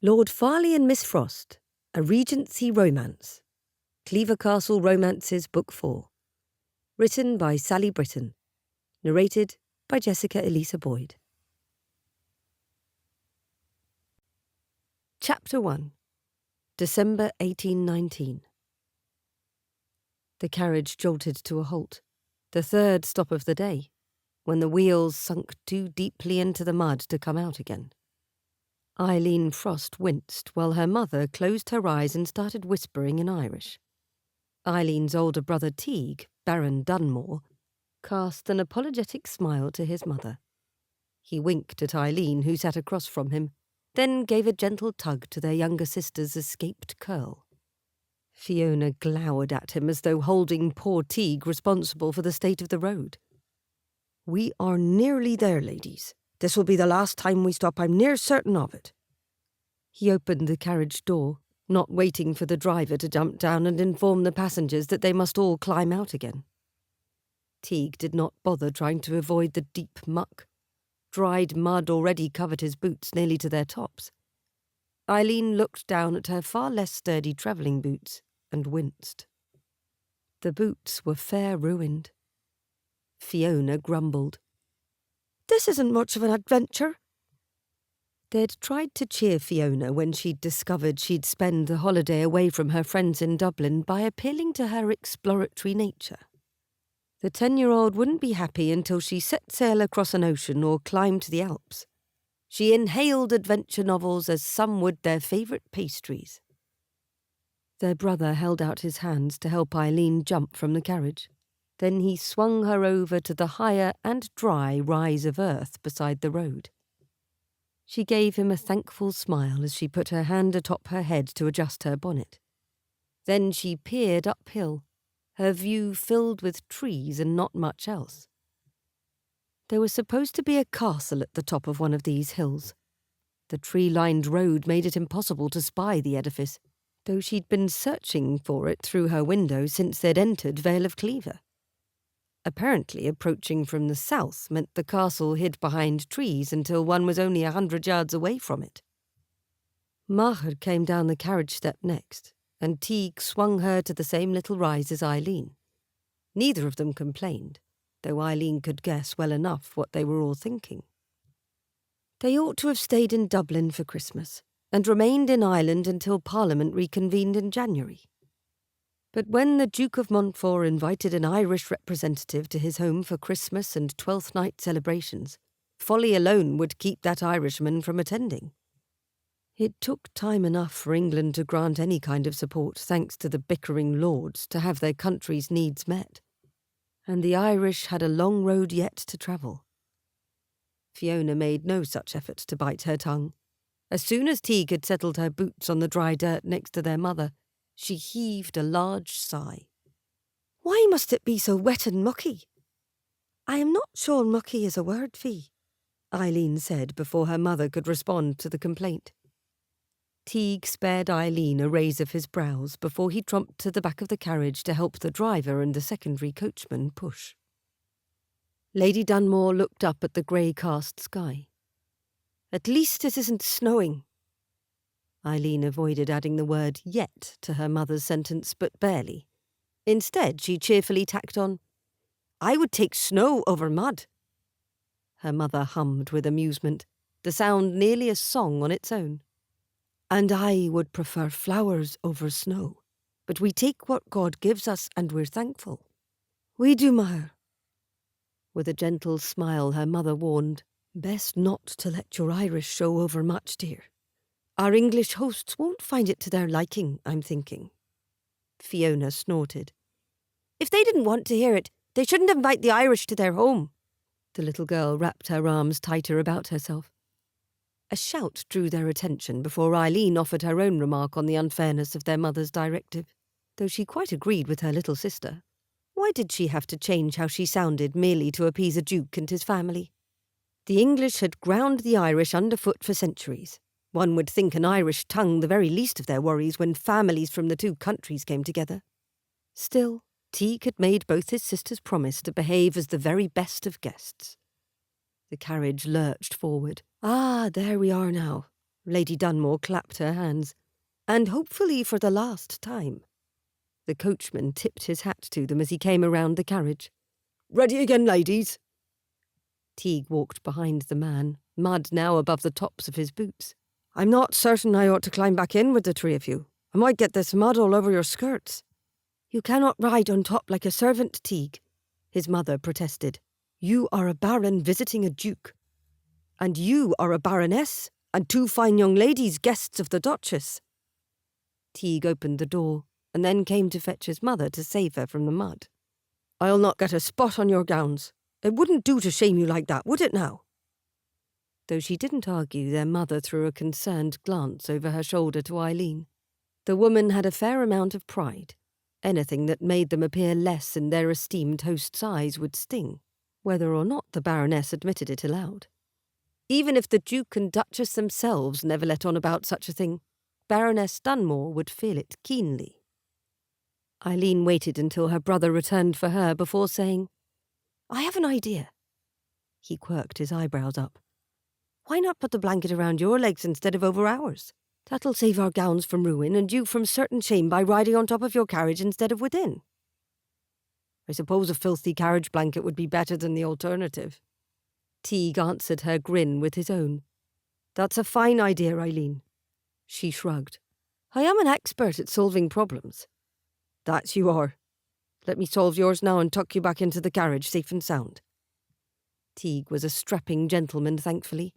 Lord Farleigh and Miss Frost, a Regency romance. Clairvoir Castle Romances, Book 4. Written by Sally Britton. Narrated by Jessica Elisa Boyd. Chapter 1. December 1819. The carriage jolted to a halt, the third stop of the day, when the wheels sunk too deeply into the mud to come out again. Isleen Frost winced while her mother closed her eyes and started whispering in Irish. Eileen's older brother Teague, Baron Dunmore, cast an apologetic smile to his mother. He winked at Isleen, who sat across from him, then gave a gentle tug to their younger sister's escaped curl. Fiona glowered at him as though holding poor Teague responsible for the state of the road. "We are nearly there, ladies. This will be the last time we stop, I'm near certain of it." He opened the carriage door, not waiting for the driver to jump down and inform the passengers that they must all climb out again. Teague did not bother trying to avoid the deep muck. Dried mud already covered his boots nearly to their tops. Isleen looked down at her far less sturdy travelling boots and winced. The boots were fair ruined. Fiona grumbled. "This isn't much of an adventure." They'd tried to cheer Fiona when she'd discovered she'd spend the holiday away from her friends in Dublin by appealing to her exploratory nature. The 10-year-old wouldn't be happy until she set sail across an ocean or climbed the Alps. She inhaled adventure novels as some would their favourite pastries. Their brother held out his hands to help Isleen jump from the carriage. Then he swung her over to the higher and dry rise of earth beside the road. She gave him a thankful smile as she put her hand atop her head to adjust her bonnet. Then she peered uphill, her view filled with trees and not much else. There was supposed to be a castle at the top of one of these hills. The tree-lined road made it impossible to spy the edifice, though she'd been searching for it through her window since they'd entered Vale of Clairvoir. Apparently, approaching from the south meant the castle hid behind trees until one was only 100 yards away from it. Maher came down the carriage step next, and Teague swung her to the same little rise as Isleen. Neither of them complained, though Isleen could guess well enough what they were all thinking. They ought to have stayed in Dublin for Christmas, and remained in Ireland until Parliament reconvened in January. But when the Duke of Montfort invited an Irish representative to his home for Christmas and Twelfth Night celebrations, folly alone would keep that Irishman from attending. It took time enough for England to grant any kind of support, thanks to the bickering lords, to have their country's needs met. And the Irish had a long road yet to travel. Fiona made no such effort to bite her tongue. As soon as Teague had settled her boots on the dry dirt next to their mother, she heaved a large sigh. "Why must it be so wet and mucky?" "I am not sure mucky is a word, Fee," Isleen said before her mother could respond to the complaint. Teague spared Isleen a raise of his brows before he tromped to the back of the carriage to help the driver and the secondary coachman push. Lady Dunmore looked up at the grey-cast sky. "At least it isn't snowing." Isleen avoided adding the word yet to her mother's sentence, but barely. Instead, she cheerfully tacked on, "I would take snow over mud." Her mother hummed with amusement, the sound nearly a song on its own. "And I would prefer flowers over snow, but we take what God gives us and we're thankful." "We do, Maher." With a gentle smile, her mother warned, "Best not to let your Irish show over much, dear. Our English hosts won't find it to their liking, I'm thinking." Fiona snorted. "If they didn't want to hear it, they shouldn't invite the Irish to their home." The little girl wrapped her arms tighter about herself. A shout drew their attention before Isleen offered her own remark on the unfairness of their mother's directive, though she quite agreed with her little sister. Why did she have to change how she sounded merely to appease a duke and his family? The English had ground the Irish underfoot for centuries. One would think an Irish tongue the very least of their worries when families from the two countries came together. Still, Teague had made both his sisters promise to behave as the very best of guests. The carriage lurched forward. "Ah, there we are now," Lady Dunmore clapped her hands. And hopefully for the last time. The coachman tipped his hat to them as he came around the carriage. Ready again, ladies? Teague walked behind the man, mud now above the tops of his boots. I'm not certain I ought to climb back in with the three of you. I might get this mud all over your skirts. You cannot ride on top like a servant, Teague, his mother protested. You are a baron visiting a duke. And you are a baroness, and two fine young ladies, guests of the Duchess. Teague opened the door, and then came to fetch his mother to save her from the mud. I'll not get a spot on your gowns. It wouldn't do to shame you like that, would it now? Though she didn't argue, their mother threw a concerned glance over her shoulder to Isleen. The woman had a fair amount of pride. Anything that made them appear less in their esteemed host's eyes would sting, whether or not the Baroness admitted it aloud. Even if the Duke and Duchess themselves never let on about such a thing, Baroness Dunmore would feel it keenly. Isleen waited until her brother returned for her before saying, I have an idea. He quirked his eyebrows up. Why not put the blanket around your legs instead of over ours? That'll save our gowns from ruin and you from certain shame by riding on top of your carriage instead of within. I suppose a filthy carriage blanket would be better than the alternative. Teague answered her grin with his own. That's a fine idea, Isleen. She shrugged. I am an expert at solving problems. That you are. Let me solve yours now and tuck you back into the carriage safe and sound. Teague was a strapping gentleman, thankfully.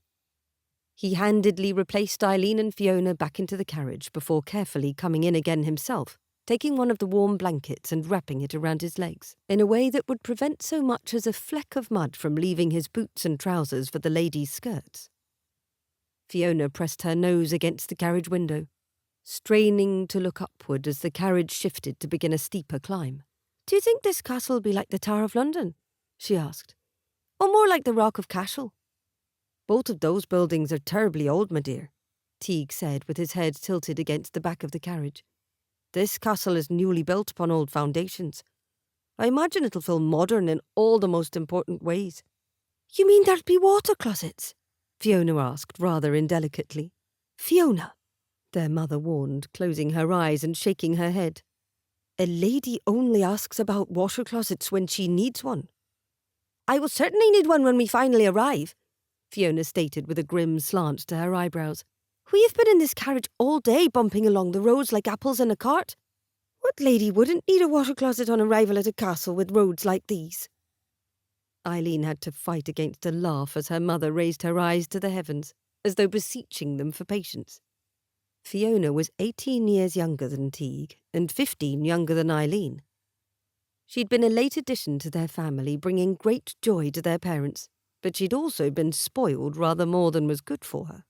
He handedly replaced Isleen and Fiona back into the carriage before carefully coming in again himself, taking one of the warm blankets and wrapping it around his legs, in a way that would prevent so much as a fleck of mud from leaving his boots and trousers for the ladies' skirts. Fiona pressed her nose against the carriage window, straining to look upward as the carriage shifted to begin a steeper climb. Do you think this castle will be like the Tower of London? She asked. Or more like the Rock of Cashel? Both of those buildings are terribly old, my dear, Teague said with his head tilted against the back of the carriage. This castle is newly built upon old foundations. I imagine it'll feel modern in all the most important ways. You mean there'll be water closets? Fiona asked rather indelicately. Fiona, their mother warned, closing her eyes and shaking her head. A lady only asks about water closets when she needs one. I will certainly need one when we finally arrive, Fiona stated with a grim slant to her eyebrows. We have been in this carriage all day bumping along the roads like apples in a cart. What lady wouldn't need a water closet on arrival at a castle with roads like these? Isleen had to fight against a laugh as her mother raised her eyes to the heavens, as though beseeching them for patience. Fiona was 18 years younger than Teague and 15 younger than Isleen. She'd been a late addition to their family, bringing great joy to their parents, but she'd also been spoiled rather more than was good for her.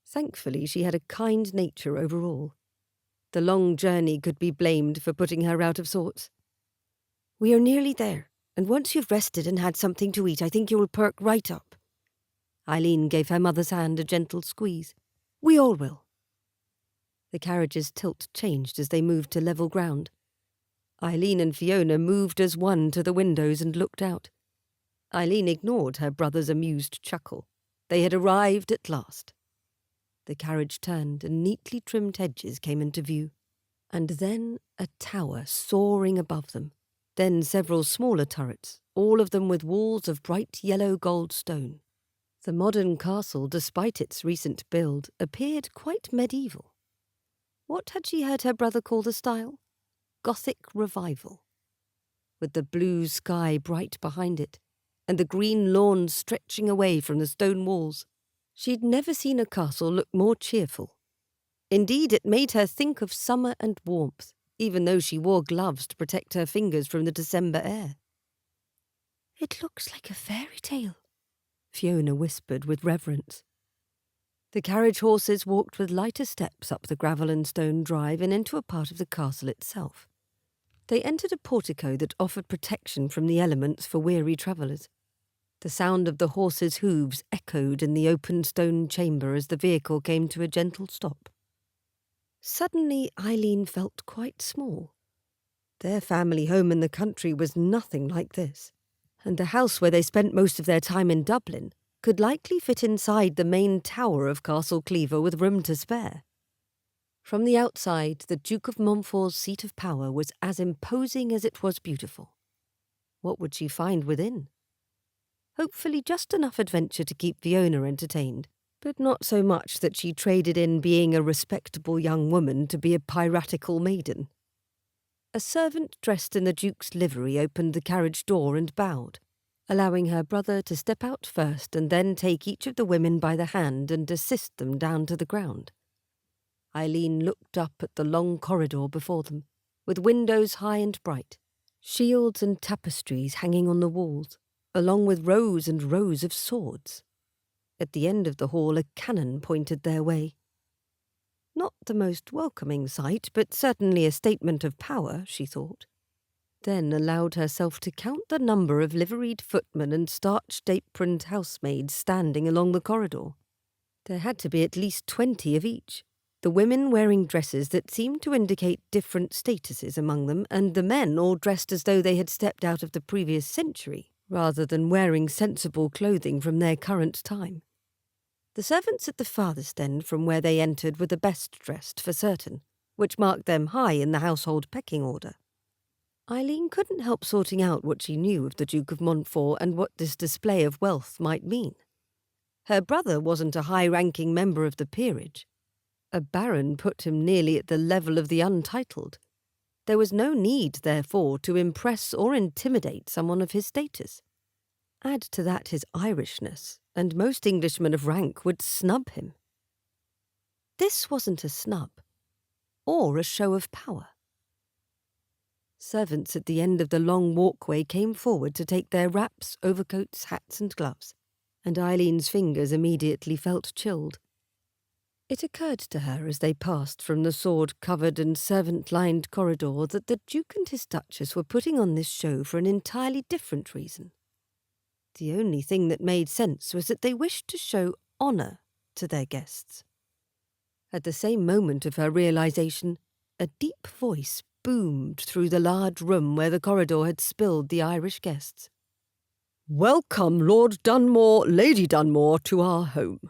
Thankfully, she had a kind nature overall. The long journey could be blamed for putting her out of sorts. We are nearly there, and once you've rested and had something to eat, I think you'll perk right up. Isleen gave her mother's hand a gentle squeeze. We all will. The carriage's tilt changed as they moved to level ground. Isleen and Fiona moved as one to the windows and looked out. Isleen ignored her brother's amused chuckle. They had arrived at last. The carriage turned and neatly trimmed hedges came into view. And then a tower soaring above them. Then several smaller turrets, all of them with walls of bright yellow gold stone. The modern castle, despite its recent build, appeared quite medieval. What had she heard her brother call the style? Gothic revival. With the blue sky bright behind it, and the green lawn stretching away from the stone walls, she'd never seen a castle look more cheerful. Indeed, it made her think of summer and warmth, even though she wore gloves to protect her fingers from the December air. It looks like a fairy tale, Fiona whispered with reverence. The carriage horses walked with lighter steps up the gravel and stone drive and into a part of the castle itself. They entered a portico that offered protection from the elements for weary travellers. The sound of the horses' hooves echoed in the open stone chamber as the vehicle came to a gentle stop. Suddenly, Isleen felt quite small. Their family home in the country was nothing like this, and the house where they spent most of their time in Dublin could likely fit inside the main tower of Castle Clairvoir with room to spare. From the outside, the Duke of Montfort's seat of power was as imposing as it was beautiful. What would she find within? Hopefully just enough adventure to keep Fiona entertained, but not so much that she traded in being a respectable young woman to be a piratical maiden. A servant dressed in the Duke's livery opened the carriage door and bowed, allowing her brother to step out first and then take each of the women by the hand and assist them down to the ground. Isleen looked up at the long corridor before them, with windows high and bright, shields and tapestries hanging on the walls, along with rows and rows of swords. At the end of the hall a cannon pointed their way. Not the most welcoming sight, but certainly a statement of power, she thought. Then allowed herself to count the number of liveried footmen and starched-aproned housemaids standing along the corridor. There had to be at least 20 of each, the women wearing dresses that seemed to indicate different statuses among them, and the men all dressed as though they had stepped out of the previous century, rather than wearing sensible clothing from their current time. The servants at the farthest end from where they entered were the best dressed for certain, which marked them high in the household pecking order. Isleen couldn't help sorting out what she knew of the Duke of Montfort and what this display of wealth might mean. Her brother wasn't a high-ranking member of the peerage. A baron put him nearly at the level of the untitled. There was no need, therefore, to impress or intimidate someone of his status. Add to that his Irishness, and most Englishmen of rank would snub him. This wasn't a snub, or a show of power. Servants at the end of the long walkway came forward to take their wraps, overcoats, hats and gloves, and Eileen's fingers immediately felt chilled. It occurred to her as they passed from the sword-covered and servant-lined corridor that the Duke and his Duchess were putting on this show for an entirely different reason. The only thing that made sense was that they wished to show honour to their guests. At the same moment of her realisation, a deep voice boomed through the large room where the corridor had spilled the Irish guests. "Welcome, Lord Dunmore, Lady Dunmore, to our home."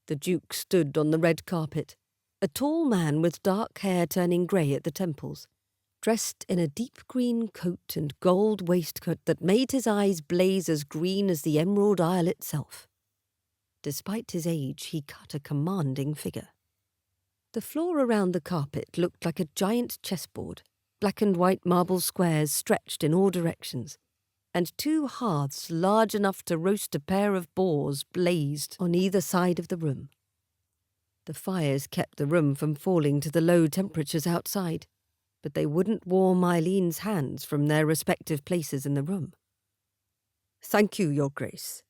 The Duke stood on the red carpet, a tall man with dark hair turning grey at the temples, dressed in a deep green coat and gold waistcoat that made his eyes blaze as green as the Emerald Isle itself. Despite his age, he cut a commanding figure. The floor around the carpet looked like a giant chessboard, black and white marble squares stretched in all directions, and 2 hearths large enough to roast a pair of boars blazed on either side of the room. The fires kept the room from falling to the low temperatures outside, but they wouldn't warm Eileen's hands from their respective places in the room. "Thank you, Your Grace."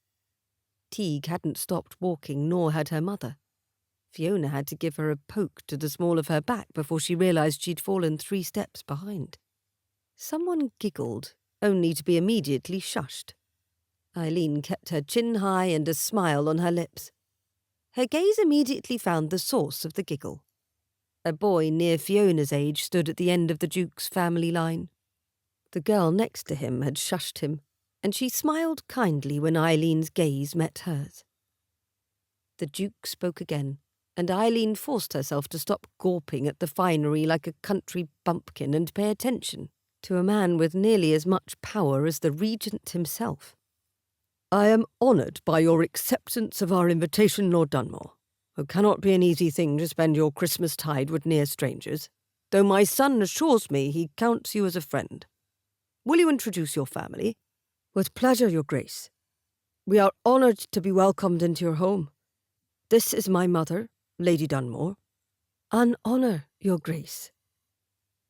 Teague hadn't stopped walking, nor had her mother. Fiona had to give her a poke to the small of her back before she realised she'd fallen 3 steps behind. Someone giggled, only to be immediately shushed. Isleen kept her chin high and a smile on her lips. Her gaze immediately found the source of the giggle. A boy near Fiona's age stood at the end of the Duke's family line. The girl next to him had shushed him, and she smiled kindly when Eileen's gaze met hers. The Duke spoke again, and Isleen forced herself to stop gawping at the finery like a country bumpkin and pay attention to a man with nearly as much power as the regent himself. "I am honoured by your acceptance of our invitation, Lord Dunmore. It cannot be an easy thing to spend your Christmastide with near strangers, though my son assures me he counts you as a friend. Will you introduce your family?" "With pleasure, Your Grace. We are honoured to be welcomed into your home. This is my mother, Lady Dunmore." "An honour, Your Grace."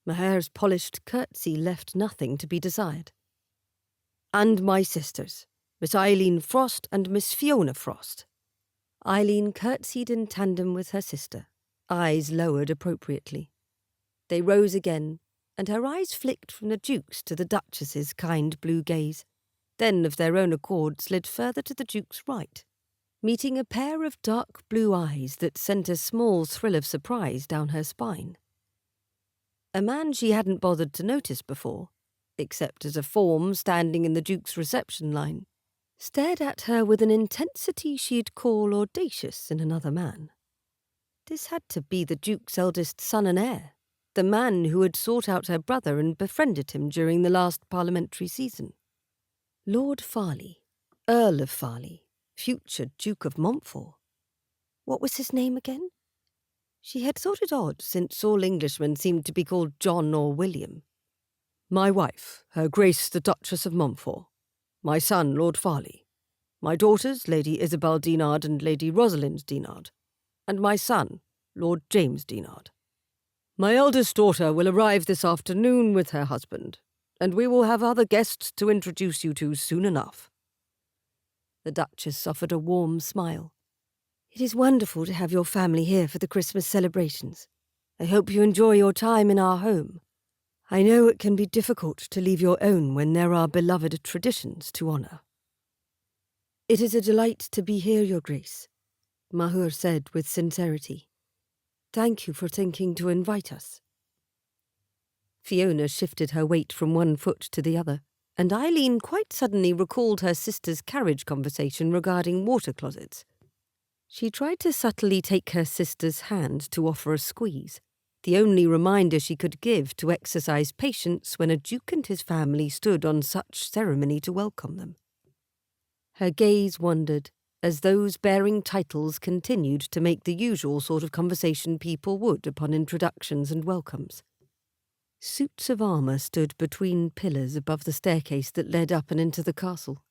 Maher's polished curtsy left nothing to be desired. "And my sisters, Miss Isleen Frost and Miss Fiona Frost." Isleen curtsied in tandem with her sister, eyes lowered appropriately. They rose again, and her eyes flicked from the Duke's to the Duchess's kind blue gaze, then of their own accord slid further to the Duke's right, meeting a pair of dark blue eyes that sent a small thrill of surprise down her spine. A man she hadn't bothered to notice before, except as a form standing in the Duke's reception line, stared at her with an intensity she'd call audacious in another man. This had to be the Duke's eldest son and heir, the man who had sought out her brother and befriended him during the last parliamentary season. Lord Farleigh, Earl of Farleigh, future Duke of Montfort. What was his name again? She had thought it odd, since all Englishmen seemed to be called John or William. My wife, Her Grace the Duchess of Montfort. My son, Lord Farleigh. My daughters, Lady Isabel Dinard and Lady Rosalind Dinard. And my son, Lord James Dinard. My eldest daughter will arrive this afternoon with her husband, and we will have other guests to introduce you to soon enough. The Duchess offered a warm smile. It is wonderful to have your family here for the Christmas celebrations. I hope you enjoy your time in our home. I know it can be difficult to leave your own when there are beloved traditions to honour. It is a delight to be here, Your Grace, Mahur said with sincerity. Thank you for thinking to invite us. Fiona shifted her weight from one foot to the other, and Isleen quite suddenly recalled her sister's carriage conversation regarding water closets. She tried to subtly take her sister's hand to offer a squeeze, the only reminder she could give to exercise patience when a duke and his family stood on such ceremony to welcome them. Her gaze wandered as those bearing titles continued to make the usual sort of conversation people would upon introductions and welcomes. Suits of armour stood between pillars above the staircase that led up and into the castle.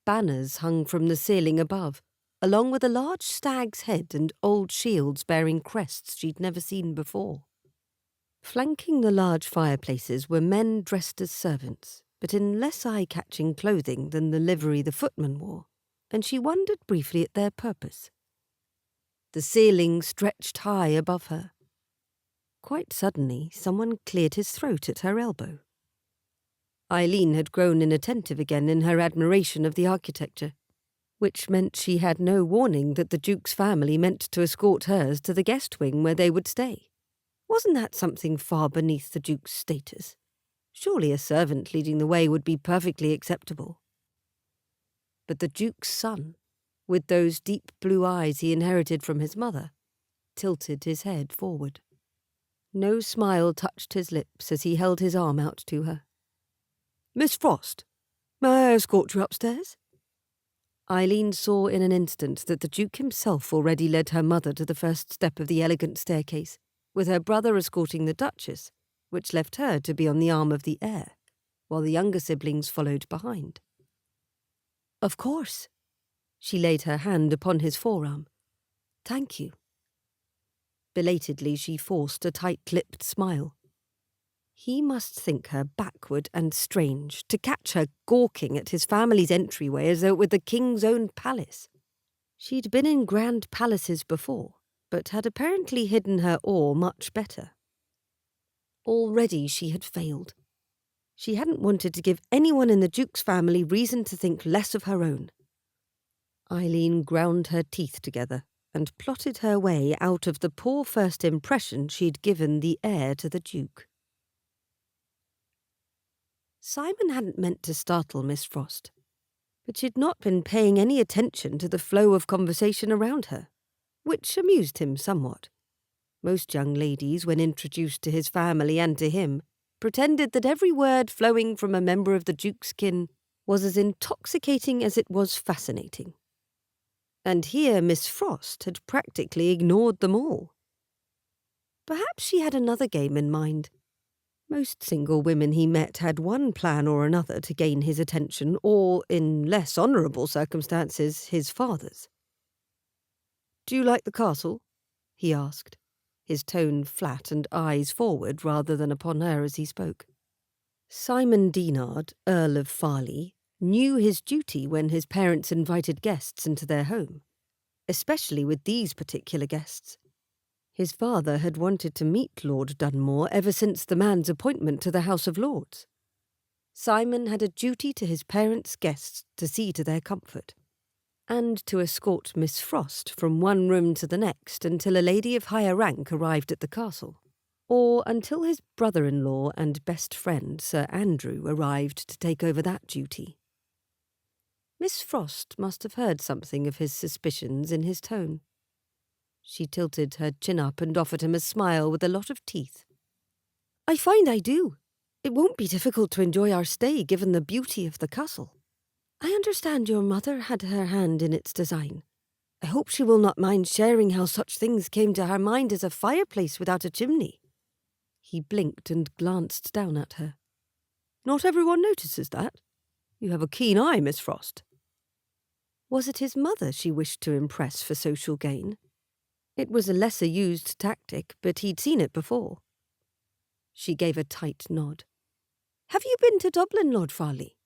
Banners hung from the ceiling above, along with a large stag's head and old shields bearing crests she'd never seen before. Flanking the large fireplaces were men dressed as servants, but in less eye-catching clothing than the livery the footman wore, and she wondered briefly at their purpose. The ceiling stretched high above her. Quite suddenly, someone cleared his throat at her elbow. Isleen had grown inattentive again in her admiration of the architecture, which meant she had no warning that the Duke's family meant to escort hers to the guest wing where they would stay. Wasn't that something far beneath the Duke's status? Surely a servant leading the way would be perfectly acceptable. But the Duke's son, with those deep blue eyes he inherited from his mother, tilted his head forward. No smile touched his lips as he held his arm out to her. Miss Frost, may I escort you upstairs? Isleen saw in an instant that the Duke himself already led her mother to the first step of the elegant staircase, with her brother escorting the Duchess, which left her to be on the arm of the heir, while the younger siblings followed behind. Of course. She laid her hand upon his forearm. Thank you. Belatedly she forced a tight-lipped smile. He must think her backward and strange to catch her gawking at his family's entryway as though it were the king's own palace. She'd been in grand palaces before, but had apparently hidden her awe much better. Already she had failed. She hadn't wanted to give anyone in the Duke's family reason to think less of her own. Isleen ground her teeth together and plotted her way out of the poor first impression she'd given the heir to the Duke. Simon hadn't meant to startle Miss Frost, but she'd not been paying any attention to the flow of conversation around her, which amused him somewhat. Most young ladies, when introduced to his family and to him, pretended that every word flowing from a member of the Duke's kin was as intoxicating as it was fascinating. And here Miss Frost had practically ignored them all. Perhaps she had another game in mind. Most single women he met had one plan or another to gain his attention, or, in less honourable circumstances, his father's. Do you like the castle? He asked, his tone flat and eyes forward rather than upon her as he spoke. Simon Dinard, Earl of Farleigh, knew his duty when his parents invited guests into their home, especially with these particular guests. His father had wanted to meet Lord Dunmore ever since the man's appointment to the House of Lords. Simon had a duty to his parents' guests to see to their comfort, and to escort Miss Frost from one room to the next until a lady of higher rank arrived at the castle, or until his brother-in-law and best friend Sir Andrew arrived to take over that duty. Miss Frost must have heard something of his suspicions in his tone. She tilted her chin up and offered him a smile with a lot of teeth. "I find I do. It won't be difficult to enjoy our stay given the beauty of the castle. I understand your mother had her hand in its design. I hope she will not mind sharing how such things came to her mind as a fireplace without a chimney." He blinked and glanced down at her. "Not everyone notices that. You have a keen eye, Miss Frost." Was it his mother she wished to impress for social gain? It was a lesser-used tactic, but he'd seen it before. She gave a tight nod. "Have you been to Dublin, Lord Farleigh?"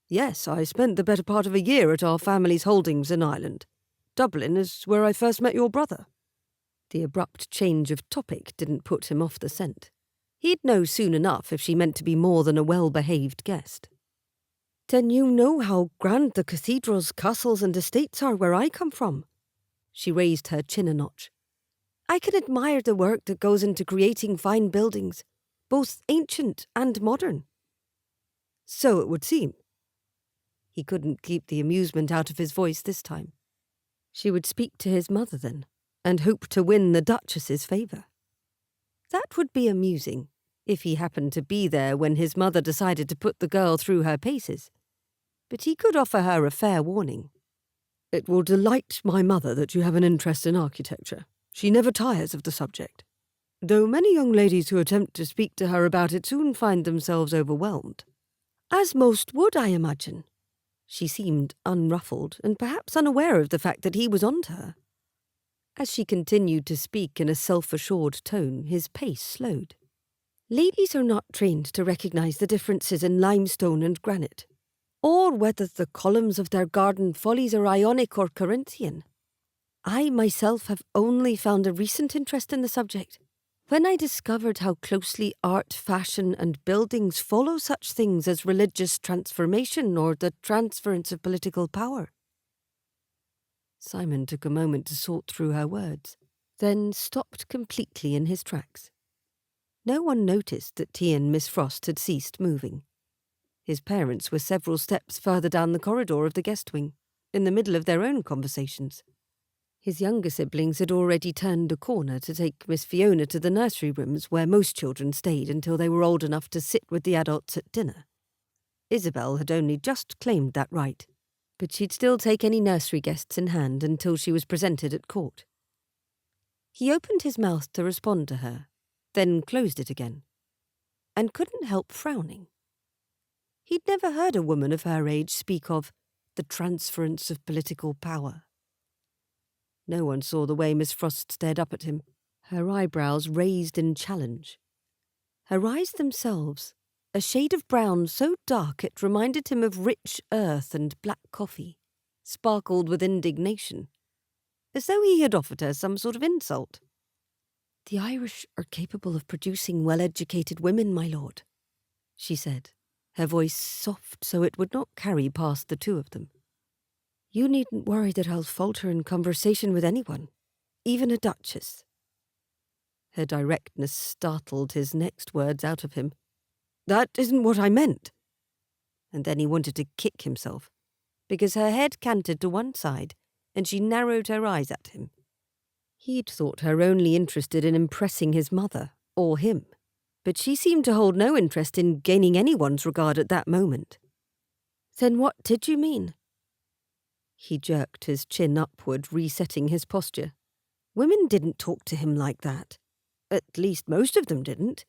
"Yes, I spent the better part of a year at our family's holdings in Ireland. Dublin is where I first met your brother." The abrupt change of topic didn't put him off the scent. He'd know soon enough if she meant to be more than a well-behaved guest. "Then you know how grand the cathedrals, castles and estates are where I come from." She raised her chin a notch. "I can admire the work that goes into creating fine buildings, both ancient and modern." "So it would seem." He couldn't keep the amusement out of his voice this time. She would speak to his mother then, and hope to win the Duchess's favour. That would be amusing, if he happened to be there when his mother decided to put the girl through her paces. But he could offer her a fair warning. "It will delight my mother that you have an interest in architecture. She never tires of the subject. Though many young ladies who attempt to speak to her about it soon find themselves overwhelmed." "As most would, I imagine." She seemed unruffled and perhaps unaware of the fact that he was on to her. As she continued to speak in a self-assured tone, his pace slowed. "Ladies are not trained to recognise the differences in limestone and granite, or whether the columns of their garden follies are Ionic or Corinthian. I myself have only found a recent interest in the subject, when I discovered how closely art, fashion and buildings follow such things as religious transformation or the transference of political power." Simon took a moment to sort through her words, then stopped completely in his tracks. No one noticed that he and Miss Frost had ceased moving. His parents were several steps further down the corridor of the guest wing, in the middle of their own conversations. His younger siblings had already turned a corner to take Miss Fiona to the nursery rooms where most children stayed until they were old enough to sit with the adults at dinner. Isabel had only just claimed that right, but she'd still take any nursery guests in hand until she was presented at court. He opened his mouth to respond to her, then closed it again, and couldn't help frowning. He'd never heard a woman of her age speak of the transference of political power. No one saw the way Miss Frost stared up at him, her eyebrows raised in challenge. Her eyes themselves, a shade of brown so dark it reminded him of rich earth and black coffee, sparkled with indignation, as though he had offered her some sort of insult. "The Irish are capable of producing well-educated women, my lord," she said, her voice soft so it would not carry past the two of them. "You needn't worry that I'll falter in conversation with anyone, even a duchess." Her directness startled his next words out of him. "That isn't what I meant." And then he wanted to kick himself, because her head canted to one side and she narrowed her eyes at him. He'd thought her only interested in impressing his mother, or him, but she seemed to hold no interest in gaining anyone's regard at that moment. "Then what did you mean?" He jerked his chin upward, resetting his posture. Women didn't talk to him like that. At least most of them didn't.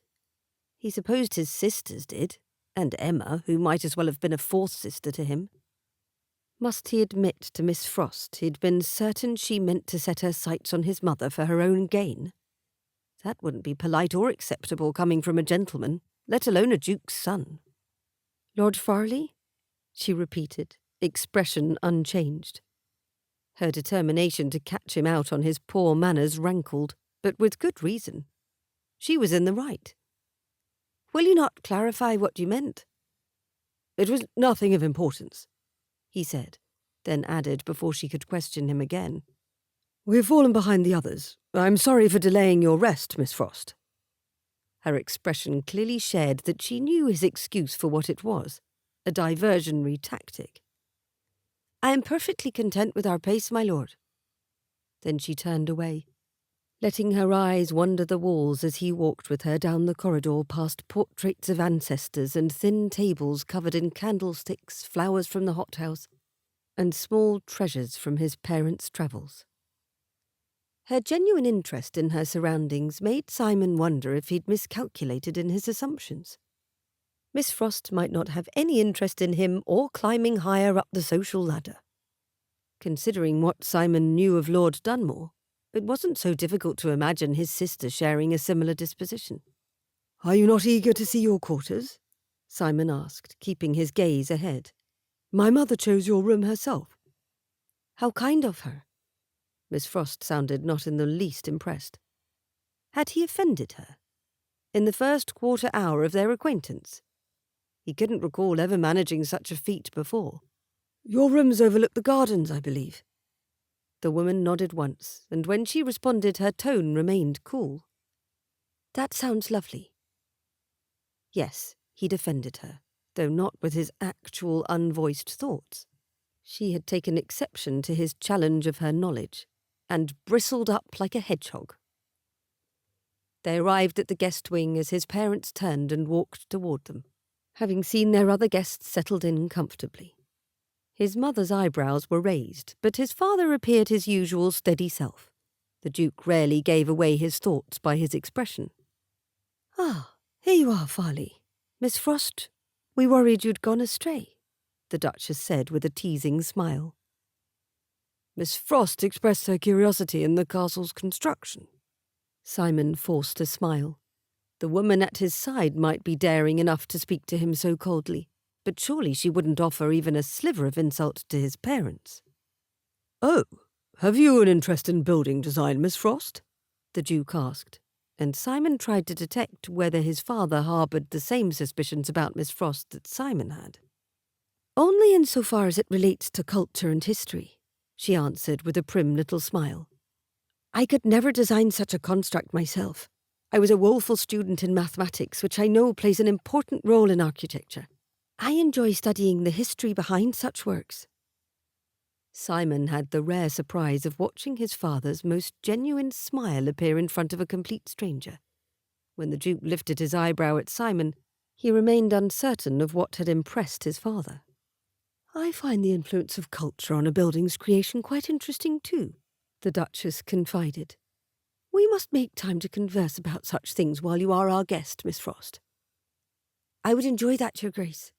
He supposed his sisters did, and Emma, who might as well have been a fourth sister to him. Must he admit to Miss Frost he'd been certain she meant to set her sights on his mother for her own gain? That wouldn't be polite or acceptable coming from a gentleman, let alone a duke's son. "Lord Farleigh?" she repeated, expression unchanged. Her determination to catch him out on his poor manners rankled, but with good reason. She was in the right. "Will you not clarify what you meant?" "It was nothing of importance," he said, then added before she could question him again. "We've fallen behind the others. I'm sorry for delaying your rest, Miss Frost." Her expression clearly shared that she knew his excuse for what it was, a diversionary tactic. I am perfectly content with our pace, my lord. Then she turned away, letting her eyes wander the walls as he walked with her down the corridor past portraits of ancestors and thin tables covered in candlesticks, flowers from the hothouse, and small treasures from his parents' travels. Her genuine interest in her surroundings made Simon wonder if he'd miscalculated in his assumptions. Miss Frost might not have any interest in him or climbing higher up the social ladder. Considering what Simon knew of Lord Dunmore, it wasn't so difficult to imagine his sister sharing a similar disposition. "Are you not eager to see your quarters?" Simon asked, keeping his gaze ahead. "My mother chose your room herself." "How kind of her." Miss Frost sounded not in the least impressed. Had he offended her? In the first quarter hour of their acquaintance? He couldn't recall ever managing such a feat before. "Your rooms overlook the gardens, I believe." The woman nodded once, and when she responded her tone remained cool. "That sounds lovely." Yes, he'd offended her, though not with his actual unvoiced thoughts. She had taken exception to his challenge of her knowledge, and bristled up like a hedgehog. They arrived at the guest wing as his parents turned and walked toward them, having seen their other guests settled in comfortably. His mother's eyebrows were raised, but his father appeared his usual steady self. The Duke rarely gave away his thoughts by his expression. "Ah, here you are, Farleigh. Miss Frost, we worried you'd gone astray," the Duchess said with a teasing smile. "Miss Frost expressed her curiosity in the castle's construction." Simon forced a smile. The woman at his side might be daring enough to speak to him so coldly, but surely she wouldn't offer even a sliver of insult to his parents. "Oh, have you an interest in building design, Miss Frost?" the Duke asked, and Simon tried to detect whether his father harboured the same suspicions about Miss Frost that Simon had. "Only insofar as it relates to culture and history," she answered with a prim little smile. "I could never design such a construct myself. I was a woeful student in mathematics, which I know plays an important role in architecture. I enjoy studying the history behind such works." Simon had the rare surprise of watching his father's most genuine smile appear in front of a complete stranger. When the Duke lifted his eyebrow at Simon, he remained uncertain of what had impressed his father. "I find the influence of culture on a building's creation quite interesting too," the Duchess confided. "We must make time to converse about such things while you are our guest, Miss Frost." "I would enjoy that, Your Grace."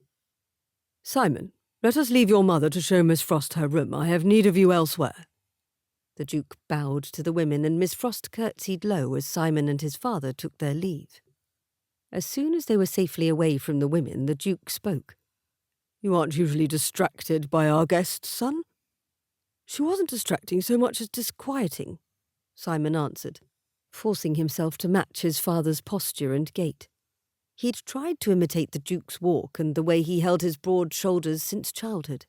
"Simon, let us leave your mother to show Miss Frost her room. I have need of you elsewhere." The Duke bowed to the women, and Miss Frost curtsied low as Simon and his father took their leave. As soon as they were safely away from the women, the Duke spoke. "You aren't usually distracted by our guest, son?" "She wasn't distracting so much as disquieting," Simon answered, forcing himself to match his father's posture and gait. He'd tried to imitate the Duke's walk and the way he held his broad shoulders since childhood.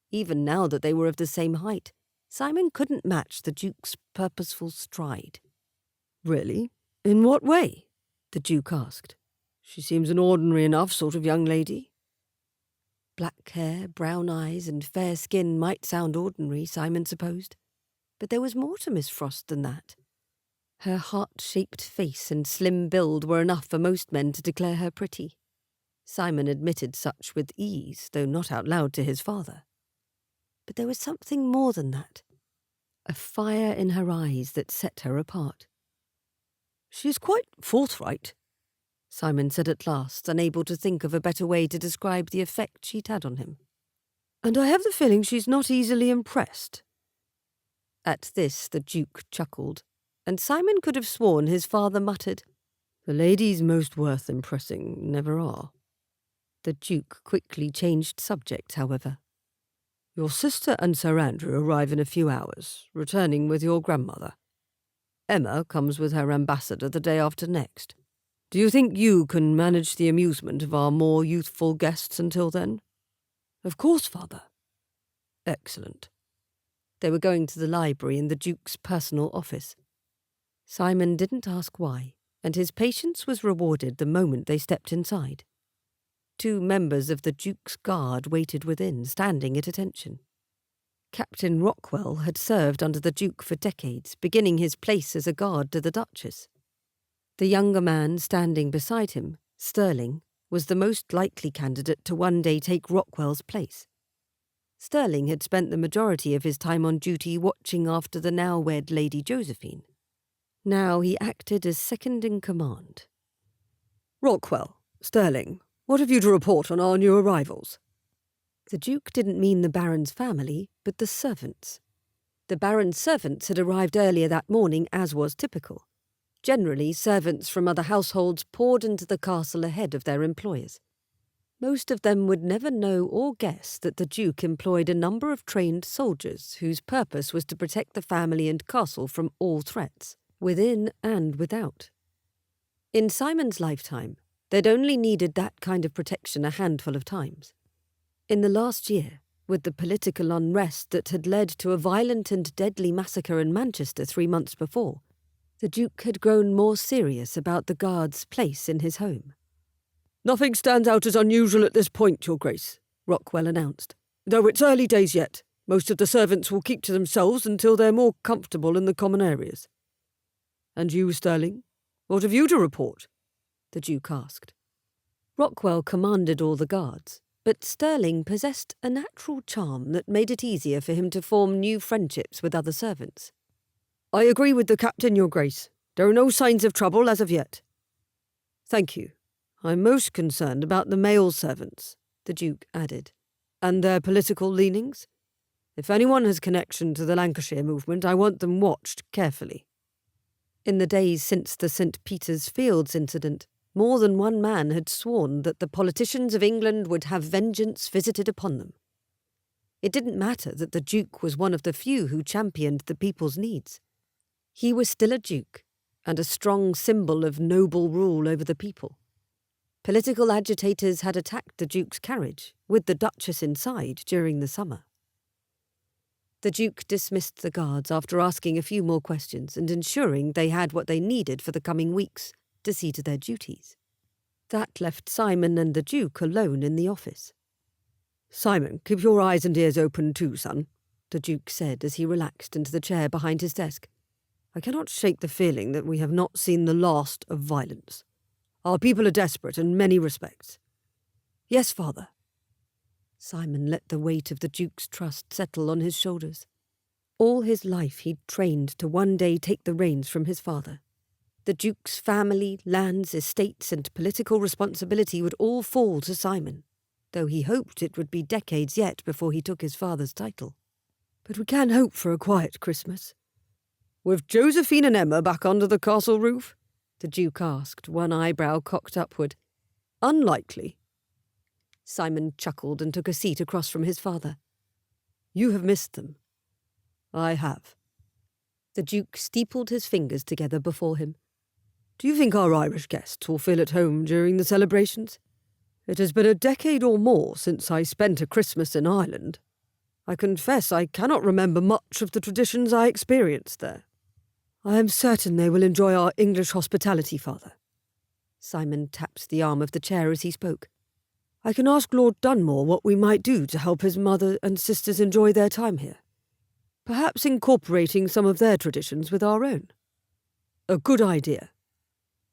Even now that they were of the same height, Simon couldn't match the Duke's purposeful stride. "Really? In what way?" the Duke asked. "She seems an ordinary enough sort of young lady." Black hair, brown eyes, and fair skin might sound ordinary, Simon supposed. But there was more to Miss Frost than that. Her heart-shaped face and slim build were enough for most men to declare her pretty. Simon admitted such with ease, though not out loud to his father. But there was something more than that. A fire in her eyes that set her apart. "She is quite forthright," Simon said at last, unable to think of a better way to describe the effect she'd had on him. "And I have the feeling she's not easily impressed." At this the Duke chuckled, and Simon could have sworn his father muttered, "The ladies most worth impressing never are." The Duke quickly changed subject, however. "Your sister and Sir Andrew arrive in a few hours, returning with your grandmother. Emma comes with her ambassador the day after next. Do you think you can manage the amusement of our more youthful guests until then?" "Of course, father." "Excellent." They were going to the library in the Duke's personal office. Simon didn't ask why, and his patience was rewarded the moment they stepped inside. 2 members of the Duke's guard waited within, standing at attention. Captain Rockwell had served under the Duke for decades, beginning his place as a guard to the Duchess. The younger man standing beside him, Sterling, was the most likely candidate to one day take Rockwell's place. Sterling had spent the majority of his time on duty watching after the now-wed Lady Josephine. Now he acted as second in command. "Rockwell, Sterling, what have you to report on our new arrivals?" The Duke didn't mean the Baron's family, but the servants. The Baron's servants had arrived earlier that morning, as was typical. Generally, servants from other households poured into the castle ahead of their employers. Most of them would never know or guess that the Duke employed a number of trained soldiers whose purpose was to protect the family and castle from all threats, within and without. In Simon's lifetime, they'd only needed that kind of protection a handful of times. In the last year, with the political unrest that had led to a violent and deadly massacre in Manchester 3 months before, the Duke had grown more serious about the guard's place in his home. "Nothing stands out as unusual at this point, Your Grace," Rockwell announced. "Though it's early days yet, most of the servants will keep to themselves until they're more comfortable in the common areas." "And you, Sterling? What have you to report?" the Duke asked. Rockwell commanded all the guards, but Sterling possessed a natural charm that made it easier for him to form new friendships with other servants. "I agree with the captain, Your Grace. There are no signs of trouble as of yet." "Thank you. I'm most concerned about the male servants," the Duke added, "and their political leanings. If anyone has connection to the Lancashire movement, I want them watched carefully." In the days since the St. Peter's Fields incident, more than one man had sworn that the politicians of England would have vengeance visited upon them. It didn't matter that the Duke was one of the few who championed the people's needs. He was still a Duke, and a strong symbol of noble rule over the people. Political agitators had attacked the Duke's carriage, with the Duchess inside, during the summer. The Duke dismissed the guards after asking a few more questions and ensuring they had what they needed for the coming weeks to see to their duties. That left Simon and the Duke alone in the office. "Simon, keep your eyes and ears open too, son," the Duke said as he relaxed into the chair behind his desk. "I cannot shake the feeling that we have not seen the last of violence. Our people are desperate in many respects." "Yes, father." Simon let the weight of the Duke's trust settle on his shoulders. All his life he'd trained to one day take the reins from his father. The Duke's family, lands, estates, and political responsibility would all fall to Simon, though he hoped it would be decades yet before he took his father's title. "But we can hope for a quiet Christmas." "With Josephine and Emma back under the castle roof?" the Duke asked, one eyebrow cocked upward. "Unlikely." Simon chuckled and took a seat across from his father. "You have missed them." "I have." The Duke steepled his fingers together before him. "Do you think our Irish guests will feel at home during the celebrations? It has been a decade or more since I spent a Christmas in Ireland. I confess I cannot remember much of the traditions I experienced there." "I am certain they will enjoy our English hospitality, father." Simon tapped the arm of the chair as he spoke. "I can ask Lord Dunmore what we might do to help his mother and sisters enjoy their time here. Perhaps incorporating some of their traditions with our own." "A good idea.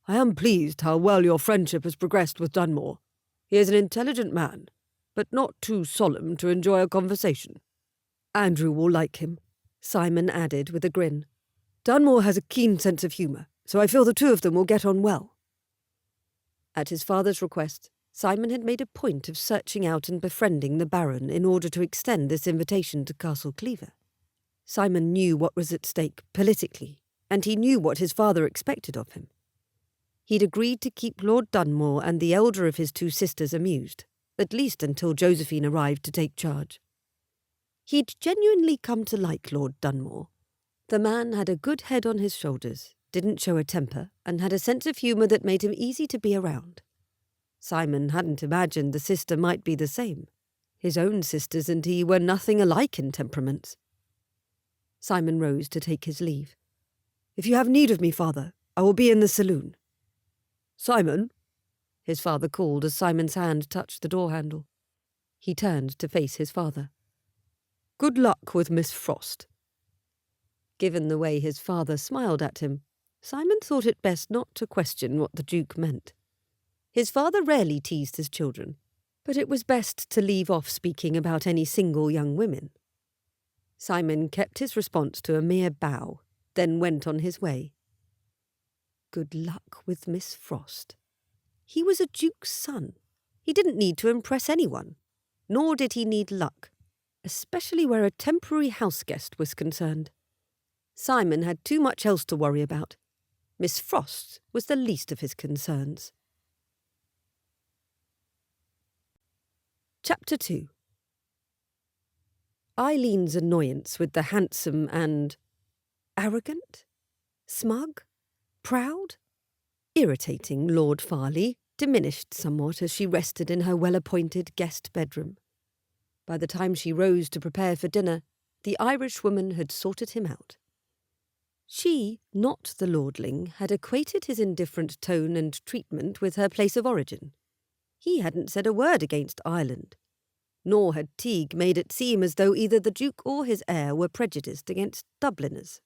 I am pleased how well your friendship has progressed with Dunmore. He is an intelligent man, but not too solemn to enjoy a conversation." "Andrew will like him," Simon added with a grin. "Dunmore has a keen sense of humour, so I feel the two of them will get on well." At his father's request, Simon had made a point of searching out and befriending the Baron in order to extend this invitation to Castle Clairvoir. Simon knew what was at stake politically, and he knew what his father expected of him. He'd agreed to keep Lord Dunmore and the elder of his 2 sisters amused, at least until Josephine arrived to take charge. He'd genuinely come to like Lord Dunmore. The man had a good head on his shoulders, didn't show a temper, and had a sense of humour that made him easy to be around. Simon hadn't imagined the sister might be the same. His own sisters and he were nothing alike in temperaments. Simon rose to take his leave. "If you have need of me, father, I will be in the saloon." "Simon," his father called as Simon's hand touched the door handle. He turned to face his father. Good luck with Miss Frost." Given the way his father smiled at him, Simon thought it best not to question what the Duke meant. His father rarely teased his children, but it was best to leave off speaking about any single young women. Simon kept his response to a mere bow, then went on his way. Good luck with Miss Frost. He was a duke's son. He didn't need to impress anyone, nor did he need luck, especially where a temporary house guest was concerned. Simon had too much else to worry about. Miss Frost was the least of his concerns. Chapter 2. Isleen's annoyance with the handsome and arrogant, smug, proud, irritating Lord Farleigh diminished somewhat as she rested in her well-appointed guest bedroom. By the time she rose to prepare for dinner, the Irishwoman had sorted him out. She, not the lordling, had equated his indifferent tone and treatment with her place of origin. He hadn't said a word against Ireland, nor had Teague made it seem as though either the Duke or his heir were prejudiced against Dubliners.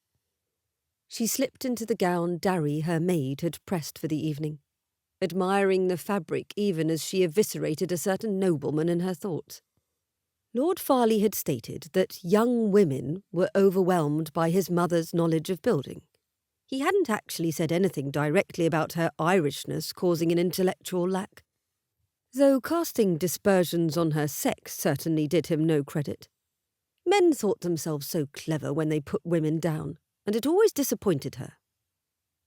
She slipped into the gown Darry, her maid, had pressed for the evening, admiring the fabric even as she eviscerated a certain nobleman in her thoughts. Lord Farleigh had stated that young women were overwhelmed by his mother's knowledge of building. He hadn't actually said anything directly about her Irishness causing an intellectual lack, though casting dispersions on her sex certainly did him no credit. Men thought themselves so clever when they put women down, and it always disappointed her.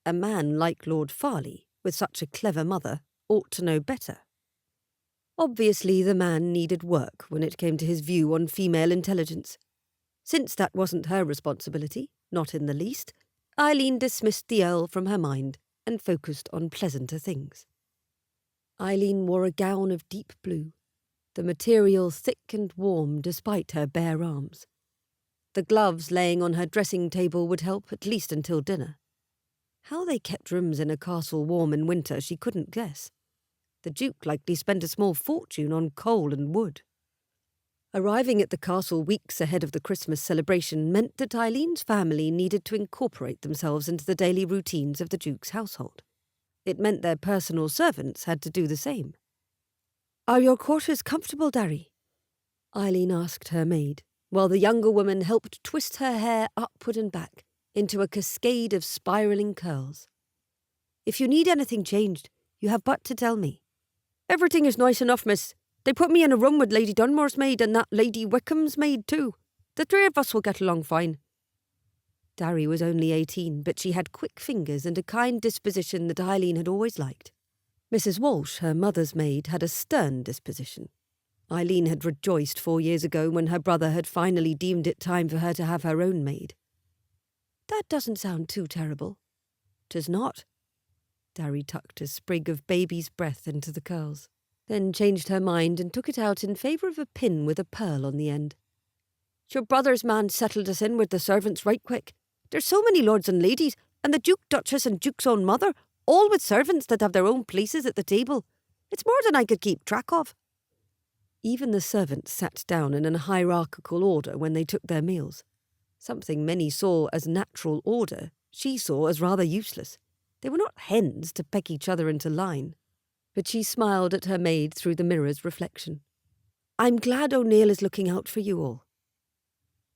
A man like Lord Farleigh, with such a clever mother, ought to know better. Obviously, the man needed work when it came to his view on female intelligence. Since that wasn't her responsibility, not in the least, Isleen dismissed the Earl from her mind and focused on pleasanter things. Isleen wore a gown of deep blue, the material thick and warm despite her bare arms. The gloves laying on her dressing table would help at least until dinner. How they kept rooms in a castle warm in winter she couldn't guess. The Duke likely spent a small fortune on coal and wood. Arriving at the castle weeks ahead of the Christmas celebration meant that Isleen's family needed to incorporate themselves into the daily routines of the Duke's household. It meant their personal servants had to do the same. "Are your quarters comfortable, Darry?" Isleen asked her maid, while the younger woman helped twist her hair upward and back into a cascade of spiralling curls. "If you need anything changed, you have but to tell me." "Everything is nice enough, miss. They put me in a room with Lady Dunmore's maid and that Lady Wickham's maid too. The three of us will get along fine." Darry was only 18, but she had quick fingers and a kind disposition that Isleen had always liked. Mrs. Walsh, her mother's maid, had a stern disposition. Isleen had rejoiced 4 years ago when her brother had finally deemed it time for her to have her own maid. "That doesn't sound too terrible." "'Tis not." Darry tucked a sprig of baby's breath into the curls, then changed her mind and took it out in favour of a pin with a pearl on the end. "Your brother's man settled us in with the servants right quick. There's so many lords and ladies, and the Duke, Duchess and Duke's own mother, all with servants that have their own places at the table. It's more than I could keep track of." Even the servants sat down in a hierarchical order when they took their meals. Something many saw as natural order, she saw as rather useless. They were not hens to peck each other into line. But she smiled at her maid through the mirror's reflection. "I'm glad O'Neill is looking out for you all."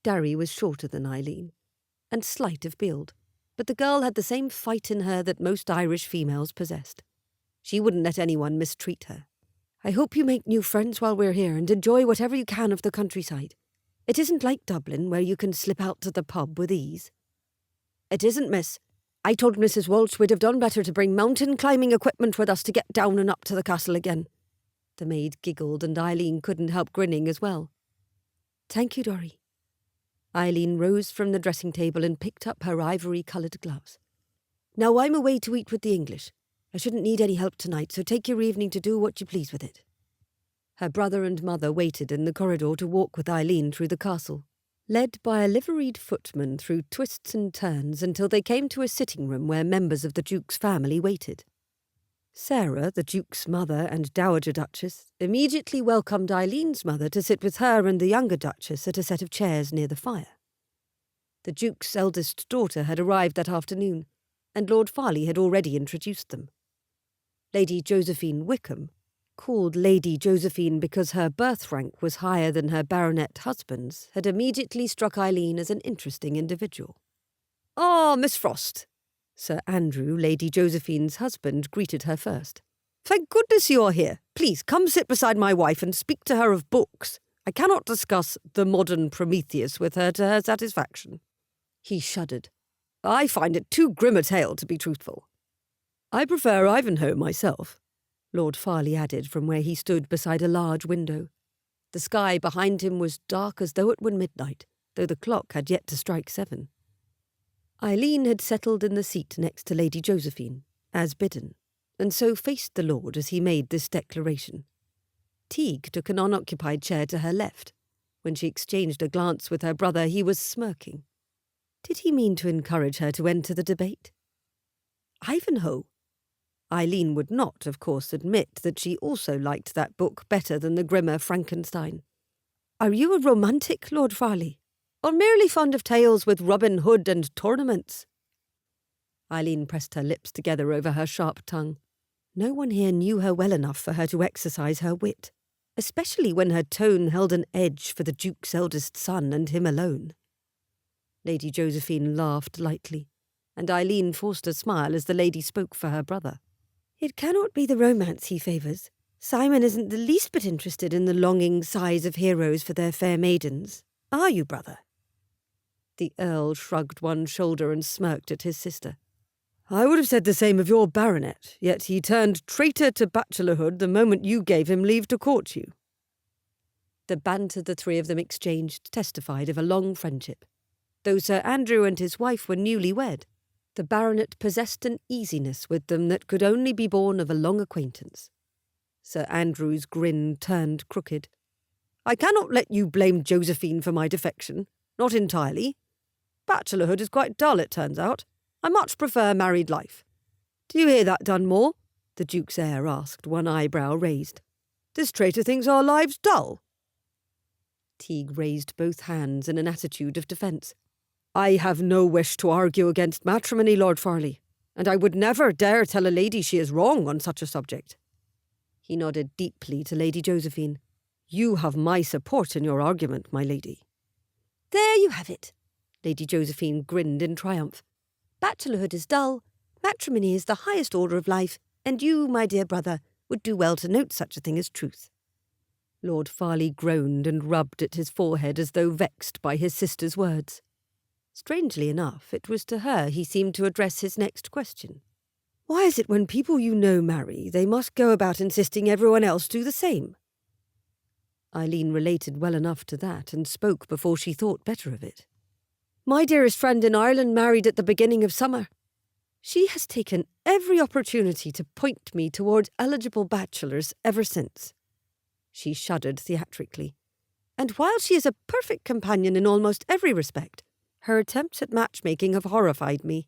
Darry was shorter than Isleen, and slight of build, but the girl had the same fight in her that most Irish females possessed. She wouldn't let anyone mistreat her. "I hope you make new friends while we're here and enjoy whatever you can of the countryside. It isn't like Dublin, where you can slip out to the pub with ease." "It isn't, miss. I told Mrs. Walsh we'd have done better to bring mountain climbing equipment with us to get down and up to the castle again." The maid giggled and Isleen couldn't help grinning as well. "Thank you, Dorry." Isleen rose from the dressing table and picked up her ivory-coloured gloves. "Now I'm away to eat with the English. I shouldn't need any help tonight, so take your evening to do what you please with it." Her brother and mother waited in the corridor to walk with Isleen through the castle, led by a liveried footman through twists and turns until they came to a sitting room where members of the Duke's family waited. Sarah, the Duke's mother and Dowager Duchess, immediately welcomed Isleen's mother to sit with her and the younger Duchess at a set of chairs near the fire. The Duke's eldest daughter had arrived that afternoon, and Lord Farleigh had already introduced them. Lady Josephine Wickham, called Lady Josephine because her birth rank was higher than her baronet husband's, had immediately struck Isleen as an interesting individual. "Ah, Miss Frost," Sir Andrew, Lady Josephine's husband, greeted her first. "Thank goodness you are here. Please come sit beside my wife and speak to her of books. I cannot discuss the modern Prometheus with her to her satisfaction." He shuddered. "I find it too grim a tale to be truthful." "I prefer Ivanhoe myself," Lord Farleigh added from where he stood beside a large window. The sky behind him was dark as though it were midnight, though the clock had yet to strike 7. Isleen had settled in the seat next to Lady Josephine, as bidden, and so faced the lord as he made this declaration. Teague took an unoccupied chair to her left. When she exchanged a glance with her brother, he was smirking. Did he mean to encourage her to enter the debate? Ivanhoe. Isleen would not, of course, admit that she also liked that book better than the grimmer Frankenstein. "Are you a romantic, Lord Farleigh, or merely fond of tales with Robin Hood and tournaments?" Isleen pressed her lips together over her sharp tongue. No one here knew her well enough for her to exercise her wit, especially when her tone held an edge for the Duke's eldest son and him alone. Lady Josephine laughed lightly, and Isleen forced a smile as the lady spoke for her brother. "It cannot be the romance he favours. Simon isn't the least bit interested in the longing sighs of heroes for their fair maidens. Are you, brother?" The Earl shrugged one shoulder and smirked at his sister. "I would have said the same of your baronet, yet he turned traitor to bachelorhood the moment you gave him leave to court you." The banter the three of them exchanged testified of a long friendship. Though Sir Andrew and his wife were newly wed, the baronet possessed an easiness with them that could only be born of a long acquaintance. Sir Andrew's grin turned crooked. "I cannot let you blame Josephine for my defection. Not entirely. Bachelorhood is quite dull, it turns out. I much prefer married life." "Do you hear that, Dunmore?" the Duke's heir asked, one eyebrow raised. "This traitor thinks our lives dull." Teague raised both hands in an attitude of defence. "I have no wish to argue against matrimony, Lord Farleigh, and I would never dare tell a lady she is wrong on such a subject." He nodded deeply to Lady Josephine. "You have my support in your argument, my lady." "There you have it." Lady Josephine grinned in triumph. "Bachelorhood is dull, matrimony is the highest order of life, and you, my dear brother, would do well to note such a thing as truth." Lord Farleigh groaned and rubbed at his forehead as though vexed by his sister's words. Strangely enough, it was to her he seemed to address his next question. "Why is it when people you know marry, they must go about insisting everyone else do the same?" Isleen related well enough to that and spoke before she thought better of it. "My dearest friend in Ireland married at the beginning of summer. She has taken every opportunity to point me towards eligible bachelors ever since." She shuddered theatrically. "And while she is a perfect companion in almost every respect, her attempts at matchmaking have horrified me."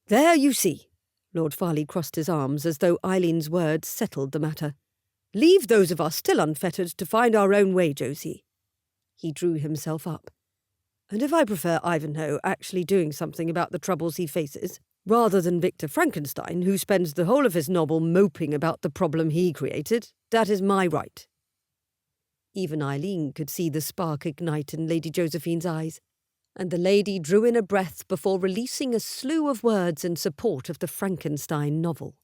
"There you see." Lord Farleigh crossed his arms as though Eileen's words settled the matter. "Leave those of us still unfettered to find our own way, Josie." He drew himself up. "And if I prefer Ivanhoe actually doing something about the troubles he faces, rather than Victor Frankenstein, who spends the whole of his novel moping about the problem he created, that is my right." Even Isleen could see the spark ignite in Lady Josephine's eyes, and the lady drew in a breath before releasing a slew of words in support of the Frankenstein novel.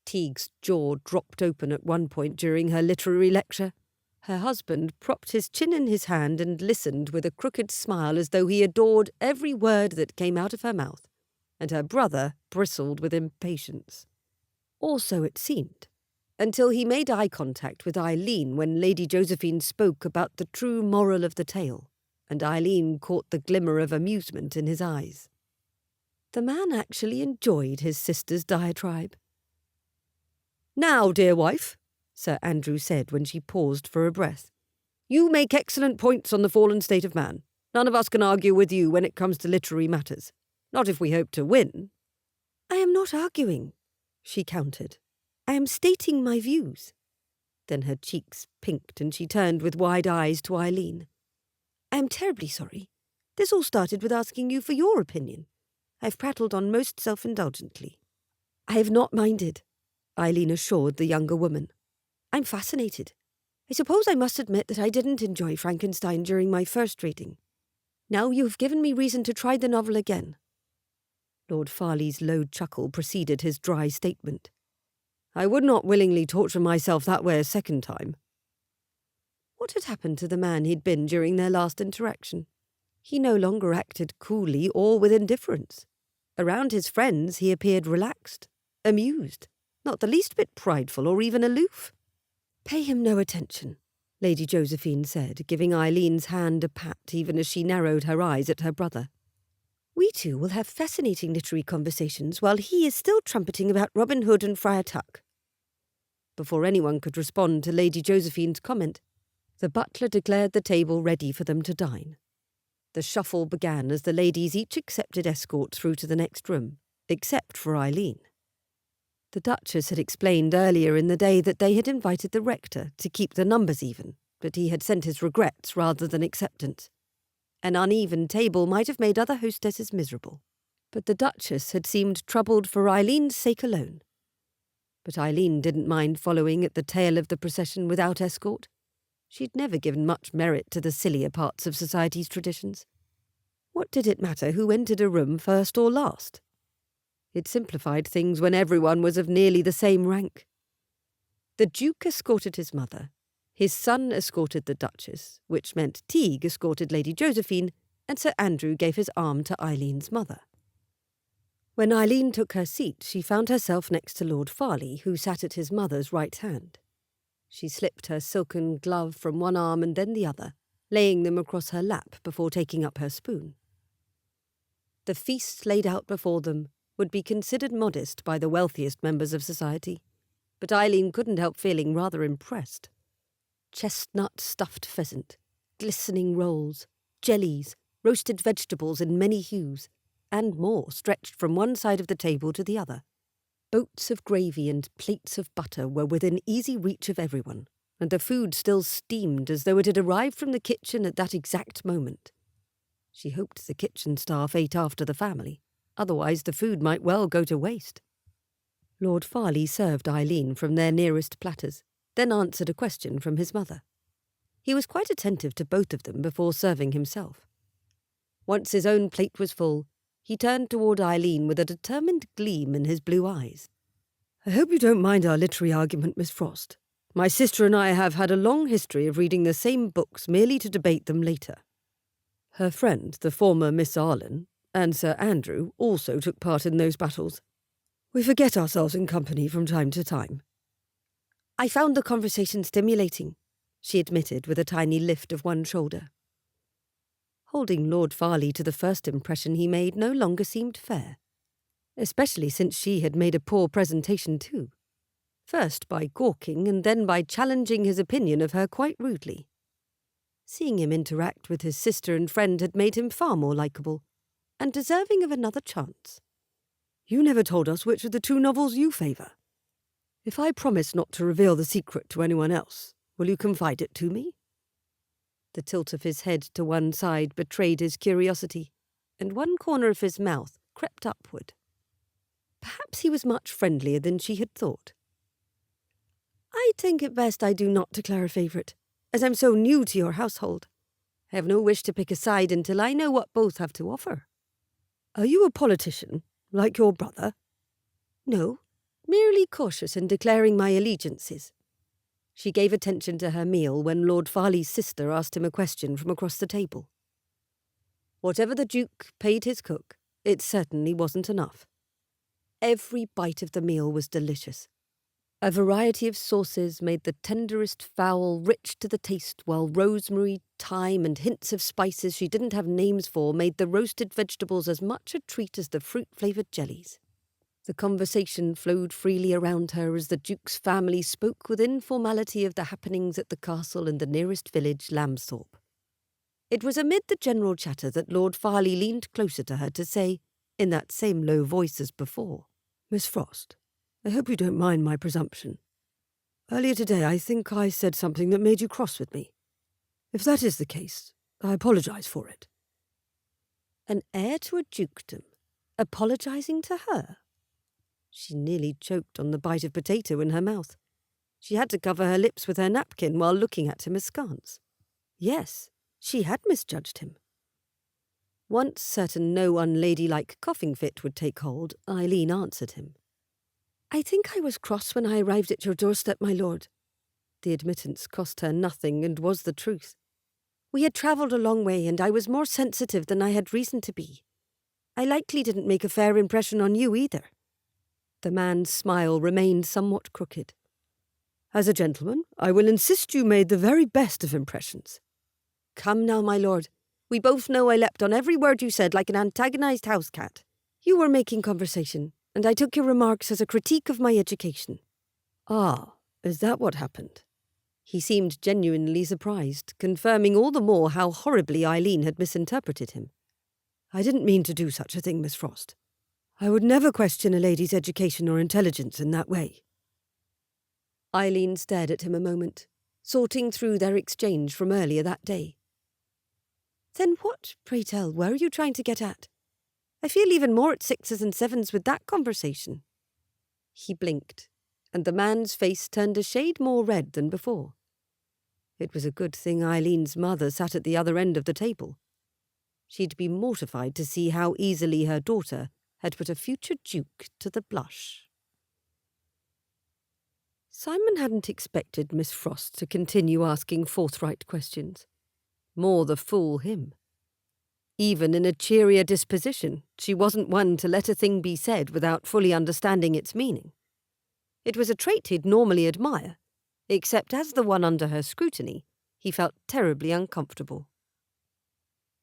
Teague's jaw dropped open at one point during her literary lecture. Her husband propped his chin in his hand and listened with a crooked smile as though he adored every word that came out of her mouth, and her brother bristled with impatience. Or so it seemed, until he made eye contact with Isleen when Lady Josephine spoke about the true moral of the tale, and Isleen caught the glimmer of amusement in his eyes. The man actually enjoyed his sister's diatribe. "Now, dear wife," Sir Andrew said when she paused for a breath, "you make excellent points on the fallen state of man. None of us can argue with you when it comes to literary matters. Not if we hope to win." "I am not arguing," she countered. I am stating my views. Then her cheeks pinked and she turned with wide eyes to Isleen. I am terribly sorry. This all started with asking you for your opinion. I've prattled on most self-indulgently. I have not minded, Isleen assured the younger woman. I'm fascinated. I suppose I must admit that I didn't enjoy Frankenstein during my first reading. Now you have given me reason to try the novel again. Lord Farleigh's low chuckle preceded his dry statement. I would not willingly torture myself that way a second time. What had happened to the man he'd been during their last interaction? He no longer acted coolly or with indifference. Around his friends he appeared relaxed, amused, not the least bit prideful or even aloof. Pay him no attention, Lady Josephine said, giving Eileen's hand a pat even as she narrowed her eyes at her brother. We two will have fascinating literary conversations while he is still trumpeting about Robin Hood and Friar Tuck. Before anyone could respond to Lady Josephine's comment, the butler declared the table ready for them to dine. The shuffle began as the ladies each accepted escort through to the next room, except for Isleen. The Duchess had explained earlier in the day that they had invited the rector to keep the numbers even, but he had sent his regrets rather than acceptance. An uneven table might have made other hostesses miserable, but the Duchess had seemed troubled for Eileen's sake alone. But Isleen didn't mind following at the tail of the procession without escort. She'd never given much merit to the sillier parts of society's traditions. What did it matter who entered a room first or last? It simplified things when everyone was of nearly the same rank. The Duke escorted his mother, his son escorted the Duchess, which meant Teague escorted Lady Josephine, and Sir Andrew gave his arm to Eileen's mother. When Isleen took her seat, she found herself next to Lord Farleigh, who sat at his mother's right hand. She slipped her silken glove from one arm and then the other, laying them across her lap before taking up her spoon. The feast laid out before them would be considered modest by the wealthiest members of society, but Isleen couldn't help feeling rather impressed. Chestnut stuffed pheasant, glistening rolls, jellies, roasted vegetables in many hues, and more stretched from one side of the table to the other. Boats of gravy and plates of butter were within easy reach of everyone, and the food still steamed as though it had arrived from the kitchen at that exact moment. She hoped the kitchen staff ate after the family, otherwise the food might well go to waste. Lord Farleigh served Isleen from their nearest platters, then answered a question from his mother. He was quite attentive to both of them before serving himself. Once his own plate was full, he turned toward Isleen with a determined gleam in his blue eyes. I hope you don't mind our literary argument, Miss Frost. My sister and I have had a long history of reading the same books merely to debate them later. Her friend, the former Miss Arlen, and Sir Andrew also took part in those battles. We forget ourselves in company from time to time. I found the conversation stimulating, she admitted with a tiny lift of one shoulder. Holding Lord Farleigh to the first impression he made no longer seemed fair, especially since she had made a poor presentation too, first by gawking and then by challenging his opinion of her quite rudely. Seeing him interact with his sister and friend had made him far more likeable, and deserving of another chance. You never told us which of the two novels you favour. If I promise not to reveal the secret to anyone else, will you confide it to me? The tilt of his head to one side betrayed his curiosity, and one corner of his mouth crept upward. Perhaps he was much friendlier than she had thought. I think it best I do not declare a favourite, as I'm so new to your household. I have no wish to pick a side until I know what both have to offer. Are you a politician, like your brother? No, merely cautious in declaring my allegiances. She gave attention to her meal when Lord Farleigh's sister asked him a question from across the table. Whatever the Duke paid his cook, it certainly wasn't enough. Every bite of the meal was delicious. A variety of sauces made the tenderest fowl rich to the taste, while rosemary, thyme, and hints of spices she didn't have names for made the roasted vegetables as much a treat as the fruit-flavoured jellies. The conversation flowed freely around her as the Duke's family spoke with informality of the happenings at the castle and the nearest village, Lambthorpe. It was amid the general chatter that Lord Farleigh leaned closer to her to say, in that same low voice as before, Miss Frost, I hope you don't mind my presumption. Earlier today I think I said something that made you cross with me. If that is the case, I apologise for it." An heir to a dukedom, apologising to her? She nearly choked on the bite of potato in her mouth. She had to cover her lips with her napkin while looking at him askance. Yes, she had misjudged him. Once certain no unladylike coughing fit would take hold, Isleen answered him. "I think I was cross when I arrived at your doorstep, my lord." The admittance cost her nothing and was the truth. "We had travelled a long way, and I was more sensitive than I had reason to be. I likely didn't make a fair impression on you either." The man's smile remained somewhat crooked. "As a gentleman, I will insist you made the very best of impressions." "Come now, my lord. We both know I leapt on every word you said like an antagonised house cat. You were making conversation, and I took your remarks as a critique of my education." "Ah, is that what happened?" He seemed genuinely surprised, confirming all the more how horribly Isleen had misinterpreted him. "I didn't mean to do such a thing, Miss Frost. I would never question a lady's education or intelligence in that way." Isleen stared at him a moment, sorting through their exchange from earlier that day. "Then what, pray tell, were you trying to get at? I feel even more at sixes and sevens with that conversation." He blinked, and the man's face turned a shade more red than before. It was a good thing Eileen's mother sat at the other end of the table. She'd be mortified to see how easily her daughter had put a future duke to the blush. Simon hadn't expected Miss Frost to continue asking forthright questions. More the fool him. Even in a cheerier disposition, she wasn't one to let a thing be said without fully understanding its meaning. It was a trait he'd normally admire, except as the one under her scrutiny, he felt terribly uncomfortable.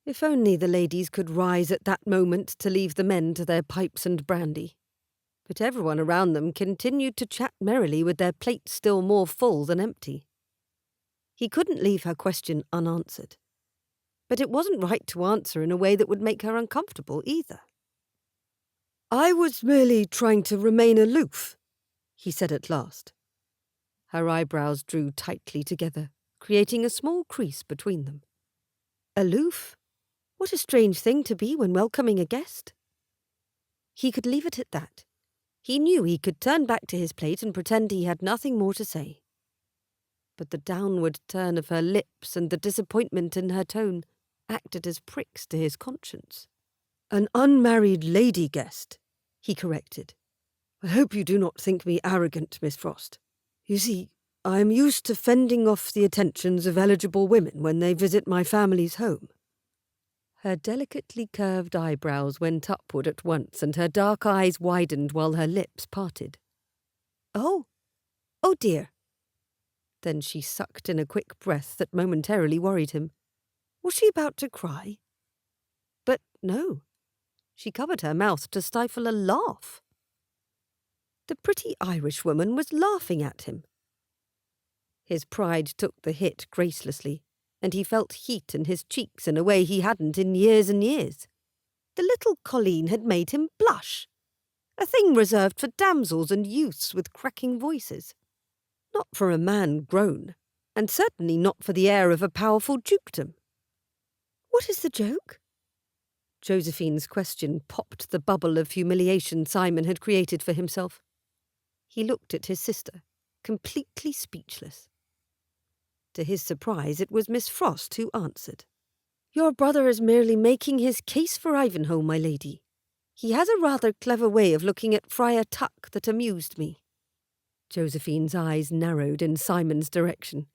If only the ladies could rise at that moment to leave the men to their pipes and brandy. But everyone around them continued to chat merrily with their plates still more full than empty. He couldn't leave her question unanswered. But it wasn't right to answer in a way that would make her uncomfortable either. "I was merely trying to remain aloof," he said at last. Her eyebrows drew tightly together, creating a small crease between them. Aloof? What a strange thing to be when welcoming a guest. He could leave it at that. He knew he could turn back to his plate and pretend he had nothing more to say. But the downward turn of her lips and the disappointment in her tone acted as pricks to his conscience. "An unmarried lady guest," he corrected. "I hope you do not think me arrogant, Miss Frost. You see, I am used to fending off the attentions of eligible women when they visit my family's home." Her delicately curved eyebrows went upward at once and her dark eyes widened while her lips parted. "Oh dear." Then she sucked in a quick breath that momentarily worried him. Was she about to cry? But no. She covered her mouth to stifle a laugh. The pretty Irishwoman was laughing at him. His pride took the hit gracelessly, and he felt heat in his cheeks in a way he hadn't in years and years. The little colleen had made him blush, a thing reserved for damsels and youths with cracking voices. Not for a man grown, and certainly not for the heir of a powerful dukedom. "What is the joke?" Josephine's question popped the bubble of humiliation Simon had created for himself. He looked at his sister, completely speechless. To his surprise, it was Miss Frost who answered. "Your brother is merely making his case for Ivanhoe, my lady. He has a rather clever way of looking at Friar Tuck that amused me." Josephine's eyes narrowed in Simon's direction.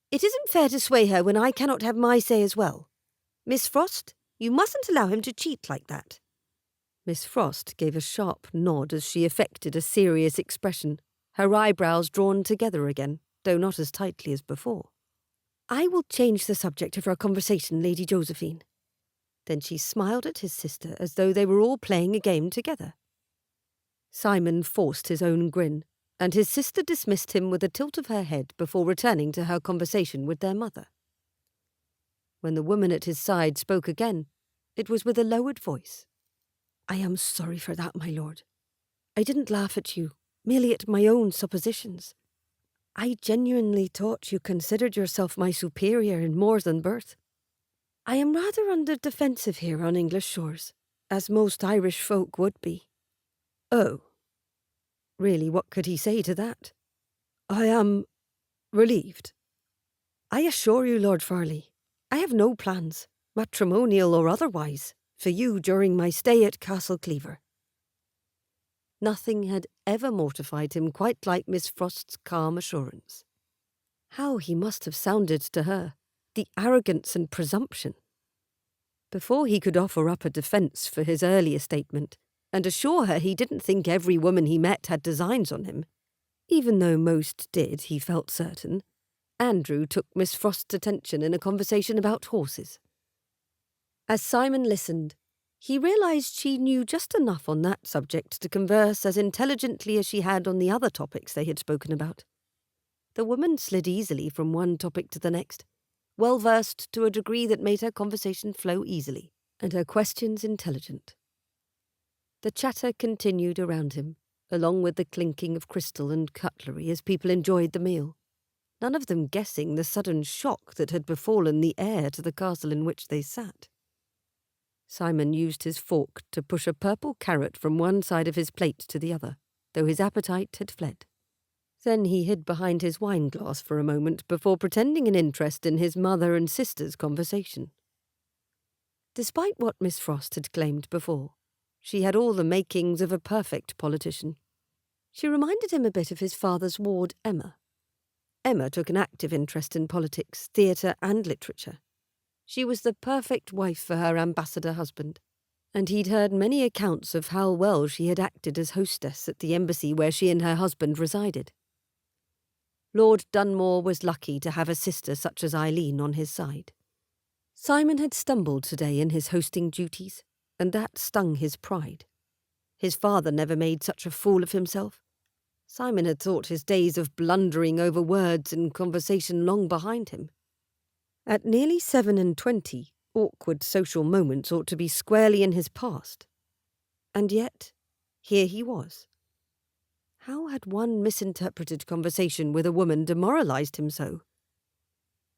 "It isn't fair to sway her when I cannot have my say as well. Miss Frost, you mustn't allow him to cheat like that." Miss Frost gave a sharp nod as she affected a serious expression, her eyebrows drawn together again, though not as tightly as before. "I will change the subject of our conversation, Lady Josephine." Then she smiled at his sister as though they were all playing a game together. Simon forced his own grin, and his sister dismissed him with a tilt of her head before returning to her conversation with their mother. When the woman at his side spoke again, it was with a lowered voice. "I am sorry for that, my lord. I didn't laugh at you, merely at my own suppositions. I genuinely thought you considered yourself my superior in more than birth. I am rather on the defensive here on English shores, as most Irish folk would be." "Oh. Really, what could he say to that?" "I am relieved. I assure you, Lord Farleigh, I have no plans, matrimonial or otherwise, for you during my stay at Castle Clairvoir." Nothing had ever mortified him quite like Miss Frost's calm assurance. How he must have sounded to her, the arrogance and presumption. Before he could offer up a defence for his earlier statement, and assure her he didn't think every woman he met had designs on him, even though most did, he felt certain, Andrew took Miss Frost's attention in a conversation about horses. As Simon listened, he realised she knew just enough on that subject to converse as intelligently as she had on the other topics they had spoken about. The woman slid easily from one topic to the next, well versed to a degree that made her conversation flow easily, and her questions intelligent. The chatter continued around him, along with the clinking of crystal and cutlery as people enjoyed the meal, none of them guessing the sudden shock that had befallen the heir to the castle in which they sat. Simon used his fork to push a purple carrot from one side of his plate to the other, though his appetite had fled. Then he hid behind his wine-glass for a moment before pretending an interest in his mother and sister's conversation. Despite what Miss Frost had claimed before, she had all the makings of a perfect politician. She reminded him a bit of his father's ward, Emma. Emma took an active interest in politics, theatre and literature. She was the perfect wife for her ambassador husband, and he'd heard many accounts of how well she had acted as hostess at the embassy where she and her husband resided. Lord Dunmore was lucky to have a sister such as Isleen on his side. Simon had stumbled today in his hosting duties, and that stung his pride. His father never made such a fool of himself. Simon had thought his days of blundering over words and conversation long behind him. At nearly 27, awkward social moments ought to be squarely in his past. And yet, here he was. How had one misinterpreted conversation with a woman demoralised him so?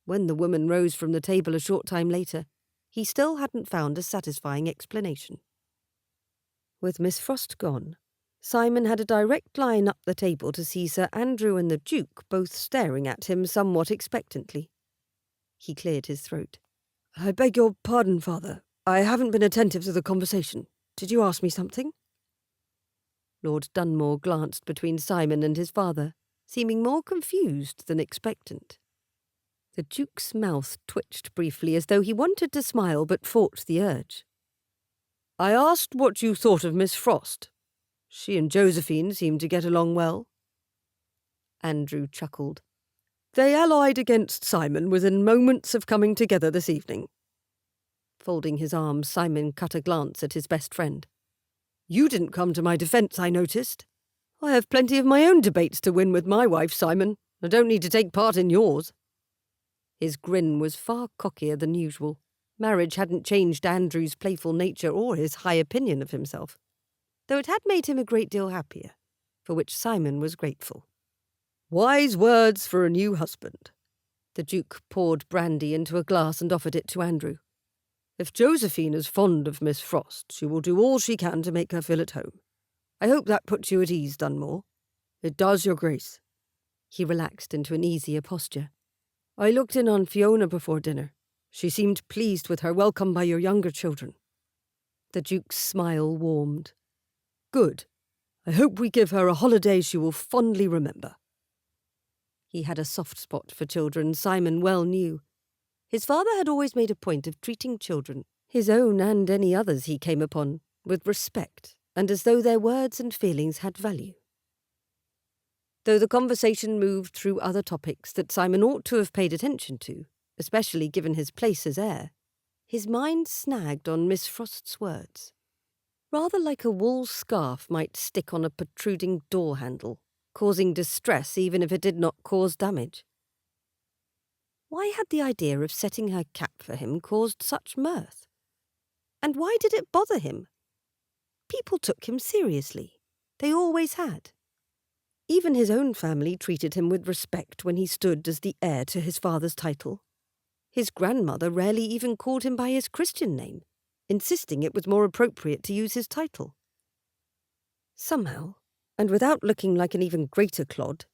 When the woman rose from the table a short time later, he still hadn't found a satisfying explanation. With Miss Frost gone, Simon had a direct line up the table to see Sir Andrew and the Duke both staring at him somewhat expectantly. He cleared his throat. "I beg your pardon, Father. I haven't been attentive to the conversation. Did you ask me something?" Lord Dunmore glanced between Simon and his father, seeming more confused than expectant. The Duke's mouth twitched briefly as though he wanted to smile but fought the urge. "I asked what you thought of Miss Frost. She and Josephine seemed to get along well." Andrew chuckled. "They allied against Simon within moments of coming together this evening." Folding his arms, Simon cut a glance at his best friend. "You didn't come to my defence, I noticed. I have plenty of my own debates to win with my wife, Simon. I don't need to take part in yours." His grin was far cockier than usual. Marriage hadn't changed Andrew's playful nature or his high opinion of himself, though it had made him a great deal happier, for which Simon was grateful. "Wise words for a new husband." The Duke poured brandy into a glass and offered it to Andrew. "If Josephine is fond of Miss Frost, she will do all she can to make her feel at home. I hope that puts you at ease, Dunmore." "It does, Your Grace." He relaxed into an easier posture. "I looked in on Fiona before dinner. She seemed pleased with her welcome by your younger children." The Duke's smile warmed. "Good. I hope we give her a holiday she will fondly remember." He had a soft spot for children, Simon well knew. His father had always made a point of treating children, his own and any others he came upon, with respect and as though their words and feelings had value. Though the conversation moved through other topics that Simon ought to have paid attention to, especially given his place as heir, his mind snagged on Miss Frost's words. Rather like a wool scarf might stick on a protruding door handle, causing distress even if it did not cause damage. Why had the idea of setting her cap for him caused such mirth? And why did it bother him? People took him seriously. They always had. Even his own family treated him with respect when he stood as the heir to his father's title. His grandmother rarely even called him by his Christian name, insisting it was more appropriate to use his title. Somehow, and without looking like an even greater clod,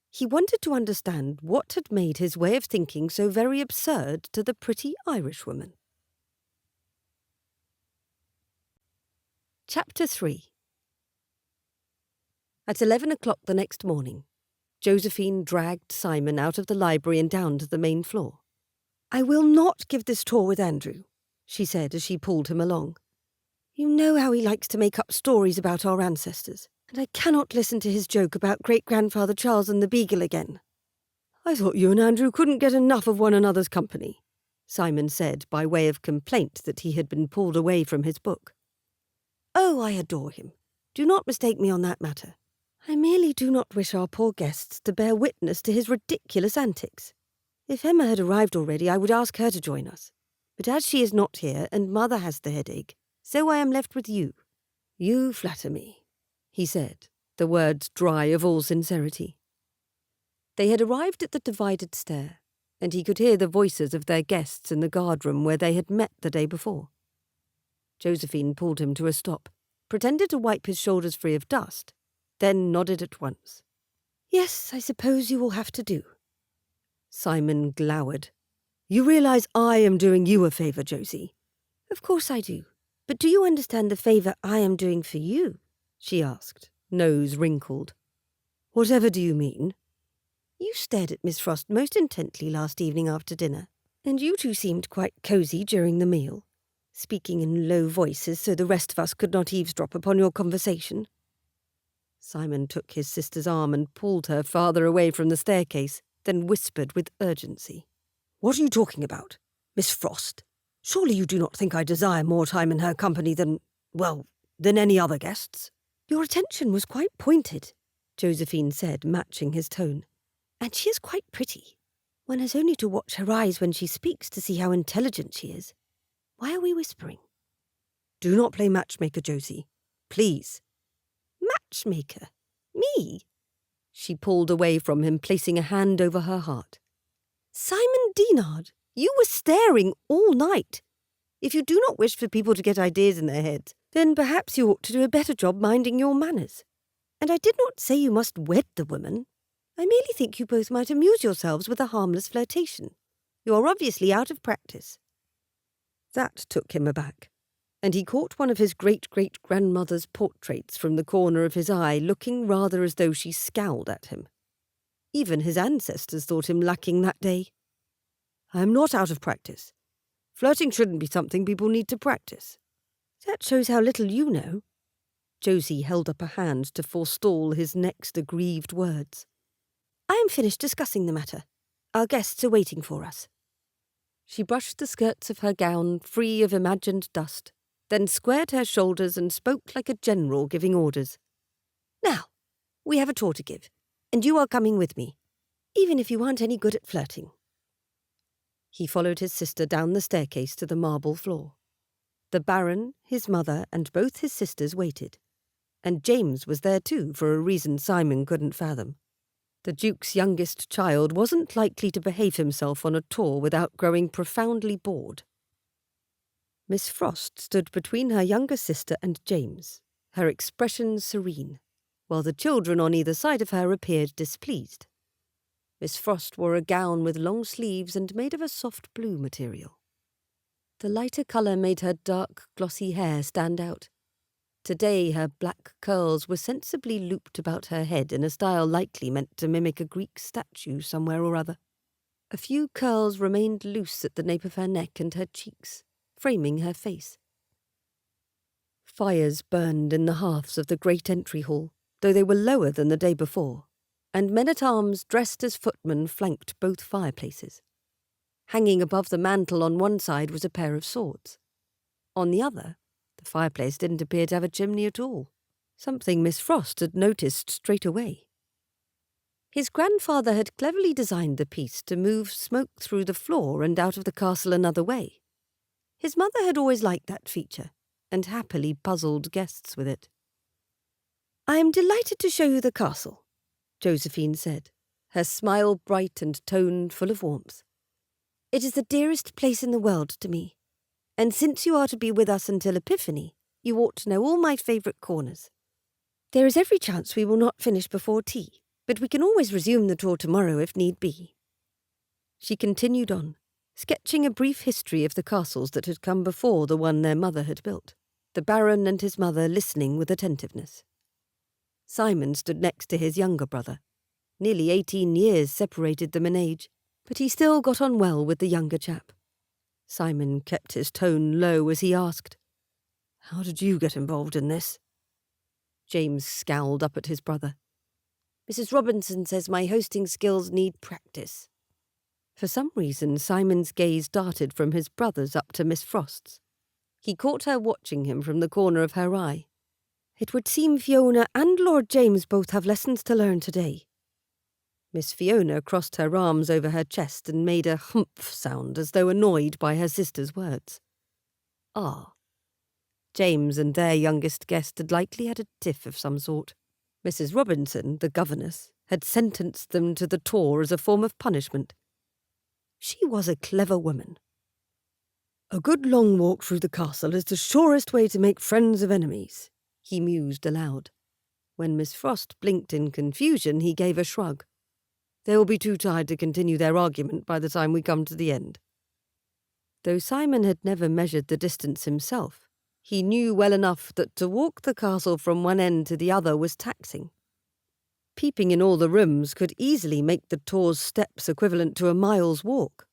he wanted to understand what had made his way of thinking so very absurd to the pretty Irishwoman. Chapter 3. At 11 o'clock the next morning, Josephine dragged Simon out of the library and down to the main floor. "I will not give this tour with Andrew," she said as she pulled him along. "You know how he likes to make up stories about our ancestors, and I cannot listen to his joke about great-grandfather Charles and the beagle again." "I thought you and Andrew couldn't get enough of one another's company," Simon said by way of complaint that he had been pulled away from his book. "Oh, I adore him. Do not mistake me on that matter. I merely do not wish our poor guests to bear witness to his ridiculous antics. If Emma had arrived already, I would ask her to join us. But as she is not here and Mother has the headache, so I am left with you." "You flatter me," he said, the words dry of all sincerity. They had arrived at the divided stair, and he could hear the voices of their guests in the guardroom where they had met the day before. Josephine pulled him to a stop, pretended to wipe his shoulders free of dust, then nodded at once. "Yes, I suppose you will have to do." Simon glowered. "You realise I am doing you a favour, Josie?" "Of course I do. But do you understand the favour I am doing for you?" she asked, nose wrinkled. "Whatever do you mean?" "You stared at Miss Frost most intently last evening after dinner, and you two seemed quite cosy during the meal, speaking in low voices so the rest of us could not eavesdrop upon your conversation." Simon took his sister's arm and pulled her farther away from the staircase, then whispered with urgency. "What are you talking about? Miss Frost? Surely you do not think I desire more time in her company than any other guests?" "Your attention was quite pointed," Josephine said, matching his tone. "And she is quite pretty. One has only to watch her eyes when she speaks to see how intelligent she is. Why are we whispering?" "Do not play matchmaker, Josie. Please." "Matchmaker? Me?" She pulled away from him, placing a hand over her heart. "Simon Dinard, you were staring all night. If you do not wish for people to get ideas in their heads, then perhaps you ought to do a better job minding your manners. And I did not say you must wed the woman. I merely think you both might amuse yourselves with a harmless flirtation. You are obviously out of practice." That took him aback, and he caught one of his great-great-grandmother's portraits from the corner of his eye, looking rather as though she scowled at him. Even his ancestors thought him lacking that day. "I am not out of practice. Flirting shouldn't be something people need to practice." "That shows how little you know." Josie held up a hand to forestall his next aggrieved words. "I am finished discussing the matter. Our guests are waiting for us." She brushed the skirts of her gown free of imagined dust, then squared her shoulders and spoke like a general giving orders. "Now, we have a tour to give, and you are coming with me, even if you aren't any good at flirting." He followed his sister down the staircase to the marble floor. The Baron, his mother, and both his sisters waited, and James was there too for a reason Simon couldn't fathom. The Duke's youngest child wasn't likely to behave himself on a tour without growing profoundly bored. Miss Frost stood between her younger sister and James, her expression serene, while the children on either side of her appeared displeased. Miss Frost wore a gown with long sleeves and made of a soft blue material. The lighter colour made her dark, glossy hair stand out. Today her black curls were sensibly looped about her head in a style likely meant to mimic a Greek statue somewhere or other. A few curls remained loose at the nape of her neck and her cheeks, framing her face. Fires burned in the hearths of the great entry hall, though they were lower than the day before, and men-at-arms dressed as footmen flanked both fireplaces. Hanging above the mantel on one side was a pair of swords. On the other, the fireplace didn't appear to have a chimney at all, something Miss Frost had noticed straight away. His grandfather had cleverly designed the piece to move smoke through the floor and out of the castle another way. His mother had always liked that feature, and happily puzzled guests with it. "I am delighted to show you the castle," Josephine said, her smile bright and tone full of warmth. It is the dearest place in the world to me, and since you are to be with us until Epiphany, you ought to know all my favourite corners. There is every chance we will not finish before tea, but we can always resume the tour tomorrow if need be. She continued on, sketching a brief history of the castles that had come before the one their mother had built, the Baron and his mother listening with attentiveness. Simon stood next to his younger brother. Nearly 18 years separated them in age, but he still got on well with the younger chap. Simon kept his tone low as he asked, "How did you get involved in this?" James scowled up at his brother. "Mrs. Robinson says my hosting skills need practice." For some reason, Simon's gaze darted from his brother's up to Miss Frost's. He caught her watching him from the corner of her eye. "It would seem Fiona and Lord James both have lessons to learn today." Miss Fiona crossed her arms over her chest and made a humph sound as though annoyed by her sister's words. Ah. James and their youngest guest had likely had a tiff of some sort. Mrs. Robinson, the governess, had sentenced them to the tour as a form of punishment. She was a clever woman. "A good long walk through the castle is the surest way to make friends of enemies," he mused aloud. When Miss Frost blinked in confusion, he gave a shrug. "They will be too tired to continue their argument by the time we come to the end." Though Simon had never measured the distance himself, he knew well enough that to walk the castle from one end to the other was taxing. Peeping in all the rooms could easily make the tour's steps equivalent to a mile's walk.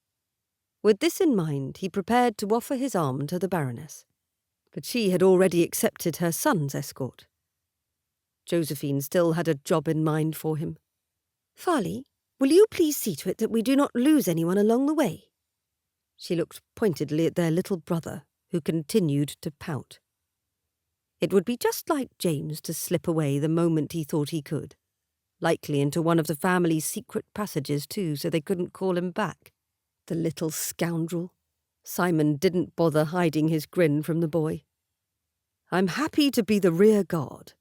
With this in mind, he prepared to offer his arm to the Baroness. But she had already accepted her son's escort. Josephine still had a job in mind for him. "Farleigh, will you please see to it that we do not lose anyone along the way?" She looked pointedly at their little brother, who continued to pout. It would be just like James to slip away the moment he thought he could. Likely into one of the family's secret passages too, so they couldn't call him back. The little scoundrel. Simon didn't bother hiding his grin from the boy. "I'm happy to be the rear guard."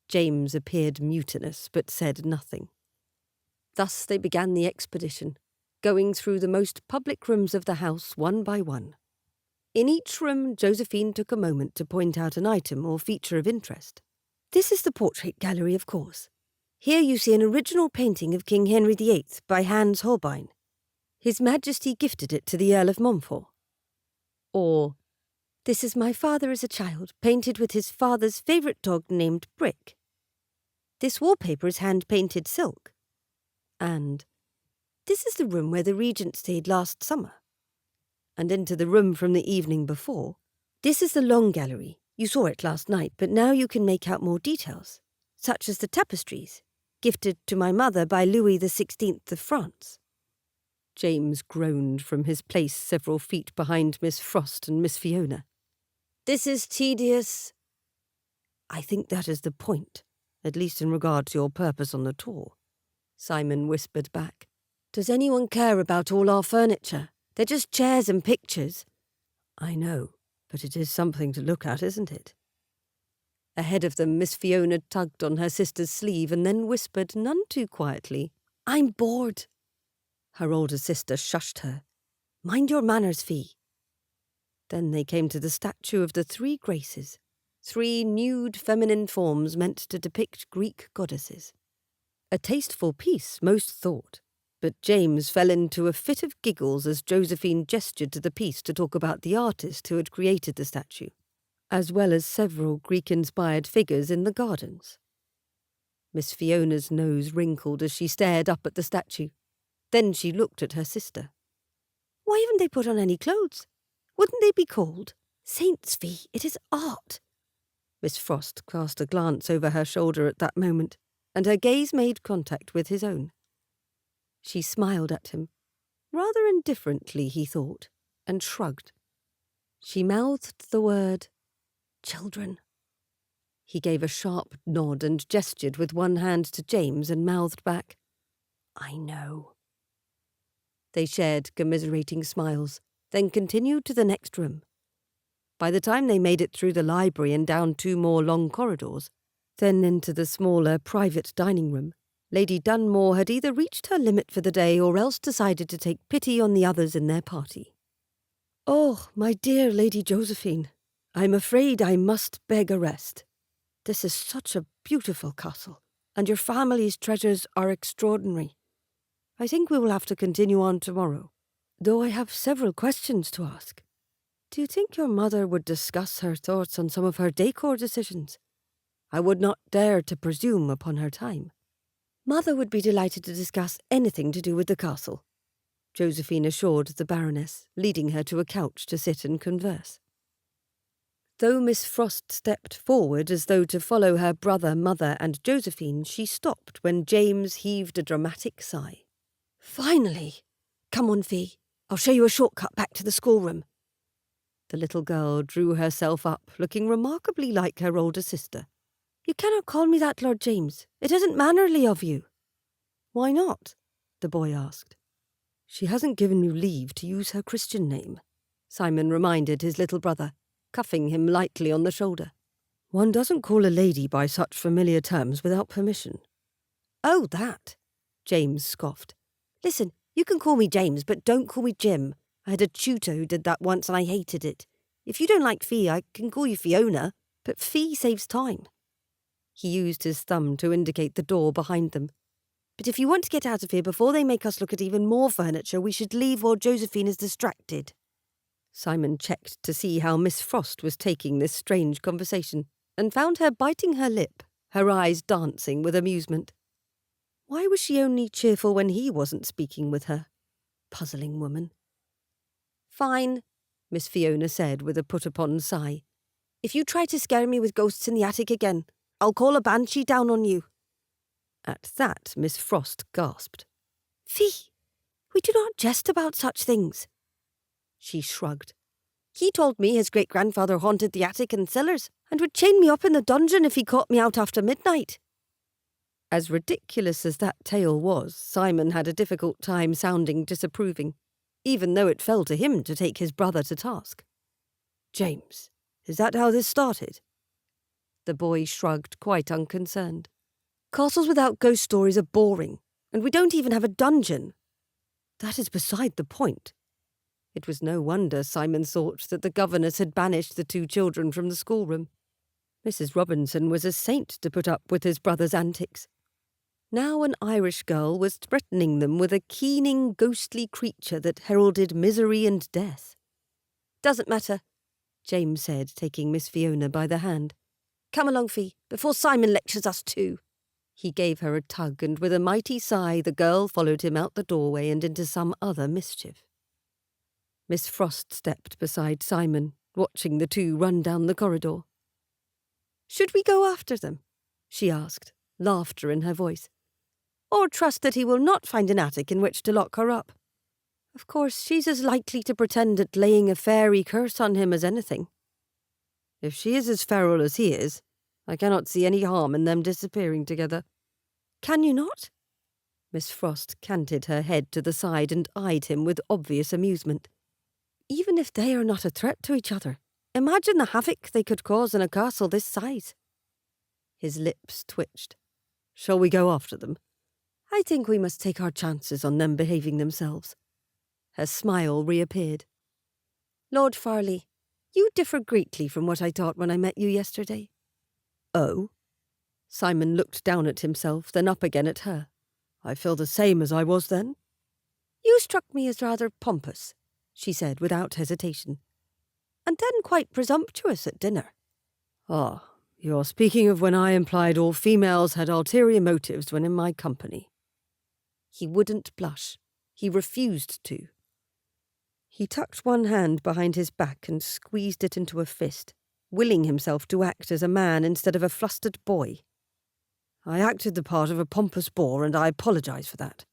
James appeared mutinous, but said nothing. Thus they began the expedition, going through the most public rooms of the house one by one. In each room, Josephine took a moment to point out an item or feature of interest. "This is the portrait gallery, of course. Here you see an original painting of King Henry VIII by Hans Holbein. His Majesty gifted it to the Earl of Montfort." Or, "This is my father as a child, painted with his father's favourite dog named Brick. This wallpaper is hand-painted silk." And, "This is the room where the Regent stayed last summer." And into the room from the evening before. "This is the long gallery. You saw it last night, but now you can make out more details, such as the tapestries, gifted to my mother by Louis XVI of France." James groaned from his place several feet behind Miss Frost and Miss Fiona. "This is tedious." "I think that is the point, at least in regard to your purpose on the tour," Simon whispered back. "Does anyone care about all our furniture? They're just chairs and pictures." "I know, but it is something to look at, isn't it?" Ahead of them, Miss Fiona tugged on her sister's sleeve and then whispered, none too quietly, "I'm bored." Her older sister shushed her. "Mind your manners, Fee." Then they came to the statue of the three Graces, three nude feminine forms meant to depict Greek goddesses. A tasteful piece, most thought, but James fell into a fit of giggles as Josephine gestured to the piece to talk about the artist who had created the statue, as well as several Greek-inspired figures in the gardens. Miss Fiona's nose wrinkled as she stared up at the statue. Then she looked at her sister. "Why haven't they put on any clothes? Wouldn't they be cold? Saints, Fee, it is art." Miss Frost cast a glance over her shoulder at that moment, and her gaze made contact with his own. She smiled at him, rather indifferently, he thought, and shrugged. She mouthed the word, "Children." He gave a sharp nod and gestured with one hand to James and mouthed back, "I know." They shared commiserating smiles, then continued to the next room. By the time they made it through the library and down 2 more long corridors, then into the smaller private dining room, Lady Dunmore had either reached her limit for the day or else decided to take pity on the others in their party. "Oh, my dear Lady Josephine, I'm afraid I must beg a rest. This is such a beautiful castle, and your family's treasures are extraordinary. I think we will have to continue on tomorrow, though I have several questions to ask. Do you think your mother would discuss her thoughts on some of her decor decisions? I would not dare to presume upon her time." "Mother would be delighted to discuss anything to do with the castle," Josephine assured the Baroness, leading her to a couch to sit and converse. Though Miss Frost stepped forward as though to follow her brother, mother, and Josephine, she stopped when James heaved a dramatic sigh. "Finally! Come on, Fee. I'll show you a shortcut back to the schoolroom." The little girl drew herself up, looking remarkably like her older sister. "You cannot call me that, Lord James. It isn't mannerly of you." "Why not?" the boy asked. "She hasn't given you leave to use her Christian name," Simon reminded his little brother, cuffing him lightly on the shoulder. "One doesn't call a lady by such familiar terms without permission." "Oh, that," James scoffed. "Listen, you can call me James, but don't call me Jim. I had a tutor who did that once and I hated it. If you don't like Fee, I can call you Fiona, but Fee saves time." He used his thumb to indicate the door behind them. "But if you want to get out of here before they make us look at even more furniture, we should leave while Josephine is distracted." Simon checked to see how Miss Frost was taking this strange conversation, and found her biting her lip, her eyes dancing with amusement. Why was she only cheerful when he wasn't speaking with her? Puzzling woman. "Fine," Miss Fiona said with a put-upon sigh. "If you try to scare me with ghosts in the attic again, I'll call a banshee down on you." At that, Miss Frost gasped. "Fee, we do not jest about such things." She shrugged. "He told me his great-grandfather haunted the attic and cellars, and would chain me up in the dungeon if he caught me out after midnight." As ridiculous as that tale was, Simon had a difficult time sounding disapproving, even though it fell to him to take his brother to task. "James, is that how this started?" The boy shrugged, quite unconcerned. "Castles without ghost stories are boring, and we don't even have a dungeon." "That is beside the point." It was no wonder, Simon thought, that the governess had banished the two children from the schoolroom. Mrs. Robinson was a saint to put up with his brother's antics. Now an Irish girl was threatening them with a keening, ghostly creature that heralded misery and death. "Doesn't matter," James said, taking Miss Fiona by the hand. "Come along, Fee, before Simon lectures us too." He gave her a tug, and with a mighty sigh the girl followed him out the doorway and into some other mischief. Miss Frost stepped beside Simon, watching the two run down the corridor. "Should we go after them?" she asked, laughter in her voice. "Or trust that he will not find an attic in which to lock her up? Of course, she's as likely to pretend at laying a fairy curse on him as anything." "If she is as feral as he is, I cannot see any harm in them disappearing together." "Can you not?" Miss Frost canted her head to the side and eyed him with obvious amusement. "Even if they are not a threat to each other, imagine the havoc they could cause in a castle this size." His lips twitched. "Shall we go after them?" "I think we must take our chances on them behaving themselves." Her smile reappeared. "Lord Farleigh, you differ greatly from what I thought when I met you yesterday." "Oh?" Simon looked down at himself, then up again at her. "I feel the same as I was then." "You struck me as rather pompous," she said without hesitation. "And then quite presumptuous at dinner." "Ah, you are speaking of when I implied all females had ulterior motives when in my company." He wouldn't blush. He refused to. He tucked one hand behind his back and squeezed it into a fist, willing himself to act as a man instead of a flustered boy. "I acted the part of a pompous bore, and I apologise for that.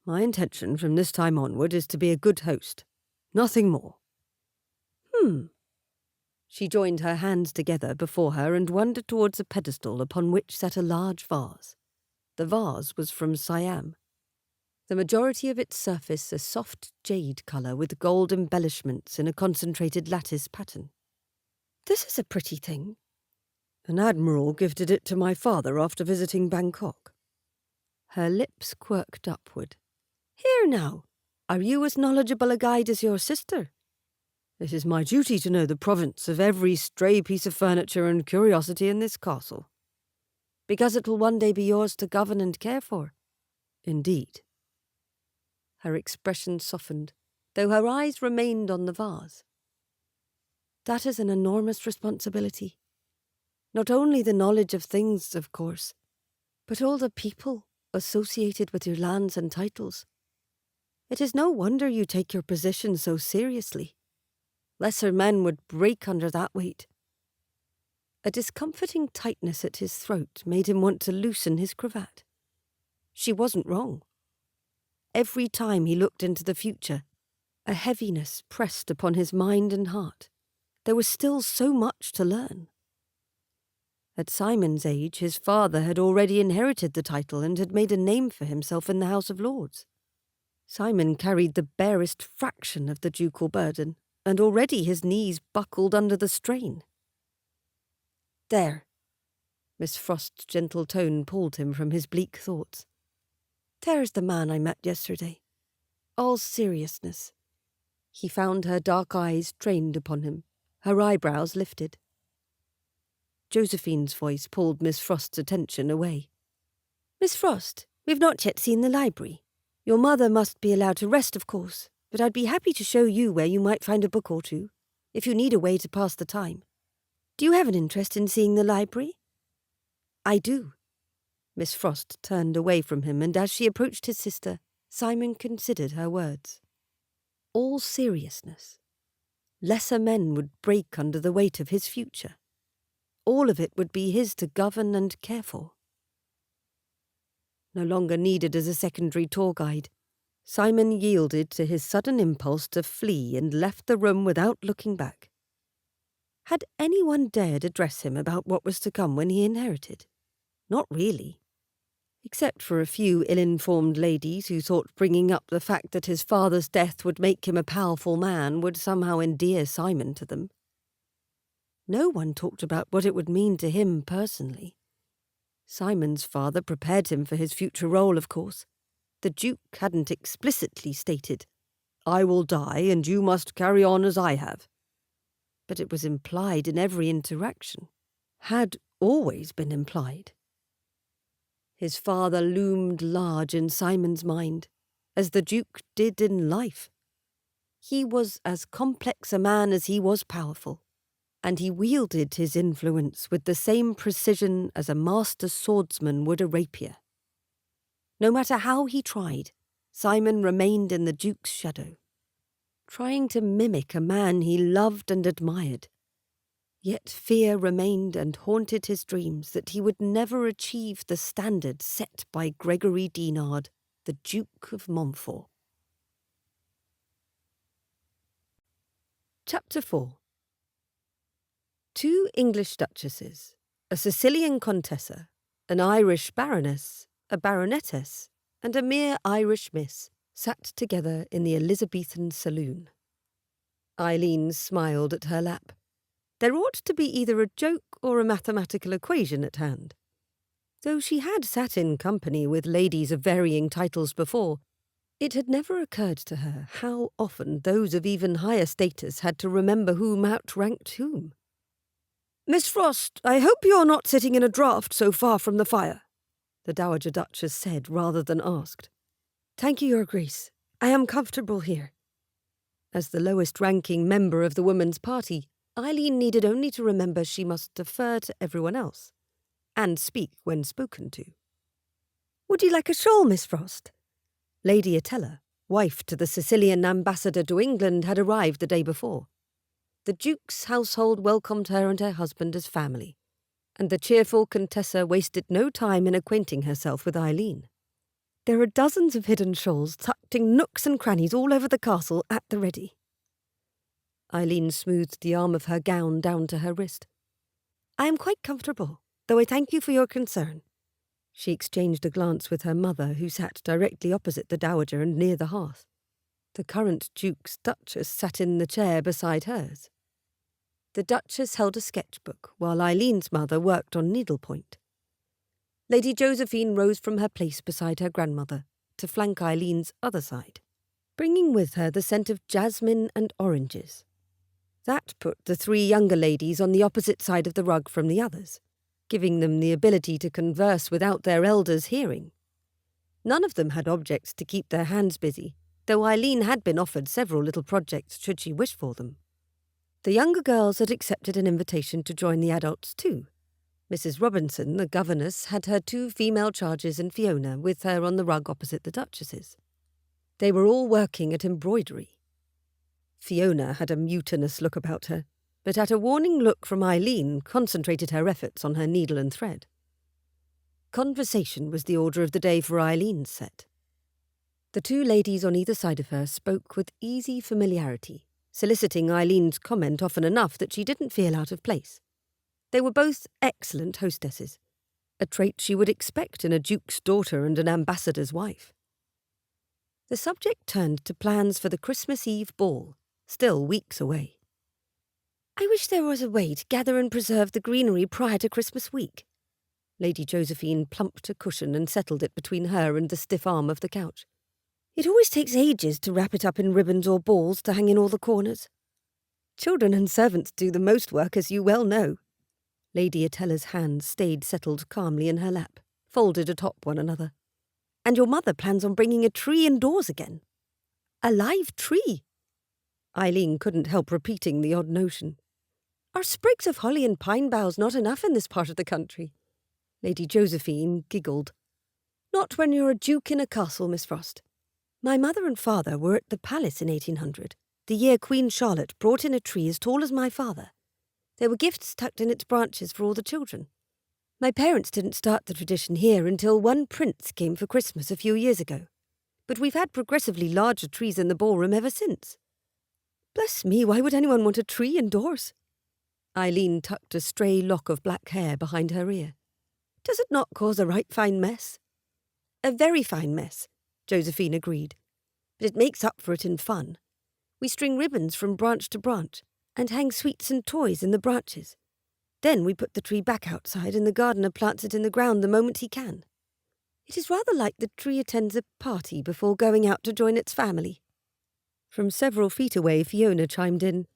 My intention from this time onward is to be a good host. Nothing more." She joined her hands together before her and wandered towards a pedestal upon which sat a large vase. The vase was from Siam. The majority of its surface a soft jade colour with gold embellishments in a concentrated lattice pattern. "This is a pretty thing." "An admiral gifted it to my father after visiting Bangkok." Her lips quirked upward. "Here now, are you as knowledgeable a guide as your sister?" "It is my duty to know the province of every stray piece of furniture and curiosity in this castle." "Because it will one day be yours to govern and care for." "Indeed." Her expression softened, though her eyes remained on the vase. "That is an enormous responsibility. Not only the knowledge of things, of course, but all the people associated with your lands and titles. It is no wonder you take your position so seriously. Lesser men would break under that weight." A discomforting tightness at his throat made him want to loosen his cravat. She wasn't wrong. Every time he looked into the future, a heaviness pressed upon his mind and heart. There was still so much to learn. At Simon's age, his father had already inherited the title and had made a name for himself in the House of Lords. Simon carried the barest fraction of the ducal burden, and already his knees buckled under the strain. "There." Miss Frost's gentle tone pulled him from his bleak thoughts. "There's the man I met yesterday. All seriousness." He found her dark eyes trained upon him, her eyebrows lifted. Josephine's voice pulled Miss Frost's attention away. "Miss Frost, we've not yet seen the library. Your mother must be allowed to rest, of course, but I'd be happy to show you where you might find a book or two, if you need a way to pass the time. Do you have an interest in seeing the library?" "I do." Miss Frost turned away from him, and as she approached his sister, Simon considered her words. All seriousness. Lesser men would break under the weight of his future. All of it would be his to govern and care for. No longer needed as a secondary tour guide, Simon yielded to his sudden impulse to flee and left the room without looking back. Had anyone dared address him about what was to come when he inherited? Not really. Except for a few ill-informed ladies who thought bringing up the fact that his father's death would make him a powerful man would somehow endear Simon to them. No one talked about what it would mean to him personally. Simon's father prepared him for his future role, of course. The Duke hadn't explicitly stated, "I will die and you must carry on as I have." But it was implied in every interaction. Had always been implied. His father loomed large in Simon's mind, as the Duke did in life. He was as complex a man as he was powerful, and he wielded his influence with the same precision as a master swordsman would a rapier. No matter how he tried, Simon remained in the Duke's shadow, trying to mimic a man he loved and admired. Yet fear remained and haunted his dreams that he would never achieve the standard set by Gregory Dinard, the Duke of Montfort. Chapter 4. 2 English duchesses, a Sicilian contessa, an Irish baroness, a baronetess, and a mere Irish miss, sat together in the Elizabethan saloon. Isleen smiled at her lap. There ought to be either a joke or a mathematical equation at hand. Though she had sat in company with ladies of varying titles before, it had never occurred to her how often those of even higher status had to remember whom outranked whom. "Miss Frost, I hope you are not sitting in a draught so far from the fire," the Dowager Duchess said rather than asked. "Thank you, Your Grace. I am comfortable here." As the lowest-ranking member of the women's party, Isleen needed only to remember she must defer to everyone else, and speak when spoken to. "Would you like a shawl, Miss Frost?" Lady Attella, wife to the Sicilian ambassador to England, had arrived the day before. The Duke's household welcomed her and her husband as family, and the cheerful Contessa wasted no time in acquainting herself with Isleen. "There are dozens of hidden shawls tucked in nooks and crannies all over the castle at the ready." Isleen smoothed the arm of her gown down to her wrist. "I am quite comfortable, though I thank you for your concern." She exchanged a glance with her mother, who sat directly opposite the Dowager and near the hearth. The current Duke's Duchess sat in the chair beside hers. The Duchess held a sketchbook, while Eileen's mother worked on needlepoint. Lady Josephine rose from her place beside her grandmother to flank Isleen's other side, bringing with her the scent of jasmine and oranges. That put the three younger ladies on the opposite side of the rug from the others, giving them the ability to converse without their elders hearing. None of them had objects to keep their hands busy, though Isleen had been offered several little projects should she wish for them. The younger girls had accepted an invitation to join the adults too. Mrs. Robinson, the governess, had her two female charges and Fiona with her on the rug opposite the duchess's. They were all working at embroidery. Fiona had a mutinous look about her, but at a warning look from Isleen concentrated her efforts on her needle and thread. Conversation was the order of the day for Isleen's set. The two ladies on either side of her spoke with easy familiarity, soliciting Isleen's comment often enough that she didn't feel out of place. They were both excellent hostesses, a trait she would expect in a duke's daughter and an ambassador's wife. The subject turned to plans for the Christmas Eve ball, still weeks away. "I wish there was a way to gather and preserve the greenery prior to Christmas week." Lady Josephine plumped a cushion and settled it between her and the stiff arm of the couch. "It always takes ages to wrap it up in ribbons or balls to hang in all the corners. Children and servants do the most work, as you well know." Lady Atella's hands stayed settled calmly in her lap, folded atop one another. "And your mother plans on bringing a tree indoors again." "A live tree?" Isleen couldn't help repeating the odd notion. "Are sprigs of holly and pine boughs not enough in this part of the country?" Lady Josephine giggled. "Not when you're a duke in a castle, Miss Frost. My mother and father were at the palace in 1800, the year Queen Charlotte brought in a tree as tall as my father. There were gifts tucked in its branches for all the children. My parents didn't start the tradition here until one prince came for Christmas a few years ago, but we've had progressively larger trees in the ballroom ever since." "Bless me, why would anyone want a tree indoors?" Isleen tucked a stray lock of black hair behind her ear. "Does it not cause a right fine mess?" "A very fine mess," Josephine agreed, "but it makes up for it in fun. We string ribbons from branch to branch and hang sweets and toys in the branches. Then we put the tree back outside and the gardener plants it in the ground the moment he can. It is rather like the tree attends a party before going out to join its family." From several feet away, Fiona chimed in.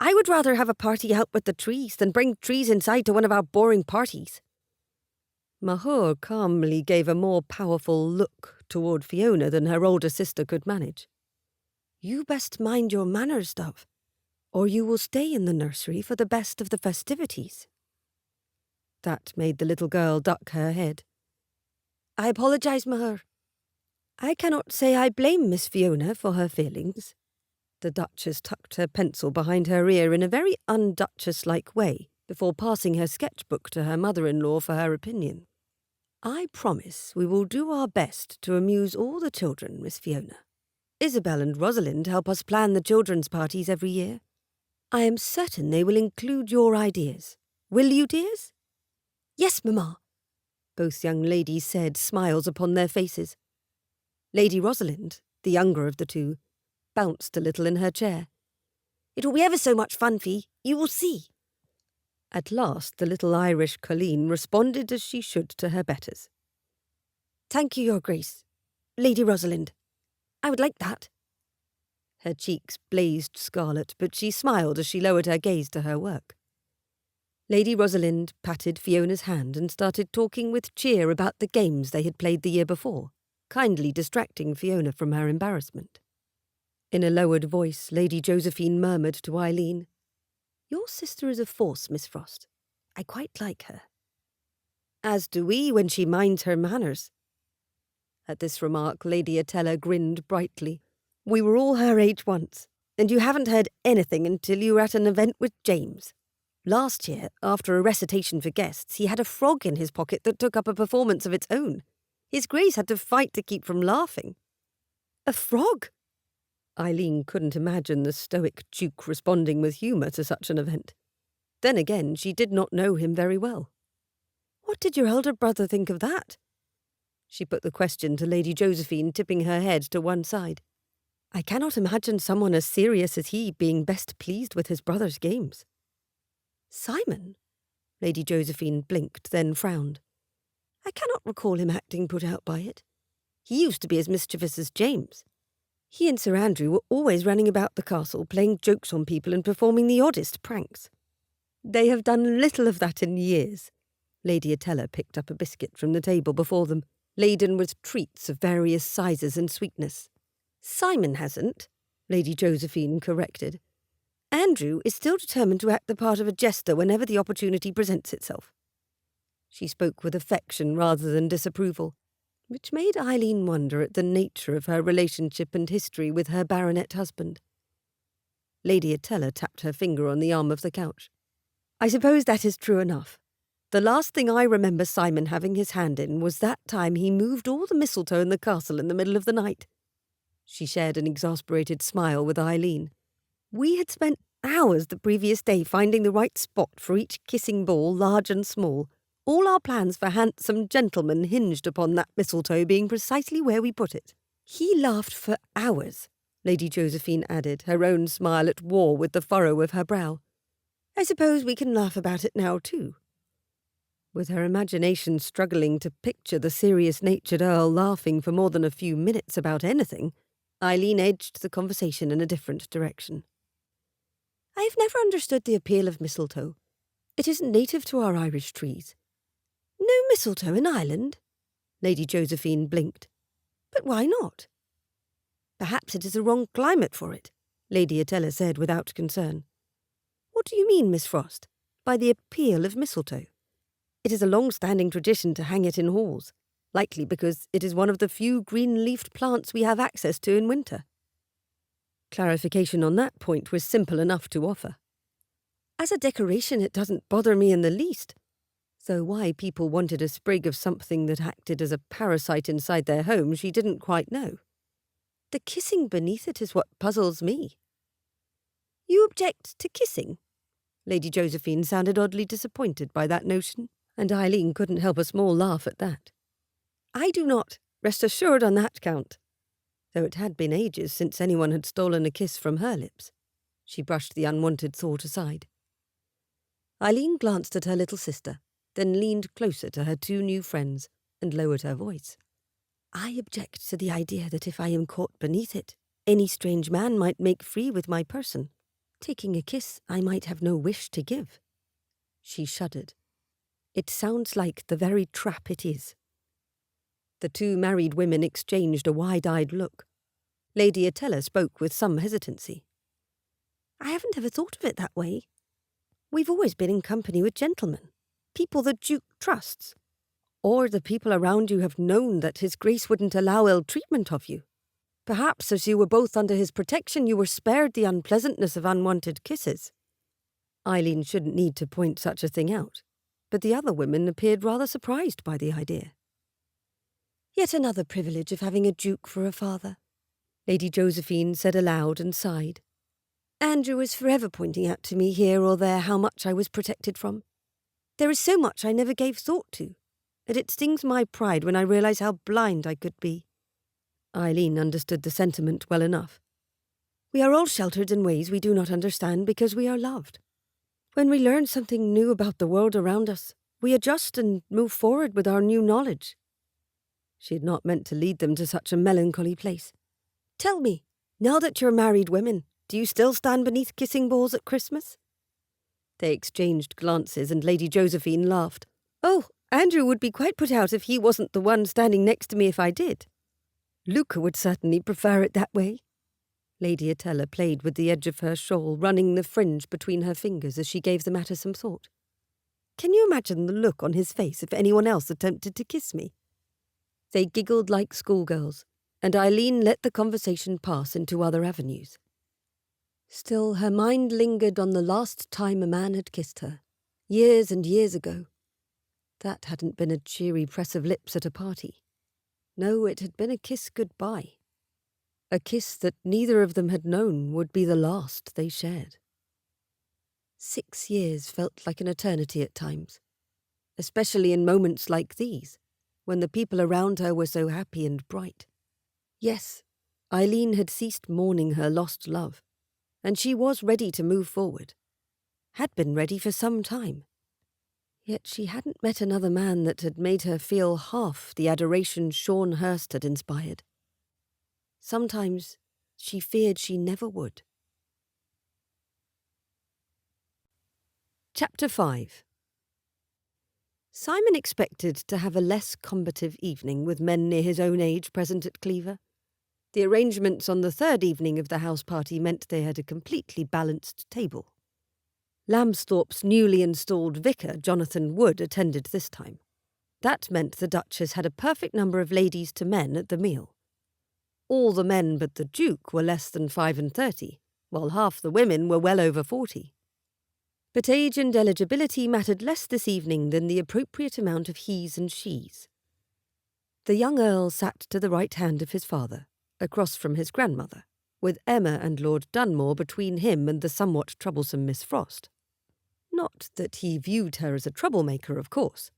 "I would rather have a party out with the trees than bring trees inside to one of our boring parties." Mahur calmly gave a more powerful look toward Fiona than her older sister could manage. "You best mind your manners, Dove, or you will stay in the nursery for the best of the festivities." That made the little girl duck her head. "I apologise, Mahur. I cannot say I blame Miss Fiona for her feelings." The Duchess tucked her pencil behind her ear in a very un-Duchess-like way before passing her sketchbook to her mother-in-law for her opinion. "I promise we will do our best to amuse all the children, Miss Fiona. Isabel and Rosalind help us plan the children's parties every year. I am certain they will include your ideas. Will you, dears?" "Yes, Mamma," both young ladies said, smiles upon their faces. Lady Rosalind, the younger of the two, bounced a little in her chair. "It will be ever so much fun, Fee. You will see." At last the little Irish colleen responded as she should to her betters. "Thank you, Your Grace. Lady Rosalind. I would like that." Her cheeks blazed scarlet, but she smiled as she lowered her gaze to her work. Lady Rosalind patted Fiona's hand and started talking with cheer about the games they had played the year before, kindly distracting Fiona from her embarrassment. In a lowered voice, Lady Josephine murmured to Isleen, "Your sister is a force, Miss Frost. I quite like her." "As do we when she minds her manners." At this remark, Lady Atella grinned brightly. "We were all her age once, and you haven't heard anything until you were at an event with James. Last year, after a recitation for guests, he had a frog in his pocket that took up a performance of its own. His Grace had to fight to keep from laughing." "A frog?" Isleen couldn't imagine the stoic Duke responding with humour to such an event. Then again, she did not know him very well. "What did your elder brother think of that?" She put the question to Lady Josephine, tipping her head to one side. "I cannot imagine someone as serious as he being best pleased with his brother's games." "Simon?" Lady Josephine blinked, then frowned. I cannot recall him acting put out by it. He used to be as mischievous as James. He and Sir Andrew were always running about the castle, playing jokes on people and performing the oddest pranks. They have done little of that in years. Lady Attella picked up a biscuit from the table before them, laden with treats of various sizes and sweetness. Simon hasn't, Lady Josephine corrected. Andrew is still determined to act the part of a jester whenever the opportunity presents itself. She spoke with affection rather than disapproval, which made Isleen wonder at the nature of her relationship and history with her baronet husband. Lady Attella tapped her finger on the arm of the couch. I suppose that is true enough. The last thing I remember Simon having his hand in was that time he moved all the mistletoe in the castle in the middle of the night. She shared an exasperated smile with Isleen. We had spent hours the previous day finding the right spot for each kissing ball, large and small. All our plans for handsome gentlemen hinged upon that mistletoe being precisely where we put it. He laughed for hours, Lady Josephine added, her own smile at war with the furrow of her brow. I suppose we can laugh about it now, too. With her imagination struggling to picture the serious-natured Earl laughing for more than a few minutes about anything, Isleen edged the conversation in a different direction. I have never understood the appeal of mistletoe. It isn't native to our Irish trees. No mistletoe in Ireland? Lady Josephine blinked. But why not? Perhaps it is the wrong climate for it, Lady Attella said without concern. What do you mean, Miss Frost, by the appeal of mistletoe? It is a long-standing tradition to hang it in halls, likely because it is one of the few green-leafed plants we have access to in winter. Clarification on that point was simple enough to offer. As a decoration, it doesn't bother me in the least, though why people wanted a sprig of something that acted as a parasite inside their home she didn't quite know. The kissing beneath it is what puzzles me. You object to kissing? Lady Josephine sounded oddly disappointed by that notion, and Isleen couldn't help a small laugh at that. I do not, rest assured on that count. Though it had been ages since anyone had stolen a kiss from her lips. She brushed the unwanted thought aside. Isleen glanced at her little sister, then leaned closer to her two new friends and lowered her voice. I object to the idea that if I am caught beneath it, any strange man might make free with my person, taking a kiss I might have no wish to give. She shuddered. It sounds like the very trap it is. The two married women exchanged a wide-eyed look. Lady Attella spoke with some hesitancy. I haven't ever thought of it that way. We've always been in company with gentlemen, people the Duke trusts, or the people around you have known that His Grace wouldn't allow ill treatment of you. Perhaps as you were both under his protection you were spared the unpleasantness of unwanted kisses. Isleen shouldn't need to point such a thing out, but the other women appeared rather surprised by the idea. Yet another privilege of having a duke for a father, Lady Josephine said aloud and sighed. Andrew is forever pointing out to me here or there how much I was protected from. There is so much I never gave thought to, and it stings my pride when I realise how blind I could be. Isleen understood the sentiment well enough. We are all sheltered in ways we do not understand because we are loved. When we learn something new about the world around us, we adjust and move forward with our new knowledge. She had not meant to lead them to such a melancholy place. Tell me, now that you're married women, do you still stand beneath kissing balls at Christmas? They exchanged glances and Lady Josephine laughed. Oh, Andrew would be quite put out if he wasn't the one standing next to me if I did. Luca would certainly prefer it that way. Lady Attella played with the edge of her shawl, running the fringe between her fingers as she gave the matter some thought. Can you imagine the look on his face if anyone else attempted to kiss me? They giggled like schoolgirls, and Isleen let the conversation pass into other avenues. Still, her mind lingered on the last time a man had kissed her, years and years ago. That hadn't been a cheery press of lips at a party. No, it had been a kiss goodbye. A kiss that neither of them had known would be the last they shared. 6 years felt like an eternity at times, especially in moments like these, when the people around her were so happy and bright. Yes, Isleen had ceased mourning her lost love, and she was ready to move forward. Had been ready for some time. Yet she hadn't met another man that had made her feel half the adoration Sean Hurst had inspired. Sometimes she feared she never would. Chapter 5. Simon expected to have a less combative evening with men near his own age present at Clairvoir. The arrangements on the third evening of the house party meant they had a completely balanced table. Lambsthorpe's newly installed vicar, Jonathan Wood, attended this time. That meant the Duchess had a perfect number of ladies to men at the meal. All the men but the Duke were less than 35, while half the women were well over 40. But age and eligibility mattered less this evening than the appropriate amount of he's and she's. The young Earl sat to the right hand of his father, across from his grandmother, with Emma and Lord Dunmore between him and the somewhat troublesome Miss Frost. Not that he viewed her as a troublemaker, of course.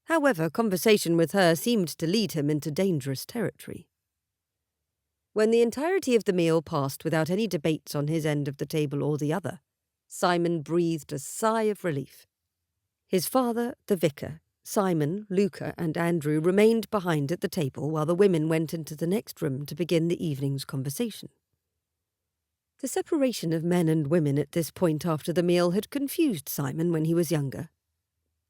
However, conversation with her seemed to lead him into dangerous territory. When the entirety of the meal passed without any debates on his end of the table or the other, Simon breathed a sigh of relief. His father, the vicar, Simon, Luca, and Andrew remained behind at the table while the women went into the next room to begin the evening's conversation. The separation of men and women at this point after the meal had confused Simon when he was younger.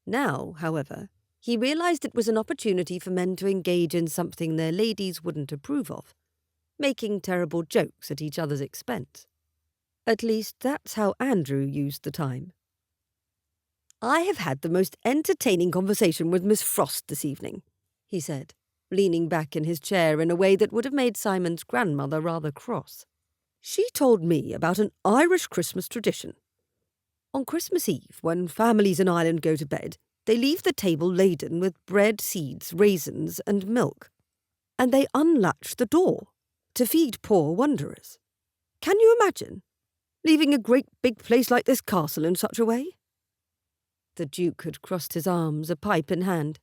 Now, however, he realised it was an opportunity for men to engage in something their ladies wouldn't approve of, making terrible jokes at each other's expense. At least that's how Andrew used the time. "I have had the most entertaining conversation with Miss Frost this evening," he said, leaning back in his chair in a way that would have made Simon's grandmother rather cross. "She told me about an Irish Christmas tradition. On Christmas Eve, when families in Ireland go to bed, they leave the table laden with bread, seeds, raisins, and milk, and they unlatch the door to feed poor wanderers. Can you imagine leaving a great big place like this castle in such a way?" The Duke had crossed his arms, a pipe in hand.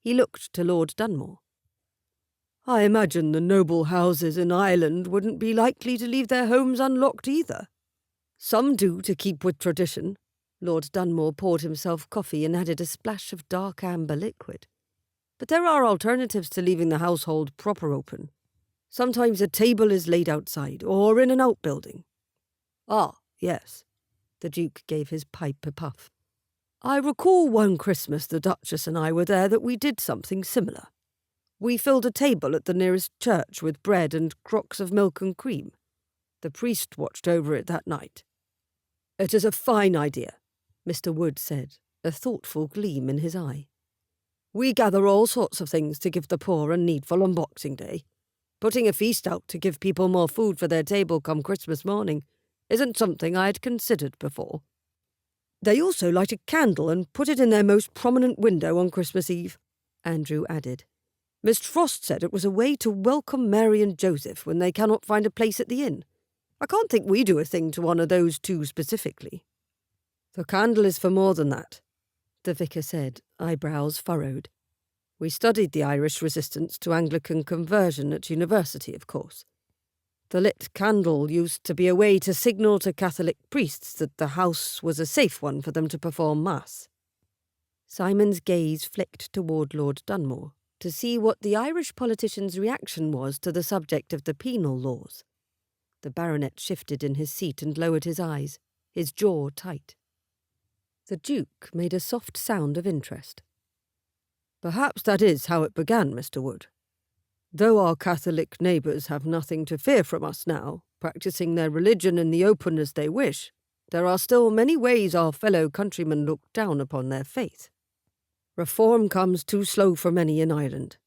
He looked to Lord Dunmore. "I imagine the noble houses in Ireland wouldn't be likely to leave their homes unlocked either. Some do to keep with tradition." Lord Dunmore poured himself coffee and added a splash of dark amber liquid. "But there are alternatives to leaving the household proper open. Sometimes a table is laid outside, or in an outbuilding." "Ah, yes." The Duke gave his pipe a puff. "I recall one Christmas the Duchess and I were there that we did something similar. We filled a table at the nearest church with bread and crocks of milk and cream. The priest watched over it that night." "It is a fine idea," Mr. Wood said, a thoughtful gleam in his eye. "We gather all sorts of things to give the poor and needful on Boxing Day. Putting a feast out to give people more food for their table come Christmas morning isn't something I had considered before." "They also light a candle and put it in their most prominent window on Christmas Eve," Andrew added. "Miss Frost said it was a way to welcome Mary and Joseph when they cannot find a place at the inn. I can't think we do a thing to honour those two specifically." "The candle is for more than that," the vicar said, eyebrows furrowed. "We studied the Irish resistance to Anglican conversion at university, of course. The lit candle used to be a way to signal to Catholic priests that the house was a safe one for them to perform Mass." Simon's gaze flicked toward Lord Dunmore to see what the Irish politician's reaction was to the subject of the penal laws. The baronet shifted in his seat and lowered his eyes, his jaw tight. The Duke made a soft sound of interest. "Perhaps that is how it began, Mr. Wood. Though our Catholic neighbours have nothing to fear from us now, practising their religion in the open as they wish, there are still many ways our fellow countrymen look down upon their faith. Reform comes too slow for many in Ireland,"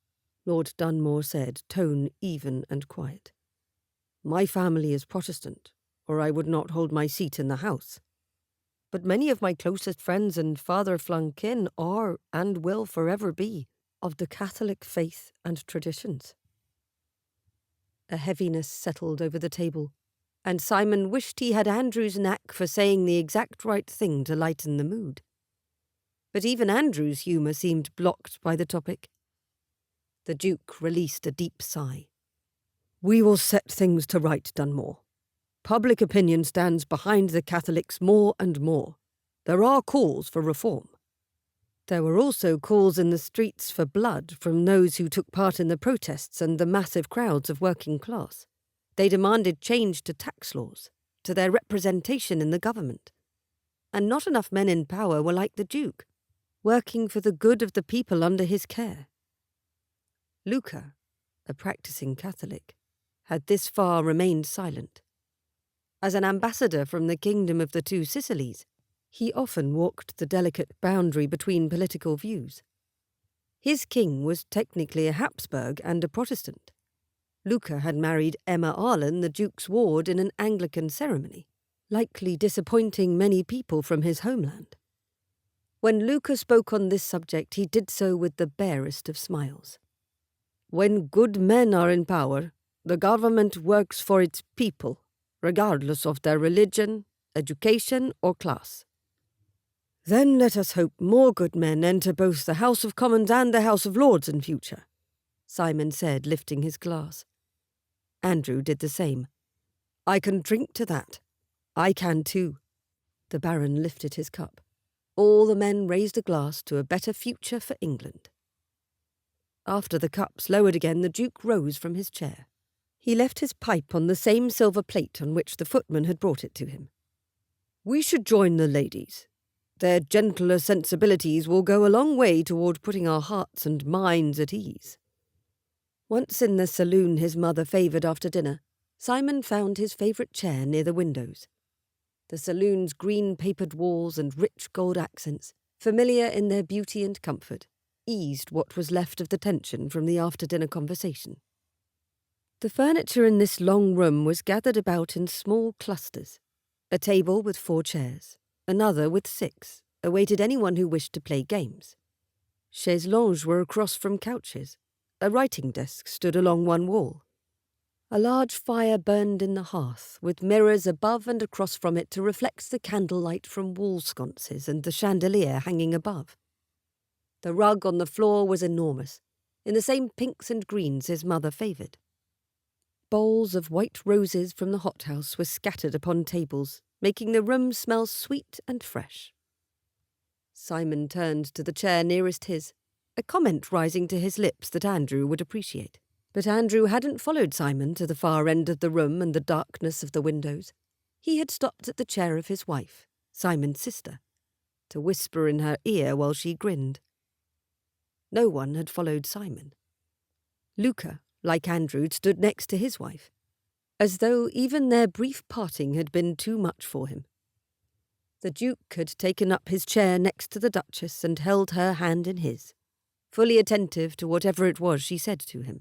Lord Dunmore said, tone even and quiet. "My family is Protestant, or I would not hold my seat in the House. But many of my closest friends and far-flung kin are, and will forever be, of the Catholic faith and traditions." A heaviness settled over the table, and Simon wished he had Andrew's knack for saying the exact right thing to lighten the mood. But even Andrew's humour seemed blocked by the topic. The Duke released a deep sigh. "We will set things to right, Dunmore. Public opinion stands behind the Catholics more and more. There are calls for reform." There were also calls in the streets for blood from those who took part in the protests and the massive crowds of working class. They demanded change to tax laws, to their representation in the government. And not enough men in power were like the Duke, working for the good of the people under his care. Luca, a practicing Catholic, had this far remained silent. As an ambassador from the Kingdom of the Two Sicilies, he often walked the delicate boundary between political views. His king was technically a Habsburg and a Protestant. Luca had married Emma Arlen, the Duke's ward, in an Anglican ceremony, likely disappointing many people from his homeland. When Luca spoke on this subject, he did so with the barest of smiles. When good men are in power, the government works for its people, regardless of their religion, education, or class. Then let us hope more good men enter both the House of Commons and the House of Lords in future, Simon said, lifting his glass. Andrew did the same. I can drink to that. I can too. The Baron lifted his cup. All the men raised a glass to a better future for England. After the cups lowered again, the Duke rose from his chair. He left his pipe on the same silver plate on which the footman had brought it to him. We should join the ladies. Their gentler sensibilities will go a long way toward putting our hearts and minds at ease. Once in the saloon his mother favoured after dinner, Simon found his favourite chair near the windows. The saloon's green-papered walls and rich gold accents, familiar in their beauty and comfort, eased what was left of the tension from the after-dinner conversation. The furniture in this long room was gathered about in small clusters. A table with 4 chairs, another with 6, awaited anyone who wished to play games. Chaises longues were across from couches. A writing desk stood along one wall. A large fire burned in the hearth, with mirrors above and across from it to reflect the candlelight from wall sconces and the chandelier hanging above. The rug on the floor was enormous, in the same pinks and greens his mother favoured. Bowls of white roses from the hothouse were scattered upon tables, making the room smell sweet and fresh. Simon turned to the chair nearest his, a comment rising to his lips that Andrew would appreciate. But Andrew hadn't followed Simon to the far end of the room and the darkness of the windows. He had stopped at the chair of his wife, Simon's sister, to whisper in her ear while she grinned. No one had followed Simon. Luca, like Andrew, stood next to his wife, as though even their brief parting had been too much for him. The Duke had taken up his chair next to the Duchess and held her hand in his, fully attentive to whatever it was she said to him.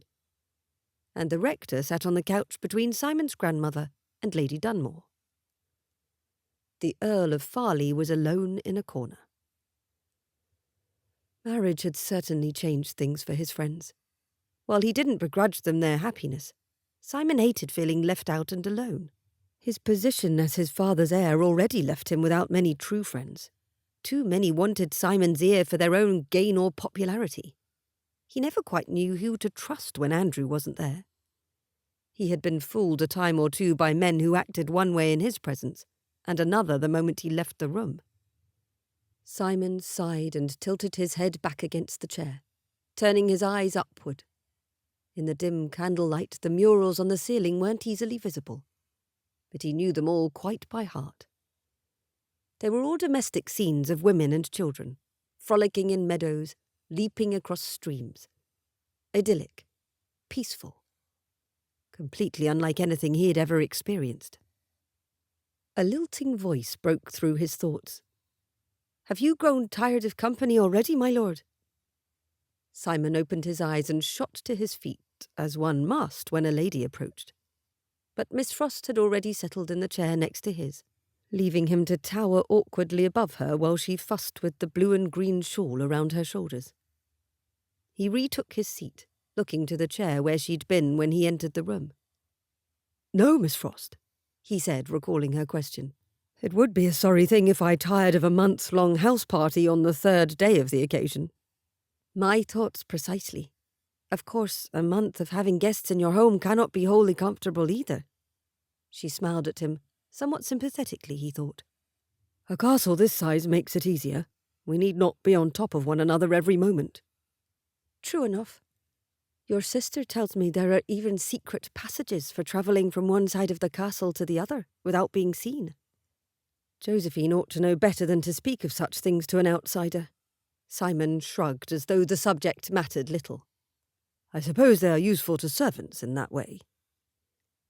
And the rector sat on the couch between Simon's grandmother and Lady Dunmore. The Earl of Farleigh was alone in a corner. Marriage had certainly changed things for his friends. While he didn't begrudge them their happiness, Simon hated feeling left out and alone. His position as his father's heir already left him without many true friends. Too many wanted Simon's ear for their own gain or popularity. He never quite knew who to trust when Andrew wasn't there. He had been fooled a time or two by men who acted one way in his presence, and another the moment he left the room. Simon sighed and tilted his head back against the chair, turning his eyes upward. In the dim candlelight, the murals on the ceiling weren't easily visible, but he knew them all quite by heart. They were all domestic scenes of women and children, frolicking in meadows, leaping across streams. Idyllic, peaceful, completely unlike anything he had ever experienced. A lilting voice broke through his thoughts. "Have you grown tired of company already, my lord?" Simon opened his eyes and shot to his feet, as one must when a lady approached. But Miss Frost had already settled in the chair next to his, leaving him to tower awkwardly above her while she fussed with the blue and green shawl around her shoulders. He retook his seat, looking to the chair where she'd been when he entered the room. "No, Miss Frost," he said, recalling her question. "It would be a sorry thing if I tired of a month-long house party on the 3rd day of the occasion." "My thoughts precisely. Of course, a month of having guests in your home cannot be wholly comfortable either." She smiled at him, somewhat sympathetically, he thought. "A castle this size makes it easier. We need not be on top of one another every moment. True enough. Your sister tells me there are even secret passages for travelling from one side of the castle to the other without being seen. Josephine ought to know better than to speak of such things to an outsider. Simon shrugged as though the subject mattered little. I suppose they are useful to servants in that way.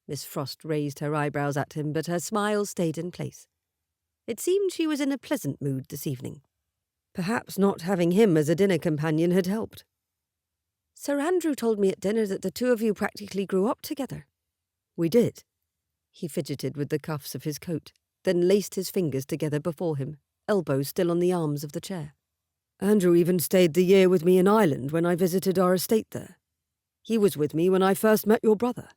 Miss Frost raised her eyebrows at him, but her smile stayed in place. It seemed she was in a pleasant mood this evening. Perhaps not having him as a dinner companion had helped. Sir Andrew told me at dinner that the two of you practically grew up together. We did. He fidgeted with the cuffs of his coat, then laced his fingers together before him, elbows still on the arms of the chair. Andrew even stayed the year with me in Ireland when I visited our estate there. He was with me when I first met your brother.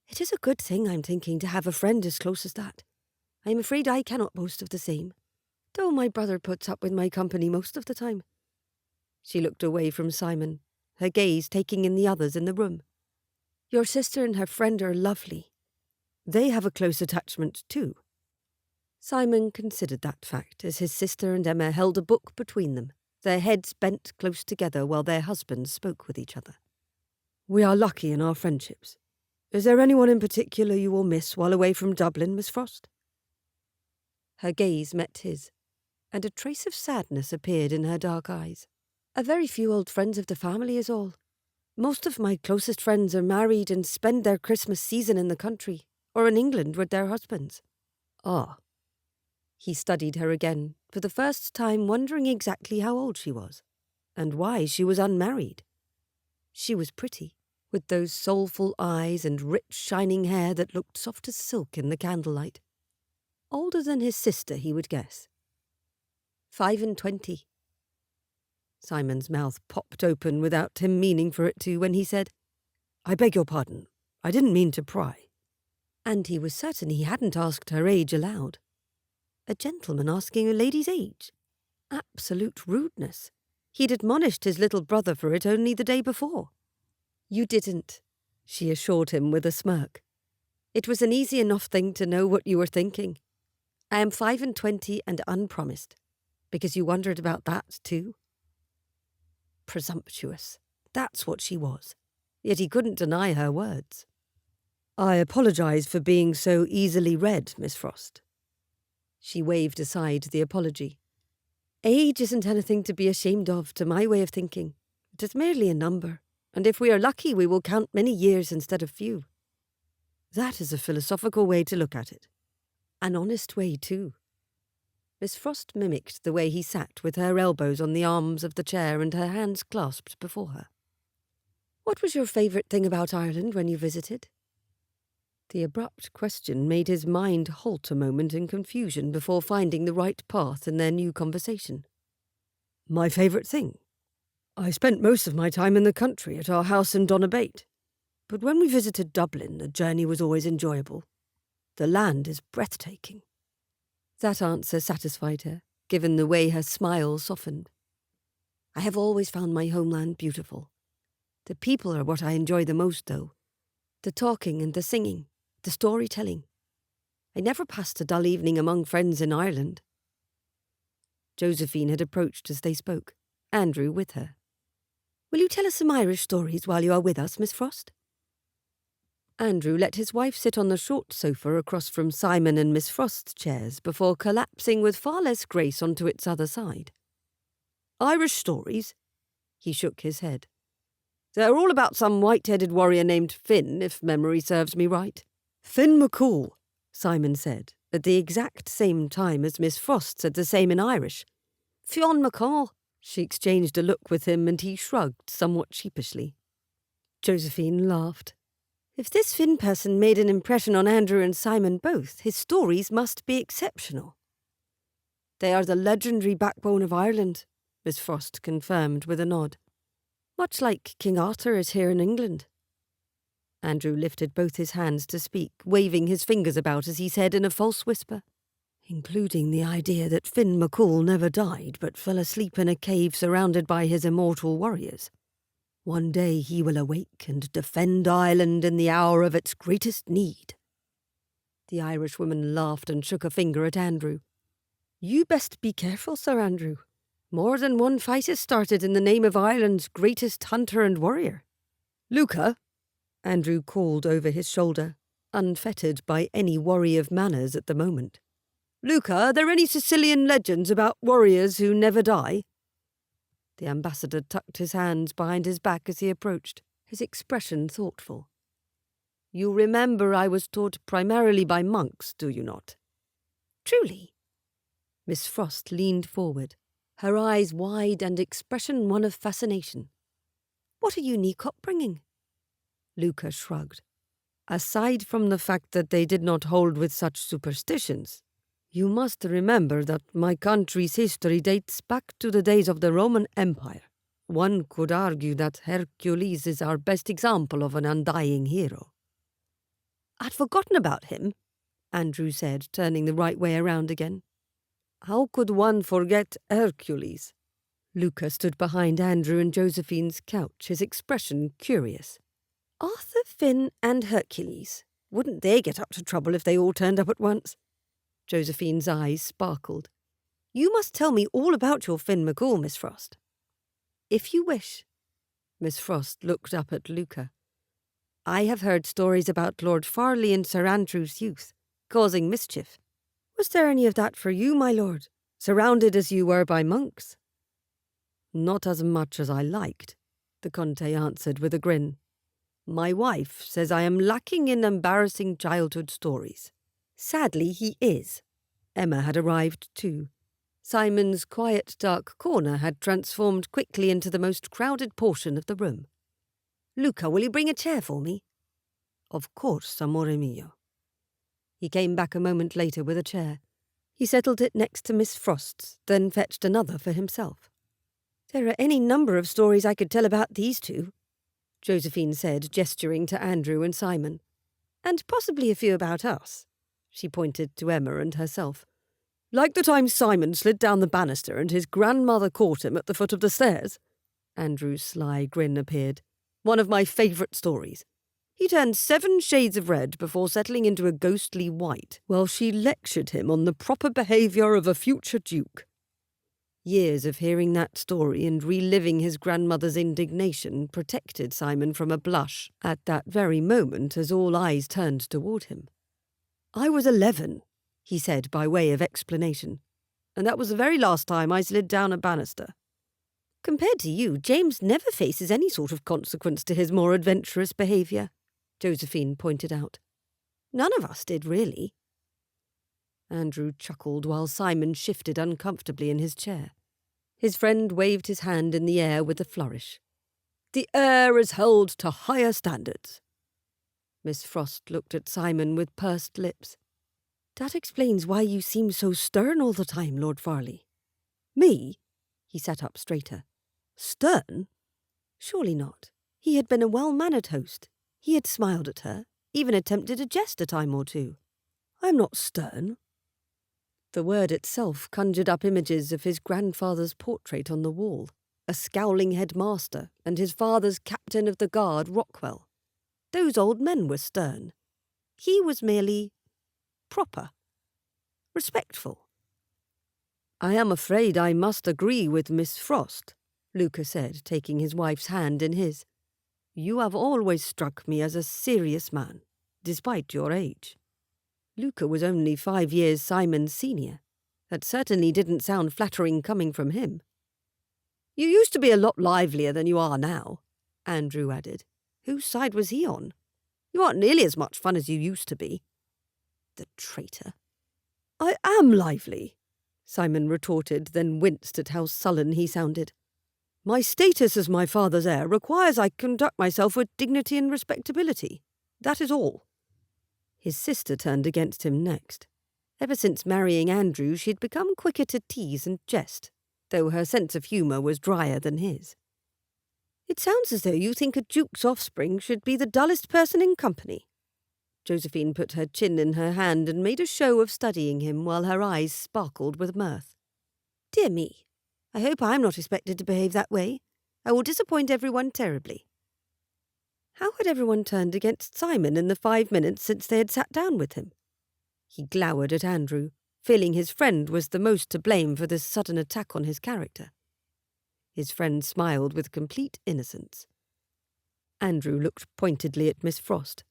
It is a good thing, I'm thinking, to have a friend as close as that. I am afraid I cannot boast of the same, though my brother puts up with my company most of the time. She looked away from Simon, her gaze taking in the others in the room. Your sister and her friend are lovely. They have a close attachment too. Simon considered that fact as his sister and Emma held a book between them, their heads bent close together while their husbands spoke with each other. We are lucky in our friendships. Is there anyone in particular you will miss while away from Dublin, Miss Frost? Her gaze met his, and a trace of sadness appeared in her dark eyes. A very few old friends of the family is all. Most of my closest friends are married and spend their Christmas season in the country, or in England with their husbands. Ah. He studied her again, for the first time wondering exactly how old she was, and why she was unmarried. She was pretty, with those soulful eyes and rich shining hair that looked soft as silk in the candlelight. Older than his sister, he would guess. 25. Simon's mouth popped open without him meaning for it to when he said, I beg your pardon. I didn't mean to pry. And he was certain he hadn't asked her age aloud. A gentleman asking a lady's age. Absolute rudeness. He'd admonished his little brother for it only the day before. You didn't, she assured him with a smirk. It was an easy enough thing to know what you were thinking. I am 25 and unpromised, because you wondered about that too. Presumptuous. That's what she was. Yet he couldn't deny her words. I apologise for being so easily read, Miss Frost. She waved aside the apology. Age isn't anything to be ashamed of, to my way of thinking. It is merely a number, and if we are lucky we will count many years instead of few. That is a philosophical way to look at it. An honest way, too. Miss Frost mimicked the way he sat with her elbows on the arms of the chair and her hands clasped before her. What was your favourite thing about Ireland when you visited? The abrupt question made his mind halt a moment in confusion before finding the right path in their new conversation. My favourite thing? I spent most of my time in the country at our house in Donabate. But when we visited Dublin, the journey was always enjoyable. The land is breathtaking. That answer satisfied her, given the way her smile softened. I have always found my homeland beautiful. The people are what I enjoy the most, though. The talking and the singing, the storytelling. I never passed a dull evening among friends in Ireland. Josephine had approached as they spoke, Andrew with her. Will you tell us some Irish stories while you are with us, Miss Frost? Andrew let his wife sit on the short sofa across from Simon and Miss Frost's chairs before collapsing with far less grace onto its other side. Irish stories? He shook his head. They're all about some white-headed warrior named Finn, if memory serves me right. Finn McCool, Simon said, at the exact same time as Miss Frost said the same in Irish. Fionn McCall. She exchanged a look with him and he shrugged somewhat sheepishly. Josephine laughed. If this Finn person made an impression on Andrew and Simon both, his stories must be exceptional. They are the legendary backbone of Ireland, Miss Frost confirmed with a nod. Much like King Arthur is here in England. Andrew lifted both his hands to speak, waving his fingers about as he said in a false whisper, including the idea that Finn McCool never died but fell asleep in a cave surrounded by his immortal warriors. One day he will awake and defend Ireland in the hour of its greatest need. The Irishwoman laughed and shook a finger at Andrew. You best be careful, Sir Andrew. More than one fight is started in the name of Ireland's greatest hunter and warrior. Luca, Andrew called over his shoulder, unfettered by any worry of manners at the moment. Luca, are there any Sicilian legends about warriors who never die? The ambassador tucked his hands behind his back as he approached, his expression thoughtful. You remember I was taught primarily by monks, do you not? Truly. Miss Frost leaned forward, her eyes wide and expression one of fascination. What a unique upbringing. Luca shrugged. Aside from the fact that they did not hold with such superstitions, you must remember that my country's history dates back to the days of the Roman Empire. One could argue that Hercules is our best example of an undying hero. I'd forgotten about him, Andrew said, turning the right way around again. How could one forget Hercules? Luca stood behind Andrew and Josephine's couch, his expression curious. Arthur, Finn and Hercules. Wouldn't they get up to trouble if they all turned up at once? Josephine's eyes sparkled. You must tell me all about your Finn McCall, Miss Frost. If you wish. Miss Frost looked up at Luca. I have heard stories about Lord Farleigh in Sir Andrew's youth, causing mischief. Was there any of that for you, my lord, surrounded as you were by monks? Not as much as I liked, the Conte answered with a grin. My wife says I am lacking in embarrassing childhood stories. Sadly, he is. Emma had arrived too. Simon's quiet, dark corner had transformed quickly into the most crowded portion of the room. Luca, will you bring a chair for me? Of course, amore mio. He came back a moment later with a chair. He settled it next to Miss Frost's, then fetched another for himself. There are any number of stories I could tell about these two, Josephine said, gesturing to Andrew and Simon. And possibly a few about us. She pointed to Emma and herself. Like the time Simon slid down the banister and his grandmother caught him at the foot of the stairs. Andrew's sly grin appeared. One of my favourite stories. He turned 7 shades of red before settling into a ghostly white while she lectured him on the proper behaviour of a future duke. Years of hearing that story and reliving his grandmother's indignation protected Simon from a blush at that very moment as all eyes turned toward him. I was 11, he said by way of explanation, and that was the very last time I slid down a banister. Compared to you, James never faces any sort of consequence to his more adventurous behaviour, Josephine pointed out. None of us did, really. Andrew chuckled while Simon shifted uncomfortably in his chair. His friend waved his hand in the air with a flourish. The heir is held to higher standards. Miss Frost looked at Simon with pursed lips. That explains why you seem so stern all the time, Lord Farleigh. Me? He sat up straighter. Stern? Surely not. He had been a well-mannered host. He had smiled at her, even attempted a jest a time or two. I am not stern. The word itself conjured up images of his grandfather's portrait on the wall, a scowling headmaster and his father's captain of the guard, Rockwell. Those old men were stern. He was merely proper, respectful. I am afraid I must agree with Miss Frost, Luca said, taking his wife's hand in his. You have always struck me as a serious man, despite your age. Luca was only 5 years Simon's senior. That certainly didn't sound flattering coming from him. You used to be a lot livelier than you are now, Andrew added. Whose side was he on? You aren't nearly as much fun as you used to be. The traitor. I am lively, Simon retorted, then winced at how sullen he sounded. My status as my father's heir requires I conduct myself with dignity and respectability. That is all. His sister turned against him next. Ever since marrying Andrew, she'd become quicker to tease and jest, though her sense of humour was drier than his. It sounds as though you think a duke's offspring should be the dullest person in company. Josephine put her chin in her hand and made a show of studying him while her eyes sparkled with mirth. Dear me, I hope I'm not expected to behave that way. I will disappoint everyone terribly. How had everyone turned against Simon in the 5 minutes since they had sat down with him? He glowered at Andrew, feeling his friend was the most to blame for this sudden attack on his character. His friend smiled with complete innocence. Andrew looked pointedly at Miss Frost.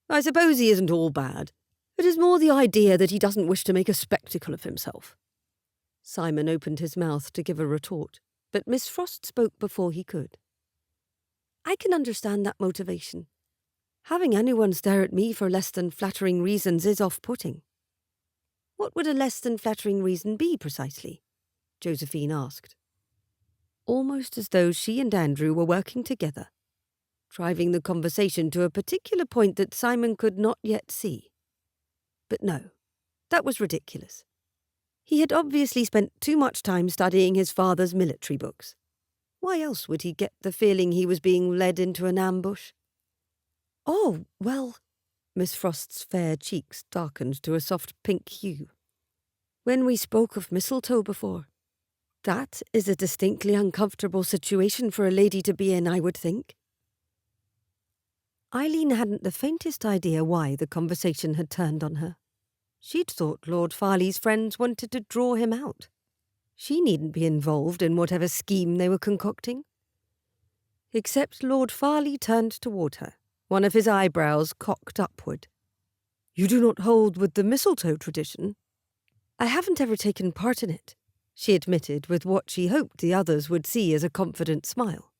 I suppose he isn't all bad. It is more the idea that he doesn't wish to make a spectacle of himself. Simon opened his mouth to give a retort, but Miss Frost spoke before he could. I can understand that motivation. Having anyone stare at me for less than flattering reasons is off-putting. What would a less than flattering reason be, precisely? Josephine asked. Almost as though she and Andrew were working together, driving the conversation to a particular point that Simon could not yet see. But no, that was ridiculous. He had obviously spent too much time studying his father's military books. Why else would he get the feeling he was being led into an ambush? Oh, well, Miss Frost's fair cheeks darkened to a soft pink hue. When we spoke of mistletoe before, that is a distinctly uncomfortable situation for a lady to be in, I would think. Isleen hadn't the faintest idea why the conversation had turned on her. She'd thought Lord Farleigh's friends wanted to draw him out. She needn't be involved in whatever scheme they were concocting. Except Lord Farleigh turned toward her, one of his eyebrows cocked upward. You do not hold with the mistletoe tradition? I haven't ever taken part in it, she admitted with what she hoped the others would see as a confident smile.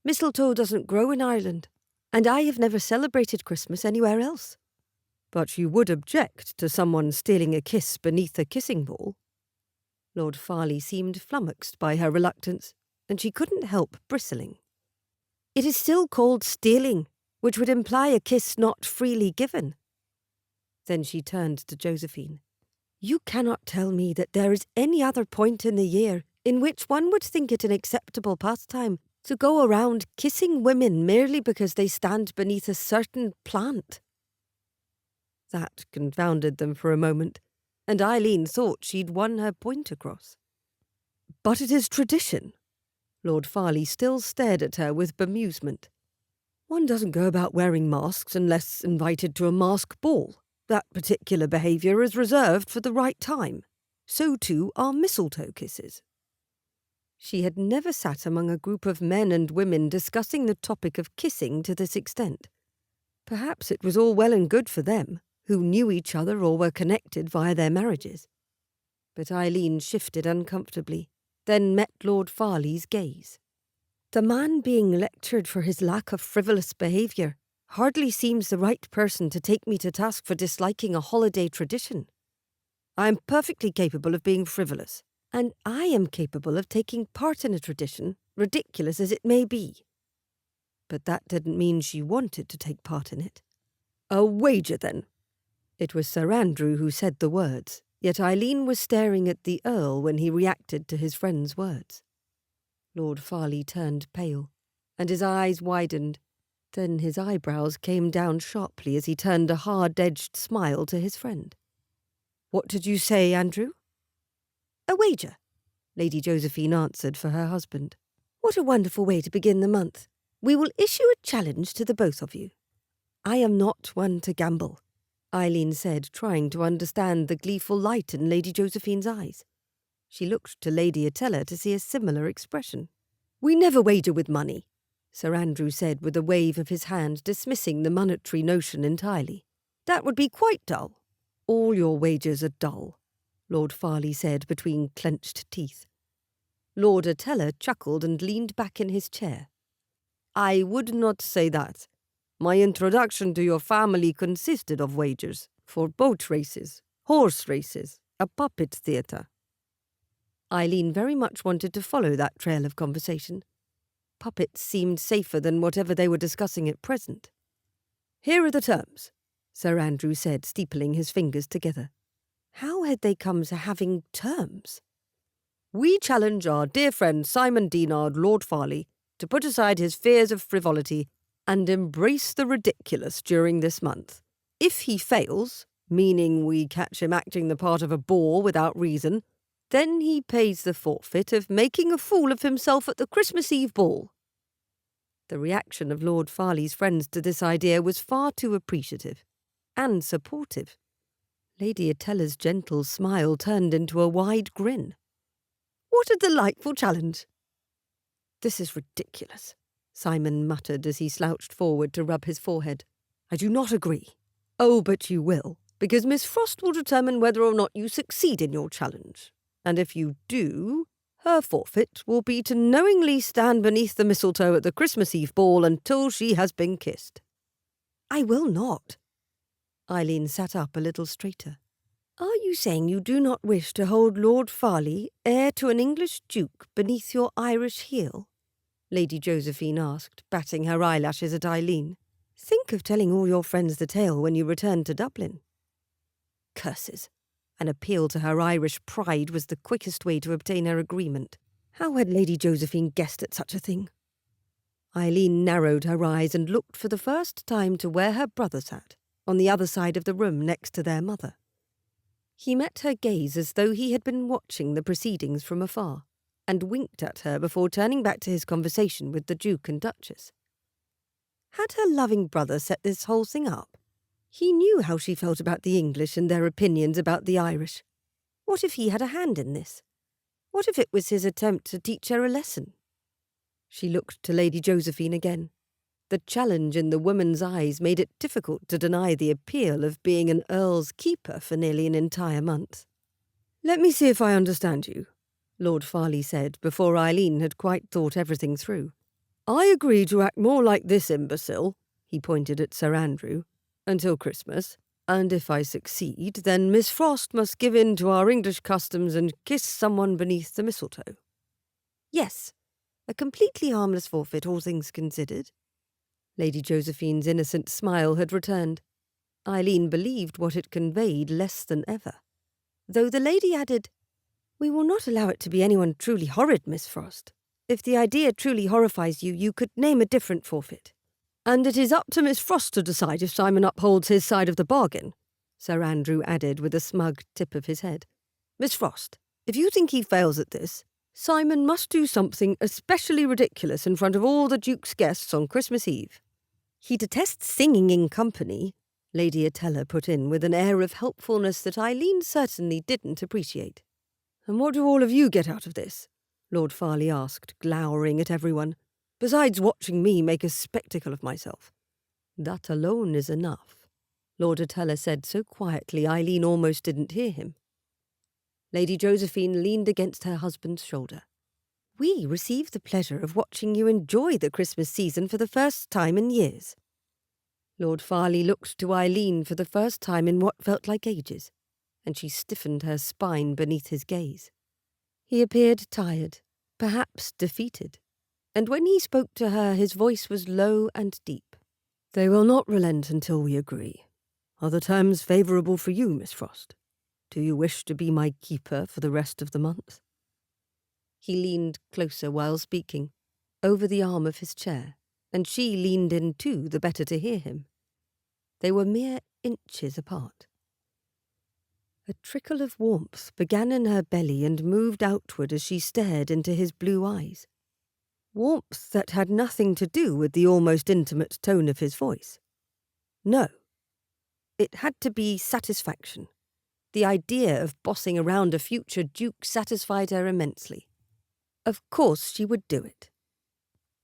Mistletoe doesn't grow in Ireland, and I have never celebrated Christmas anywhere else. But you would object to someone stealing a kiss beneath a kissing ball? Lord Farleigh seemed flummoxed by her reluctance, and she couldn't help bristling. It is still called stealing, which would imply a kiss not freely given. Then she turned to Josephine. You cannot tell me that there is any other point in the year in which one would think it an acceptable pastime to go around kissing women merely because they stand beneath a certain plant. That confounded them for a moment, and Isleen thought she'd won her point across. But it is tradition. Lord Farleigh still stared at her with bemusement. One doesn't go about wearing masks unless invited to a mask ball. That particular behaviour is reserved for the right time. So too are mistletoe kisses. She had never sat among a group of men and women discussing the topic of kissing to this extent. Perhaps it was all well and good for them, who knew each other or were connected via their marriages. But Isleen shifted uncomfortably, then met Lord Farleigh's gaze. The man being lectured for his lack of frivolous behaviour hardly seems the right person to take me to task for disliking a holiday tradition. I am perfectly capable of being frivolous, and I am capable of taking part in a tradition, ridiculous as it may be. But that didn't mean she wanted to take part in it. A wager, then. It was Sir Andrew who said the words, yet Isleen was staring at the Earl when he reacted to his friend's words. Lord Farleigh turned pale, and his eyes widened. Then his eyebrows came down sharply as he turned a hard-edged smile to his friend. What did you say, Andrew? A wager, Lady Josephine answered for her husband. What a wonderful way to begin the month. We will issue a challenge to the both of you. I am not one to gamble, Isleen said, trying to understand the gleeful light in Lady Josephine's eyes. She looked to Lady Attella to see a similar expression. We never wager with money, Sir Andrew said with a wave of his hand dismissing the monetary notion entirely. That would be quite dull. All your wagers are dull, Lord Farleigh said between clenched teeth. Lord Attella chuckled and leaned back in his chair. I would not say that. My introduction to your family consisted of wagers for boat races, horse races, a puppet theatre. Isleen very much wanted to follow that trail of conversation. Puppets seemed safer than whatever they were discussing at present. Here are the terms, Sir Andrew said, steepling his fingers together. How had they come to having terms? We challenge our dear friend Simon Dinard, Lord Farleigh, to put aside his fears of frivolity and embrace the ridiculous during this month. If he fails, meaning we catch him acting the part of a bore without reason, then he pays the forfeit of making a fool of himself at the Christmas Eve ball. The reaction of Lord Farleigh's friends to this idea was far too appreciative and supportive. Lady Attella's gentle smile turned into a wide grin. What a delightful challenge! This is ridiculous, Simon muttered as he slouched forward to rub his forehead. I do not agree. Oh, but you will, because Miss Frost will determine whether or not you succeed in your challenge. And if you do, her forfeit will be to knowingly stand beneath the mistletoe at the Christmas Eve ball until she has been kissed. I will not. Isleen sat up a little straighter. Are you saying you do not wish to hold Lord Farleigh, heir to an English duke, beneath your Irish heel? Lady Josephine asked, batting her eyelashes at Isleen. Think of telling all your friends the tale when you return to Dublin. Curses. An appeal to her Irish pride was the quickest way to obtain her agreement. How had Lady Josephine guessed at such a thing? Isleen narrowed her eyes and looked for the first time to where her brother sat, on the other side of the room next to their mother. He met her gaze as though he had been watching the proceedings from afar, and winked at her before turning back to his conversation with the Duke and Duchess. Had her loving brother set this whole thing up? He knew how she felt about the English and their opinions about the Irish. What if he had a hand in this? What if it was his attempt to teach her a lesson? She looked to Lady Josephine again. The challenge in the woman's eyes made it difficult to deny the appeal of being an earl's keeper for nearly an entire month. Let me see if I understand you, Lord Farleigh said before Isleen had quite thought everything through. I agree to act more like this imbecile, he pointed at Sir Andrew, until Christmas, and if I succeed, then Miss Frost must give in to our English customs and kiss someone beneath the mistletoe. Yes, a completely harmless forfeit, all things considered. Lady Josephine's innocent smile had returned. Isleen believed what it conveyed less than ever, though the lady added, We will not allow it to be anyone truly horrid, Miss Frost. If the idea truly horrifies you, you could name a different forfeit. And it is up to Miss Frost to decide if Simon upholds his side of the bargain, Sir Andrew added with a smug tip of his head. Miss Frost, if you think he fails at this, Simon must do something especially ridiculous in front of all the Duke's guests on Christmas Eve. He detests singing in company, Lady Attella put in with an air of helpfulness that Isleen certainly didn't appreciate. And what do all of you get out of this? Lord Farleigh asked, glowering at everyone. Besides watching me make a spectacle of myself. That alone is enough, Lord Attella said so quietly Isleen almost didn't hear him. Lady Josephine leaned against her husband's shoulder. We receive the pleasure of watching you enjoy the Christmas season for the first time in years. Lord Farleigh looked to Isleen for the first time in what felt like ages, and she stiffened her spine beneath his gaze. He appeared tired, perhaps defeated, and when he spoke to her his voice was low and deep. They will not relent until we agree. Are the terms favourable for you, Miss Frost? Do you wish to be my keeper for the rest of the month? He leaned closer while speaking, over the arm of his chair, and she leaned in too, the better to hear him. They were mere inches apart. A trickle of warmth began in her belly and moved outward as she stared into his blue eyes. Warmth that had nothing to do with the almost intimate tone of his voice. No. It had to be satisfaction. The idea of bossing around a future duke satisfied her immensely. Of course she would do it.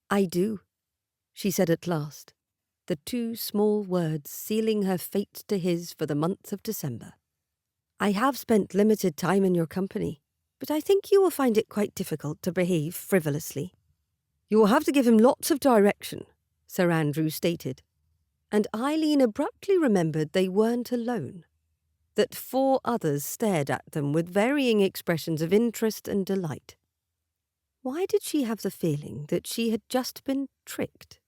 I do, she said at last, the two small words sealing her fate to his for the month of December. I have spent limited time in your company, but I think you will find it quite difficult to behave frivolously. You will have to give him lots of direction, Sir Andrew stated, and Isleen abruptly remembered they weren't alone, that 4 others stared at them with varying expressions of interest and delight. Why did she have the feeling that she had just been tricked?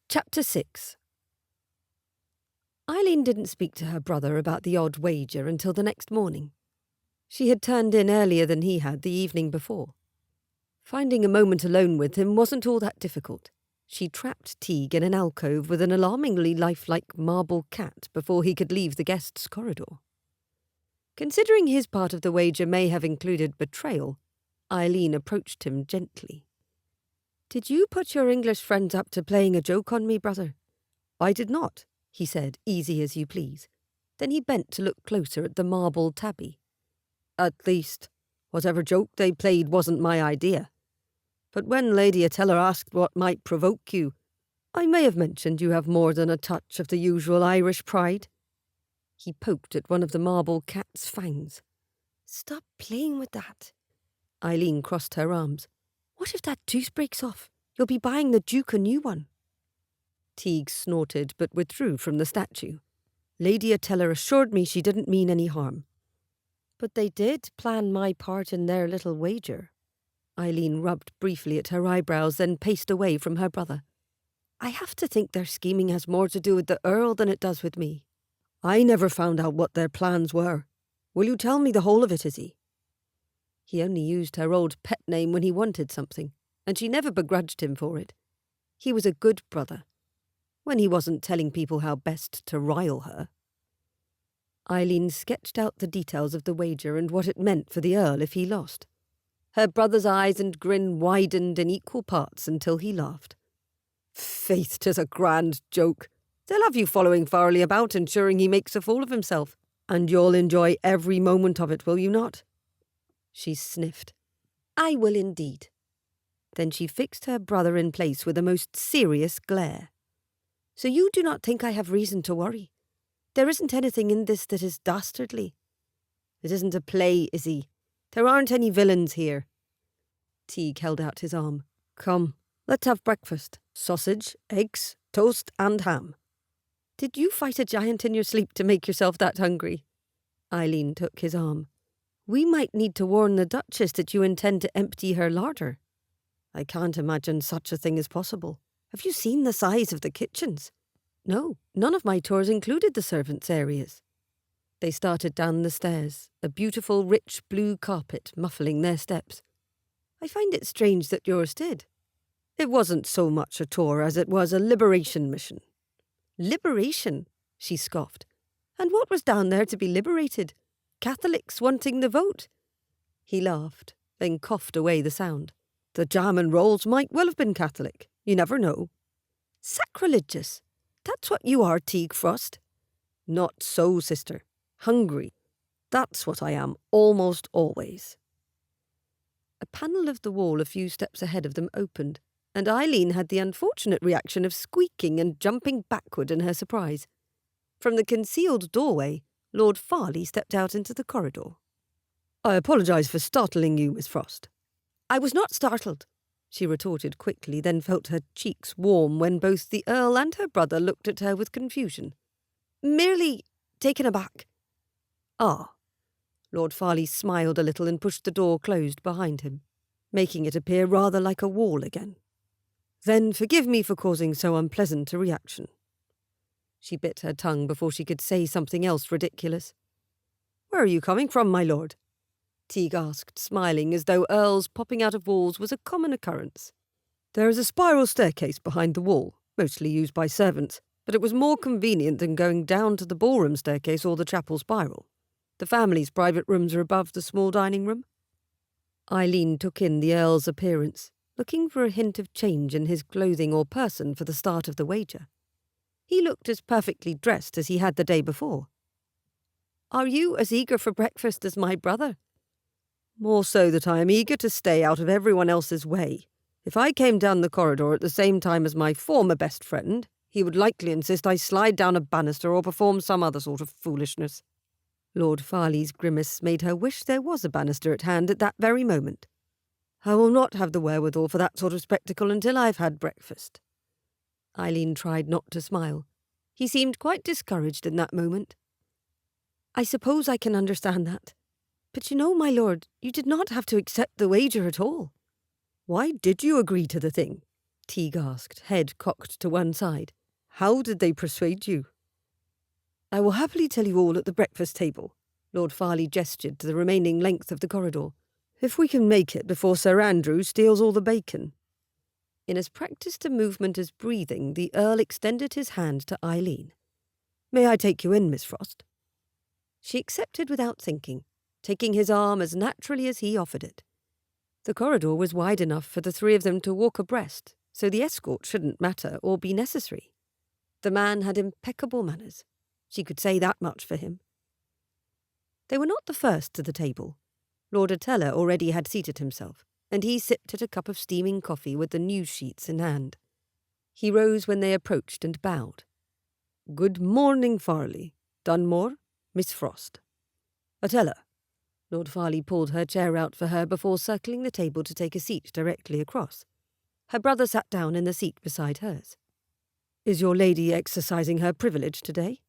Chapter 6. Isleen didn't speak to her brother about the odd wager until the next morning. She had turned in earlier than he had the evening before. Finding a moment alone with him wasn't all that difficult. She trapped Teague in an alcove with an alarmingly lifelike marble cat before he could leave the guests' corridor. Considering his part of the wager may have included betrayal, Isleen approached him gently. Did you put your English friends up to playing a joke on me, brother? I did not, he said, easy as you please. Then he bent to look closer at the marble tabby. At least, Whatever joke they played wasn't my idea. But when Lady Atella asked what might provoke you, I may have mentioned you have more than a touch of the usual Irish pride. He poked at one of the marble cat's fangs. Stop playing with that. Isleen crossed her arms. What if that tooth breaks off? You'll be buying the Duke a new one. Teague snorted but withdrew from the statue. Lady Atella assured me she didn't mean any harm. But they did plan my part in their little wager. Isleen rubbed briefly at her eyebrows, then paced away from her brother. I have to think their scheming has more to do with the Earl than it does with me. I never found out what their plans were. Will you tell me the whole of it, Izzy? He only used her old pet name when he wanted something, and she never begrudged him for it. He was a good brother, when he wasn't telling people how best to rile her. Isleen sketched out the details of the wager and what it meant for the Earl if he lost. Her brother's eyes and grin widened in equal parts until he laughed. Faith, 'tis a grand joke. They'll have you following Farleigh about, ensuring he makes a fool of himself, and you'll enjoy every moment of it, will you not? She sniffed. I will indeed. Then she fixed her brother in place with a most serious glare. So you do not think I have reason to worry? There isn't anything in this that is dastardly. It isn't a play, Izzy. There aren't any villains here. Teague held out his arm. Come, let's have breakfast. Sausage, eggs, toast and ham. Did you fight a giant in your sleep to make yourself that hungry? Isleen took his arm. We might need to warn the Duchess that you intend to empty her larder. I can't imagine such a thing is possible. Have you seen the size of the kitchens? No, none of my tours included the servants' areas. They started down the stairs, a beautiful rich blue carpet muffling their steps. I find it strange that yours did. It wasn't so much a tour as it was a liberation mission. Liberation? She scoffed. And what was down there to be liberated? Catholics wanting the vote? He laughed, then coughed away the sound. The jam and rolls might well have been Catholic. You never know. Sacrilegious. That's what you are, Teague Frost. Not so, sister. Hungry. That's what I am, almost always. A panel of the wall a few steps ahead of them opened, and Isleen had the unfortunate reaction of squeaking and jumping backward in her surprise. From the concealed doorway, Lord Farleigh stepped out into the corridor. I apologise for startling you, Miss Frost. I was not startled, she retorted quickly, then felt her cheeks warm when both the Earl and her brother looked at her with confusion. Merely taken aback. Ah. Lord Farleigh smiled a little and pushed the door closed behind him, making it appear rather like a wall again. Then forgive me for causing so unpleasant a reaction. She bit her tongue before she could say something else ridiculous. Where are you coming from, my lord? Teague asked, smiling as though earls popping out of walls was a common occurrence. There is a spiral staircase behind the wall, mostly used by servants, but it was more convenient than going down to the ballroom staircase or the chapel spiral. The family's private rooms are above the small dining room. Isleen took in the Earl's appearance, looking for a hint of change in his clothing or person for the start of the wager. He looked as perfectly dressed as he had the day before. Are you as eager for breakfast as my brother? More so that I am eager to stay out of everyone else's way. If I came down the corridor at the same time as my former best friend, he would likely insist I slide down a banister or perform some other sort of foolishness. Lord Farleigh's grimace made her wish there was a banister at hand at that very moment. I will not have the wherewithal for that sort of spectacle until I've had breakfast. Isleen tried not to smile. He seemed quite discouraged in that moment. I suppose I can understand that. But you know, my lord, you did not have to accept the wager at all. Why did you agree to the thing? Teague asked, head cocked to one side. How did they persuade you? I will happily tell you all at the breakfast table. Lord Farleigh gestured to the remaining length of the corridor. If we can make it before Sir Andrew steals all the bacon. In as practised a movement as breathing, the Earl extended his hand to Isleen. May I take you in, Miss Frost? She accepted without thinking, taking his arm as naturally as he offered it. The corridor was wide enough for the three of them to walk abreast, so the escort shouldn't matter or be necessary. The man had impeccable manners. She could say that much for him. They were not the first to the table. Lord Atella already had seated himself, and he sipped at a cup of steaming coffee with the news sheets in hand. He rose when they approached and bowed. "Good morning, Farleigh. Dunmore, Miss Frost." "Atella." Lord Farleigh pulled her chair out for her before circling the table to take a seat directly across. Her brother sat down in the seat beside hers. "Is your lady exercising her privilege today?"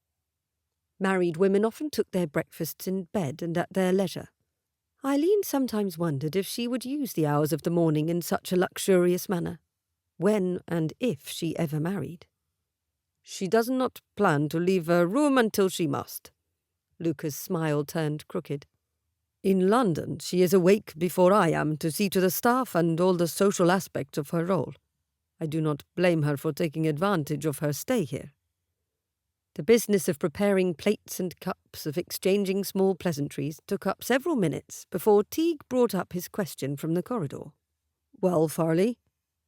Married women often took their breakfasts in bed and at their leisure. Isleen sometimes wondered if she would use the hours of the morning in such a luxurious manner, when and if she ever married. "She does not plan to leave her room until she must." Luca's smile turned crooked. "In London, she is awake before I am to see to the staff and all the social aspects of her role. I do not blame her for taking advantage of her stay here." The business of preparing plates and cups, of exchanging small pleasantries, took up several minutes before Teague brought up his question from the corridor. "Well, Farleigh,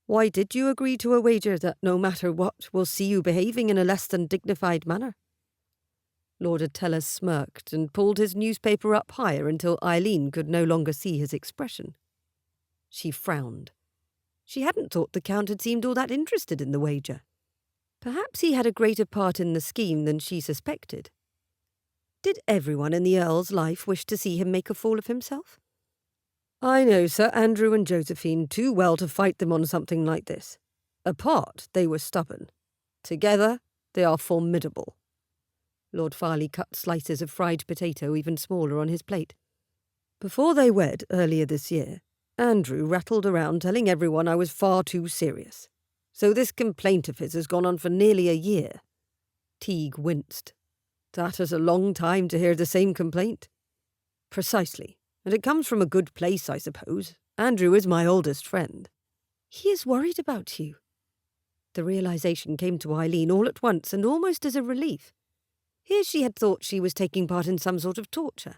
why did you agree to a wager that no matter what will see you behaving in a less than dignified manner?" Lord Atella smirked and pulled his newspaper up higher until Isleen could no longer see his expression. She frowned. She hadn't thought the Count had seemed all that interested in the wager. Perhaps he had a greater part in the scheme than she suspected. Did everyone in the Earl's life wish to see him make a fool of himself? "I know Sir Andrew and Josephine too well to fight them on something like this. Apart, they were stubborn. Together, they are formidable." Lord Farleigh cut slices of fried potato even smaller on his plate. "Before they wed, earlier this year, Andrew rattled around telling everyone I was far too serious. So this complaint of his has gone on for nearly a year." Teague winced. "That is a long time to hear the same complaint." "Precisely. And it comes from a good place, I suppose. Andrew is my oldest friend." "He is worried about you." The realization came to Isleen all at once and almost as a relief. Here she had thought she was taking part in some sort of torture.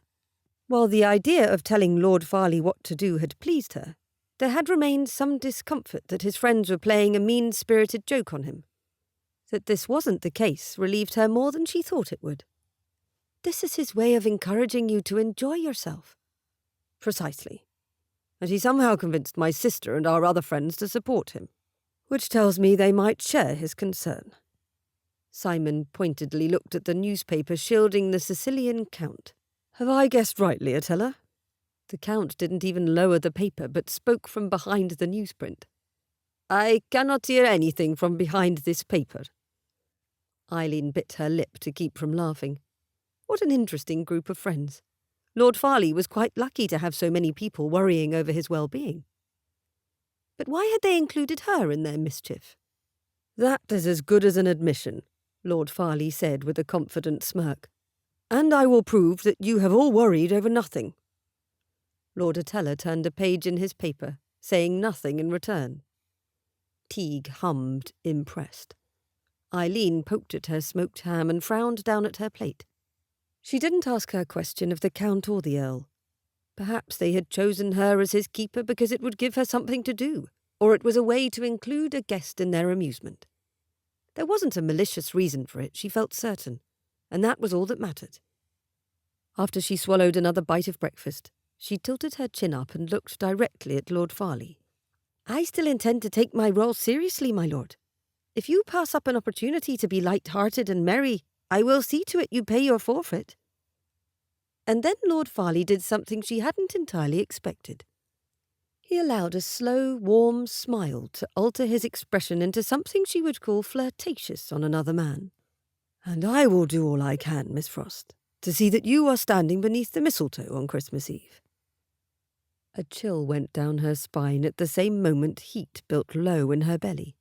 While the idea of telling Lord Farleigh what to do had pleased her, there had remained some discomfort that his friends were playing a mean-spirited joke on him. That this wasn't the case relieved her more than she thought it would. "This is his way of encouraging you to enjoy yourself." "Precisely. And he somehow convinced my sister and our other friends to support him, which tells me they might share his concern." Simon pointedly looked at the newspaper shielding the Sicilian Count. "Have I guessed rightly, Atella?" The Count didn't even lower the paper, but spoke from behind the newsprint. "I cannot hear anything from behind this paper." Isleen bit her lip to keep from laughing. What an interesting group of friends. Lord Farleigh was quite lucky to have so many people worrying over his well-being. But why had they included her in their mischief? "That is as good as an admission," Lord Farleigh said with a confident smirk. "And I will prove that you have all worried over nothing." Lord Atella turned a page in his paper, saying nothing in return. Teague hummed, impressed. Isleen poked at her smoked ham and frowned down at her plate. She didn't ask her question of the Count or the Earl. Perhaps they had chosen her as his keeper because it would give her something to do, or it was a way to include a guest in their amusement. There wasn't a malicious reason for it, she felt certain, and that was all that mattered. After she swallowed another bite of breakfast, she tilted her chin up and looked directly at Lord Farleigh. "I still intend to take my role seriously, my lord. If you pass up an opportunity to be light-hearted and merry, I will see to it you pay your forfeit." And then Lord Farleigh did something she hadn't entirely expected. He allowed a slow, warm smile to alter his expression into something she would call flirtatious on another man. "And I will do all I can, Miss Frost, to see that you are standing beneath the mistletoe on Christmas Eve." A chill went down her spine at the same moment heat built low in her belly.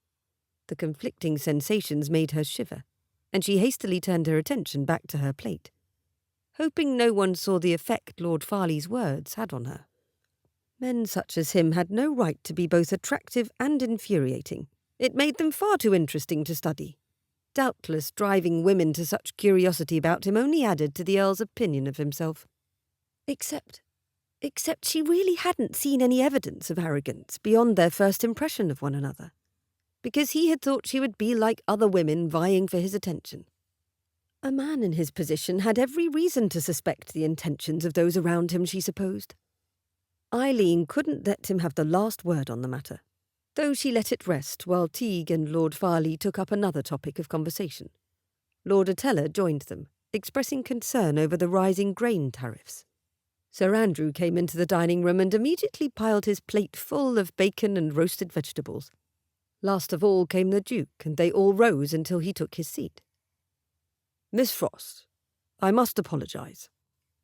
The conflicting sensations made her shiver, and she hastily turned her attention back to her plate, hoping no one saw the effect Lord Farleigh's words had on her. Men such as him had no right to be both attractive and infuriating. It made them far too interesting to study. Doubtless driving women to such curiosity about him only added to the Earl's opinion of himself. Except she really hadn't seen any evidence of arrogance beyond their first impression of one another, because he had thought she would be like other women vying for his attention. A man in his position had every reason to suspect the intentions of those around him, she supposed. Isleen couldn't let him have the last word on the matter, though she let it rest while Teague and Lord Farleigh took up another topic of conversation. Lord Atella joined them, expressing concern over the rising grain tariffs. Sir Andrew came into the dining room and immediately piled his plate full of bacon and roasted vegetables. Last of all came the Duke, and they all rose until he took his seat. "Miss Frost, I must apologise.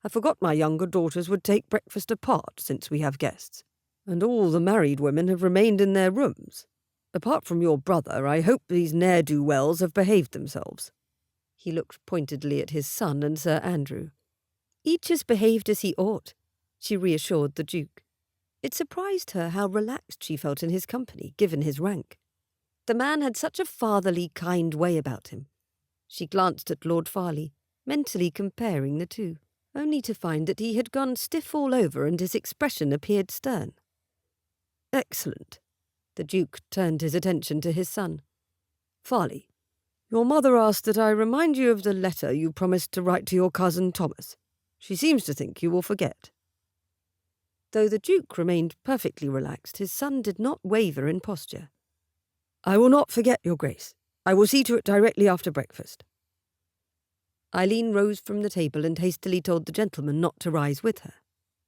I forgot my younger daughters would take breakfast apart since we have guests, and all the married women have remained in their rooms. Apart from your brother, I hope these ne'er-do-wells have behaved themselves." He looked pointedly at his son and Sir Andrew. "Each has behaved as he ought," she reassured the Duke. It surprised her how relaxed she felt in his company, given his rank. The man had such a fatherly, kind way about him. She glanced at Lord Farleigh, mentally comparing the two, only to find that he had gone stiff all over and his expression appeared stern. "Excellent." The Duke turned his attention to his son. "Farleigh, your mother asked that I remind you of the letter you promised to write to your cousin Thomas. She seems to think you will forget." Though the Duke remained perfectly relaxed, his son did not waver in posture. "I will not forget, Your Grace. I will see to it directly after breakfast." Isleen rose from the table and hastily told the gentleman not to rise with her.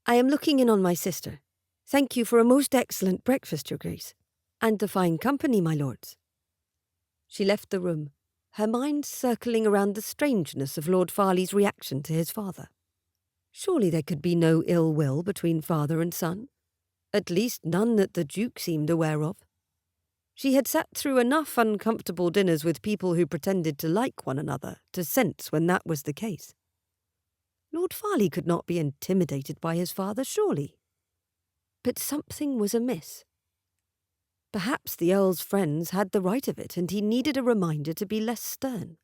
"I am looking in on my sister. Thank you for a most excellent breakfast, Your Grace, and the fine company, my lords." She left the room, her mind circling around the strangeness of Lord Farleigh's reaction to his father. Surely there could be no ill will between father and son, at least none that the Duke seemed aware of. She had sat through enough uncomfortable dinners with people who pretended to like one another to sense when that was the case. Lord Farleigh could not be intimidated by his father, surely. But something was amiss. Perhaps the Earl's friends had the right of it, and he needed a reminder to be less stern.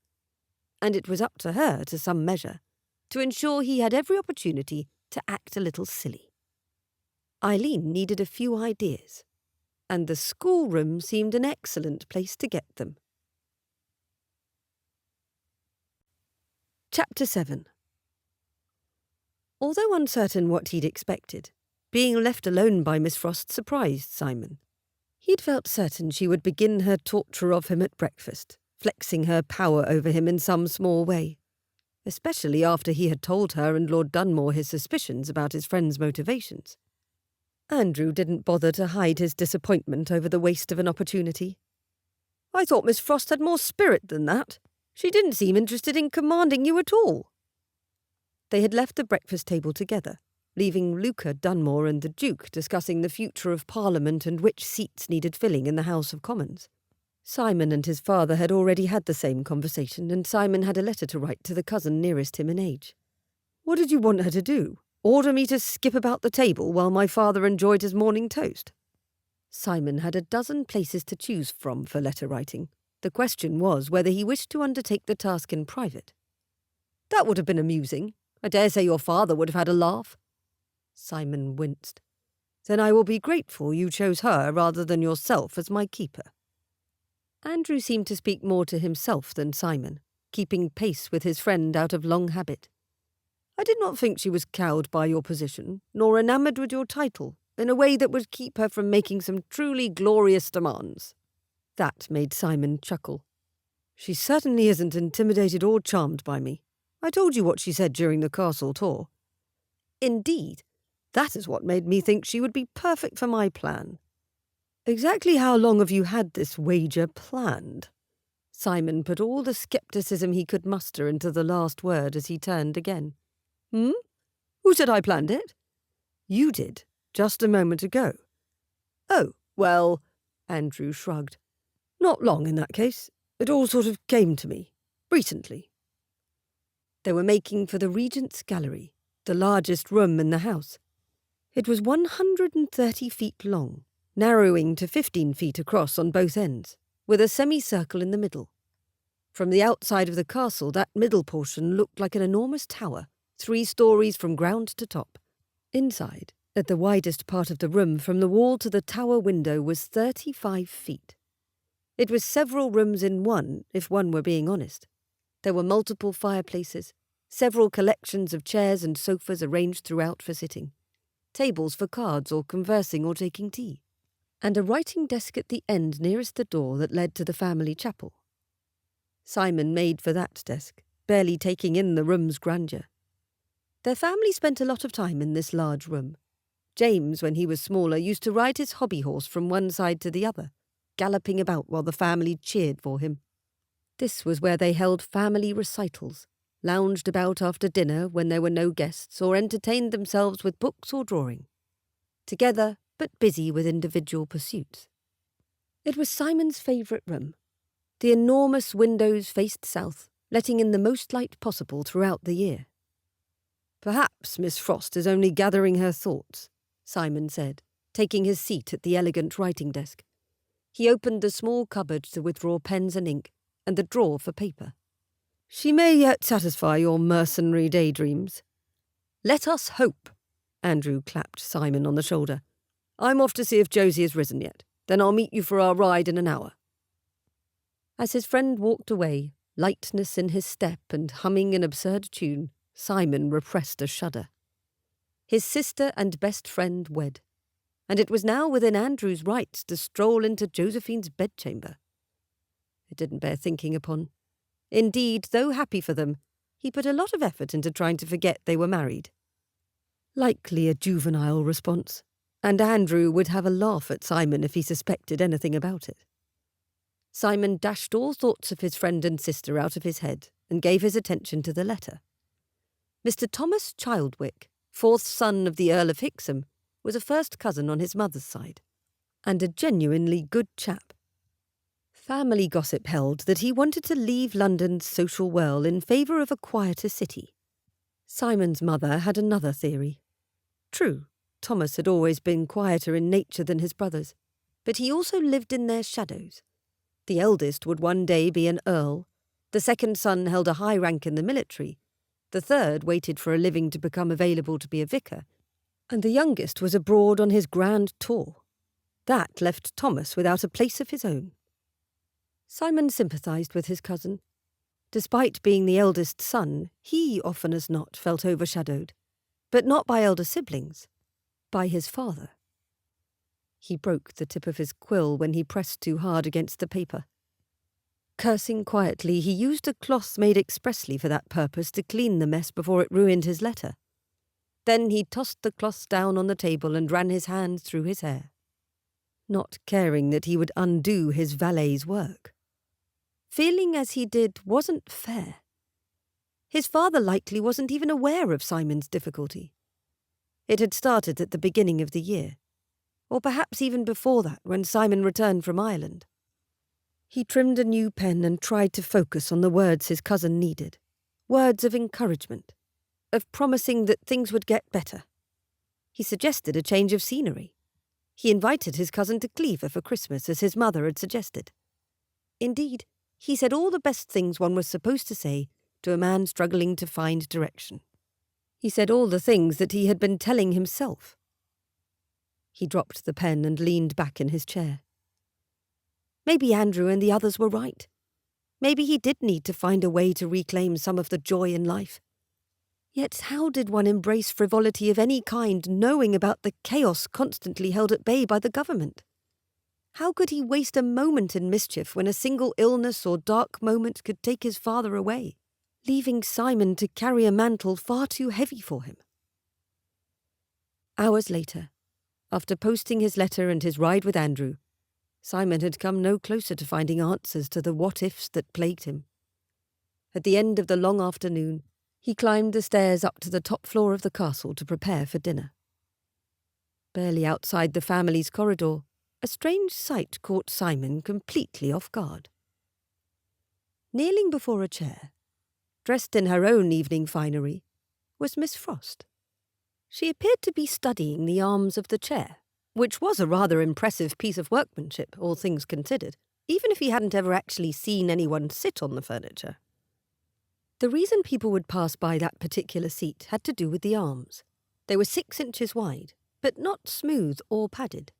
And it was up to her, to some measure, to ensure he had every opportunity to act a little silly. Isleen needed a few ideas, and the schoolroom seemed an excellent place to get them. Chapter 7. Although uncertain what he'd expected, being left alone by Miss Frost surprised Simon. He'd felt certain she would begin her torture of him at breakfast, flexing her power over him in some small way, especially after he had told her and Lord Dunmore his suspicions about his friend's motivations. Andrew didn't bother to hide his disappointment over the waste of an opportunity. "I thought Miss Frost had more spirit than that. She didn't seem interested in commanding you at all." They had left the breakfast table together, leaving Luca, Dunmore and the Duke discussing the future of Parliament and which seats needed filling in the House of Commons. Simon and his father had already had the same conversation, and Simon had a letter to write to the cousin nearest him in age. "What did you want her to do? Order me to skip about the table while my father enjoyed his morning toast?" Simon had a dozen places to choose from for letter writing. The question was whether he wished to undertake the task in private. "That would have been amusing. I dare say your father would have had a laugh." Simon winced. "Then I will be grateful you chose her rather than yourself as my keeper." Andrew seemed to speak more to himself than Simon, keeping pace with his friend out of long habit. "I did not think she was cowed by your position, nor enamoured with your title, in a way that would keep her from making some truly glorious demands." That made Simon chuckle. "She certainly isn't intimidated or charmed by me. I told you what she said during the castle tour." "Indeed, that is what made me think she would be perfect for my plan." "Exactly how long have you had this wager planned?" Simon put all the scepticism he could muster into the last word as he turned again. Who said I planned it?" "You did, just a moment ago." "Oh, well," Andrew shrugged. "Not long in that case. It all sort of came to me, recently." They were making for the Regent's Gallery, the largest room in the house. It was 130 feet long, narrowing to 15 feet across on both ends, with a semicircle in the middle. From the outside of the castle, that middle portion looked like an enormous tower, 3 stories from ground to top. Inside, at the widest part of the room, from the wall to the tower window, was 35 feet. It was several rooms in one, if one were being honest. There were multiple fireplaces, several collections of chairs and sofas arranged throughout for sitting. tables for cards or conversing or taking tea, and a writing desk at the end nearest the door that led to the family chapel. Simon made for that desk, barely taking in the room's grandeur. Their family spent a lot of time in this large room. James, when he was smaller, used to ride his hobby horse from one side to the other, galloping about while the family cheered for him. This was where they held family recitals, lounged about after dinner when there were no guests, or entertained themselves with books or drawing. Together, but busy with individual pursuits. It was Simon's favourite room. The enormous windows faced south, letting in the most light possible throughout the year. "Perhaps Miss Frost is only gathering her thoughts," Simon said, taking his seat at the elegant writing desk. He opened the small cupboard to withdraw pens and ink, and the drawer for paper. "She may yet satisfy your mercenary daydreams." "Let us hope," Andrew clapped Simon on the shoulder. "I'm off to see if Josie has risen yet. Then I'll meet you for our ride in an hour." As his friend walked away, lightness in his step and humming an absurd tune, Simon repressed a shudder. His sister and best friend wed, and it was now within Andrew's rights to stroll into Josephine's bedchamber. It didn't bear thinking upon. Indeed, though happy for them, he put a lot of effort into trying to forget they were married. Likely a juvenile response, and Andrew would have a laugh at Simon if he suspected anything about it. Simon dashed all thoughts of his friend and sister out of his head and gave his attention to the letter. Mr. Thomas Childwick, fourth son of the Earl of Hixham, was a first cousin on his mother's side, and a genuinely good chap. Family gossip held that he wanted to leave London's social whirl in favour of a quieter city. Simon's mother had another theory. True, Thomas had always been quieter in nature than his brothers, but he also lived in their shadows. The eldest would one day be an earl, the second son held a high rank in the military, the third waited for a living to become available to be a vicar, and the youngest was abroad on his grand tour. That left Thomas without a place of his own. Simon sympathised with his cousin. Despite being the eldest son, he often as not felt overshadowed, but not by elder siblings, by his father. He broke the tip of his quill when he pressed too hard against the paper. Cursing quietly, he used a cloth made expressly for that purpose to clean the mess before it ruined his letter. Then he tossed the cloth down on the table and ran his hands through his hair, not caring that he would undo his valet's work. Feeling as he did wasn't fair. His father likely wasn't even aware of Simon's difficulty. It had started at the beginning of the year, or perhaps even before that when Simon returned from Ireland. He trimmed a new pen and tried to focus on the words his cousin needed, words of encouragement, of promising that things would get better. He suggested a change of scenery. He invited his cousin to Clairvoir for Christmas, as his mother had suggested. Indeed, he said all the best things one was supposed to say to a man struggling to find direction. He said all the things that he had been telling himself. He dropped the pen and leaned back in his chair. Maybe Andrew and the others were right. Maybe he did need to find a way to reclaim some of the joy in life. Yet how did one embrace frivolity of any kind, knowing about the chaos constantly held at bay by the government? How could he waste a moment in mischief when a single illness or dark moment could take his father away, leaving Simon to carry a mantle far too heavy for him? Hours later, after posting his letter and his ride with Andrew, Simon had come no closer to finding answers to the what-ifs that plagued him. At the end of the long afternoon, he climbed the stairs up to the top floor of the castle to prepare for dinner. Barely outside the family's corridor, a strange sight caught Simon completely off guard. Kneeling before a chair, dressed in her own evening finery, was Miss Frost. She appeared to be studying the arms of the chair, which was a rather impressive piece of workmanship, all things considered, even if he hadn't ever actually seen anyone sit on the furniture. The reason people would pass by that particular seat had to do with the arms. They were 6 inches wide, but not smooth or padded.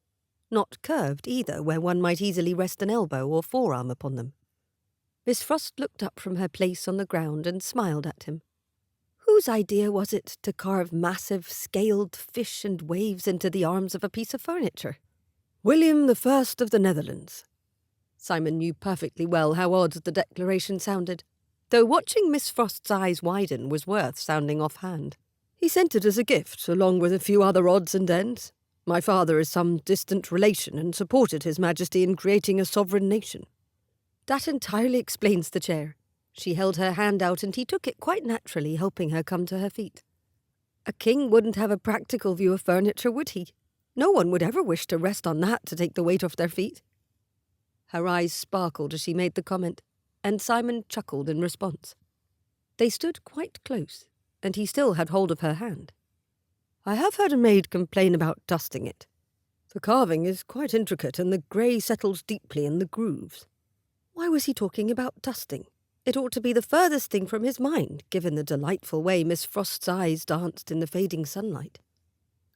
Not curved either, where one might easily rest an elbow or forearm upon them. Miss Frost looked up from her place on the ground and smiled at him. "Who Whose idea was it to carve massive, scaled fish and waves into the arms of a piece of furniture? William the First of the Netherlands. Simon knew perfectly well how odd the declaration sounded, though watching Miss Frost's eyes widen was worth sounding offhand. He sent it as a gift, along with a few other odds and ends. My father is some distant relation and supported His Majesty in creating a sovereign nation. That entirely explains the chair. She held her hand out and he took it quite naturally, helping her come to her feet. A king wouldn't have a practical view of furniture, would he? No one would ever wish to rest on that to take the weight off their feet. Her eyes sparkled as she made the comment, and Simon chuckled in response. They stood quite close, and he still had hold of her hand. I have heard a maid complain about dusting it. The carving is quite intricate, and the grey settles deeply in the grooves. Why was he talking about dusting? It ought to be the furthest thing from his mind, given the delightful way Miss Frost's eyes danced in the fading sunlight.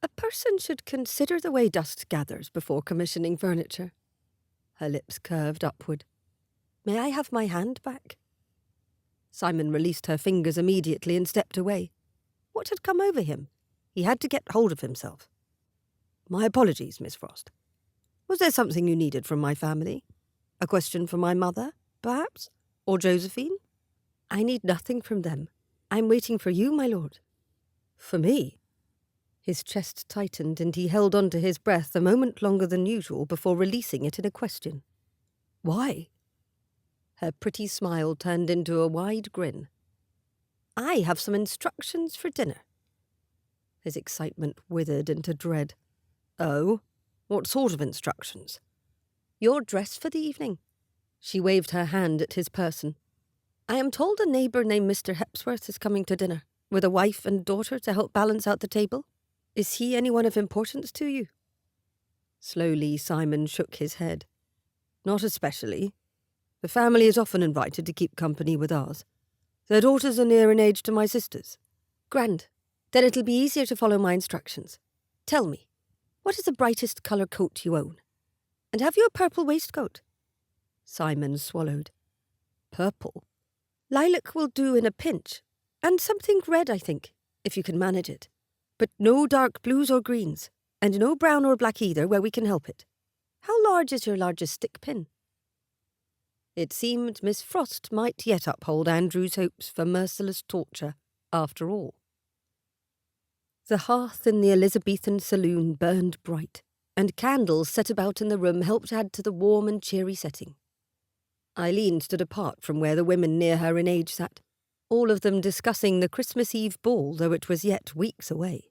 A person should consider the way dust gathers before commissioning furniture. Her lips curved upward. May I have my hand back? Simon released her fingers immediately and stepped away. What had come over him? He had to get hold of himself. My apologies, Miss Frost. Was there something you needed from my family? A question for my mother, perhaps? Or Josephine? I need nothing from them. I'm waiting for you, my lord. For me? His chest tightened and he held on to his breath a moment longer than usual before releasing it in a question. Why? Her pretty smile turned into a wide grin. I have some instructions for dinner. His excitement withered into dread. Oh? What sort of instructions? Your dress for the evening. She waved her hand at his person. I am told a neighbour named Mr. Hepsworth is coming to dinner, with a wife and daughter to help balance out the table. Is he anyone of importance to you? Slowly, Simon shook his head. Not especially. The family is often invited to keep company with ours. Their daughters are near in age to my sisters. Grand. Then it'll be easier to follow my instructions. Tell me, what is the brightest colour coat you own? And have you a purple waistcoat? Simon swallowed. Purple? Lilac will do in a pinch. And something red, I think, if you can manage it. But no dark blues or greens, and no brown or black either where we can help it. How large is your largest stick pin? It seemed Miss Frost might yet uphold Andrew's hopes for merciless torture, after all. The hearth in the Elizabethan saloon burned bright, and candles set about in the room helped add to the warm and cheery setting. Isleen stood apart from where the women near her in age sat, all of them discussing the Christmas Eve ball, though it was yet weeks away.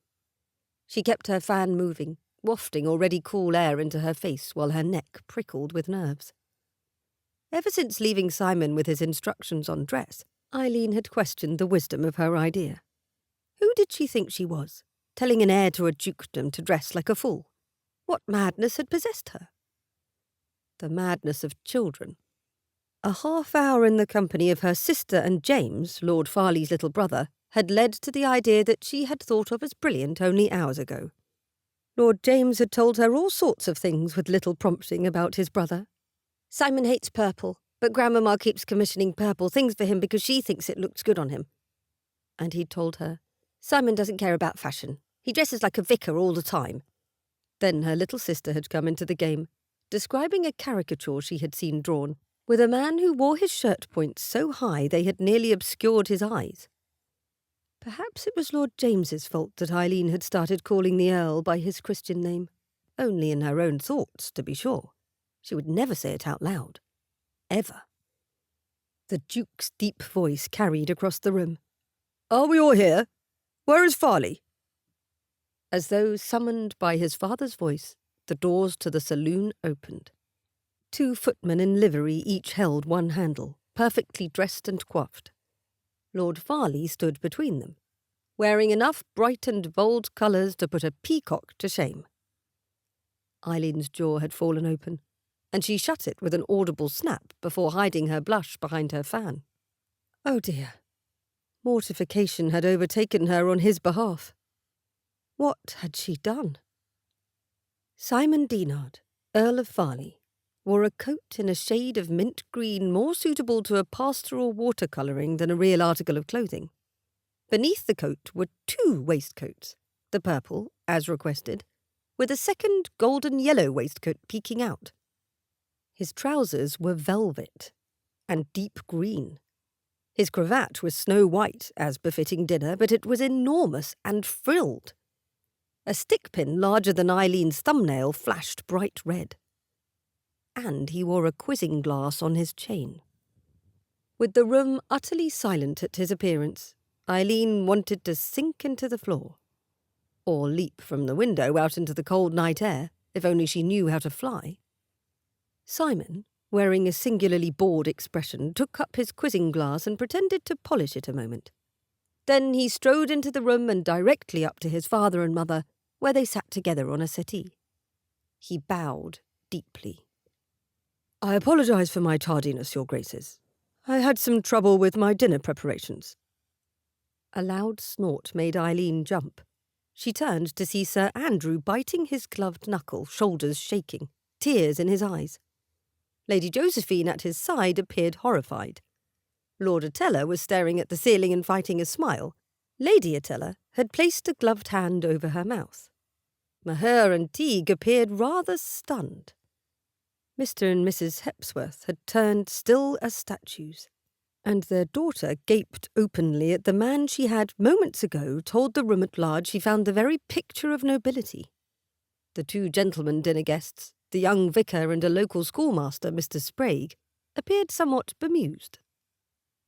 She kept her fan moving, wafting already cool air into her face while her neck prickled with nerves. Ever since leaving Simon with his instructions on dress, Isleen had questioned the wisdom of her idea. Who did she think she was, telling an heir to a dukedom to dress like a fool? What madness had possessed her? The madness of children. A half-hour in the company of her sister and James, Lord Farleigh's little brother, had led to the idea that she had thought of as brilliant only hours ago. Lord James had told her all sorts of things with little prompting about his brother. Simon hates purple, but Grandmama keeps commissioning purple things for him because she thinks it looks good on him. And he'd told her, Simon doesn't care about fashion. He dresses like a vicar all the time. Then her little sister had come into the game, describing a caricature she had seen drawn, with a man who wore his shirt points so high they had nearly obscured his eyes. Perhaps it was Lord James's fault that Isleen had started calling the Earl by his Christian name. Only in her own thoughts, to be sure. She would never say it out loud. Ever. The Duke's deep voice carried across the room. Are we all here? Where is Farleigh? As though summoned by his father's voice, the doors to the saloon opened. 2 footmen in livery each held one handle, perfectly dressed and coiffed. Lord Farleigh stood between them, wearing enough bright and bold colours to put a peacock to shame. Eileen's jaw had fallen open, and she shut it with an audible snap before hiding her blush behind her fan. Oh dear. Mortification had overtaken her on his behalf. What had she done? Simon Dinard, Earl of Farleigh, wore a coat in a shade of mint green more suitable to a pastoral watercolouring than a real article of clothing. Beneath the coat were 2 waistcoats, the purple, as requested, with a second golden-yellow waistcoat peeking out. His trousers were velvet and deep green. His cravat was snow-white, as befitting dinner, but it was enormous and frilled. A stick-pin larger than Isleen's thumbnail flashed bright red. And he wore a quizzing glass on his chain. With the room utterly silent at his appearance, Isleen wanted to sink into the floor, or leap from the window out into the cold night air, if only she knew how to fly. Simon, wearing a singularly bored expression, took up his quizzing glass and pretended to polish it a moment. Then he strode into the room and directly up to his father and mother, where they sat together on a settee. He bowed deeply. "I apologise for my tardiness, Your Graces. I had some trouble with my dinner preparations." A loud snort made Isleen jump. She turned to see Sir Andrew biting his gloved knuckle, shoulders shaking, tears in his eyes. Lady Josephine at his side appeared horrified. Lord Atella was staring at the ceiling and fighting a smile. Lady Atella had placed a gloved hand over her mouth. Maher and Teague appeared rather stunned. Mr. and Mrs. Hepsworth had turned still as statues, and their daughter gaped openly at the man she had, moments ago, told the room at large he found the very picture of nobility. The 2 gentlemen dinner guests, the young vicar and a local schoolmaster, Mr. Sprague, appeared somewhat bemused.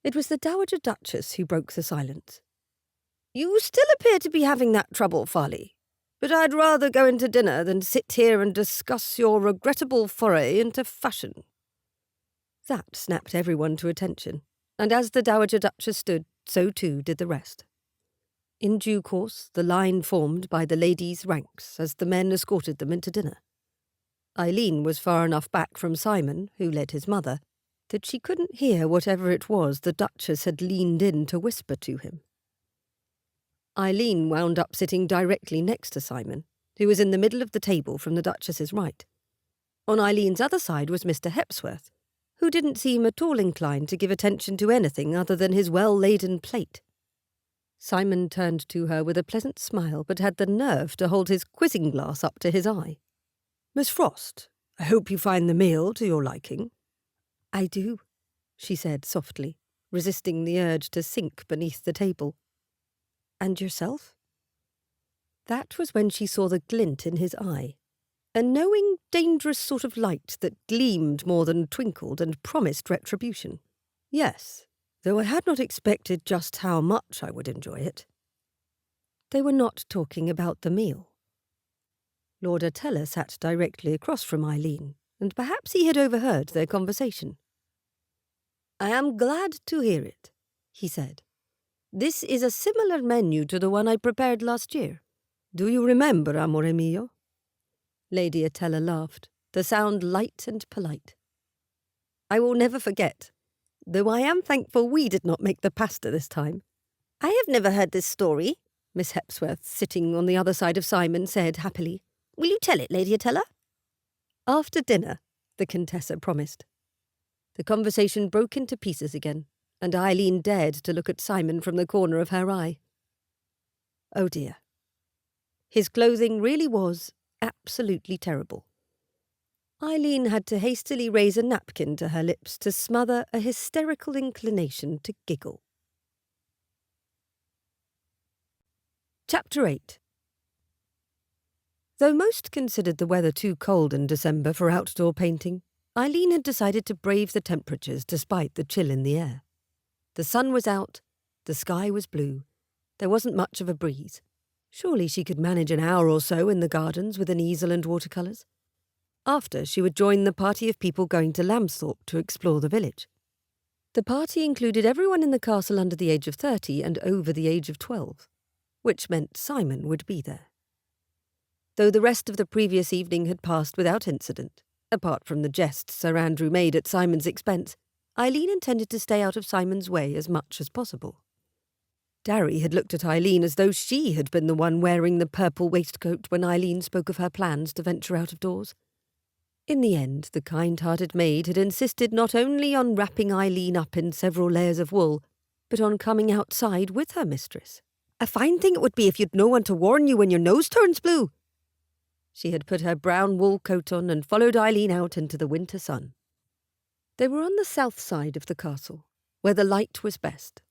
It was the Dowager Duchess who broke the silence. "You still appear to be having that trouble, Farleigh, but I'd rather go into dinner than sit here and discuss your regrettable foray into fashion." That snapped everyone to attention, and as the Dowager Duchess stood, so too did the rest. In due course, the line formed by the ladies' ranks as the men escorted them into dinner. Isleen was far enough back from Simon, who led his mother, that she couldn't hear whatever it was the Duchess had leaned in to whisper to him. Isleen wound up sitting directly next to Simon, who was in the middle of the table from the Duchess's right. On Isleen's other side was Mr. Hepsworth, who didn't seem at all inclined to give attention to anything other than his well-laden plate. Simon turned to her with a pleasant smile, but had the nerve to hold his quizzing glass up to his eye. "Miss Frost, I hope you find the meal to your liking." "I do," she said softly, resisting the urge to sink beneath the table. "And yourself?" That was when she saw the glint in his eye, a knowing, dangerous sort of light that gleamed more than twinkled and promised retribution. "Yes, though I had not expected just how much I would enjoy it." They were not talking about the meal. Lord Atella sat directly across from Isleen, and perhaps he had overheard their conversation. "I am glad to hear it," he said. "This is a similar menu to the one I prepared last year. Do you remember, amore mio?" Lady Atella laughed, the sound light and polite. "I will never forget, though I am thankful we did not make the pasta this time." "I have never heard this story," Miss Hepsworth, sitting on the other side of Simon, said happily. "Will you tell it, Lady Atella?" "After dinner," the Contessa promised. The conversation broke into pieces again, and Isleen dared to look at Simon from the corner of her eye. Oh dear. His clothing really was absolutely terrible. Isleen had to hastily raise a napkin to her lips to smother a hysterical inclination to giggle. Chapter 8. Though most considered the weather too cold in December for outdoor painting, Isleen had decided to brave the temperatures despite the chill in the air. The sun was out, the sky was blue, there wasn't much of a breeze. Surely she could manage an hour or so in the gardens with an easel and watercolours. After, she would join the party of people going to Lambsthorpe to explore the village. The party included everyone in the castle under the age of 30 and over the age of 12, which meant Simon would be there. Though the rest of the previous evening had passed without incident, apart from the jests Sir Andrew made at Simon's expense, Isleen intended to stay out of Simon's way as much as possible. Darry had looked at Isleen as though she had been the one wearing the purple waistcoat when Isleen spoke of her plans to venture out of doors. In the end, the kind-hearted maid had insisted not only on wrapping Isleen up in several layers of wool, but on coming outside with her mistress. "A fine thing it would be if you'd no one to warn you when your nose turns blue." She had put her brown wool coat on and followed Isleen out into the winter sun. They were on the south side of the castle, where the light was best.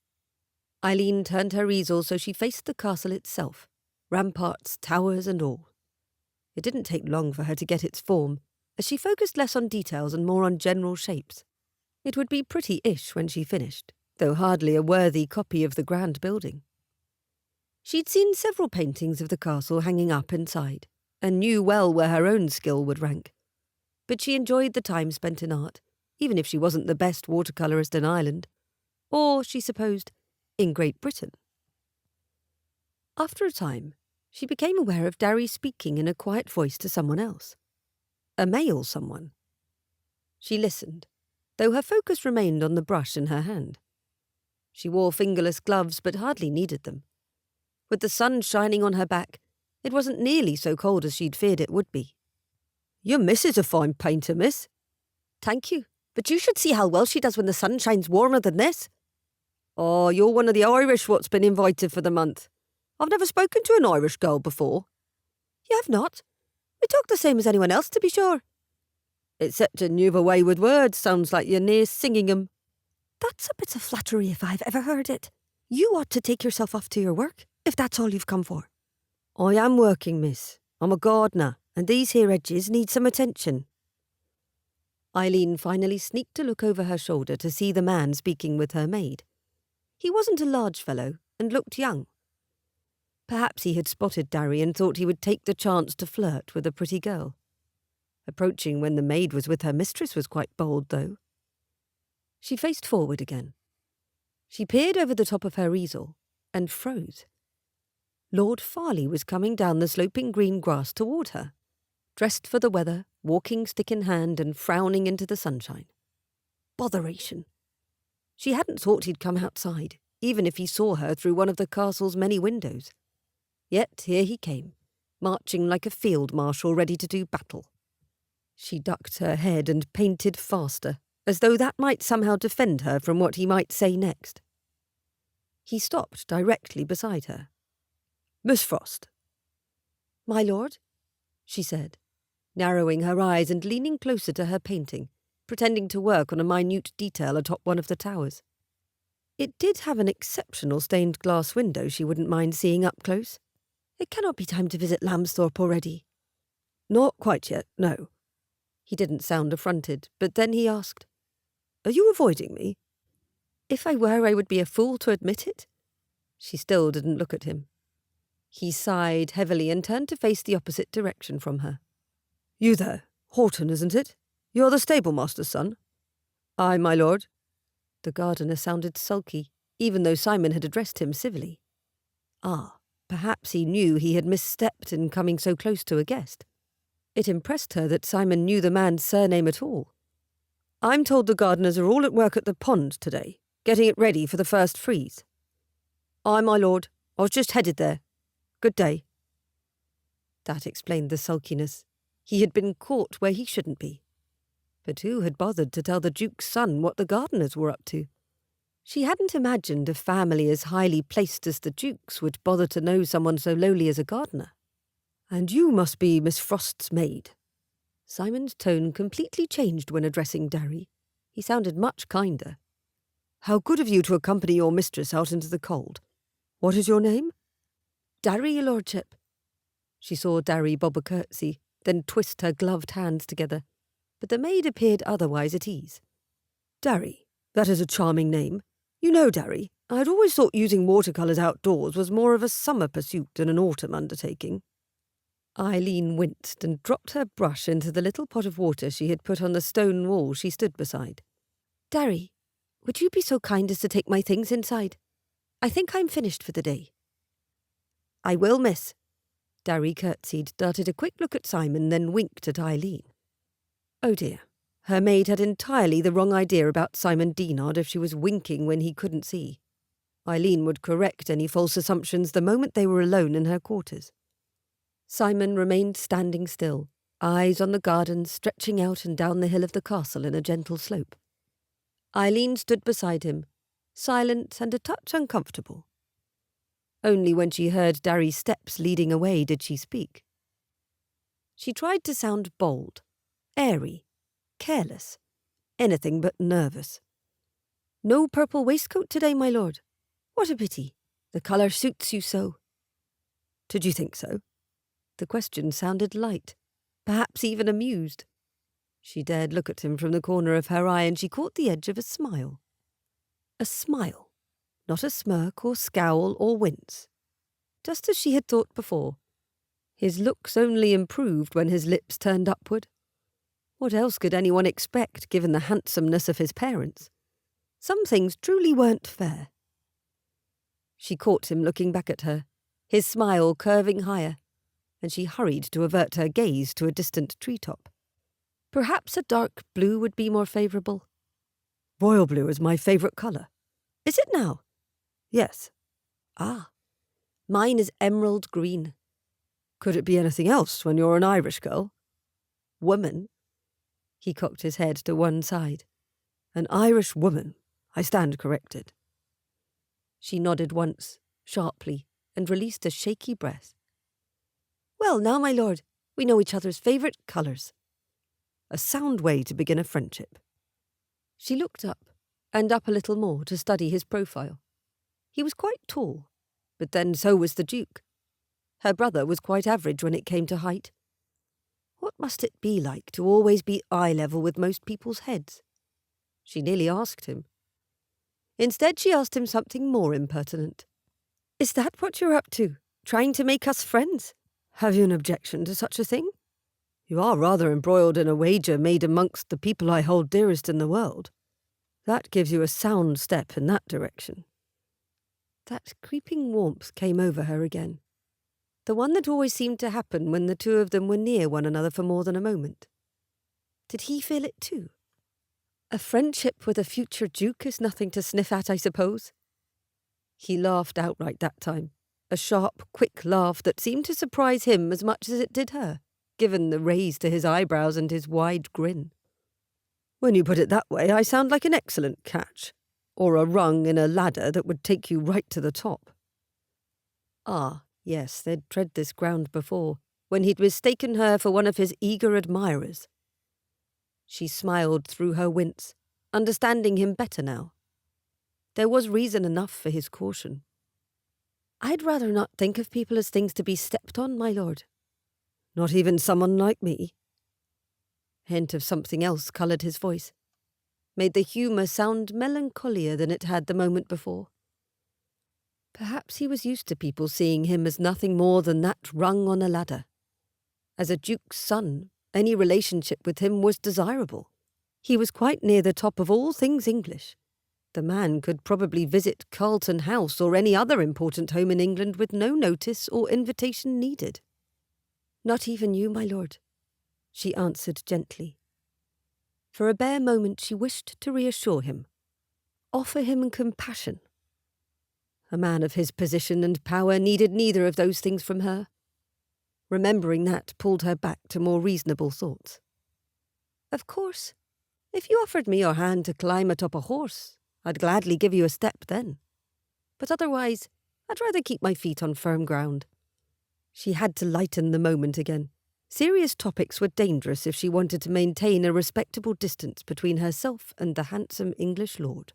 Isleen turned her easel so she faced the castle itself, ramparts, towers and all. It didn't take long for her to get its form, as she focused less on details and more on general shapes. It would be pretty-ish when she finished, though hardly a worthy copy of the grand building. She'd seen several paintings of the castle hanging up inside, and knew well where her own skill would rank. But she enjoyed the time spent in art, even if she wasn't the best watercolourist in Ireland, or, she supposed, in Great Britain. After a time, she became aware of Darry speaking in a quiet voice to someone else. A male someone. She listened, though her focus remained on the brush in her hand. She wore fingerless gloves but hardly needed them. With the sun shining on her back, it wasn't nearly so cold as she'd feared it would be. "Your miss is a fine painter, miss." "Thank you, but you should see how well she does when the sun shines warmer than this." "Oh, you're one of the Irish what's been invited for the month. I've never spoken to an Irish girl before." "You have not? We talk the same as anyone else, to be sure." "Excepting you've a way with words, sounds like you're near singing 'em." "That's a bit of flattery if I've ever heard it. You ought to take yourself off to your work, if that's all you've come for." "I am working, miss. I'm a gardener, and these here edges need some attention." Isleen finally sneaked a look over her shoulder to see the man speaking with her maid. He wasn't a large fellow, and looked young. Perhaps he had spotted Darry and thought he would take the chance to flirt with a pretty girl. Approaching when the maid was with her mistress was quite bold, though. She faced forward again. She peered over the top of her easel, and froze. Lord Farleigh was coming down the sloping green grass toward her, dressed for the weather, walking stick in hand and frowning into the sunshine. Botheration. She hadn't thought he'd come outside, even if he saw her through one of the castle's many windows. Yet here he came, marching like a field marshal ready to do battle. She ducked her head and painted faster, as though that might somehow defend her from what he might say next. He stopped directly beside her. "Miss Frost." "My lord?" she said, narrowing her eyes and leaning closer to her painting, pretending to work on a minute detail atop one of the towers. It did have an exceptional stained glass window she wouldn't mind seeing up close. "It cannot be time to visit Lambsthorpe already." "Not quite yet, no." He didn't sound affronted, but then he asked, "Are you avoiding me?" "If I were, I would be a fool to admit it." She still didn't look at him. He sighed heavily and turned to face the opposite direction from her. "You there, Horton, isn't it? You're the stablemaster's son?" "Aye, my lord." The gardener sounded sulky, even though Simon had addressed him civilly. Ah, perhaps he knew he had misstepped in coming so close to a guest. It impressed her that Simon knew the man's surname at all. "I'm told the gardeners are all at work at the pond today, getting it ready for the first freeze." "Aye, my lord. I was just headed there. Good day." That explained the sulkiness. He had been caught where he shouldn't be. But who had bothered to tell the Duke's son what the gardeners were up to? She hadn't imagined a family as highly placed as the Duke's would bother to know someone so lowly as a gardener. "And you must be Miss Frost's maid." Simon's tone completely changed when addressing Darry. He sounded much kinder. "How good of you to accompany your mistress out into the cold. What is your name?" "Darry, your lordship." She saw Darry bob a curtsy, then twist her gloved hands together, but the maid appeared otherwise at ease. "Darry, that is a charming name. You know, Darry, I had always thought using watercolours outdoors was more of a summer pursuit than an autumn undertaking." Isleen winced and dropped her brush into the little pot of water she had put on the stone wall she stood beside. "Darry, would you be so kind as to take my things inside? I think I'm finished for the day." "I will, miss." Darry curtsied, darted a quick look at Simon, then winked at Isleen. Oh dear, her maid had entirely the wrong idea about Simon Dinard if she was winking when he couldn't see. Isleen would correct any false assumptions the moment they were alone in her quarters. Simon remained standing still, eyes on the garden stretching out and down the hill of the castle in a gentle slope. Isleen stood beside him, silent and a touch uncomfortable. Only when she heard Darry's steps leading away did she speak. She tried to sound bold, airy, careless, anything but nervous. "No purple waistcoat today, my lord. What a pity. The colour suits you so." "Did you think so?" The question sounded light, perhaps even amused. She dared look at him from the corner of her eye, and she caught the edge of a smile. A smile, not a smirk or scowl or wince. Just as she had thought before. His looks only improved when his lips turned upward. What else could anyone expect, given the handsomeness of his parents? Some things truly weren't fair. She caught him looking back at her, his smile curving higher, and she hurried to avert her gaze to a distant treetop. Perhaps a dark blue would be more favourable. "Royal blue is my favourite colour." "Is it now?" "Yes." "Ah, mine is emerald green." "Could it be anything else when you're an Irish girl?" "Woman." He cocked his head to one side. "An Irish woman. I stand corrected." She nodded once, sharply, and released a shaky breath. "Well, now, my lord, we know each other's favourite colours." A sound way to begin a friendship. She looked up, and up a little more to study his profile. He was quite tall, but then so was the Duke. Her brother was quite average when it came to height. What must it be like to always be eye level with most people's heads? She nearly asked him. Instead, she asked him something more impertinent. "Is that what you're up to? Trying to make us friends? Have you an objection to such a thing? You are rather embroiled in a wager made amongst the people I hold dearest in the world. That gives you a sound step in that direction." That creeping warmth came over her again. The one that always seemed to happen when the two of them were near one another for more than a moment. Did he feel it too? A friendship with a future duke is nothing to sniff at, I suppose. He laughed outright that time, a sharp, quick laugh that seemed to surprise him as much as it did her, given the raise to his eyebrows and his wide grin. "When you put it that way, I sound like an excellent catch, or a rung in a ladder that would take you right to the top." Ah, yes, they'd tread this ground before, when he'd mistaken her for one of his eager admirers. She smiled through her wince, understanding him better now. There was reason enough for his caution. "I'd rather not think of people as things to be stepped on, my lord." "Not even someone like me?" Hint of something else coloured his voice, made the humour sound melancholier than it had the moment before. Perhaps he was used to people seeing him as nothing more than that rung on a ladder. As a duke's son, any relationship with him was desirable. He was quite near the top of all things English. The man could probably visit Carlton House or any other important home in England with no notice or invitation needed. "Not even you, my lord," she answered gently. For a bare moment she wished to reassure him, offer him compassion. A man of his position and power needed neither of those things from her. Remembering that pulled her back to more reasonable thoughts. "Of course, if you offered me your hand to climb atop a horse, I'd gladly give you a step then. But otherwise, I'd rather keep my feet on firm ground." She had to lighten the moment again. Serious topics were dangerous if she wanted to maintain a respectable distance between herself and the handsome English lord.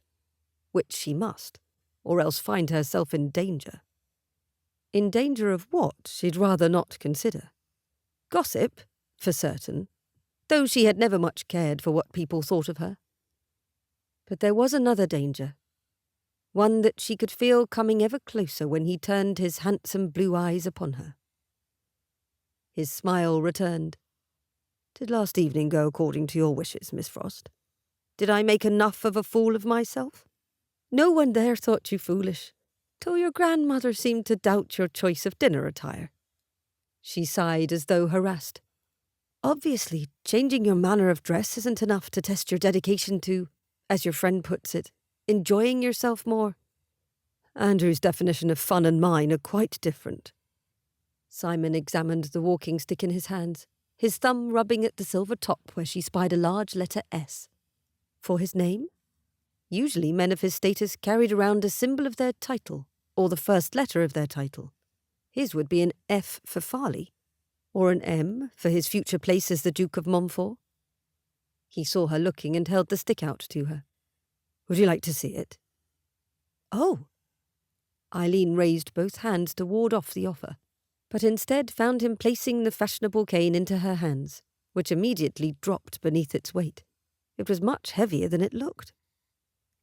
Which she must, or else find herself in danger. In danger of what, she'd rather not consider. Gossip, for certain, though she had never much cared for what people thought of her. But there was another danger, one that she could feel coming ever closer when he turned his handsome blue eyes upon her. His smile returned. "Did last evening go according to your wishes, Miss Frost? Did I make enough of a fool of myself?" "No one there thought you foolish, till your grandmother seemed to doubt your choice of dinner attire." She sighed as though harassed. "Obviously, changing your manner of dress isn't enough to test your dedication to, as your friend puts it, enjoying yourself more." "Andrew's definition of fun and mine are quite different." Simon examined the walking stick in his hands, his thumb rubbing at the silver top where she spied a large letter S. "For his name?" Usually men of his status carried around a symbol of their title, or the first letter of their title. His would be an F for Farleigh, or an M for his future place as the Duke of Montfort. He saw her looking and held the stick out to her. "Would you like to see it?" "Oh!" Isleen raised both hands to ward off the offer, but instead found him placing the fashionable cane into her hands, which immediately dropped beneath its weight. It was much heavier than it looked.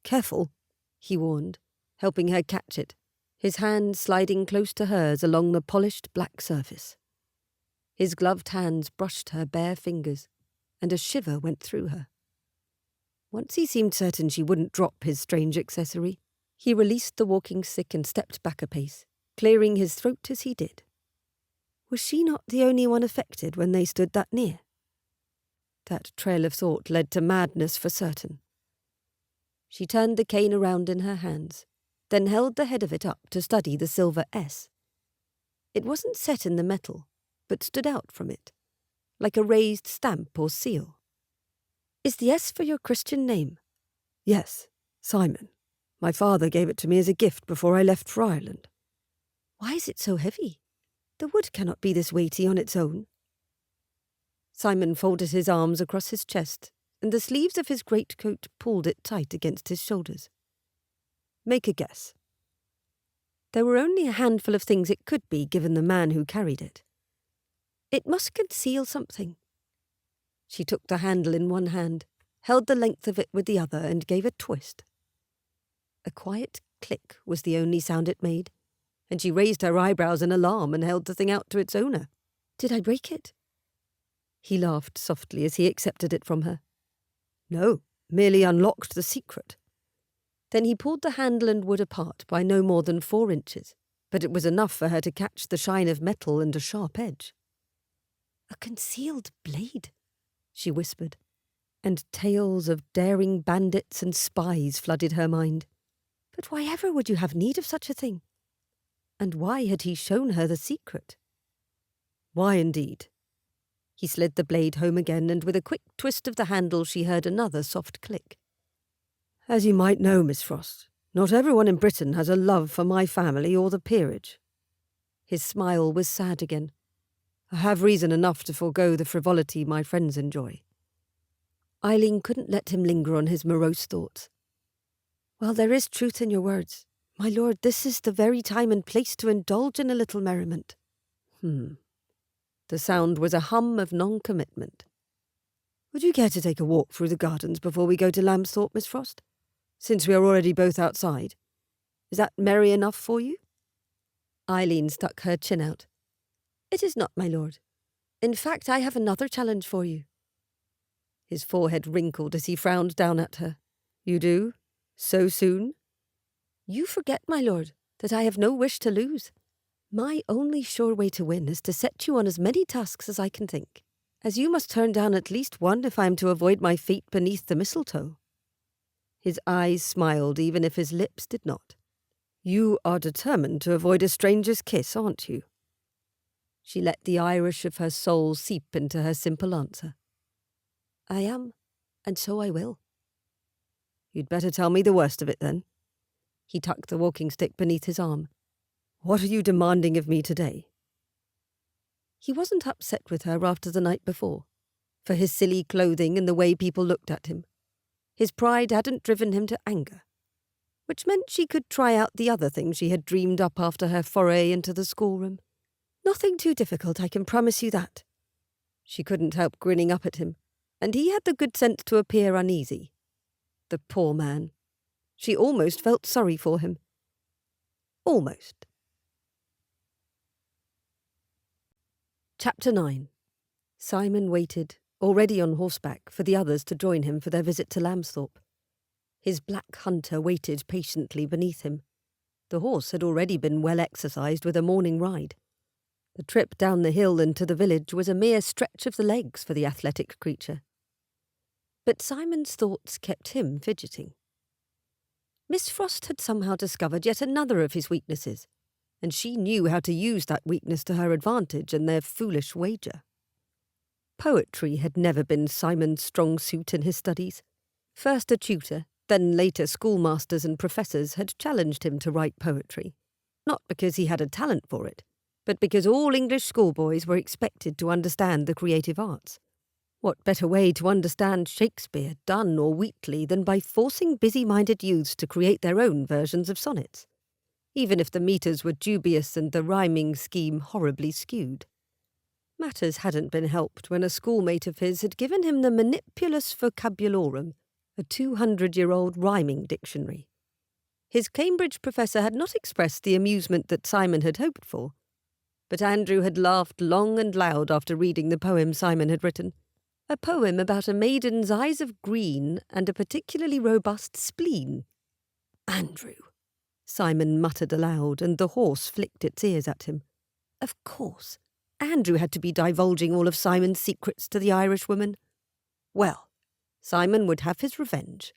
"Careful," he warned, helping her catch it, his hand sliding close to hers along the polished black surface. His gloved hands brushed her bare fingers, and a shiver went through her. Once he seemed certain she wouldn't drop his strange accessory, he released the walking stick and stepped back a pace, clearing his throat as he did. Was she not the only one affected when they stood that near? That trail of thought led to madness for certain. She turned the cane around in her hands, then held the head of it up to study the silver S. It wasn't set in the metal, but stood out from it, like a raised stamp or seal. "Is the S for your Christian name?" "Yes, Simon. My father gave it to me as a gift before I left for Ireland." "Why is it so heavy? The wood cannot be this weighty on its own." Simon folded his arms across his chest, and the sleeves of his greatcoat pulled it tight against his shoulders. "Make a guess." There were only a handful of things it could be, given the man who carried it. "It must conceal something." She took the handle in one hand, held the length of it with the other, and gave a twist. A quiet click was the only sound it made, and she raised her eyebrows in alarm and held the thing out to its owner. "Did I break it?" He laughed softly as he accepted it from her. "No, merely unlocked the secret." Then he pulled the handle and wood apart by no more than 4 inches, but it was enough for her to catch the shine of metal and a sharp edge. "A concealed blade," she whispered, and tales of daring bandits and spies flooded her mind. But why ever would you have need of such a thing? And why had he shown her the secret? Why indeed? He slid the blade home again, and with a quick twist of the handle she heard another soft click. "As you might know, Miss Frost, not everyone in Britain has a love for my family or the peerage." His smile was sad again. "I have reason enough to forego the frivolity my friends enjoy." Isleen couldn't let him linger on his morose thoughts. "Well, there is truth in your words. My lord, this is the very time and place to indulge in a little merriment." The sound was a hum of non-commitment. "Would you care to take a walk through the gardens before we go to Lambthorpe, Miss Frost? Since we are already both outside. Is that merry enough for you?" Isleen stuck her chin out. "It is not, my lord. In fact, I have another challenge for you." His forehead wrinkled as he frowned down at her. "You do? So soon?" "You forget, my lord, that I have no wish to lose. My only sure way to win is to set you on as many tasks as I can think, as you must turn down at least one if I am to avoid my fate beneath the mistletoe." His eyes smiled even if his lips did not. "You are determined to avoid a stranger's kiss, aren't you?" She let the Irish of her soul seep into her simple answer. "I am, and so I will." "You'd better tell me the worst of it, then." He tucked the walking stick beneath his arm. "What are you demanding of me today?" He wasn't upset with her after the night before, for his silly clothing and the way people looked at him. His pride hadn't driven him to anger, which meant she could try out the other things she had dreamed up after her foray into the schoolroom. "Nothing too difficult, I can promise you that." She couldn't help grinning up at him, and he had the good sense to appear uneasy. The poor man. She almost felt sorry for him. Almost. Chapter 9. Simon waited, already on horseback, for the others to join him for their visit to Lambthorpe. His black hunter waited patiently beneath him. The horse had already been well exercised with a morning ride. The trip down the hill and to the village was a mere stretch of the legs for the athletic creature. But Simon's thoughts kept him fidgeting. Miss Frost had somehow discovered yet another of his weaknesses, and she knew how to use that weakness to her advantage in their foolish wager. Poetry had never been Simon's strong suit in his studies. First a tutor, Then later schoolmasters and professors had challenged him to write poetry, not because he had a talent for it, but because all English schoolboys were expected to understand the creative arts. What better way to understand Shakespeare, Donne or Wheatley than by forcing busy-minded youths to create their own versions of sonnets, even if the metres were dubious and the rhyming scheme horribly skewed? Matters hadn't been helped when a schoolmate of his had given him the Manipulus Vocabularum, a 200-year-old rhyming dictionary. His Cambridge professor had not expressed the amusement that Simon had hoped for, but Andrew had laughed long and loud after reading the poem Simon had written. A poem about a maiden's eyes of green and a particularly robust spleen. Andrew, Simon muttered aloud, and the horse flicked its ears at him. Of course, Andrew had to be divulging all of Simon's secrets to the Irishwoman. Well, Simon would have his revenge.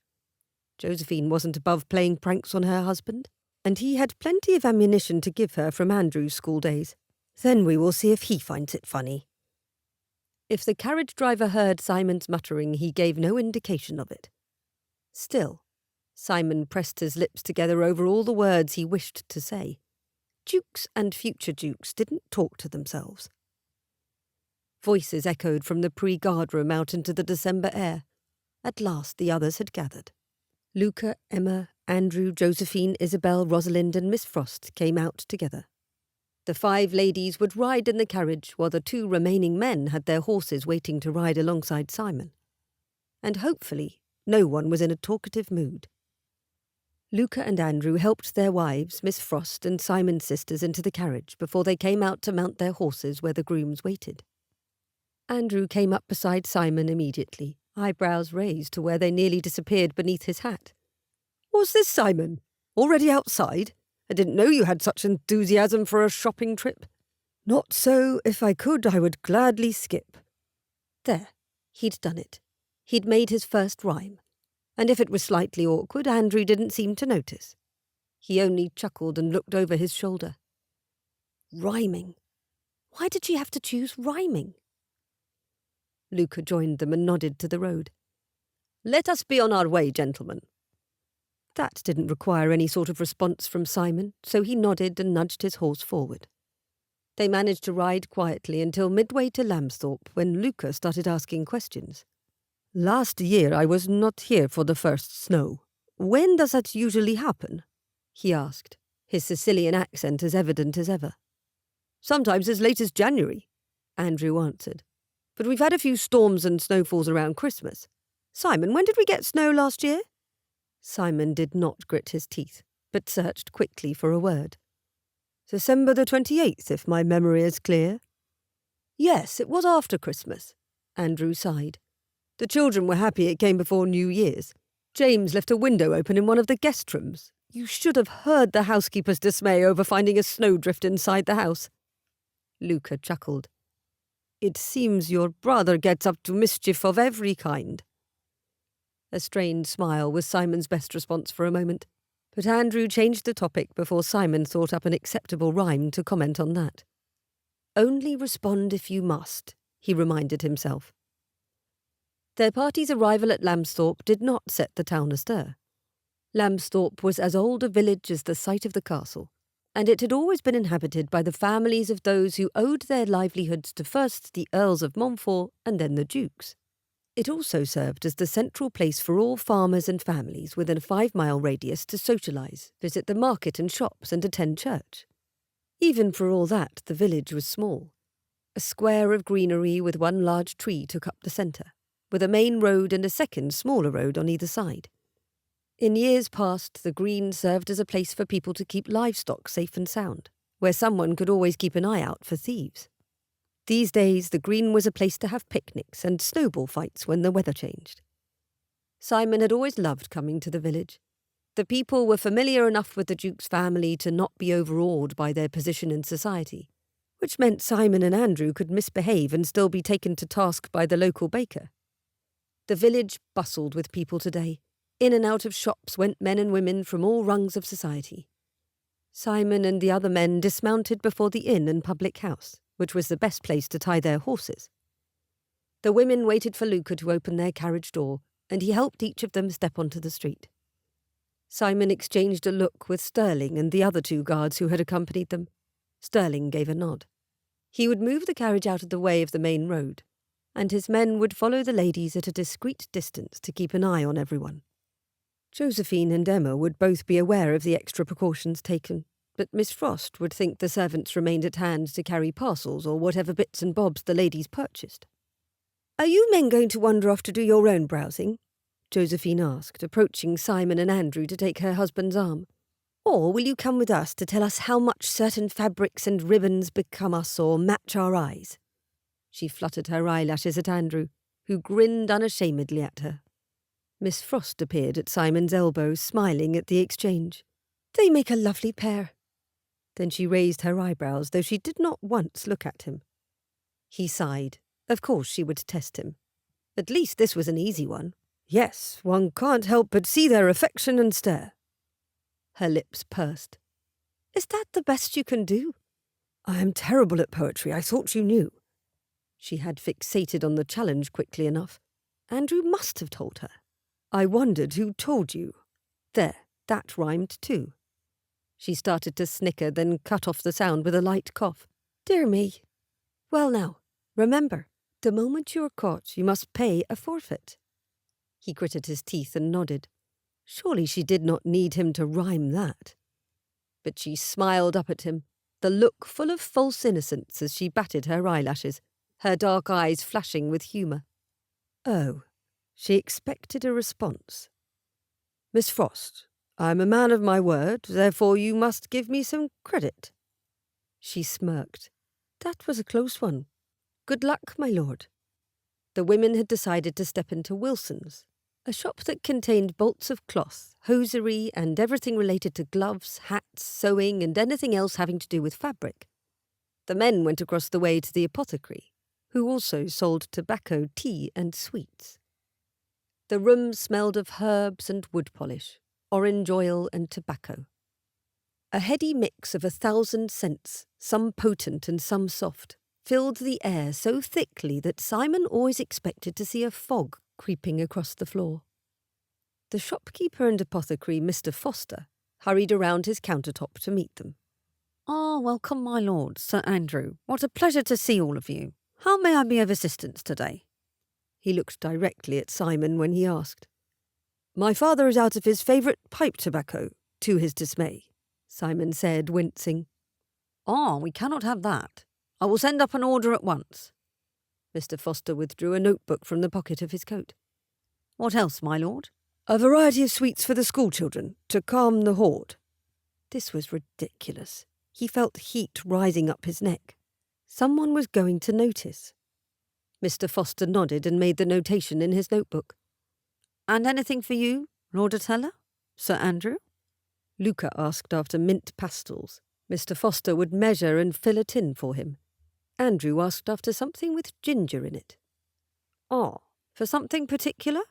Josephine wasn't above playing pranks on her husband, and he had plenty of ammunition to give her from Andrew's school days. Then we will see if he finds it funny. If the carriage driver heard Simon's muttering, he gave no indication of it. Still, Simon pressed his lips together over all the words he wished to say. Dukes and future dukes didn't talk to themselves. Voices echoed from the pre-guard room out into the December air. At last the others had gathered. Luca, Emma, Andrew, Josephine, Isabel, Rosalind and Miss Frost came out together. The 5 ladies would ride in the carriage while the 2 remaining men had their horses waiting to ride alongside Simon. And hopefully no one was in a talkative mood. Luca and Andrew helped their wives, Miss Frost and Simon's sisters, into the carriage before they came out to mount their horses where the grooms waited. Andrew came up beside Simon immediately, eyebrows raised to where they nearly disappeared beneath his hat. "What's this, Simon? Already outside? I didn't know you had such enthusiasm for a shopping trip." "Not so. If I could, I would gladly skip." There, he'd done it. He'd made his first rhyme. And if it was slightly awkward, Andrew didn't seem to notice. He only chuckled and looked over his shoulder. Rhyming. Why did she have to choose rhyming? Luca joined them and nodded to the road. "Let us be on our way, gentlemen." That didn't require any sort of response from Simon, so he nodded and nudged his horse forward. They managed to ride quietly until midway to Lambsthorpe, when Luca started asking questions. "Last year I was not here for the first snow. When does that usually happen?" he asked, his Sicilian accent as evident as ever. "Sometimes as late as January," Andrew answered. "But we've had a few storms and snowfalls around Christmas. Simon, when did we get snow last year?" Simon did not grit his teeth, but searched quickly for a word. "December the 28th, if my memory is clear." "Yes, it was after Christmas," Andrew sighed. "The children were happy it came before New Year's. James left a window open in one of the guest rooms. You should have heard the housekeeper's dismay over finding a snowdrift inside the house." Luca chuckled. "It seems your brother gets up to mischief of every kind." A strained smile was Simon's best response for a moment, but Andrew changed the topic before Simon thought up an acceptable rhyme to comment on that. "Only respond if you must," he reminded himself. Their party's arrival at Lambsthorpe did not set the town astir. Lambsthorpe was as old a village as the site of the castle, and it had always been inhabited by the families of those who owed their livelihoods to first the Earls of Montfort and then the Dukes. It also served as the central place for all farmers and families within a 5-mile radius to socialise, visit the market and shops and attend church. Even for all that, the village was small. A square of greenery with one large tree took up the centre, with a main road and a second, smaller road on either side. In years past, the green served as a place for people to keep livestock safe and sound, where someone could always keep an eye out for thieves. These days, the green was a place to have picnics and snowball fights when the weather changed. Simon had always loved coming to the village. The people were familiar enough with the Duke's family to not be overawed by their position in society, which meant Simon and Andrew could misbehave and still be taken to task by the local baker. The village bustled with people today. In and out of shops went men and women from all rungs of society. Simon and the other men dismounted before the inn and public house, which was the best place to tie their horses. The women waited for Luca to open their carriage door, and he helped each of them step onto the street. Simon exchanged a look with Sterling and the other 2 guards who had accompanied them. Sterling gave a nod. He would move the carriage out of the way of the main road, and his men would follow the ladies at a discreet distance to keep an eye on everyone. Josephine and Emma would both be aware of the extra precautions taken, but Miss Frost would think the servants remained at hand to carry parcels or whatever bits and bobs the ladies purchased. "Are you men going to wander off to do your own browsing?" Josephine asked, approaching Simon and Andrew to take her husband's arm. "Or will you come with us to tell us how much certain fabrics and ribbons become us or match our eyes?" She fluttered her eyelashes at Andrew, who grinned unashamedly at her. Miss Frost appeared at Simon's elbow, smiling at the exchange. "They make a lovely pair." Then she raised her eyebrows, though she did not once look at him. He sighed. Of course she would test him. At least this was an easy one. Yes, one can't help but see their affection and stare. Her lips pursed. "Is that the best you can do?" "I am terrible at poetry. I thought you knew." She had fixated on the challenge quickly enough. Andrew must have told her. "I wondered who told you." There, that rhymed too. She started to snicker, then cut off the sound with a light cough. "Dear me. Well now, remember, the moment you're caught, you must pay a forfeit." He gritted his teeth and nodded. Surely she did not need him to rhyme that. But she smiled up at him, the look full of false innocence as she batted her eyelashes, her dark eyes flashing with humour. Oh, she expected a response. "Miss Frost, I'm a man of my word, therefore you must give me some credit." She smirked. "That was a close one. Good luck, my lord." The women had decided to step into Wilson's, a shop that contained bolts of cloth, hosiery, and everything related to gloves, hats, sewing, and anything else having to do with fabric. The men went across the way to the apothecary, who also sold tobacco, tea, and sweets. The room smelled of herbs and wood polish, orange oil and tobacco. A heady mix of 1,000 scents, some potent and some soft, filled the air so thickly that Simon always expected to see a fog creeping across the floor. The shopkeeper and apothecary, Mr. Foster, hurried around his countertop to meet them. "Ah, welcome, my lord, Sir Andrew. What a pleasure to see all of you. How may I be of assistance today?" He looked directly at Simon when he asked. "My father is out of his favourite pipe tobacco, to his dismay," Simon said, wincing. "Ah, we cannot have that. I will send up an order at once." Mr. Foster withdrew a notebook from the pocket of his coat. "What else, my lord?" "A variety of sweets for the schoolchildren, to calm the horde." This was ridiculous. He felt heat rising up his neck. Someone was going to notice. Mr. Foster nodded and made the notation in his notebook. "And anything for you, Lord Atella, Sir Andrew?" Luca asked after mint pastels. Mr. Foster would measure and fill a tin for him. Andrew asked after something with ginger in it. "Ah, for something particular?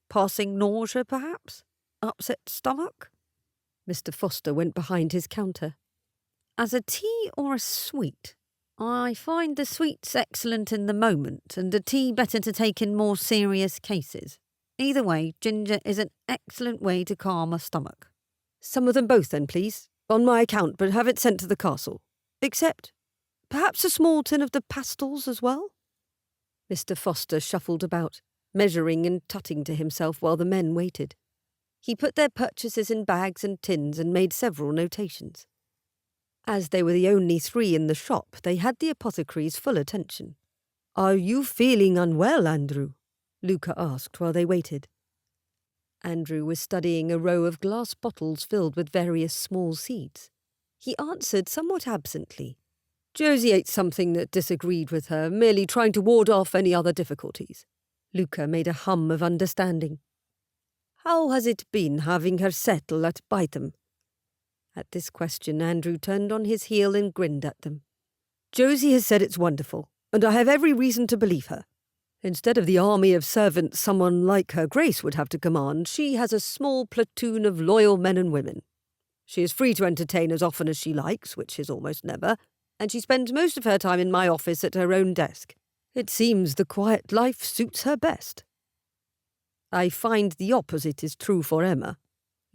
Passing nausea, perhaps? Upset stomach?" Mr. Foster went behind his counter. "As a tea or a sweet? I find the sweets excellent in the moment, and the tea better to take in more serious cases. Either way, ginger is an excellent way to calm a stomach." "Some of them both, then, please. On my account, but have it sent to the castle. Except, perhaps a small tin of the pastels as well?" Mr. Foster shuffled about, measuring and tutting to himself while the men waited. He put their purchases in bags and tins and made several notations. As they were the only 3 in the shop, they had the apothecary's full attention. "Are you feeling unwell, Andrew?" Luca asked while they waited. Andrew was studying a row of glass bottles filled with various small seeds. He answered somewhat absently. "Josie ate something that disagreed with her, merely trying to ward off any other difficulties." Luca made a hum of understanding. "How has it been having her settle at Britton?" At this question, Andrew turned on his heel and grinned at them. "Josie has said it's wonderful, and I have every reason to believe her. Instead of the army of servants someone like her Grace would have to command, she has a small platoon of loyal men and women. She is free to entertain as often as she likes, which is almost never, and she spends most of her time in my office at her own desk. It seems the quiet life suits her best." "I find the opposite is true for Emma."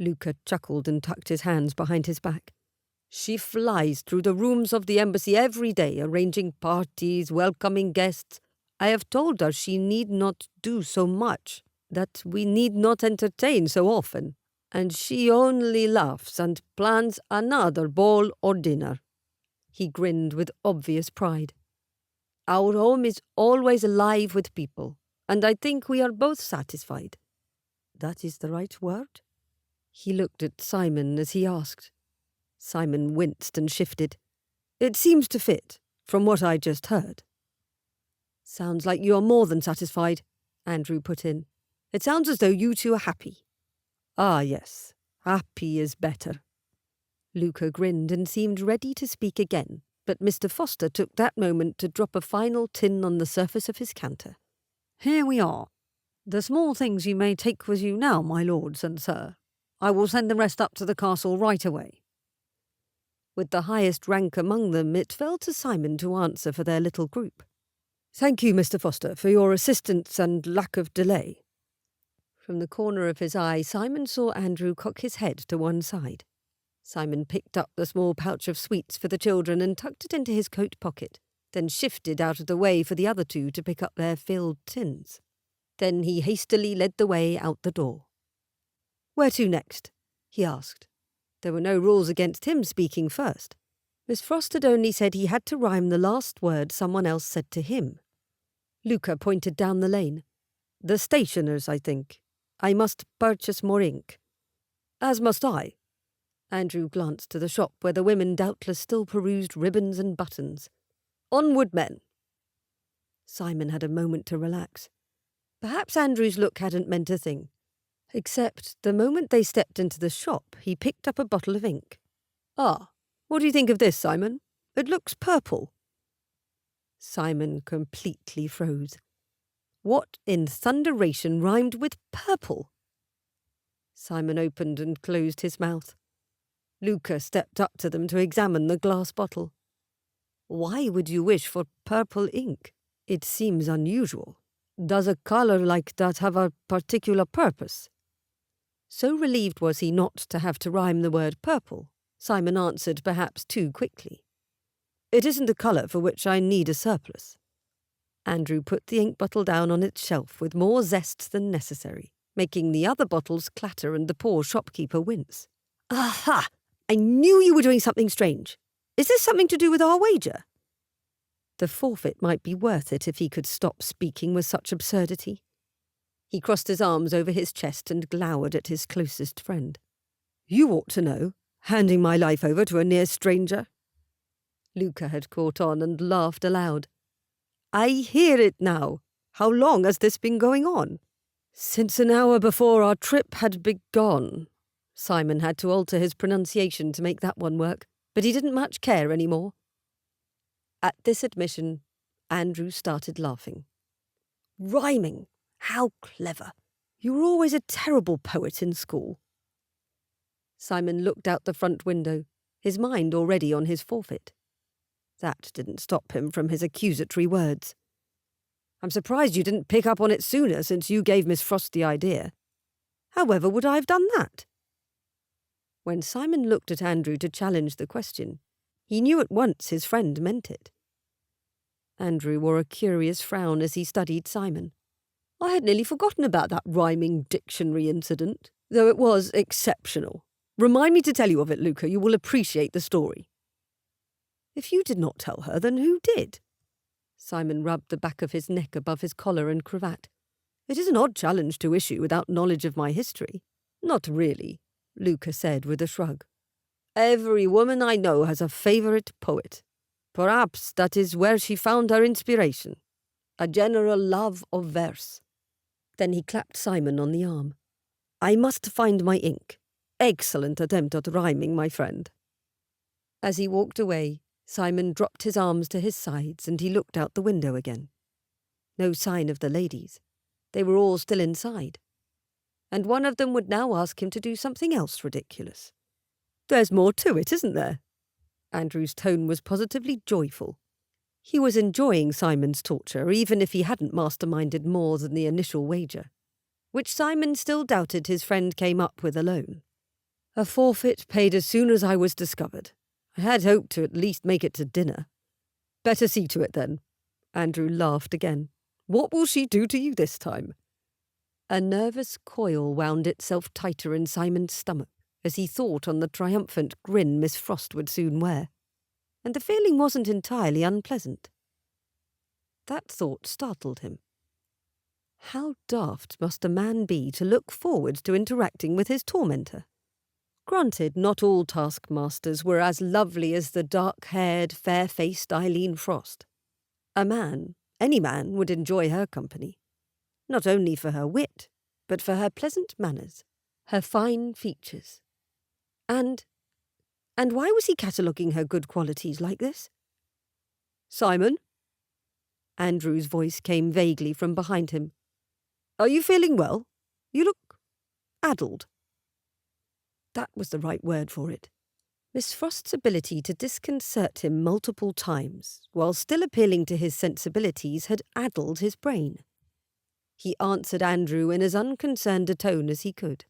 Luca chuckled and tucked his hands behind his back. She flies through the rooms of the embassy every day, arranging parties, welcoming guests. I have told her she need not do so much, that we need not entertain so often, and she only laughs and plans another ball or dinner. He grinned with obvious pride. Our home is always alive with people, and I think we are both satisfied. That is the right word? He looked at Simon as he asked. Simon winced and shifted. It seems to fit, from what I just heard. Sounds like you are more than satisfied, Andrew put in. It sounds as though you two are happy. Ah, yes, happy is better. Luca grinned and seemed ready to speak again, but Mr. Foster took that moment to drop a final tin on the surface of his canter. Here we are. The small things you may take with you now, my lords and sir. I will send the rest up to the castle right away. With the highest rank among them, it fell to Simon to answer for their little group. Thank you, Mr. Foster, for your assistance and lack of delay. From the corner of his eye, Simon saw Andrew cock his head to one side. Simon picked up the small pouch of sweets for the children and tucked it into his coat pocket, then shifted out of the way for the other two to pick up their filled tins. Then he hastily led the way out the door. Where to next? He asked. There were no rules against him speaking first. Miss Frost had only said he had to rhyme the last word someone else said to him. Luca pointed down the lane. The stationer's, I think. I must purchase more ink. As must I. Andrew glanced to the shop where the women doubtless still perused ribbons and buttons. Onward, men. Simon had a moment to relax. Perhaps Andrew's look hadn't meant a thing. Except the moment they stepped into the shop, he picked up a bottle of ink. Ah, what do you think of this, Simon? It looks purple. Simon completely froze. What in thunderation rhymed with purple? Simon opened and closed his mouth. Luca stepped up to them to examine the glass bottle. Why would you wish for purple ink? It seems unusual. Does a colour like that have a particular purpose? So relieved was he not to have to rhyme the word purple, Simon answered perhaps too quickly. It isn't a colour for which I need a surplus. Andrew put the ink bottle down on its shelf with more zest than necessary, making the other bottles clatter and the poor shopkeeper wince. Aha! I knew you were doing something strange. Is this something to do with our wager? The forfeit might be worth it if he could stop speaking with such absurdity. He crossed his arms over his chest and glowered at his closest friend. You ought to know, handing my life over to a near stranger. Luca had caught on and laughed aloud. I hear it now. How long has this been going on? Since an hour before our trip had begun. Simon had to alter his pronunciation to make that one work, but he didn't much care anymore. At this admission, Andrew started laughing. Rhyming! How clever! You were always a terrible poet in school. Simon looked out the front window, his mind already on his forfeit. That didn't stop him from his accusatory words. I'm surprised you didn't pick up on it sooner, since you gave Miss Frost the idea. However would I have done that? When Simon looked at Andrew to challenge the question, he knew at once his friend meant it. Andrew wore a curious frown as he studied Simon. I had nearly forgotten about that rhyming dictionary incident, though it was exceptional. Remind me to tell you of it, Luca. You will appreciate the story. If you did not tell her, then who did? Simon rubbed the back of his neck above his collar and cravat. It is an odd challenge to issue without knowledge of my history. Not really, Luca said with a shrug. Every woman I know has a favourite poet. Perhaps that is where she found her inspiration. A general love of verse. Then he clapped Simon on the arm. I must find my ink. Excellent attempt at rhyming, my friend. As he walked away, Simon dropped his arms to his sides and he looked out the window again. No sign of the ladies. They were all still inside. And one of them would now ask him to do something else ridiculous. There's more to it, isn't there? Andrew's tone was positively joyful. He was enjoying Simon's torture, even if he hadn't masterminded more than the initial wager, which Simon still doubted his friend came up with alone. A forfeit paid as soon as I was discovered. I had hoped to at least make it to dinner. Better see to it then. Andrew laughed again. What will she do to you this time? A nervous coil wound itself tighter in Simon's stomach as he thought on the triumphant grin Miss Frost would soon wear. And the feeling wasn't entirely unpleasant. That thought startled him. How daft must a man be to look forward to interacting with his tormentor? Granted, not all taskmasters were as lovely as the dark-haired, fair-faced Isleen Frost. A man, any man, would enjoy her company. Not only for her wit, but for her pleasant manners, her fine features. And why was he cataloguing her good qualities like this? Simon? Andrew's voice came vaguely from behind him. Are you feeling well? You look addled. That was the right word for it. Miss Frost's ability to disconcert him multiple times, while still appealing to his sensibilities, had addled his brain. He answered Andrew in as unconcerned a tone as he could.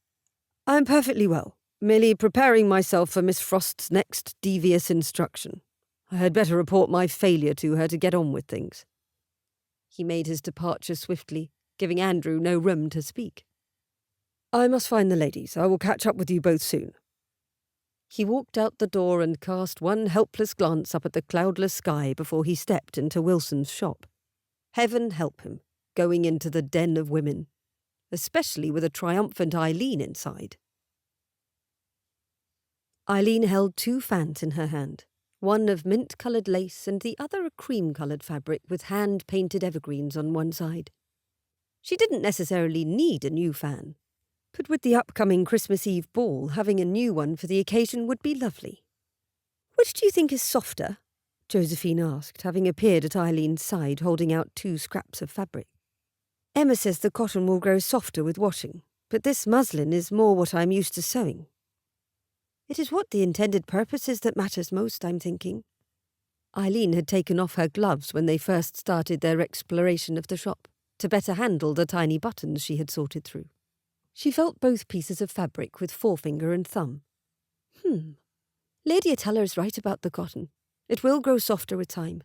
I am perfectly well, merely preparing myself for Miss Frost's next devious instruction. I had better report my failure to her to get on with things. He made his departure swiftly, giving Andrew no room to speak. I must find the ladies. I will catch up with you both soon. He walked out the door and cast one helpless glance up at the cloudless sky before he stepped into Wilson's shop. Heaven help him, going into the den of women, especially with a triumphant Isleen inside. Isleen held 2 fans in her hand, one of mint-coloured lace and the other a cream-coloured fabric with hand-painted evergreens on one side. She didn't necessarily need a new fan, but with the upcoming Christmas Eve ball, having a new one for the occasion would be lovely. Which do you think is softer? Josephine asked, having appeared at Eileen's side holding out 2 scraps of fabric. Emma says the cotton will grow softer with washing, but this muslin is more what I'm used to sewing. It is what the intended purpose is that matters most, I'm thinking. Isleen had taken off her gloves when they first started their exploration of the shop, to better handle the tiny buttons she had sorted through. She felt both pieces of fabric with forefinger and thumb. Lady Atteller's right about the cotton. It will grow softer with time.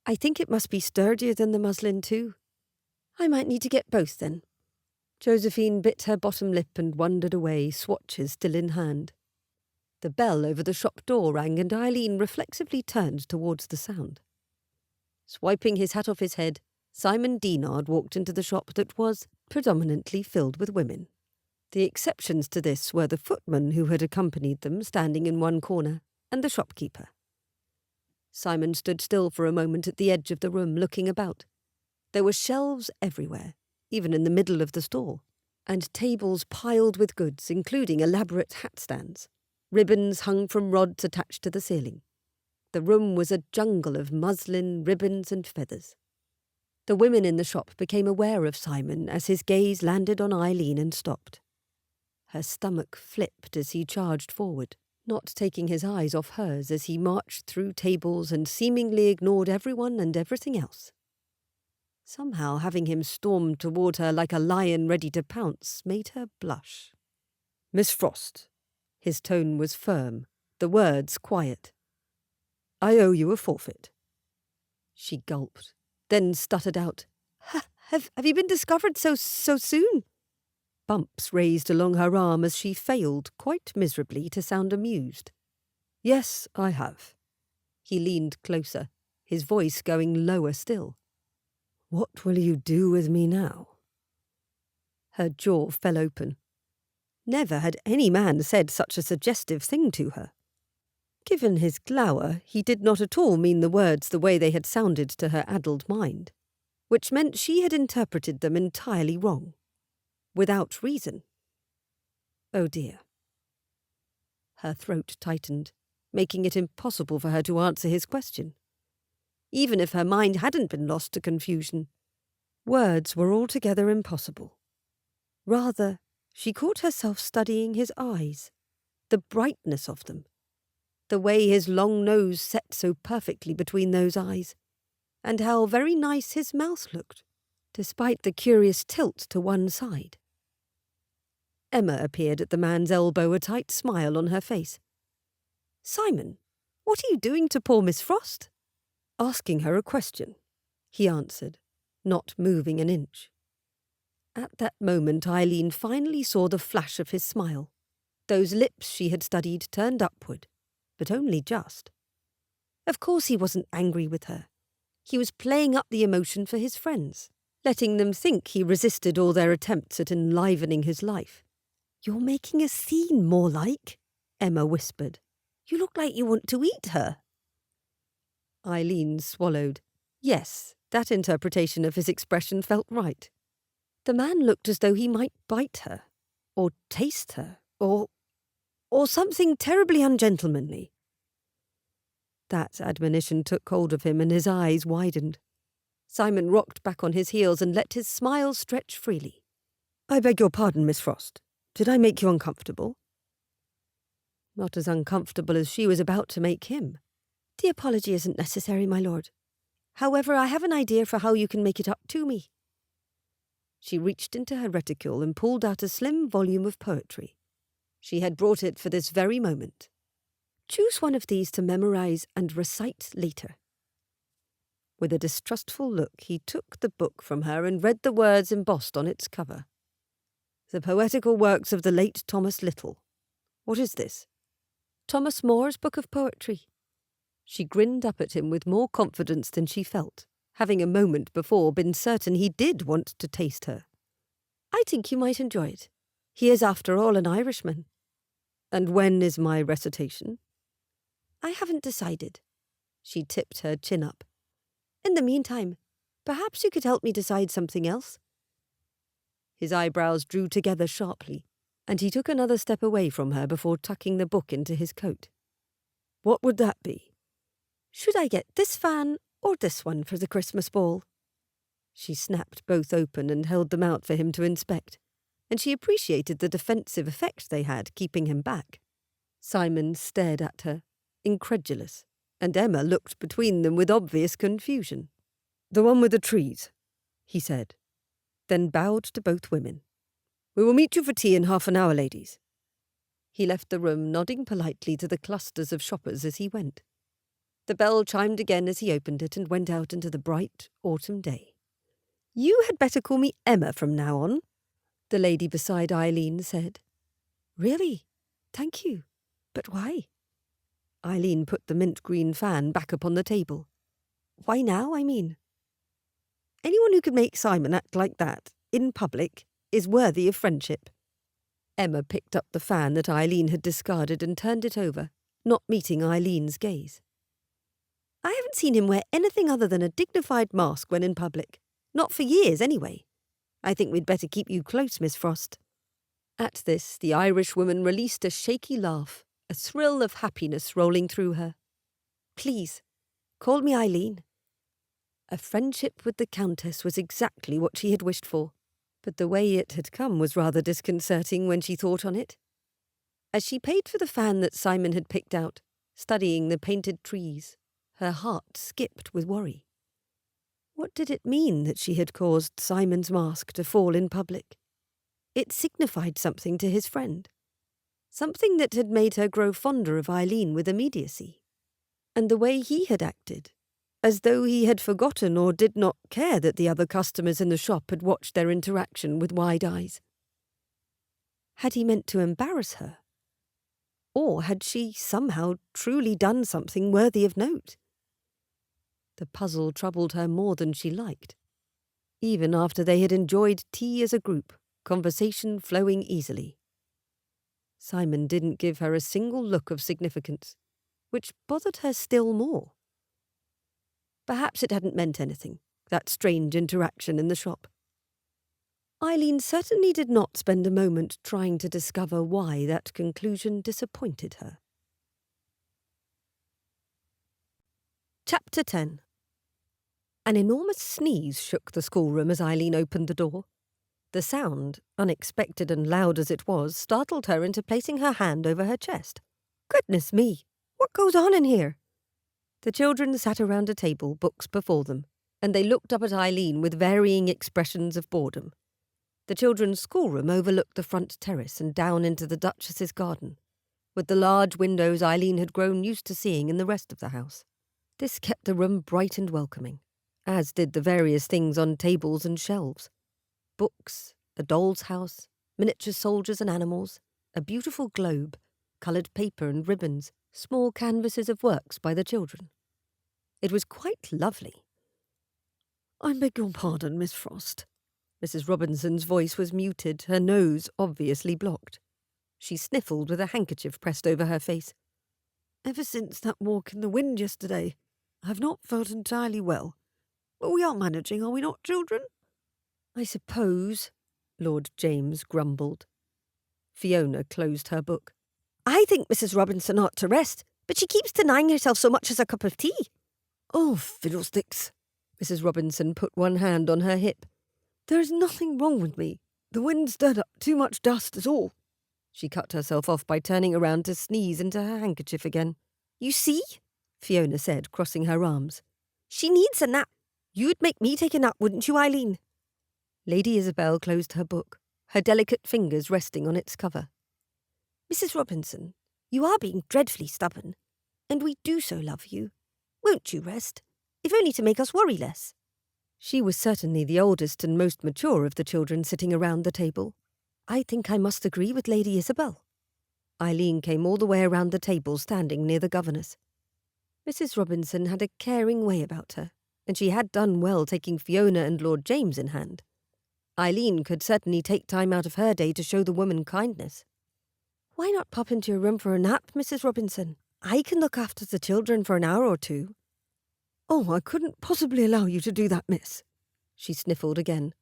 I think it must be sturdier than the muslin too. I might need to get both then. Josephine bit her bottom lip and wandered away, swatches still in hand. The bell over the shop door rang and Isleen reflexively turned towards the sound. Swiping his hat off his head, Simon Dinard walked into the shop that was predominantly filled with women. The exceptions to this were the footman who had accompanied them, standing in one corner, and the shopkeeper. Simon stood still for a moment at the edge of the room, looking about. There were shelves everywhere, even in the middle of the stall, and tables piled with goods, including elaborate hat stands. Ribbons hung from rods attached to the ceiling. The room was a jungle of muslin, ribbons and feathers. The women in the shop became aware of Simon as his gaze landed on Isleen and stopped. Her stomach flipped as he charged forward, not taking his eyes off hers as he marched through tables and seemingly ignored everyone and everything else. Somehow having him storm toward her like a lion ready to pounce made her blush. Miss Frost. His tone was firm, the words quiet. I owe you a forfeit. She gulped, then stuttered out, Have you been discovered so soon? Bumps raised along her arm as she failed, quite miserably, to sound amused. Yes, I have. He leaned closer, his voice going lower still. What will you do with me now? Her jaw fell open. Never had any man said such a suggestive thing to her. Given his glower, he did not at all mean the words the way they had sounded to her addled mind, which meant she had interpreted them entirely wrong. Without reason. Oh dear. Her throat tightened, making it impossible for her to answer his question. Even if her mind hadn't been lost to confusion, words were altogether impossible. Rather, she caught herself studying his eyes, the brightness of them, the way his long nose set so perfectly between those eyes, and how very nice his mouth looked, despite the curious tilt to one side. Emma appeared at the man's elbow, a tight smile on her face. "Simon, what are you doing to poor Miss Frost?" "Asking her a question," he answered, not moving an inch. At that moment Isleen finally saw the flash of his smile. Those lips she had studied turned upward, but only just. Of course he wasn't angry with her. He was playing up the emotion for his friends, letting them think he resisted all their attempts at enlivening his life. "You're making a scene, more like," Emma whispered. "You look like you want to eat her." Isleen swallowed. Yes, that interpretation of his expression felt right. The man looked as though he might bite her, or taste her, or something terribly ungentlemanly. That admonition took hold of him and his eyes widened. Simon rocked back on his heels and let his smile stretch freely. "I beg your pardon, Miss Frost. Did I make you uncomfortable?" Not as uncomfortable as she was about to make him. "The apology isn't necessary, my lord. However, I have an idea for how you can make it up to me." She reached into her reticule and pulled out a slim volume of poetry. She had brought it for this very moment. "Choose one of these to memorize and recite later." With a distrustful look, he took the book from her and read the words embossed on its cover. "The poetical works of the late Thomas Little. What is this?" "Thomas More's book of poetry." She grinned up at him with more confidence than she felt, having a moment before been certain he did want to taste her. "I think you might enjoy it. He is, after all, an Irishman." "And when is my recitation?" "I haven't decided." She tipped her chin up. "In the meantime, perhaps you could help me decide something else." His eyebrows drew together sharply, and he took another step away from her before tucking the book into his coat. "What would that be?" "Should I get this fan or this one for the Christmas ball?" She snapped both open and held them out for him to inspect, and she appreciated the defensive effect they had, keeping him back. Simon stared at her, incredulous, and Emma looked between them with obvious confusion. "The one with the trees," he said, then bowed to both women. "We will meet you for tea in half an hour, ladies." He left the room, nodding politely to the clusters of shoppers as he went. The bell chimed again as he opened it and went out into the bright autumn day. "You had better call me Emma from now on," the lady beside Isleen said. "Really? Thank you. But why?" Isleen put the mint green fan back upon the table. "Why now, I mean?" "Anyone who could make Simon act like that, in public, is worthy of friendship." Emma picked up the fan that Isleen had discarded and turned it over, not meeting Eileen's gaze. "I haven't seen him wear anything other than a dignified mask when in public. Not for years, anyway. I think we'd better keep you close, Miss Frost." At this, the Irish woman released a shaky laugh, a thrill of happiness rolling through her. "Please, call me Isleen." A friendship with the Countess was exactly what she had wished for, but the way it had come was rather disconcerting when she thought on it. As she paid for the fan that Simon had picked out, studying the painted trees, her heart skipped with worry. What did it mean that she had caused Simon's mask to fall in public? It signified something to his friend, something that had made her grow fonder of Isleen with immediacy. And the way he had acted, as though he had forgotten or did not care that the other customers in the shop had watched their interaction with wide eyes. Had he meant to embarrass her? Or had she somehow truly done something worthy of note? The puzzle troubled her more than she liked. Even after they had enjoyed tea as a group, conversation flowing easily. Simon didn't give her a single look of significance, which bothered her still more. Perhaps it hadn't meant anything, that strange interaction in the shop. Isleen certainly did not spend a moment trying to discover why that conclusion disappointed her. Chapter 10. An enormous sneeze shook the schoolroom as Isleen opened the door. The sound, unexpected and loud as it was, startled her into placing her hand over her chest. "Goodness me, what goes on in here?" The children sat around a table, books before them, and they looked up at Isleen with varying expressions of boredom. The children's schoolroom overlooked the front terrace and down into the Duchess's garden, with the large windows Isleen had grown used to seeing in the rest of the house. This kept the room bright and welcoming, as did the various things on tables and shelves. Books, a doll's house, miniature soldiers and animals, a beautiful globe, coloured paper and ribbons, small canvases of works by the children. It was quite lovely. "I beg your pardon, Miss Frost." Mrs. Robinson's voice was muted, her nose obviously blocked. She sniffled with a handkerchief pressed over her face. "Ever since that walk in the wind yesterday, I have not felt entirely well. But we are managing, are we not, children?" "I suppose," Lord James grumbled. Fiona closed her book. "I think Mrs. Robinson ought to rest, but she keeps denying herself so much as a cup of tea." "Oh, fiddlesticks." Mrs. Robinson put one hand on her hip. "There's nothing wrong with me. The wind stirred up too much dust is all." She cut herself off by turning around to sneeze into her handkerchief again. "You see," Fiona said, crossing her arms. "she needs a nap. You'd make me take a nap, wouldn't you, Isleen?" Lady Isabel closed her book, her delicate fingers resting on its cover. "Mrs. Robinson, you are being dreadfully stubborn, and we do so love you. Won't you rest, if only to make us worry less?" She was certainly the oldest and most mature of the children sitting around the table. "I think I must agree with Lady Isabel." Eileen came all the way around the table, standing near the governess. Mrs. Robinson had a caring way about her, and she had done well taking Fiona and Lord James in hand. Eileen could certainly take time out of her day to show the woman kindness. "Why not pop into your room for a nap, Mrs. Robinson? I can look after the children for an hour or two." "Oh, I couldn't possibly allow you to do that, miss." She sniffled again.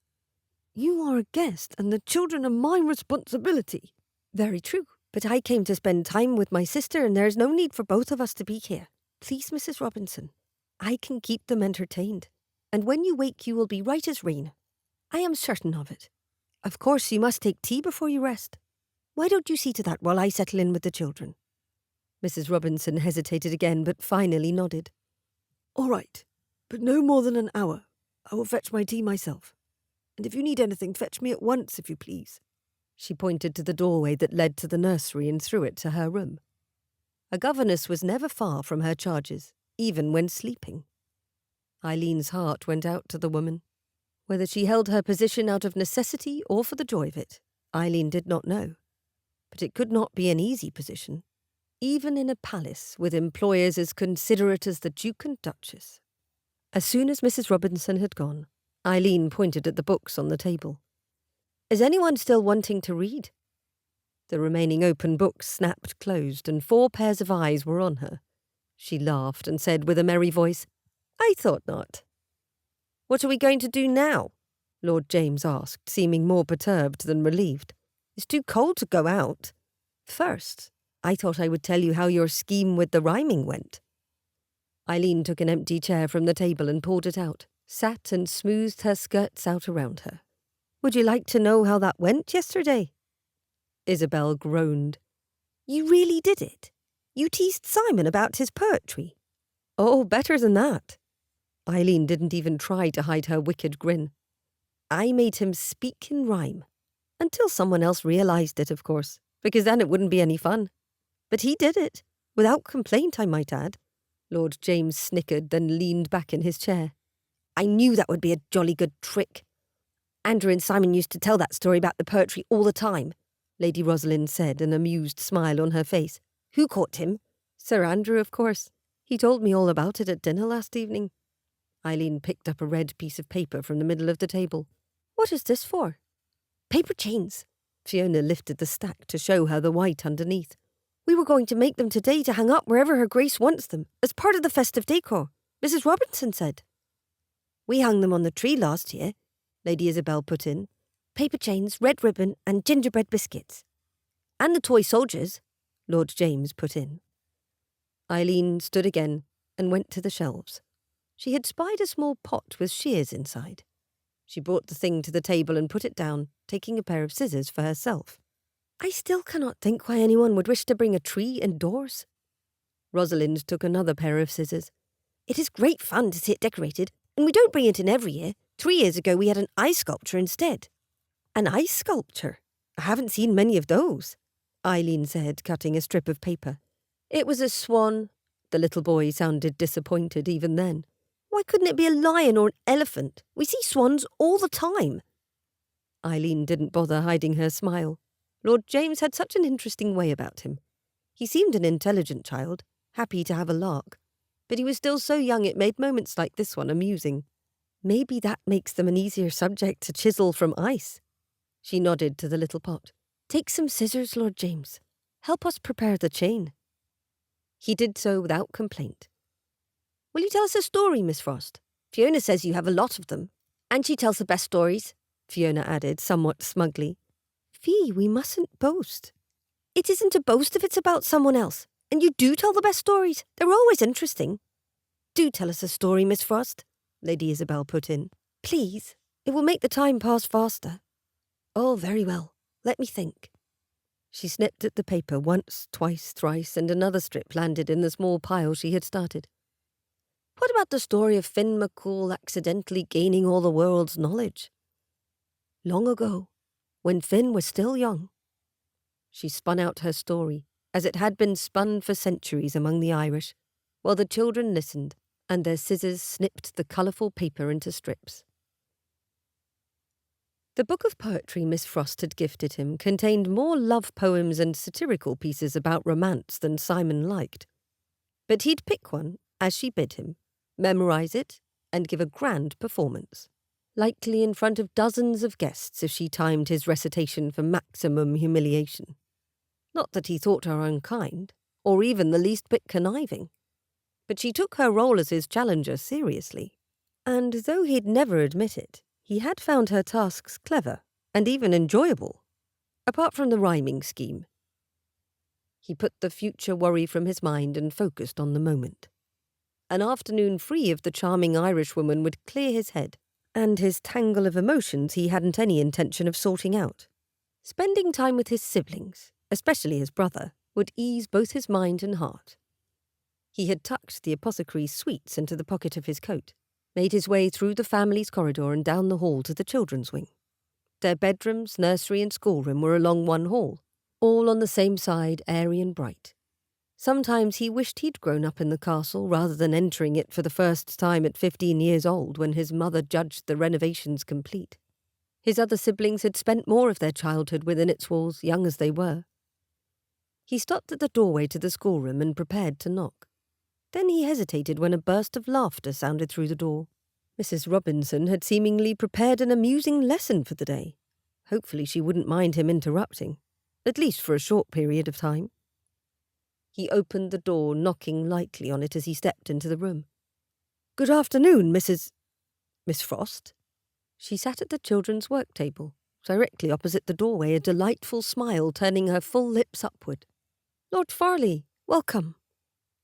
"You are a guest, and the children are my responsibility." "Very true, but I came to spend time with my sister, and there is no need for both of us to be here. Please, Mrs. Robinson, I can keep them entertained, and when you wake you will be right as rain. I am certain of it. Of course you must take tea before you rest. Why don't you see to that while I settle in with the children?" Mrs. Robinson hesitated again, but finally nodded. "All right, but no more than an hour. I will fetch my tea myself. And if you need anything, fetch me at once, if you please." She pointed to the doorway that led to the nursery and through it to her room. A governess was never far from her charges, even when sleeping. Eileen's heart went out to the woman. Whether she held her position out of necessity or for the joy of it, Eileen did not know. But it could not be an easy position, even in a palace with employers as considerate as the Duke and Duchess. As soon as Mrs. Robinson had gone, Eileen pointed at the books on the table. "Is anyone still wanting to read?" The remaining open books snapped closed, and 4 pairs of eyes were on her. She laughed and said with a merry voice, "I thought not." "What are we going to do now?" Lord James asked, seeming more perturbed than relieved. "It's too cold to go out. First, I thought I would tell you how your scheme with the rhyming went." Eileen took an empty chair from the table and pulled it out, sat and smoothed her skirts out around her. "Would you like to know how that went yesterday?" Isabel groaned. "You really did it? You teased Simon about his poetry?" "Oh, better than that." Eileen didn't even try to hide her wicked grin. "I made him speak in rhyme. Until someone else realised it, of course, because then it wouldn't be any fun. But he did it, without complaint, I might add." Lord James snickered, then leaned back in his chair. "I knew that would be a jolly good trick. Andrew and Simon used to tell that story about the poetry all the time," Lady Rosalind said, an amused smile on her face. "Who caught him?" "Sir Andrew, of course. He told me all about it at dinner last evening." Eileen picked up a red piece of paper from the middle of the table. "What is this for?" "Paper chains." Fiona lifted the stack to show her the white underneath. "We were going to make them today to hang up wherever Her Grace wants them, as part of the festive decor, Mrs. Robinson said." "We hung them on the tree last year," Lady Isabel put in. "Paper chains, red ribbon and gingerbread biscuits." "And the toy soldiers," Lord James put in. Eileen stood again and went to the shelves. She had spied a small pot with shears inside. She brought the thing to the table and put it down, taking a pair of scissors for herself. "I still cannot think why anyone would wish to bring a tree indoors." Rosalind took another pair of scissors. "It is great fun to see it decorated, and we don't bring it in every year. 3 years ago we had an ice sculpture instead." An ice sculpture? I haven't seen many of those, Isleen said, cutting a strip of paper. It was a swan. The little boy sounded disappointed even then. Why couldn't it be a lion or an elephant? We see swans all the time. Isleen didn't bother hiding her smile. Lord James had such an interesting way about him. He seemed an intelligent child, happy to have a lark, but he was still so young it made moments like this one amusing. Maybe that makes them an easier subject to chisel from ice. She nodded to the little pot. Take some scissors, Lord James. Help us prepare the chain. He did so without complaint. Will you tell us a story, Miss Frost? Fiona says you have a lot of them. And she tells the best stories, Fiona added, somewhat smugly. Fee, we mustn't boast. It isn't a boast if it's about someone else. And you do tell the best stories. They're always interesting. Do tell us a story, Miss Frost, Lady Isabel put in. Please. It will make the time pass faster. Oh, very well. Let me think. She snipped at the paper once, twice, thrice, and another strip landed in the small pile she had started. What about the story of Finn McCool accidentally gaining all the world's knowledge? Long ago, when Finn was still young. She spun out her story, as it had been spun for centuries among the Irish, while the children listened, and their scissors snipped the colourful paper into strips. The book of poetry Miss Frost had gifted him contained more love poems and satirical pieces about romance than Simon liked. But he'd pick one, as she bid him, memorise it, and give a grand performance, likely in front of dozens of guests if she timed his recitation for maximum humiliation. Not that he thought her unkind, or even the least bit conniving, but she took her role as his challenger seriously, and though he'd never admit it, he had found her tasks clever and even enjoyable, apart from the rhyming scheme. He put the future worry from his mind and focused on the moment. An afternoon free of the charming Irishwoman would clear his head, and his tangle of emotions he hadn't any intention of sorting out. Spending time with his siblings, especially his brother, would ease both his mind and heart. He had tucked the apothecary's sweets into the pocket of his coat, made his way through the family's corridor and down the hall to the children's wing. Their bedrooms, nursery and schoolroom were along one hall, all on the same side, airy and bright. Sometimes he wished he'd grown up in the castle rather than entering it for the first time at 15 years old when his mother judged the renovations complete. His other siblings had spent more of their childhood within its walls, young as they were. He stopped at the doorway to the schoolroom and prepared to knock. Then he hesitated when a burst of laughter sounded through the door. Mrs. Robinson had seemingly prepared an amusing lesson for the day. Hopefully she wouldn't mind him interrupting, at least for a short period of time. He opened the door, knocking lightly on it as he stepped into the room. "Good afternoon, Miss Frost." She sat at the children's work table, directly opposite the doorway, a delightful smile turning her full lips upward. "Lord Farleigh, welcome."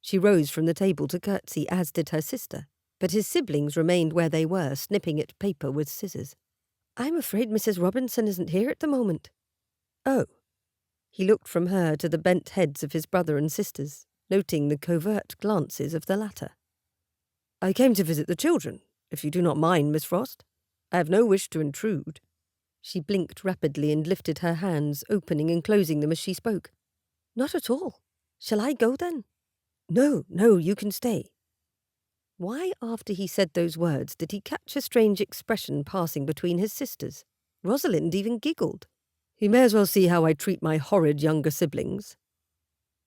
She rose from the table to curtsy, as did her sister, but his siblings remained where they were, snipping at paper with scissors. "I'm afraid Mrs. Robinson isn't here at the moment." "Oh." He looked from her to the bent heads of his brother and sisters, noting the covert glances of the latter. "I came to visit the children, if you do not mind, Miss Frost. I have no wish to intrude." She blinked rapidly and lifted her hands, opening and closing them as she spoke. "Not at all. Shall I go then?" No, you can stay." Why, after he said those words, did he catch a strange expression passing between his sisters? Rosalind even giggled. "You may as well see how I treat my horrid younger siblings."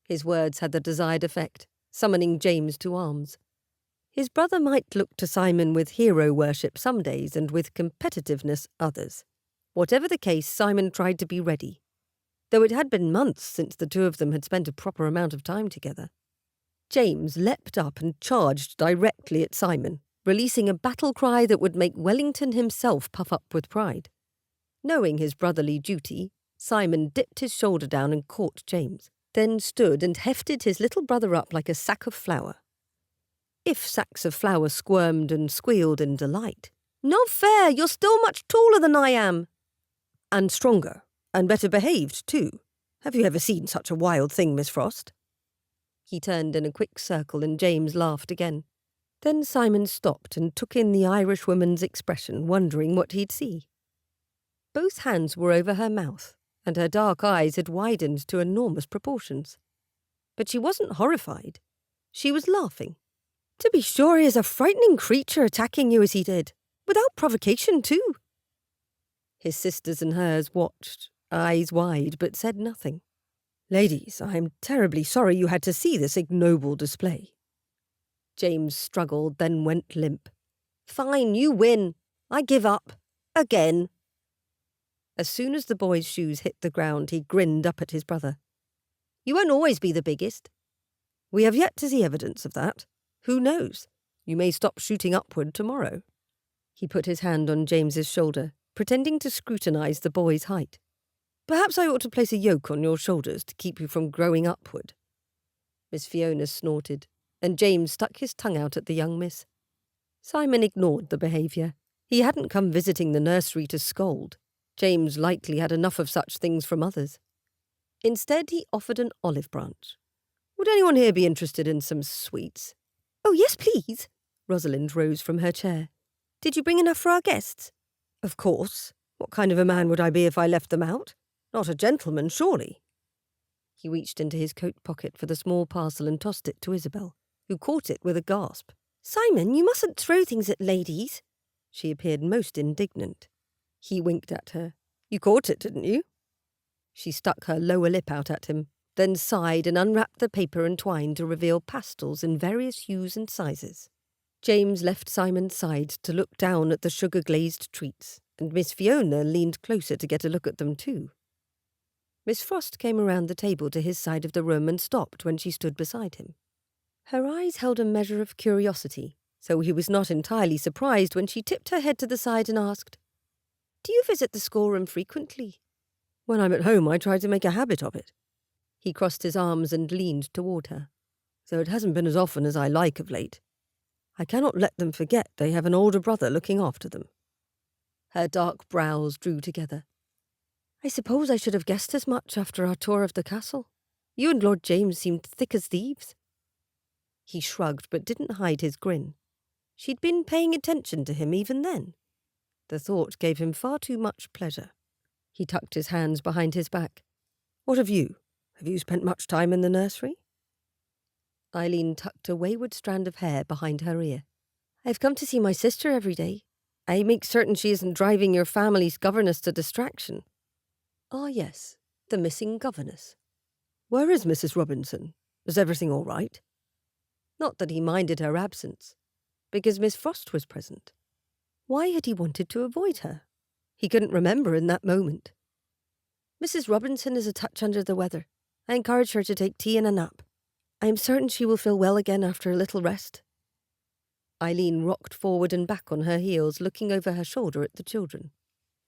His words had the desired effect, summoning James to arms. His brother might look to Simon with hero worship some days and with competitiveness others. Whatever the case, Simon tried to be ready, though it had been months since the two of them had spent a proper amount of time together. James leapt up and charged directly at Simon, releasing a battle cry that would make Wellington himself puff up with pride. Knowing his brotherly duty, Simon dipped his shoulder down and caught James, then stood and hefted his little brother up like a sack of flour. If sacks of flour squirmed and squealed in delight. "Not fair, you're still much taller than I am." "And stronger, and better behaved, too. Have you ever seen such a wild thing, Miss Frost?" He turned in a quick circle and James laughed again. Then Simon stopped and took in the Irishwoman's expression, wondering what he'd see. Both hands were over her mouth, and her dark eyes had widened to enormous proportions. But she wasn't horrified. She was laughing. To be sure, he is a frightening creature attacking you as he did, without provocation too. His sisters and hers watched, eyes wide, but said nothing. Ladies, I am terribly sorry you had to see this ignoble display. James struggled, then went limp. Fine, you win. I give up. Again. As soon as the boy's shoes hit the ground, he grinned up at his brother. You won't always be the biggest. We have yet to see evidence of that. Who knows? You may stop shooting upward tomorrow. He put his hand on James's shoulder, pretending to scrutinize the boy's height. Perhaps I ought to place a yoke on your shoulders to keep you from growing upward. Miss Fiona snorted, and James stuck his tongue out at the young miss. Simon ignored the behaviour. He hadn't come visiting the nursery to scold. James likely had enough of such things from others. Instead, he offered an olive branch. Would anyone here be interested in some sweets? Oh, yes, please. Rosalind rose from her chair. Did you bring enough for our guests? Of course. What kind of a man would I be if I left them out? Not a gentleman, surely. He reached into his coat pocket for the small parcel and tossed it to Isabel, who caught it with a gasp. Simon, you mustn't throw things at ladies. She appeared most indignant. He winked at her. You caught it, didn't you? She stuck her lower lip out at him, then sighed and unwrapped the paper and twine to reveal pastels in various hues and sizes. James left Simon's side to look down at the sugar-glazed treats, and Miss Fiona leaned closer to get a look at them too. Miss Frost came around the table to his side of the room and stopped when she stood beside him. Her eyes held a measure of curiosity, so he was not entirely surprised when she tipped her head to the side and asked, Do you visit the schoolroom frequently? When I'm at home, I try to make a habit of it. He crossed his arms and leaned toward her. So it hasn't been as often as I like of late. I cannot let them forget they have an older brother looking after them. Her dark brows drew together. I suppose I should have guessed as much after our tour of the castle. You and Lord James seemed thick as thieves. He shrugged but didn't hide his grin. She'd been paying attention to him even then. The thought gave him far too much pleasure. He tucked his hands behind his back. What of you? Have you spent much time in the nursery? Isleen tucked a wayward strand of hair behind her ear. I've come to see my sister every day. I make certain she isn't driving your family's governess to distraction. Ah, yes, the missing governess. Where is Mrs. Robinson? Is everything all right? Not that he minded her absence, because Miss Frost was present. Why had he wanted to avoid her? He couldn't remember in that moment. Mrs. Robinson is a touch under the weather. I encourage her to take tea and a nap. I am certain she will feel well again after a little rest. Isleen rocked forward and back on her heels, looking over her shoulder at the children.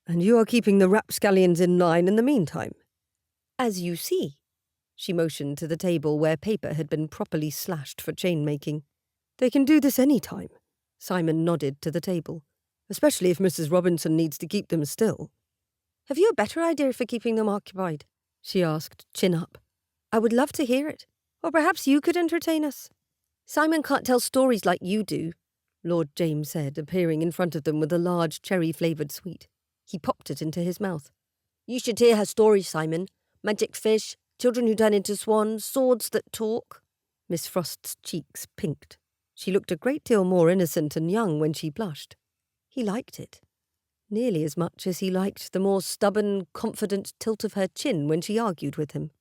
And you are keeping the rapscallions in line in the meantime? As you see. She motioned to the table where paper had been properly slashed for chain-making. They can do this any time. Simon nodded to the table. Especially if Mrs. Robinson needs to keep them still. Have you a better idea for keeping them occupied? She asked, chin up. I would love to hear it. Or perhaps you could entertain us. Simon can't tell stories like you do, Lord James said, appearing in front of them with a large cherry-flavoured sweet. He popped it into his mouth. You should hear her stories, Simon. Magic fish, children who turn into swans, swords that talk. Miss Frost's cheeks pinked. She looked a great deal more innocent and young when she blushed. He liked it. Nearly as much as he liked the more stubborn, confident tilt of her chin when she argued with him.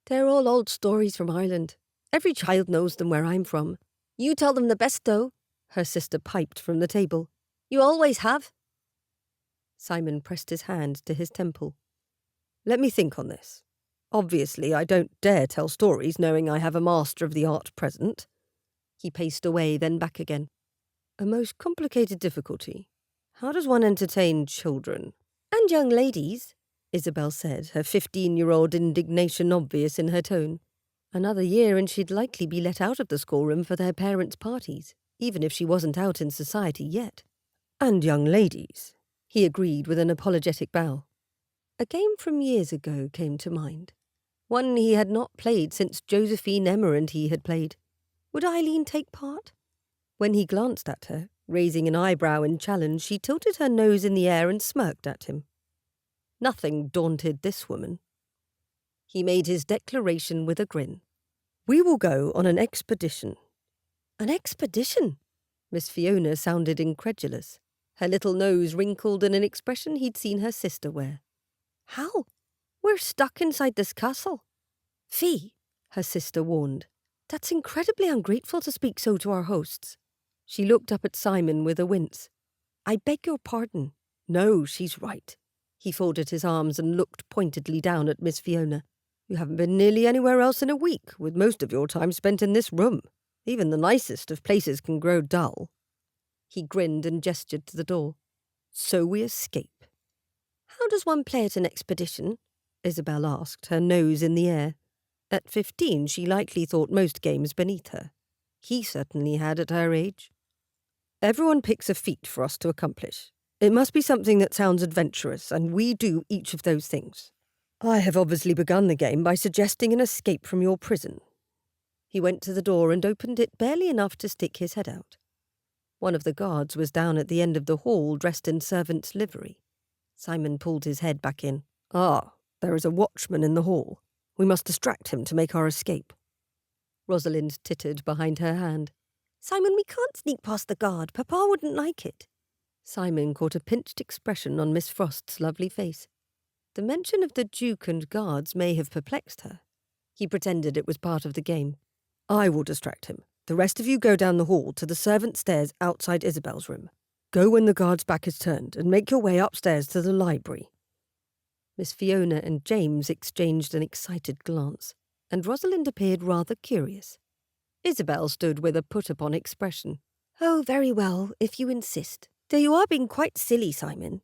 They're all old stories from Ireland. Every child knows them where I'm from. You tell them the best, though, her sister piped from the table. You always have. Simon pressed his hand to his temple. Let me think on this. Obviously, I don't dare tell stories knowing I have a master of the art present. He paced away, then back again. A most complicated difficulty. How does one entertain children? And young ladies, Isabel said, her 15-year-old indignation obvious in her tone. Another year and she'd likely be let out of the schoolroom for their parents' parties, even if she wasn't out in society yet. And young ladies, he agreed with an apologetic bow. A game from years ago came to mind. One he had not played since Josephine, Emma and he had played. Would Isleen take part? When he glanced at her, raising an eyebrow in challenge, she tilted her nose in the air and smirked at him. Nothing daunted this woman. He made his declaration with a grin. "We will go on an expedition." "An expedition?" Miss Fiona sounded incredulous. Her little nose wrinkled in an expression he'd seen her sister wear. "How? We're stuck inside this castle." "Fee," her sister warned. "That's incredibly ungrateful to speak so to our hosts." She looked up at Simon with a wince. "I beg your pardon." "No, she's right." He folded his arms and looked pointedly down at Miss Fiona. "You haven't been nearly anywhere else in a week, with most of your time spent in this room. Even the nicest of places can grow dull." He grinned and gestured to the door. "So we escape." "How does one play at an expedition?" Isabel asked, her nose in the air. At 15, she likely thought most games beneath her. He certainly had at her age. "Everyone picks a feat for us to accomplish. It must be something that sounds adventurous, and we do each of those things. I have obviously begun the game by suggesting an escape from your prison." He went to the door and opened it barely enough to stick his head out. One of the guards was down at the end of the hall, dressed in servant's livery. Simon pulled his head back in. "Ah, there is a watchman in the hall. We must distract him to make our escape." Rosalind tittered behind her hand. "Simon, we can't sneak past the guard. Papa wouldn't like it." Simon caught a pinched expression on Miss Frost's lovely face. The mention of the Duke and guards may have perplexed her. He pretended it was part of the game. "I will distract him. The rest of you go down the hall to the servants' stairs outside Isabel's room. Go when the guard's back is turned and make your way upstairs to the library." Miss Fiona and James exchanged an excited glance, and Rosalind appeared rather curious. Isabel stood with a put-upon expression. "Oh, very well, if you insist. Though you are being quite silly, Simon."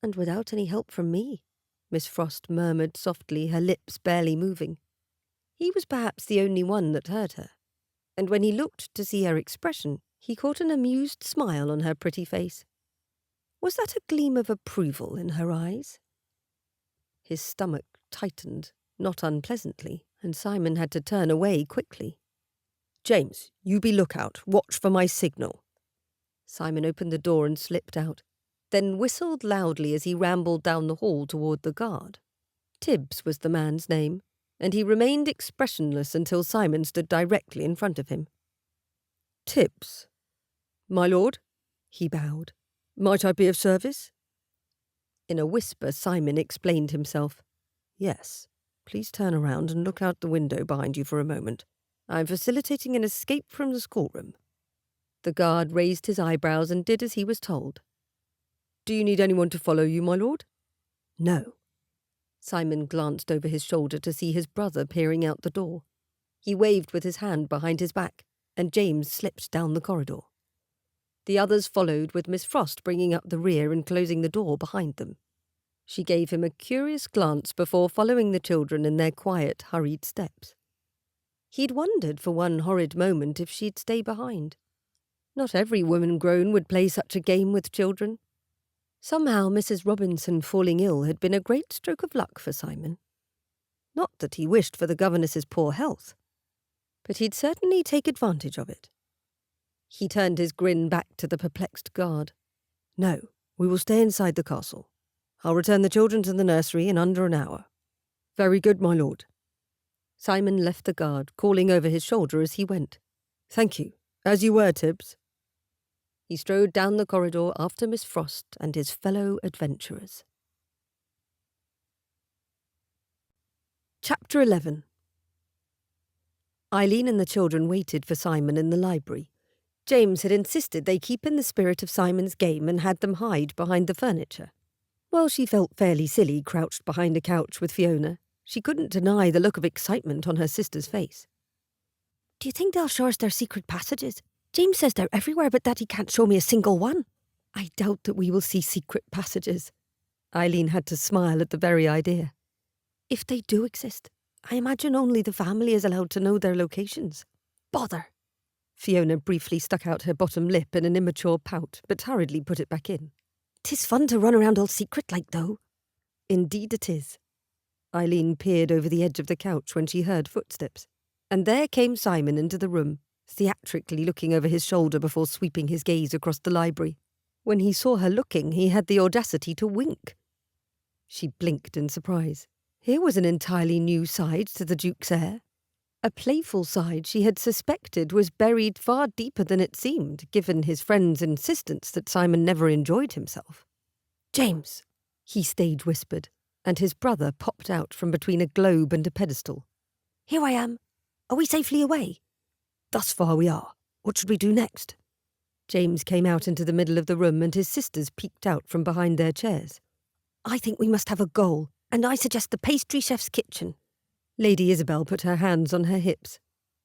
"And without any help from me," Miss Frost murmured softly, her lips barely moving. He was perhaps the only one that heard her, and when he looked to see her expression, he caught an amused smile on her pretty face. Was that a gleam of approval in her eyes? His stomach tightened, not unpleasantly, and Simon had to turn away quickly. "James, you be lookout. Watch for my signal." Simon opened the door and slipped out, then whistled loudly as he rambled down the hall toward the guard. Tibbs was the man's name, and he remained expressionless until Simon stood directly in front of him. "Tibbs." "My lord?" He bowed. "Might I be of service?" In a whisper, Simon explained himself. "Yes, please turn around and look out the window behind you for a moment. I am facilitating an escape from the schoolroom." The guard raised his eyebrows and did as he was told. "Do you need anyone to follow you, my lord?" "No." Simon glanced over his shoulder to see his brother peering out the door. He waved with his hand behind his back, and James slipped down the corridor. The others followed, with Miss Frost bringing up the rear and closing the door behind them. She gave him a curious glance before following the children in their quiet, hurried steps. He'd wondered for one horrid moment if she'd stay behind. Not every woman grown would play such a game with children. Somehow Mrs. Robinson falling ill had been a great stroke of luck for Simon. Not that he wished for the governess's poor health, but he'd certainly take advantage of it. He turned his grin back to the perplexed guard. "No, we will stay inside the castle. I'll return the children to the nursery in under an hour." "Very good, my lord." Simon left the guard, calling over his shoulder as he went. "Thank you. As you were, Tibbs." He strode down the corridor after Miss Frost and his fellow adventurers. Chapter 11. Isleen and the children waited for Simon in the library. James had insisted they keep in the spirit of Simon's game and had them hide behind the furniture. While she felt fairly silly crouched behind a couch with Fiona, she couldn't deny the look of excitement on her sister's face. "Do you think they'll show us their secret passages? James says they're everywhere, but that he can't show me a single one." "I doubt that we will see secret passages." Isleen had to smile at the very idea. "If they do exist, I imagine only the family is allowed to know their locations." "Bother!" Fiona briefly stuck out her bottom lip in an immature pout, but hurriedly put it back in. "'Tis fun to run around all secret-like, though." "Indeed it is." Isleen peered over the edge of the couch when she heard footsteps, and there came Simon into the room, theatrically looking over his shoulder before sweeping his gaze across the library. When he saw her looking, he had the audacity to wink. She blinked in surprise. Here was an entirely new side to the Duke's heir. A playful side she had suspected was buried far deeper than it seemed, given his friend's insistence that Simon never enjoyed himself. "James," he stage-whispered, and his brother popped out from between a globe and a pedestal. "Here I am. Are we safely away?" "Thus far we are. What should we do next?" James came out into the middle of the room and his sisters peeked out from behind their chairs. "I think we must have a goal, and I suggest the pastry chef's kitchen." Lady Isabel put her hands on her hips.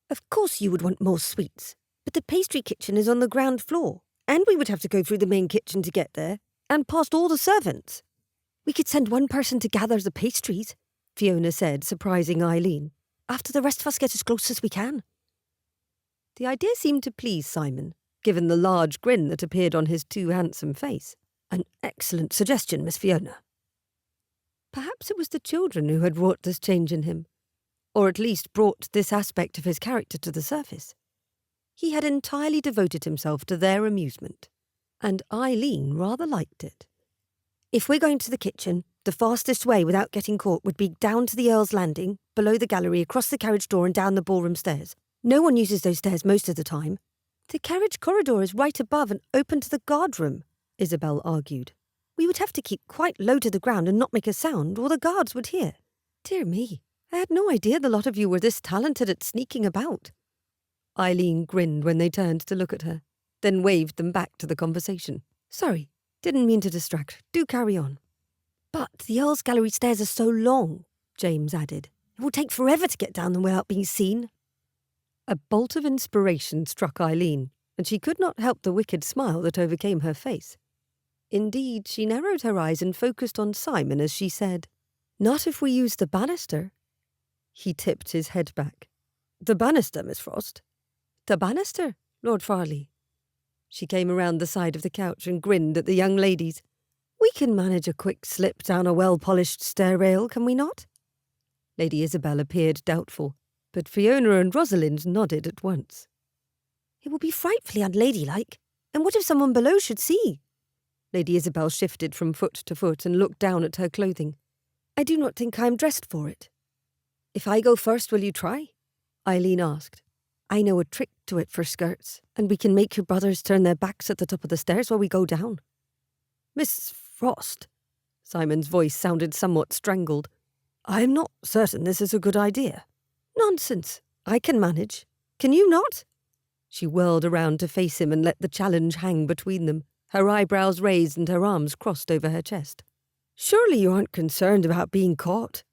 "Of course you would want more sweets, but the pastry kitchen is on the ground floor, and we would have to go through the main kitchen to get there, and past all the servants." "We could send one person to gather the pastries," Fiona said, surprising Isleen, "after the rest of us get as close as we can." The idea seemed to please Simon, given the large grin that appeared on his too handsome face. "An excellent suggestion, Miss Fiona." Perhaps it was the children who had wrought this change in him, or at least brought this aspect of his character to the surface. He had entirely devoted himself to their amusement, and Isleen rather liked it. "If we're going to the kitchen, the fastest way without getting caught would be down to the Earl's Landing, below the gallery, across the carriage door and down the ballroom stairs. No one uses those stairs most of the time. The carriage corridor is right above and open to the guardroom," Isabel argued. "We would have to keep quite low to the ground and not make a sound, or the guards would hear." "Dear me, I had no idea the lot of you were this talented at sneaking about." Isleen grinned when they turned to look at her, then waved them back to the conversation. "Sorry, didn't mean to distract. Do carry on." "But the Earl's Gallery stairs are so long," James added. "It will take forever to get down them without being seen." A bolt of inspiration struck Isleen, and she could not help the wicked smile that overcame her face. Indeed, she narrowed her eyes and focused on Simon as she said, "Not if we use the banister." He tipped his head back. "The banister, Miss Frost?" "The banister, Lord Farleigh." She came around the side of the couch and grinned at the young ladies. "We can manage a quick slip down a well-polished stair rail, can we not?" Lady Isabel appeared doubtful, but Fiona and Rosalind nodded at once. "It will be frightfully unladylike, and what if someone below should see?" Lady Isabel shifted from foot to foot and looked down at her clothing. "I do not think I am dressed for it." "If I go first, will you try?" Isleen asked. "I know a trick to it for skirts, and we can make your brothers turn their backs at the top of the stairs while we go down." "Miss Frost," Simon's voice sounded somewhat strangled, "I am not certain this is a good idea." "Nonsense. I can manage. Can you not?" She whirled around to face him and let the challenge hang between them, her eyebrows raised and her arms crossed over her chest. "Surely you aren't concerned about being caught?"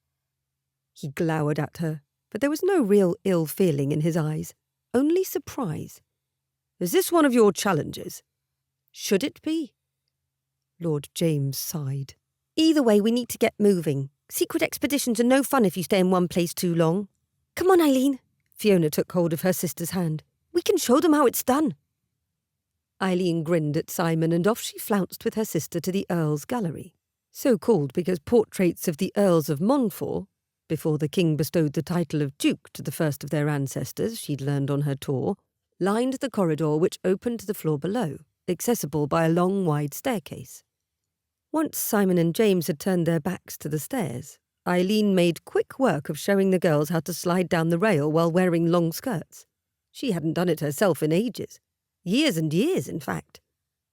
He glowered at her, but there was no real ill feeling in his eyes, only surprise. "Is this one of your challenges?" "Should it be?" Lord James sighed. "Either way, we need to get moving. Secret expeditions are no fun if you stay in one place too long. Come on, Isleen." Fiona took hold of her sister's hand. "We can show them how it's done." Isleen grinned at Simon and off she flounced with her sister to the Earl's Gallery, so called because portraits of the Earls of Montfort, before the king bestowed the title of Duke to the first of their ancestors she'd learned on her tour, lined the corridor which opened to the floor below, accessible by a long wide staircase. Once Simon and James had turned their backs to the stairs, Isleen made quick work of showing the girls how to slide down the rail while wearing long skirts. She hadn't done it herself in ages. Years and years, in fact.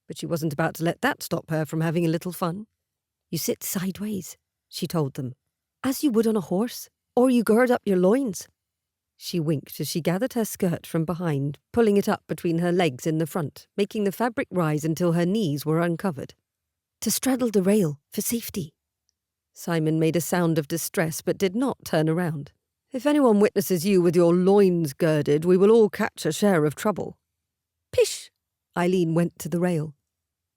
But she wasn't about to let that stop her from having a little fun. "You sit sideways," she told them, "as you would on a horse, or you gird up your loins." She winked as she gathered her skirt from behind, pulling it up between her legs in the front, making the fabric rise until her knees were uncovered. "To straddle the rail, for safety." Simon made a sound of distress but did not turn around. "If anyone witnesses you with your loins girded, we will all catch a share of trouble." "Pish!" Isleen went to the rail.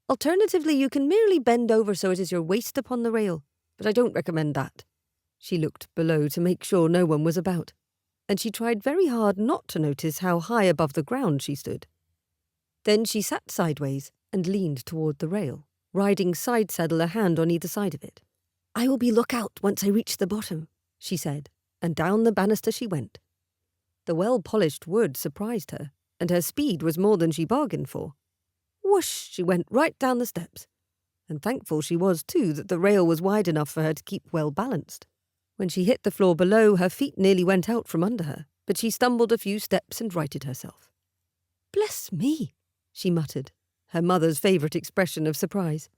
"Alternatively, you can merely bend over so it is your waist upon the rail, but I don't recommend that." She looked below to make sure no one was about, and she tried very hard not to notice how high above the ground she stood. Then she sat sideways and leaned toward the rail, riding side saddle, a hand on either side of it. "I will be lookout once I reach the bottom," she said, and down the banister she went. The well-polished wood surprised her, and her speed was more than she bargained for. Whoosh, she went right down the steps, and thankful she was too that the rail was wide enough for her to keep well balanced. When she hit the floor below, her feet nearly went out from under her, but she stumbled a few steps and righted herself. "Bless me," she muttered, her mother's favourite expression of surprise.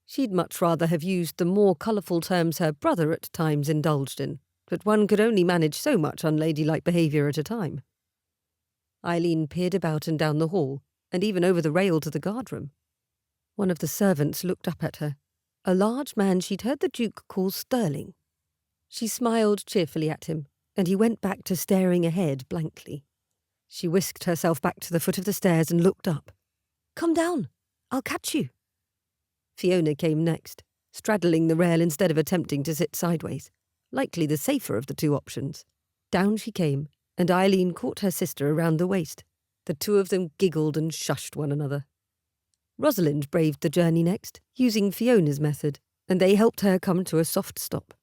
She'd much rather have used the more colourful terms her brother at times indulged in, but one could only manage so much unladylike behaviour at a time. Isleen peered about and down the hall, and even over the rail to the guardroom. One of the servants looked up at her, a large man she'd heard the Duke call Sterling. She smiled cheerfully at him, and he went back to staring ahead blankly. She whisked herself back to the foot of the stairs and looked up. "Come down. I'll catch you." Fiona came next, straddling the rail instead of attempting to sit sideways, likely the safer of the two options. Down she came, and Isleen caught her sister around the waist. The two of them giggled and shushed one another. Rosalind braved the journey next, using Fiona's method, and they helped her come to a soft stop.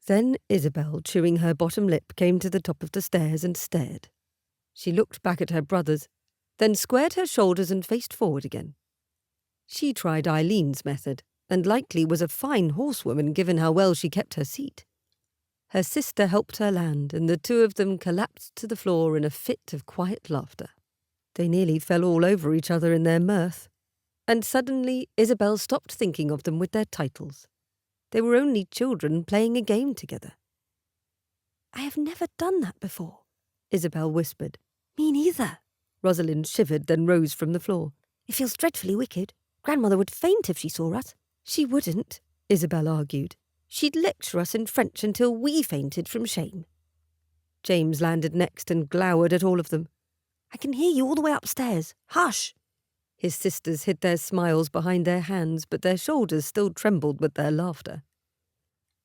Then Isabel, chewing her bottom lip, came to the top of the stairs and stared. She looked back at her brothers, then squared her shoulders and faced forward again. She tried Eileen's method, and likely was a fine horsewoman given how well she kept her seat. Her sister helped her land, and the two of them collapsed to the floor in a fit of quiet laughter. They nearly fell all over each other in their mirth. And suddenly Isabel stopped thinking of them with their titles. They were only children playing a game together. "I have never done that before," Isabel whispered. "Me neither." Rosalind shivered, then rose from the floor. "It feels dreadfully wicked. Grandmother would faint if she saw us." "She wouldn't," Isabel argued. "She'd lecture us in French until we fainted from shame." James landed next and glowered at all of them. "I can hear you all the way upstairs. Hush!" His sisters hid their smiles behind their hands, but their shoulders still trembled with their laughter.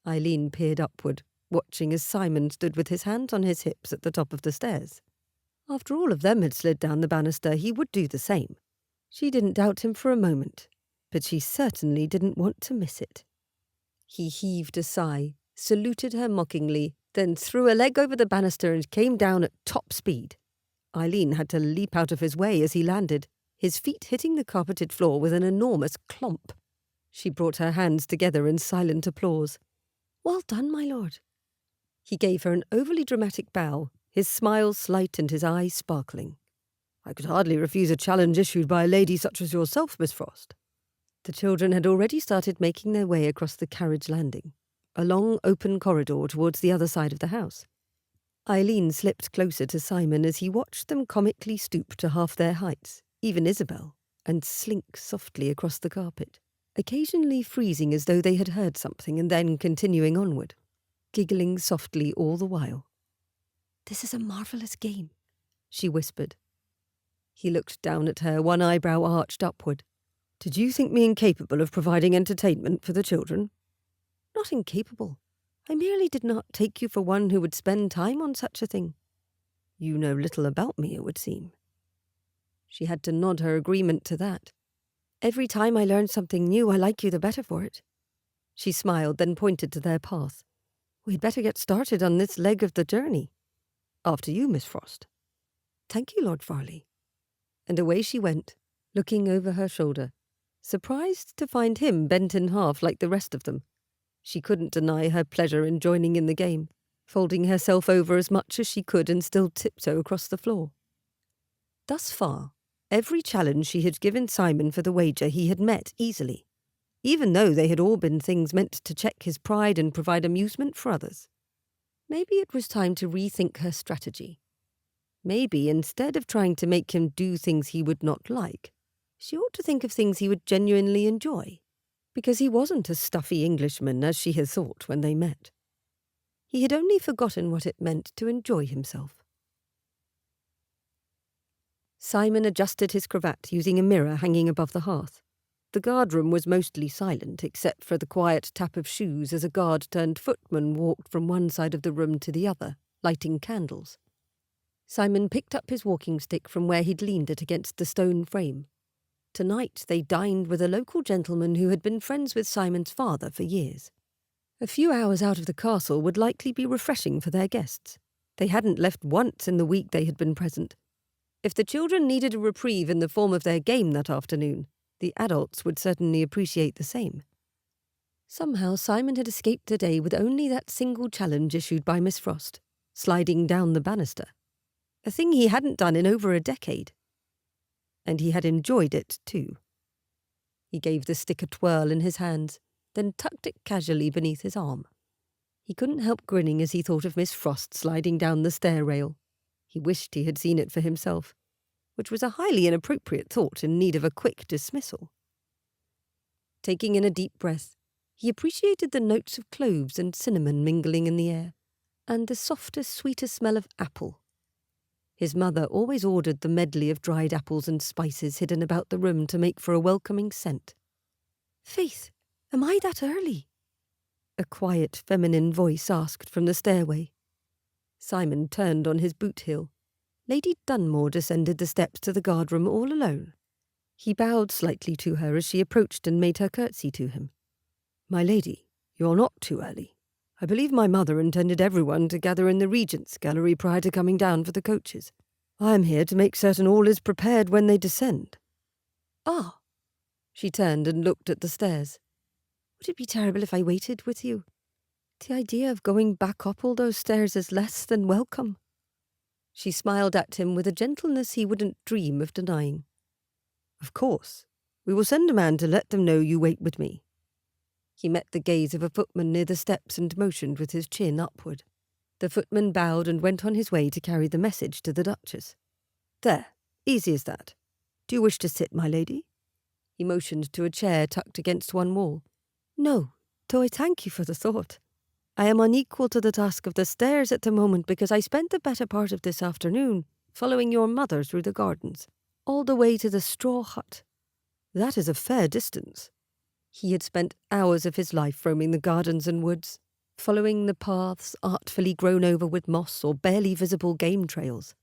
Isleen peered upward, watching as Simon stood with his hands on his hips at the top of the stairs. After all of them had slid down the banister, he would do the same. She didn't doubt him for a moment, but she certainly didn't want to miss it. He heaved a sigh, saluted her mockingly, then threw a leg over the banister and came down at top speed. Isleen had to leap out of his way as he landed, his feet hitting the carpeted floor with an enormous clomp. She brought her hands together in silent applause. "Well done, my lord." He gave her an overly dramatic bow, his smile slight and his eyes sparkling. "I could hardly refuse a challenge issued by a lady such as yourself, Miss Frost." The children had already started making their way across the carriage landing, a long open corridor towards the other side of the house. Isleen slipped closer to Simon as he watched them comically stoop to half their heights, even Isabel, and slink softly across the carpet, occasionally freezing as though they had heard something and then continuing onward, giggling softly all the while. "This is a marvellous game," she whispered. He looked down at her, one eyebrow arched upward. "Did you think me incapable of providing entertainment for the children?" "Not incapable. I merely did not take you for one who would spend time on such a thing." "You know little about me, it would seem." She had to nod her agreement to that. "Every time I learn something new, I like you the better for it." She smiled, then pointed to their path. "We'd better get started on this leg of the journey." "After you, Miss Frost." "Thank you, Lord Farleigh." And away she went, looking over her shoulder, surprised to find him bent in half like the rest of them. She couldn't deny her pleasure in joining in the game, folding herself over as much as she could and still tiptoe across the floor. Thus far, every challenge she had given Simon for the wager he had met easily, even though they had all been things meant to check his pride and provide amusement for others. Maybe it was time to rethink her strategy. Maybe instead of trying to make him do things he would not like, she ought to think of things he would genuinely enjoy, because he wasn't a stuffy Englishman as she had thought when they met. He had only forgotten what it meant to enjoy himself. Simon adjusted his cravat using a mirror hanging above the hearth. The guardroom was mostly silent except for the quiet tap of shoes as a guard-turned-footman walked from one side of the room to the other, lighting candles. Simon picked up his walking stick from where he'd leaned it against the stone frame. Tonight they dined with a local gentleman who had been friends with Simon's father for years. A few hours out of the castle would likely be refreshing for their guests. They hadn't left once in the week they had been present. If the children needed a reprieve in the form of their game that afternoon, The adults would certainly appreciate the same. Somehow Simon had escaped a day with only that single challenge issued by Miss Frost, sliding down the banister, a thing he hadn't done in over a decade. And he had enjoyed it, too. He gave the stick a twirl in his hands, then tucked it casually beneath his arm. He couldn't help grinning as he thought of Miss Frost sliding down the stair rail. He wished he had seen it for himself, which was a highly inappropriate thought in need of a quick dismissal. Taking in a deep breath, he appreciated the notes of cloves and cinnamon mingling in the air, and the softest, sweetest smell of apple. His mother always ordered the medley of dried apples and spices hidden about the room to make for a welcoming scent. "Faith, am I that early?" a quiet feminine voice asked from the stairway. Simon turned on his boot heel. Lady Dunmore descended the steps to the guardroom all alone. He bowed slightly to her as she approached and made her curtsy to him. "My lady, you're not too early. I believe my mother intended everyone to gather in the Regent's gallery prior to coming down for the coaches. I am here to make certain all is prepared when they descend." "Ah." She turned and looked at the stairs. "Would it be terrible if I waited with you? The idea of going back up all those stairs is less than welcome." She smiled at him with a gentleness he wouldn't dream of denying. "Of course. We will send a man to let them know you wait with me." He met the gaze of a footman near the steps and motioned with his chin upward. The footman bowed and went on his way to carry the message to the Duchess. "There, easy as that. Do you wish to sit, my lady?" He motioned to a chair tucked against one wall. "No, though I thank you for the thought. I am unequal to the task of the stairs at the moment because I spent the better part of this afternoon following your mother through the gardens, all the way to the straw hut. That is a fair distance." He had spent hours of his life roaming the gardens and woods, following the paths artfully grown over with moss or barely visible game trails.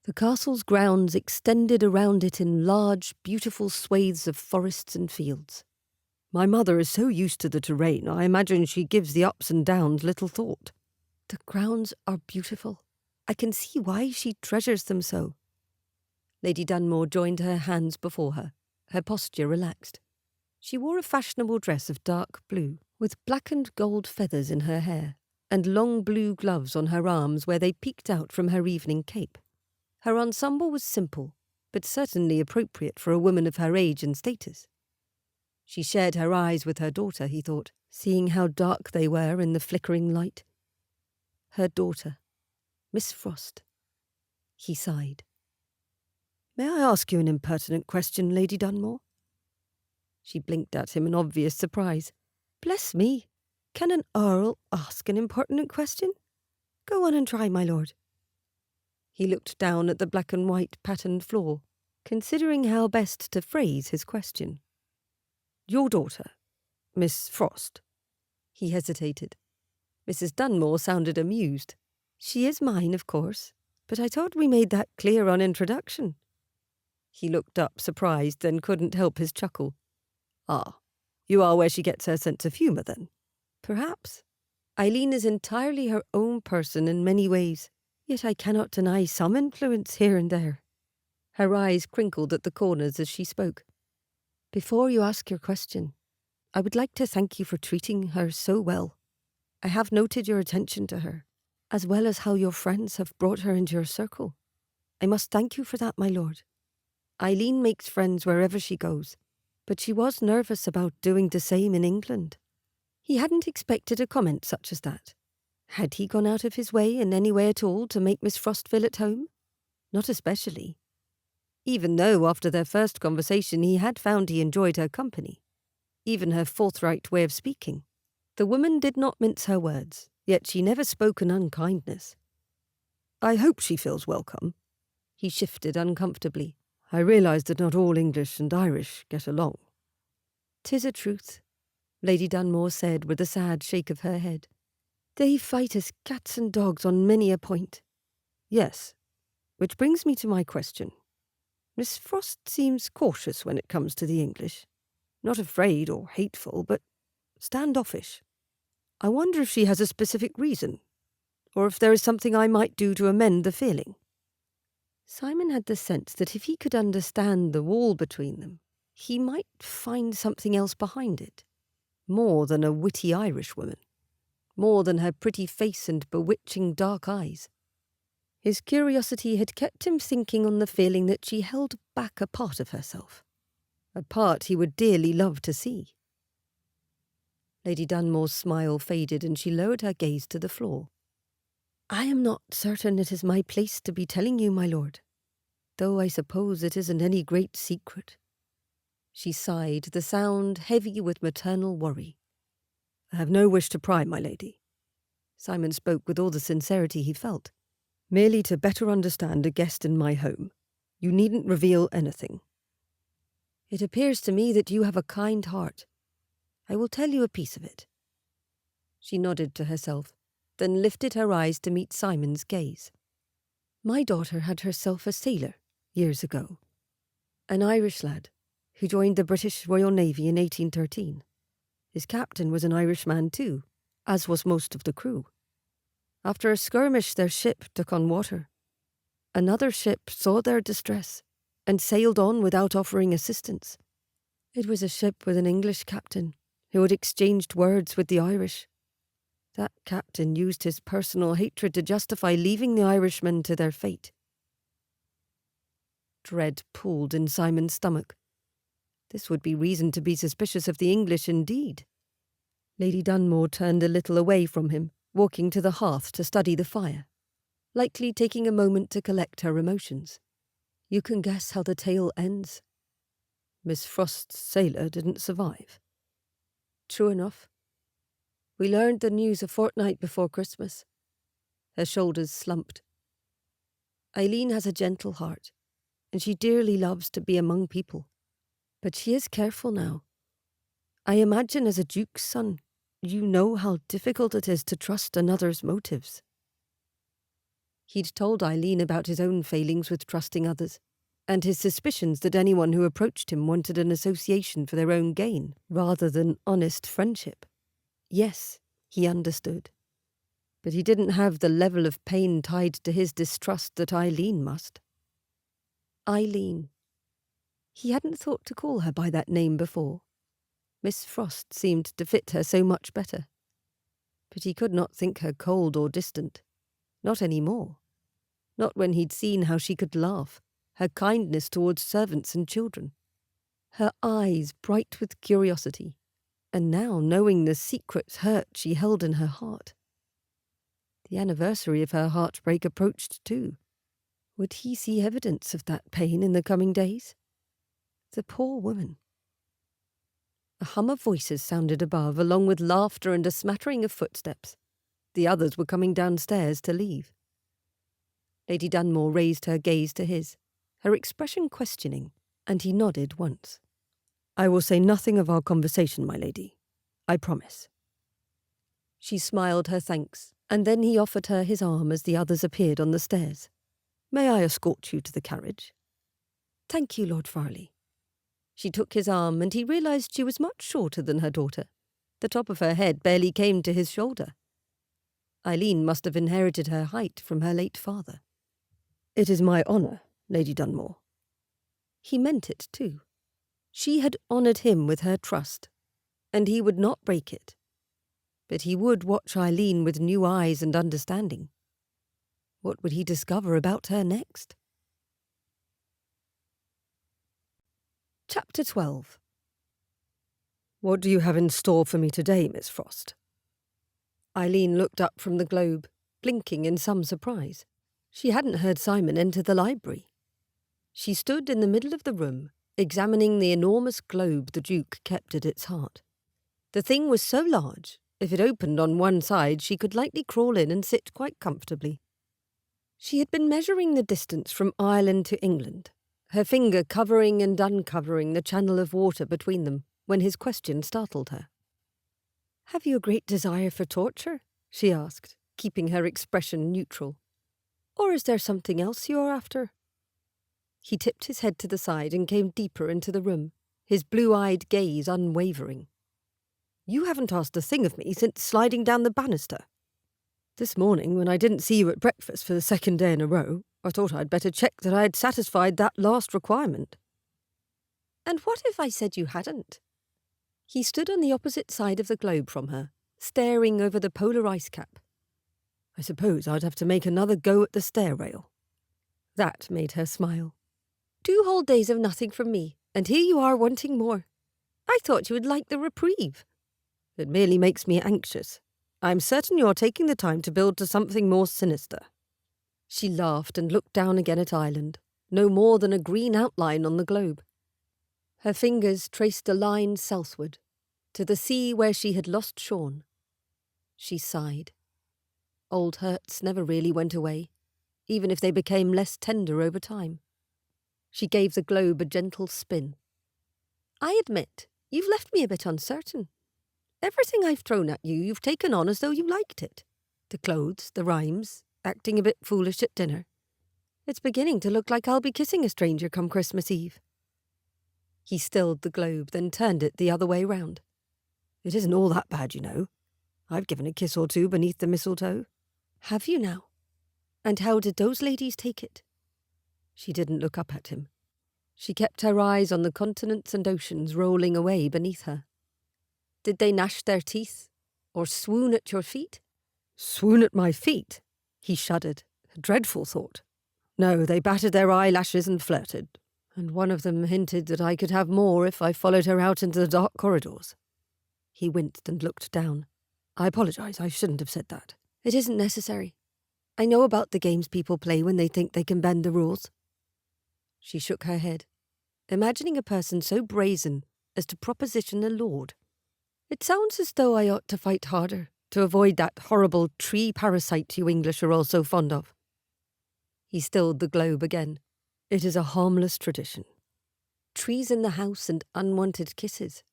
The castle's grounds extended around it in large, beautiful swathes of forests and fields. "My mother is so used to the terrain, I imagine she gives the ups and downs little thought." "The grounds are beautiful. I can see why she treasures them so." Lady Dunmore joined her hands before her, her posture relaxed. She wore a fashionable dress of dark blue, with black and gold feathers in her hair, and long blue gloves on her arms where they peeked out from her evening cape. Her ensemble was simple, but certainly appropriate for a woman of her age and status. She shared her eyes with her daughter, he thought, seeing how dark they were in the flickering light. Her daughter, Miss Frost. He sighed. "May I ask you an impertinent question, Lady Dunmore?" She blinked at him in obvious surprise. "Bless me! Can an earl ask an impertinent question? Go on and try, my lord." He looked down at the black and white patterned floor, considering how best to phrase his question. "Your daughter, Miss Frost." He hesitated. Mrs. Dunmore sounded amused. "She is mine, of course, but I thought we made that clear on introduction." He looked up, surprised, then couldn't help his chuckle. "Ah, you are where she gets her sense of humour, then?" "Perhaps. Isleen is entirely her own person in many ways, yet I cannot deny some influence here and there." Her eyes crinkled at the corners as she spoke. "Before you ask your question, I would like to thank you for treating her so well. I have noted your attention to her, as well as how your friends have brought her into your circle. I must thank you for that, my lord. Isleen makes friends wherever she goes, but she was nervous about doing the same in England." He hadn't expected a comment such as that. Had he gone out of his way in any way at all to make Miss Frost feel at home? Not especially. Even though after their first conversation he had found he enjoyed her company, even her forthright way of speaking. The woman did not mince her words, yet she never spoke an unkindness. "I hope she feels welcome." He shifted uncomfortably. "I realise that not all English and Irish get along." "'Tis a truth," Lady Dunmore said with a sad shake of her head. "They fight as cats and dogs on many a point." "Yes, which brings me to my question. Miss Frost seems cautious when it comes to the English. Not afraid or hateful, but standoffish. I wonder if she has a specific reason, or if there is something I might do to amend the feeling." Simon had the sense that if he could understand the wall between them, he might find something else behind it. More than a witty Irishwoman. More than her pretty face and bewitching dark eyes. His curiosity had kept him thinking on the feeling that she held back a part of herself. A part he would dearly love to see. Lady Dunmore's smile faded and she lowered her gaze to the floor. I am not certain it is my place to be telling you, my lord, though I suppose it isn't any great secret. She sighed, the sound heavy with maternal worry. I have no wish to pry, my lady. Simon spoke with all the sincerity he felt. Merely to better understand a guest in my home. You needn't reveal anything. It appears to me that you have a kind heart. I will tell you a piece of it. She nodded to herself, then lifted her eyes to meet Simon's gaze. My daughter had herself a sailor, years ago. An Irish lad, who joined the British Royal Navy in 1813. His captain was an Irishman too, as was most of the crew. After a skirmish their ship took on water. Another ship saw their distress and sailed on without offering assistance. It was a ship with an English captain who had exchanged words with the Irish. That captain used his personal hatred to justify leaving the Irishmen to their fate. Dread pooled in Simon's stomach. This would be reason to be suspicious of the English indeed. Lady Dunmore turned a little away from him, walking to the hearth to study the fire, likely taking a moment to collect her emotions. You can guess how the tale ends. Miss Frost's sailor didn't survive. True enough. We learned the news a fortnight before Christmas. Her shoulders slumped. Eileen has a gentle heart, and she dearly loves to be among people. But she is careful now. I imagine as a duke's son, you know how difficult it is to trust another's motives. He'd told Eileen about his own failings with trusting others, and his suspicions that anyone who approached him wanted an association for their own gain, rather than honest friendship. Yes, he understood. But he didn't have the level of pain tied to his distrust that Eileen must. Eileen. He hadn't thought to call her by that name before. Miss Frost seemed to fit her so much better. But he could not think her cold or distant. Not any more. Not when he'd seen how she could laugh, her kindness towards servants and children. Her eyes bright with curiosity, and now knowing the secret hurt she held in her heart. The anniversary of her heartbreak approached too. Would he see evidence of that pain in the coming days? The poor woman. A hum of voices sounded above, along with laughter and a smattering of footsteps. The others were coming downstairs to leave. Lady Dunmore raised her gaze to his, her expression questioning, and he nodded once. I will say nothing of our conversation, my lady. I promise. She smiled her thanks, and then he offered her his arm as the others appeared on the stairs. May I escort you to the carriage? Thank you, Lord Farleigh. She took his arm, and he realised she was much shorter than her daughter. The top of her head barely came to his shoulder. Eileen must have inherited her height from her late father. It is my honour, Lady Dunmore. He meant it too. She had honoured him with her trust, and he would not break it. But he would watch Eileen with new eyes and understanding. What would he discover about her next? Chapter 12. What do you have in store for me today, Miss Frost? Eileen looked up from the globe, blinking in some surprise. She hadn't heard Simon enter the library. She stood in the middle of the room, examining the enormous globe the Duke kept at its heart. The thing was so large, if it opened on one side, she could lightly crawl in and sit quite comfortably. She had been measuring the distance from Ireland to England, her finger covering and uncovering the channel of water between them, when his question startled her. Have you a great desire for torture? She asked, keeping her expression neutral. Or is there something else you are after? He tipped his head to the side and came deeper into the room, his blue-eyed gaze unwavering. You haven't asked a thing of me since sliding down the banister. This morning, when I didn't see you at breakfast for the second day in a row, I thought I'd better check that I had satisfied that last requirement. And what if I said you hadn't? He stood on the opposite side of the globe from her, staring over the polar ice cap. I suppose I'd have to make another go at the stair rail. That made her smile. 2 whole days of nothing from me, and here you are wanting more. I thought you would like the reprieve. It merely makes me anxious. I'm certain you're taking the time to build to something more sinister. She laughed and looked down again at Ireland, no more than a green outline on the globe. Her fingers traced a line southward, to the sea where she had lost Sean. She sighed. Old hurts never really went away, even if they became less tender over time. She gave the globe a gentle spin. I admit, you've left me a bit uncertain. Everything I've thrown at you, you've taken on as though you liked it. The clothes, the rhymes, acting a bit foolish at dinner. It's beginning to look like I'll be kissing a stranger come Christmas Eve. He stilled the globe, then turned it the other way round. It isn't all that bad, you know. I've given a kiss or 2 beneath the mistletoe. Have you now? And how did those ladies take it? She didn't look up at him. She kept her eyes on the continents and oceans rolling away beneath her. Did they gnash their teeth? Or swoon at your feet? Swoon at my feet? He shuddered. A dreadful thought. No, they battered their eyelashes and flirted. And one of them hinted that I could have more if I followed her out into the dark corridors. He winced and looked down. I apologise, I shouldn't have said that. It isn't necessary. I know about the games people play when they think they can bend the rules. She shook her head, imagining a person so brazen as to proposition a lord. It sounds as though I ought to fight harder to avoid that horrible tree parasite you English are all so fond of. He stilled the globe again. It is a harmless tradition. Trees in the house and unwanted kisses,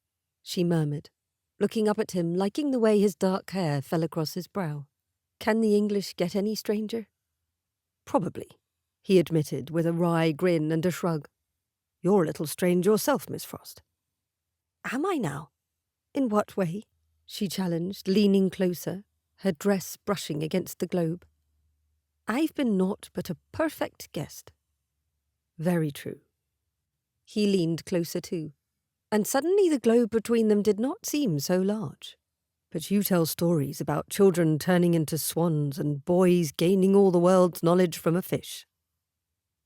she murmured, looking up at him, liking the way his dark hair fell across his brow. Can the English get any stranger? Probably, he admitted with a wry grin and a shrug. You're a little strange yourself, Miss Frost. Am I now? In what way? She challenged, leaning closer, her dress brushing against the globe. I've been naught but a perfect guest. Very true. He leaned closer too, and suddenly the globe between them did not seem so large. But you tell stories about children turning into swans and boys gaining all the world's knowledge from a fish.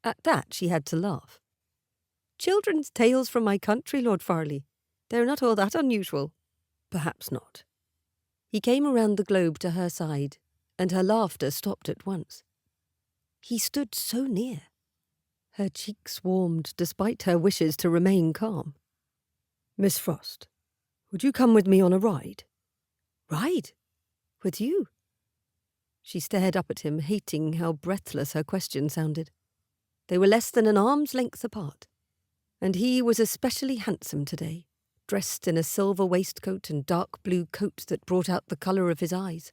At that she had to laugh. Children's tales from my country, Lord Farleigh. They're not all that unusual. Perhaps not. He came around the globe to her side, and her laughter stopped at once. He stood so near. Her cheeks warmed despite her wishes to remain calm. Miss Frost, would you come with me on a ride? Ride? With you? She stared up at him, hating how breathless her question sounded. They were less than an arm's length apart, and he was especially handsome today, dressed in a silver waistcoat and dark blue coat that brought out the colour of his eyes.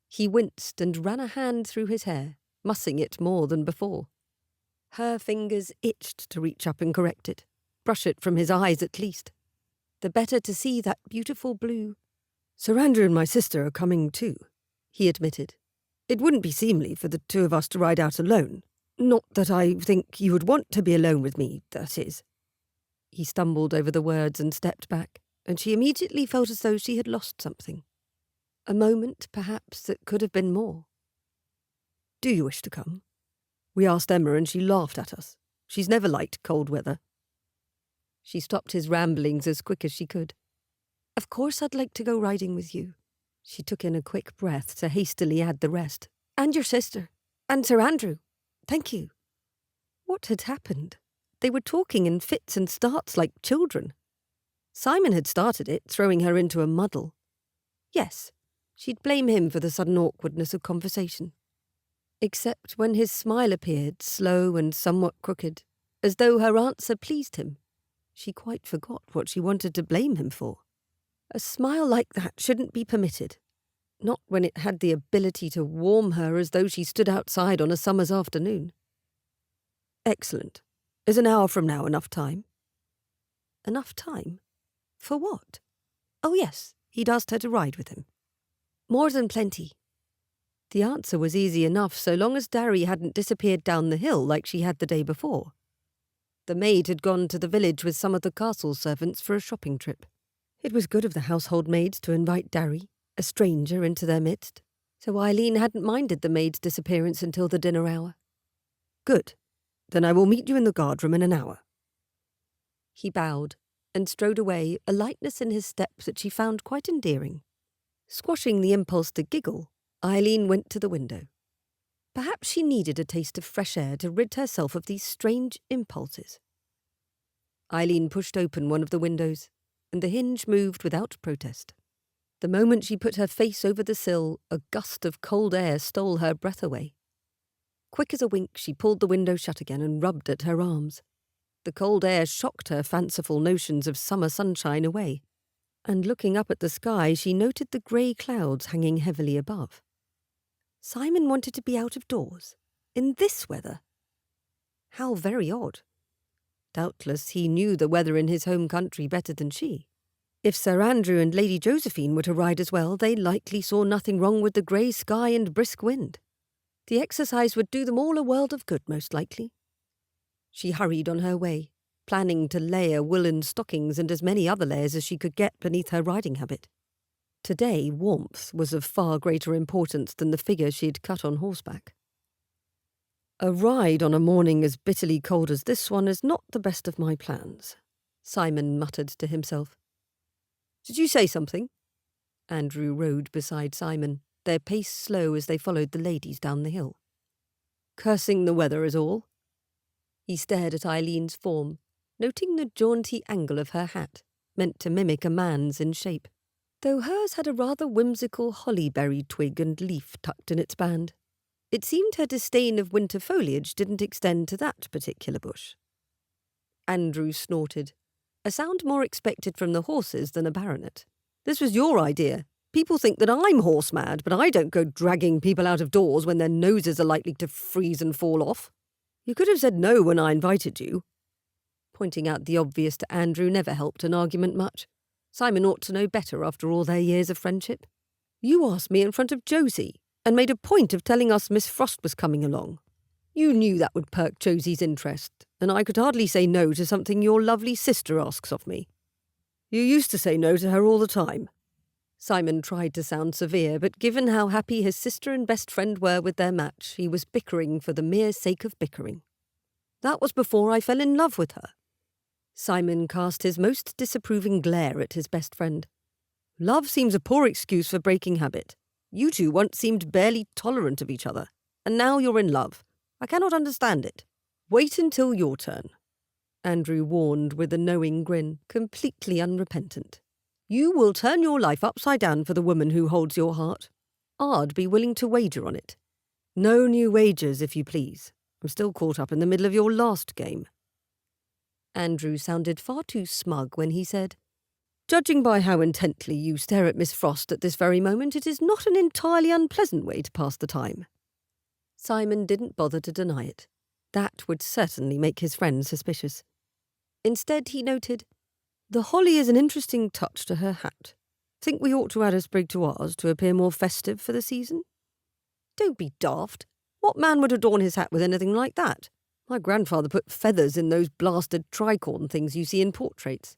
He winced and ran a hand through his hair, mussing it more than before. Her fingers itched to reach up and correct it, brush it from his eyes at least, the better to see that beautiful blue. Sir Andrew and my sister are coming too, he admitted. It wouldn't be seemly for the 2 of us to ride out alone. Not that I think you would want to be alone with me, that is. He stumbled over the words and stepped back, and she immediately felt as though she had lost something. A moment, perhaps, that could have been more. Do you wish to come? We asked Emma and she laughed at us. She's never liked cold weather. She stopped his ramblings as quick as she could. Of course I'd like to go riding with you. She took in a quick breath to hastily add the rest. And your sister. And Sir Andrew. Thank you. What had happened? They were talking in fits and starts like children. Simon had started it, throwing her into a muddle. Yes, she'd blame him for the sudden awkwardness of conversation. Except when his smile appeared, slow and somewhat crooked, as though her answer pleased him. She quite forgot what she wanted to blame him for. A smile like that shouldn't be permitted, not when it had the ability to warm her as though she stood outside on a summer's afternoon. Excellent. Is an hour from now enough time? Enough time? For what? Oh yes, he'd asked her to ride with him. More than plenty. The answer was easy enough so long as Darry hadn't disappeared down the hill like she had the day before. The maid had gone to the village with some of the castle servants for a shopping trip. It was good of the household maids to invite Darry, a stranger, into their midst, so Isleen hadn't minded the maid's disappearance until the dinner hour. Good. Then I will meet you in the guardroom in an hour. He bowed and strode away, a lightness in his step that she found quite endearing. Squashing the impulse to giggle, Isleen went to the window. Perhaps she needed a taste of fresh air to rid herself of these strange impulses. Isleen pushed open one of the windows, and the hinge moved without protest. The moment she put her face over the sill, a gust of cold air stole her breath away. Quick as a wink, she pulled the window shut again and rubbed at her arms. The cold air shocked her fanciful notions of summer sunshine away, and looking up at the sky, she noted the grey clouds hanging heavily above. Simon wanted to be out of doors, in this weather. How very odd. Doubtless he knew the weather in his home country better than she. If Sir Andrew and Lady Josephine were to ride as well, they likely saw nothing wrong with the grey sky and brisk wind. The exercise would do them all a world of good, most likely. She hurried on her way, planning to layer woolen stockings and as many other layers as she could get beneath her riding habit. Today, warmth was of far greater importance than the figure she had cut on horseback. A ride on a morning as bitterly cold as this one is not the best of my plans, Simon muttered to himself. Did you say something? Andrew rode beside Simon, their pace slow as they followed the ladies down the hill. Cursing the weather is all. He stared at Eileen's form, noting the jaunty angle of her hat, meant to mimic a man's in shape, though hers had a rather whimsical hollyberry twig and leaf tucked in its band. It seemed her disdain of winter foliage didn't extend to that particular bush. Andrew snorted, a sound more expected from the horses than a baronet. This was your idea. People think that I'm horse-mad, but I don't go dragging people out of doors when their noses are likely to freeze and fall off. You could have said no when I invited you. Pointing out the obvious to Andrew never helped an argument much. Simon ought to know better after all their years of friendship. You asked me in front of Josie, and made a point of telling us Miss Frost was coming along. You knew that would perk Josie's interest, and I could hardly say no to something your lovely sister asks of me. You used to say no to her all the time. Simon tried to sound severe, but given how happy his sister and best friend were with their match, he was bickering for the mere sake of bickering. That was before I fell in love with her. Simon cast his most disapproving glare at his best friend. Love seems a poor excuse for breaking habit. You two once seemed barely tolerant of each other, and now you're in love. I cannot understand it. Wait until your turn, Andrew warned with a knowing grin, completely unrepentant. You will turn your life upside down for the woman who holds your heart. I'd be willing to wager on it. No new wagers, if you please. I'm still caught up in the middle of your last game. Andrew sounded far too smug when he said, Judging by how intently you stare at Miss Frost at this very moment, it is not an entirely unpleasant way to pass the time. Simon didn't bother to deny it. That would certainly make his friend suspicious. Instead, he noted, The holly is an interesting touch to her hat. Think we ought to add a sprig to ours to appear more festive for the season? Don't be daft. What man would adorn his hat with anything like that? My grandfather put feathers in those blasted tricorn things you see in portraits.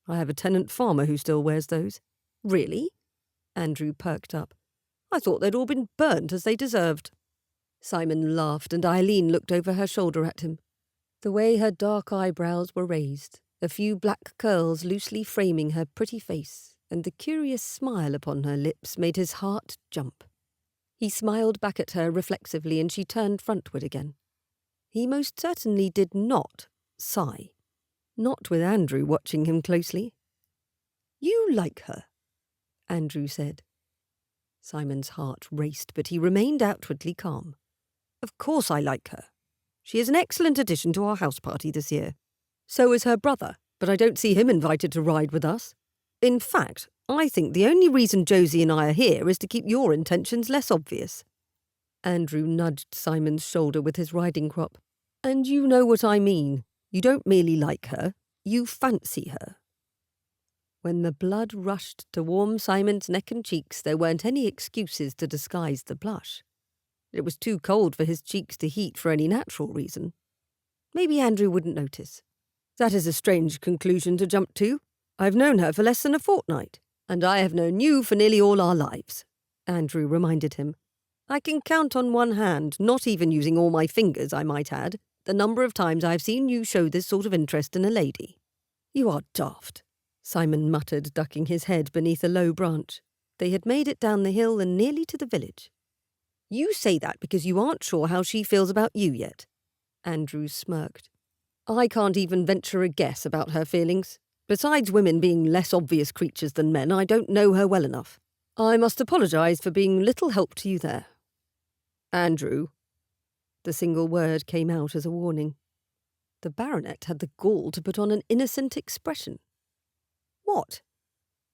I have a tenant farmer who still wears those. Really? Andrew perked up. I thought they'd all been burnt as they deserved. Simon laughed, and Isleen looked over her shoulder at him. The way her dark eyebrows were raised, a few black curls loosely framing her pretty face, and the curious smile upon her lips made his heart jump. He smiled back at her reflexively, and she turned frontward again. He most certainly did not sigh. Not with Andrew watching him closely. You like her, Andrew said. Simon's heart raced, but he remained outwardly calm. Of course I like her. She is an excellent addition to our house party this year. So is her brother, but I don't see him invited to ride with us. In fact, I think the only reason Josie and I are here is to keep your intentions less obvious. Andrew nudged Simon's shoulder with his riding crop. And you know what I mean. You don't merely like her, you fancy her. When the blood rushed to warm Simon's neck and cheeks, there weren't any excuses to disguise the blush. It was too cold for his cheeks to heat for any natural reason. Maybe Andrew wouldn't notice. That is a strange conclusion to jump to. I've known her for less than a fortnight, and I have known you for nearly all our lives, Andrew reminded him. I can count on one hand, not even using all my fingers, I might add, the number of times I've seen you show this sort of interest in a lady. You are daft, Simon muttered, ducking his head beneath a low branch. They had made it down the hill and nearly to the village. You say that because you aren't sure how she feels about you yet, Andrew smirked. I can't even venture a guess about her feelings. Besides women being less obvious creatures than men, I don't know her well enough. I must apologise for being little help to you there. Andrew. The single word came out as a warning. The baronet had the gall to put on an innocent expression. What?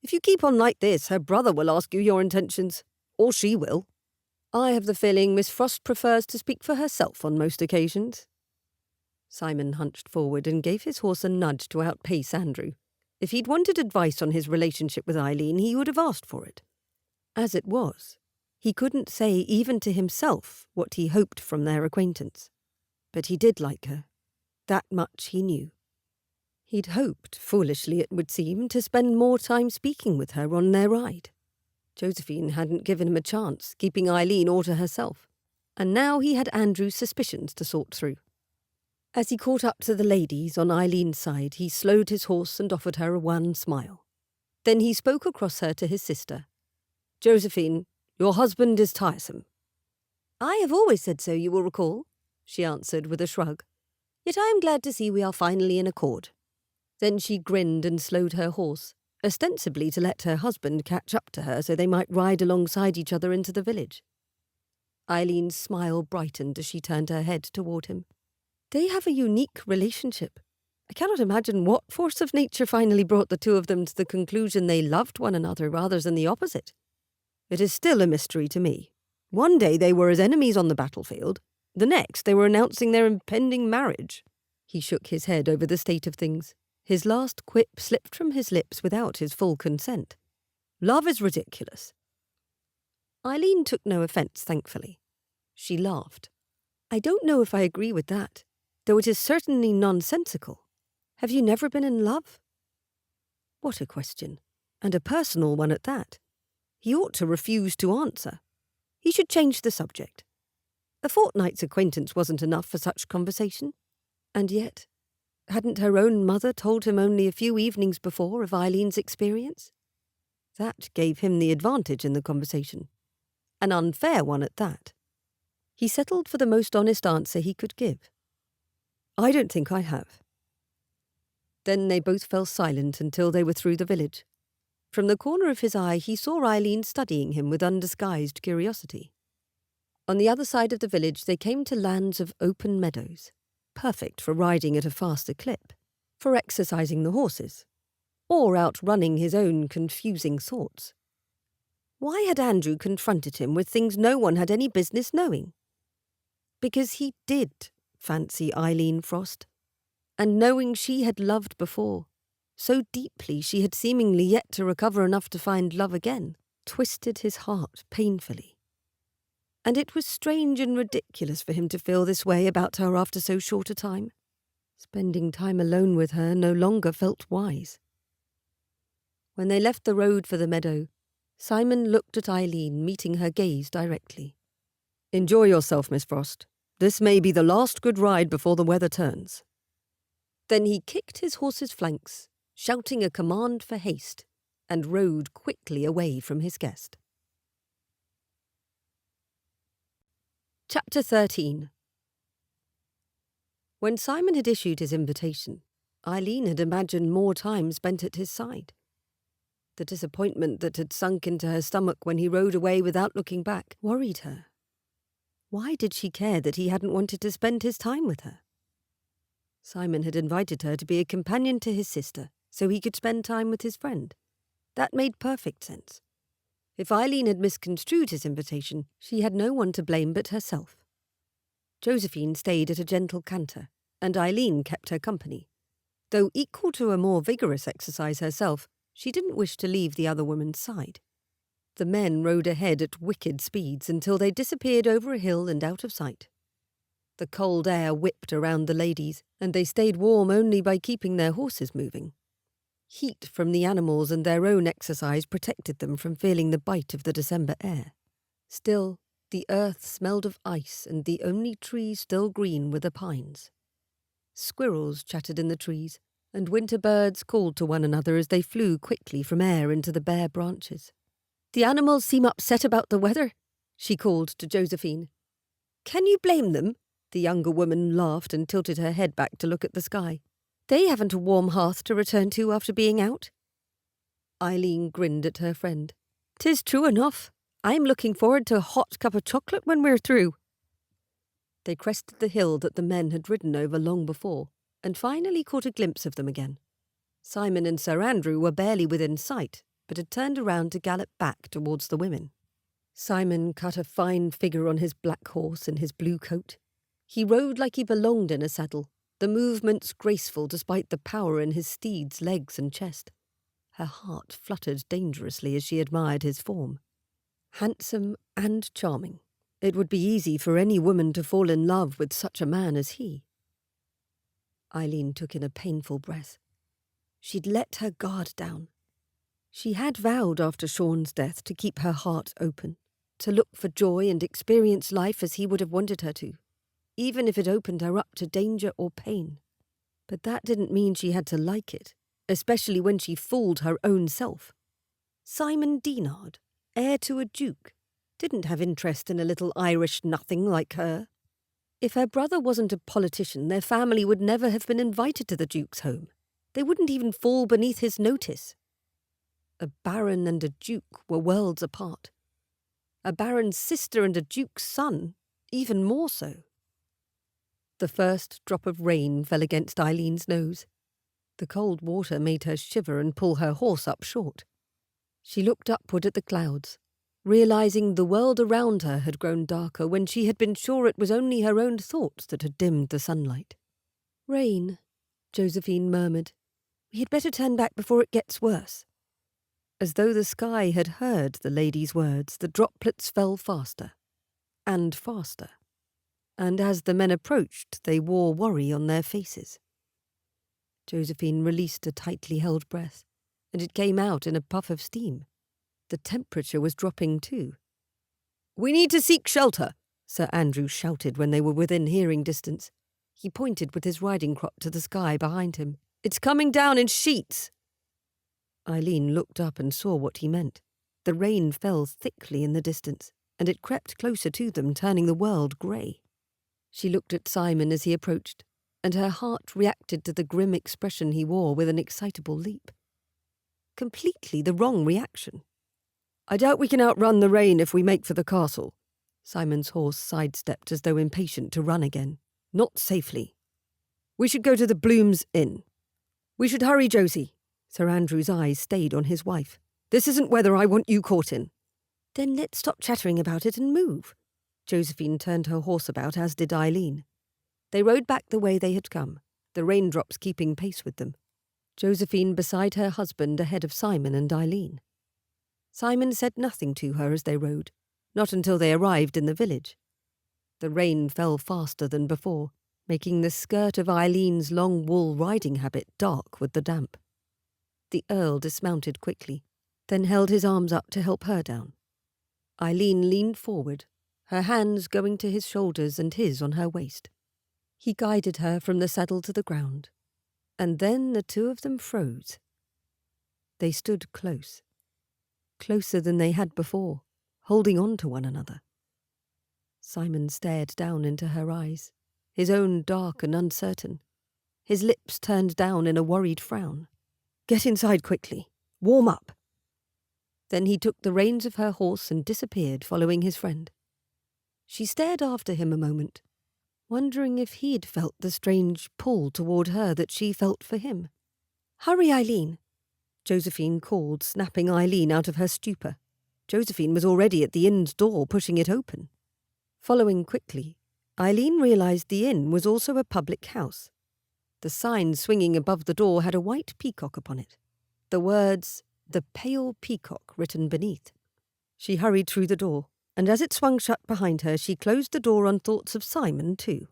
If you keep on like this, her brother will ask you your intentions. Or she will. I have the feeling Miss Frost prefers to speak for herself on most occasions. Simon hunched forward and gave his horse a nudge to outpace Andrew. If he'd wanted advice on his relationship with Isleen, he would have asked for it. As it was, he couldn't say even to himself what he hoped from their acquaintance. But he did like her. That much he knew. He'd hoped, foolishly it would seem, to spend more time speaking with her on their ride. Josephine hadn't given him a chance, keeping Isleen all to herself. And now he had Andrew's suspicions to sort through. As he caught up to the ladies on Isleen's side, he slowed his horse and offered her a wan smile. Then he spoke across her to his sister. Josephine, your husband is tiresome. I have always said so, you will recall, she answered with a shrug. Yet I am glad to see we are finally in accord. Then she grinned and slowed her horse, ostensibly to let her husband catch up to her so they might ride alongside each other into the village. Isleen's smile brightened as she turned her head toward him. They have a unique relationship. I cannot imagine what force of nature finally brought the two of them to the conclusion they loved one another rather than the opposite. It is still a mystery to me. One day they were as enemies on the battlefield. The next they were announcing their impending marriage. He shook his head over the state of things. His last quip slipped from his lips without his full consent. Love is ridiculous. Isleen took no offence, thankfully. She laughed. I don't know if I agree with that, though it is certainly nonsensical. Have you never been in love? What a question, and a personal one at that. He ought to refuse to answer. He should change the subject. A fortnight's acquaintance wasn't enough for such conversation. And yet, hadn't her own mother told him only a few evenings before of Isleen's experience? That gave him the advantage in the conversation. An unfair one at that. He settled for the most honest answer he could give. I don't think I have. Then they both fell silent until they were through the village. From the corner of his eye he saw Isleen studying him with undisguised curiosity. On the other side of the village they came to lands of open meadows, perfect for riding at a faster clip, for exercising the horses, or outrunning his own confusing thoughts. Why had Andrew confronted him with things no one had any business knowing? Because he did fancy Isleen Frost, and knowing she had loved before, so deeply she had seemingly yet to recover enough to find love again, twisted his heart painfully. And it was strange and ridiculous for him to feel this way about her after so short a time. Spending time alone with her no longer felt wise. When they left the road for the meadow, Simon looked at Isleen, meeting her gaze directly. Enjoy yourself, Miss Frost. This may be the last good ride before the weather turns. Then he kicked his horse's flanks, shouting a command for haste, and rode quickly away from his guest. Chapter 13. When Simon had issued his invitation, Isleen had imagined more time spent at his side. The disappointment that had sunk into her stomach when he rode away without looking back worried her. Why did she care that he hadn't wanted to spend his time with her? Simon had invited her to be a companion to his sister, so he could spend time with his friend. That made perfect sense. If Isleen had misconstrued his invitation, she had no one to blame but herself. Josephine stayed at a gentle canter, and Isleen kept her company. Though equal to a more vigorous exercise herself, she didn't wish to leave the other woman's side. The men rode ahead at wicked speeds until they disappeared over a hill and out of sight. The cold air whipped around the ladies, and they stayed warm only by keeping their horses moving. Heat from the animals and their own exercise protected them from feeling the bite of the December air. Still, the earth smelled of ice, and the only trees still green were the pines. Squirrels chattered in the trees, and winter birds called to one another as they flew quickly from air into the bare branches. "The animals seem upset about the weather," she called to Josephine. "Can you blame them?" The younger woman laughed and tilted her head back to look at the sky. "They haven't a warm hearth to return to after being out." Isleen grinned at her friend. "'Tis true enough. I'm looking forward to a hot cup of chocolate when we're through." They crested the hill that the men had ridden over long before, and finally caught a glimpse of them again. Simon and Sir Andrew were barely within sight, but had turned around to gallop back towards the women. Simon cut a fine figure on his black horse in his blue coat. He rode like he belonged in a saddle, the movements graceful despite the power in his steed's legs and chest. Her heart fluttered dangerously as she admired his form. Handsome and charming, it would be easy for any woman to fall in love with such a man as he. Isleen took in a painful breath. She'd let her guard down. She had vowed after Sean's death to keep her heart open, to look for joy and experience life as he would have wanted her to, even if it opened her up to danger or pain. But that didn't mean she had to like it, especially when she fooled her own self. Simon Dinard, heir to a duke, didn't have interest in a little Irish nothing like her. If her brother wasn't a politician, their family would never have been invited to the duke's home. They wouldn't even fall beneath his notice. A baron and a duke were worlds apart. A baron's sister and a duke's son, even more so. The first drop of rain fell against Eileen's nose. The cold water made her shiver and pull her horse up short. She looked upward at the clouds, realizing the world around her had grown darker when she had been sure it was only her own thoughts that had dimmed the sunlight. "Rain," Josephine murmured. "We had better turn back before it gets worse." As though the sky had heard the lady's words, the droplets fell faster and faster, and as the men approached, they wore worry on their faces. Josephine released a tightly held breath, and it came out in a puff of steam. The temperature was dropping too. "We need to seek shelter," Sir Andrew shouted when they were within hearing distance. He pointed with his riding crop to the sky behind him. "It's coming down in sheets." Isleen looked up and saw what he meant. The rain fell thickly in the distance, and it crept closer to them, turning the world grey. She looked at Simon as he approached, and her heart reacted to the grim expression he wore with an excitable leap. Completely the wrong reaction. "I doubt we can outrun the rain if we make for the castle." Simon's horse sidestepped as though impatient to run again. "Not safely. We should go to the Bloom's Inn. We should hurry, Josie." Sir Andrew's eyes stayed on his wife. "This isn't weather I want you caught in." "Then let's stop chattering about it and move." Josephine turned her horse about, as did Isleen. They rode back the way they had come, the raindrops keeping pace with them. Josephine beside her husband ahead of Simon and Isleen. Simon said nothing to her as they rode, not until they arrived in the village. The rain fell faster than before, making the skirt of Eileen's long wool riding habit dark with the damp. The Earl dismounted quickly, then held his arms up to help her down. Isleen leaned forward, her hands going to his shoulders and his on her waist. He guided her from the saddle to the ground, and then the two of them froze. They stood close, closer than they had before, holding on to one another. Simon stared down into her eyes, his own dark and uncertain, his lips turned down in a worried frown. "Get inside quickly. Warm up." Then he took the reins of her horse and disappeared, following his friend. She stared after him a moment, wondering if he'd felt the strange pull toward her that she felt for him. "Hurry, Isleen," Josephine called, snapping Isleen out of her stupor. Josephine was already at the inn's door, pushing it open. Following quickly, Isleen realized the inn was also a public house. The sign swinging above the door had a white peacock upon it, the words, "The Pale Peacock," written beneath. She hurried through the door, and as it swung shut behind her, she closed the door on thoughts of Simon too.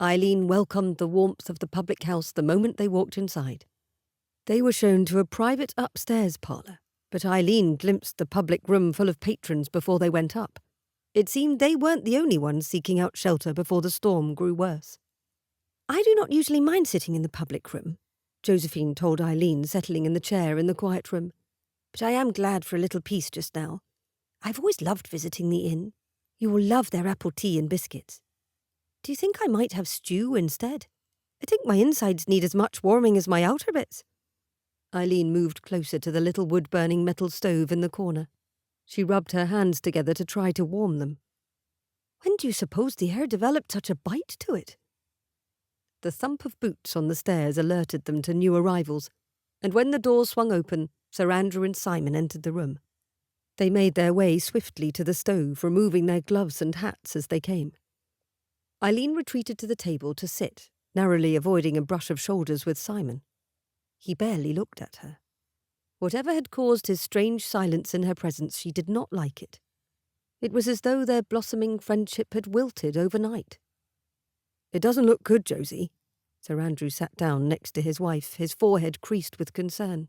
Isleen welcomed the warmth of the public house the moment they walked inside. They were shown to a private upstairs parlour, but Isleen glimpsed the public room full of patrons before they went up. It seemed they weren't the only ones seeking out shelter before the storm grew worse. "I do not usually mind sitting in the public room," Josephine told Isleen, settling in the chair in the quiet room. "But I am glad for a little peace just now. I've always loved visiting the inn. You will love their apple tea and biscuits. Do you think I might have stew instead? I think my insides need as much warming as my outer bits." Isleen moved closer to the little wood-burning metal stove in the corner. She rubbed her hands together to try to warm them. "When do you suppose the air developed such a bite to it?" The thump of boots on the stairs alerted them to new arrivals, and when the door swung open, Sir Andrew and Simon entered the room. They made their way swiftly to the stove, removing their gloves and hats as they came. Isleen retreated to the table to sit, narrowly avoiding a brush of shoulders with Simon. He barely looked at her. Whatever had caused his strange silence in her presence, she did not like it. It was as though their blossoming friendship had wilted overnight. "It doesn't look good, Josie." Sir Andrew sat down next to his wife, his forehead creased with concern.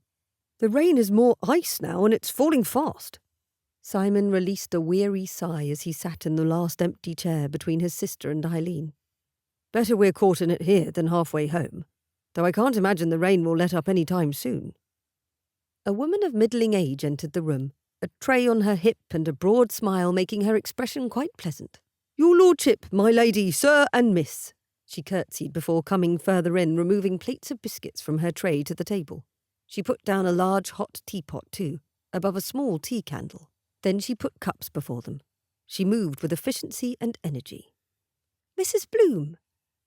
"The rain is more ice now, and it's falling fast." Simon released a weary sigh as he sat in the last empty chair between his sister and Isleen. "Better we're caught in it here than halfway home, though I can't imagine the rain will let up any time soon." A woman of middling age entered the room, a tray on her hip and a broad smile making her expression quite pleasant. "Your lordship, my lady, sir and miss." She curtsied before coming further in, removing plates of biscuits from her tray to the table. She put down a large hot teapot too, above a small tea candle. Then she put cups before them. She moved with efficiency and energy. "Mrs. Bloom."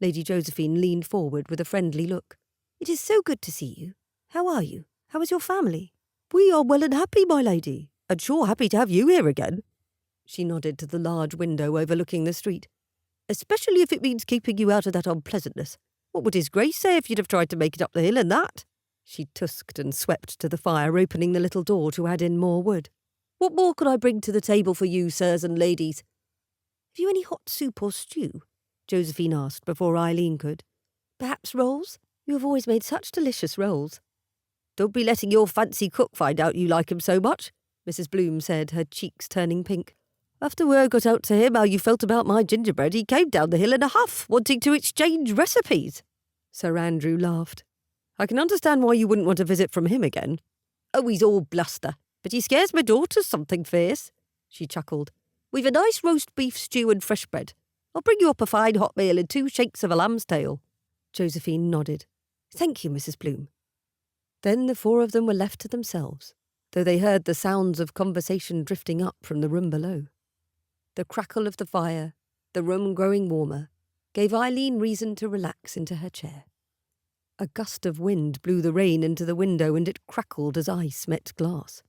Lady Josephine leaned forward with a friendly look. "It is so good to see you. How are you? How is your family?" "We are well and happy, my lady, and sure happy to have you here again." She nodded to the large window overlooking the street. "Especially if it means keeping you out of that unpleasantness. What would His Grace say if you'd have tried to make it up the hill in that?" She tusked and swept to the fire, opening the little door to add in more wood. "What more could I bring to the table for you, sirs and ladies?" "Have you any hot soup or stew?" Josephine asked before Isleen could. "Perhaps rolls? You have always made such delicious rolls." "Don't be letting your fancy cook find out you like him so much," Mrs. Bloom said, her cheeks turning pink. "After word got out to him how you felt about my gingerbread, he came down the hill in a huff, wanting to exchange recipes." Sir Andrew laughed. "I can understand why you wouldn't want a visit from him again." "Oh, he's all bluster, but he scares my daughters something fierce." She chuckled. "We've a nice roast beef stew and fresh bread. I'll bring you up a fine hot meal and 2 shakes of a lamb's tail." Josephine nodded. "Thank you, Mrs. Bloom." Then the 4 of them were left to themselves, though they heard the sounds of conversation drifting up from the room below. The crackle of the fire, the room growing warmer, gave Isleen reason to relax into her chair. A gust of wind blew the rain into the window and it crackled as ice met glass.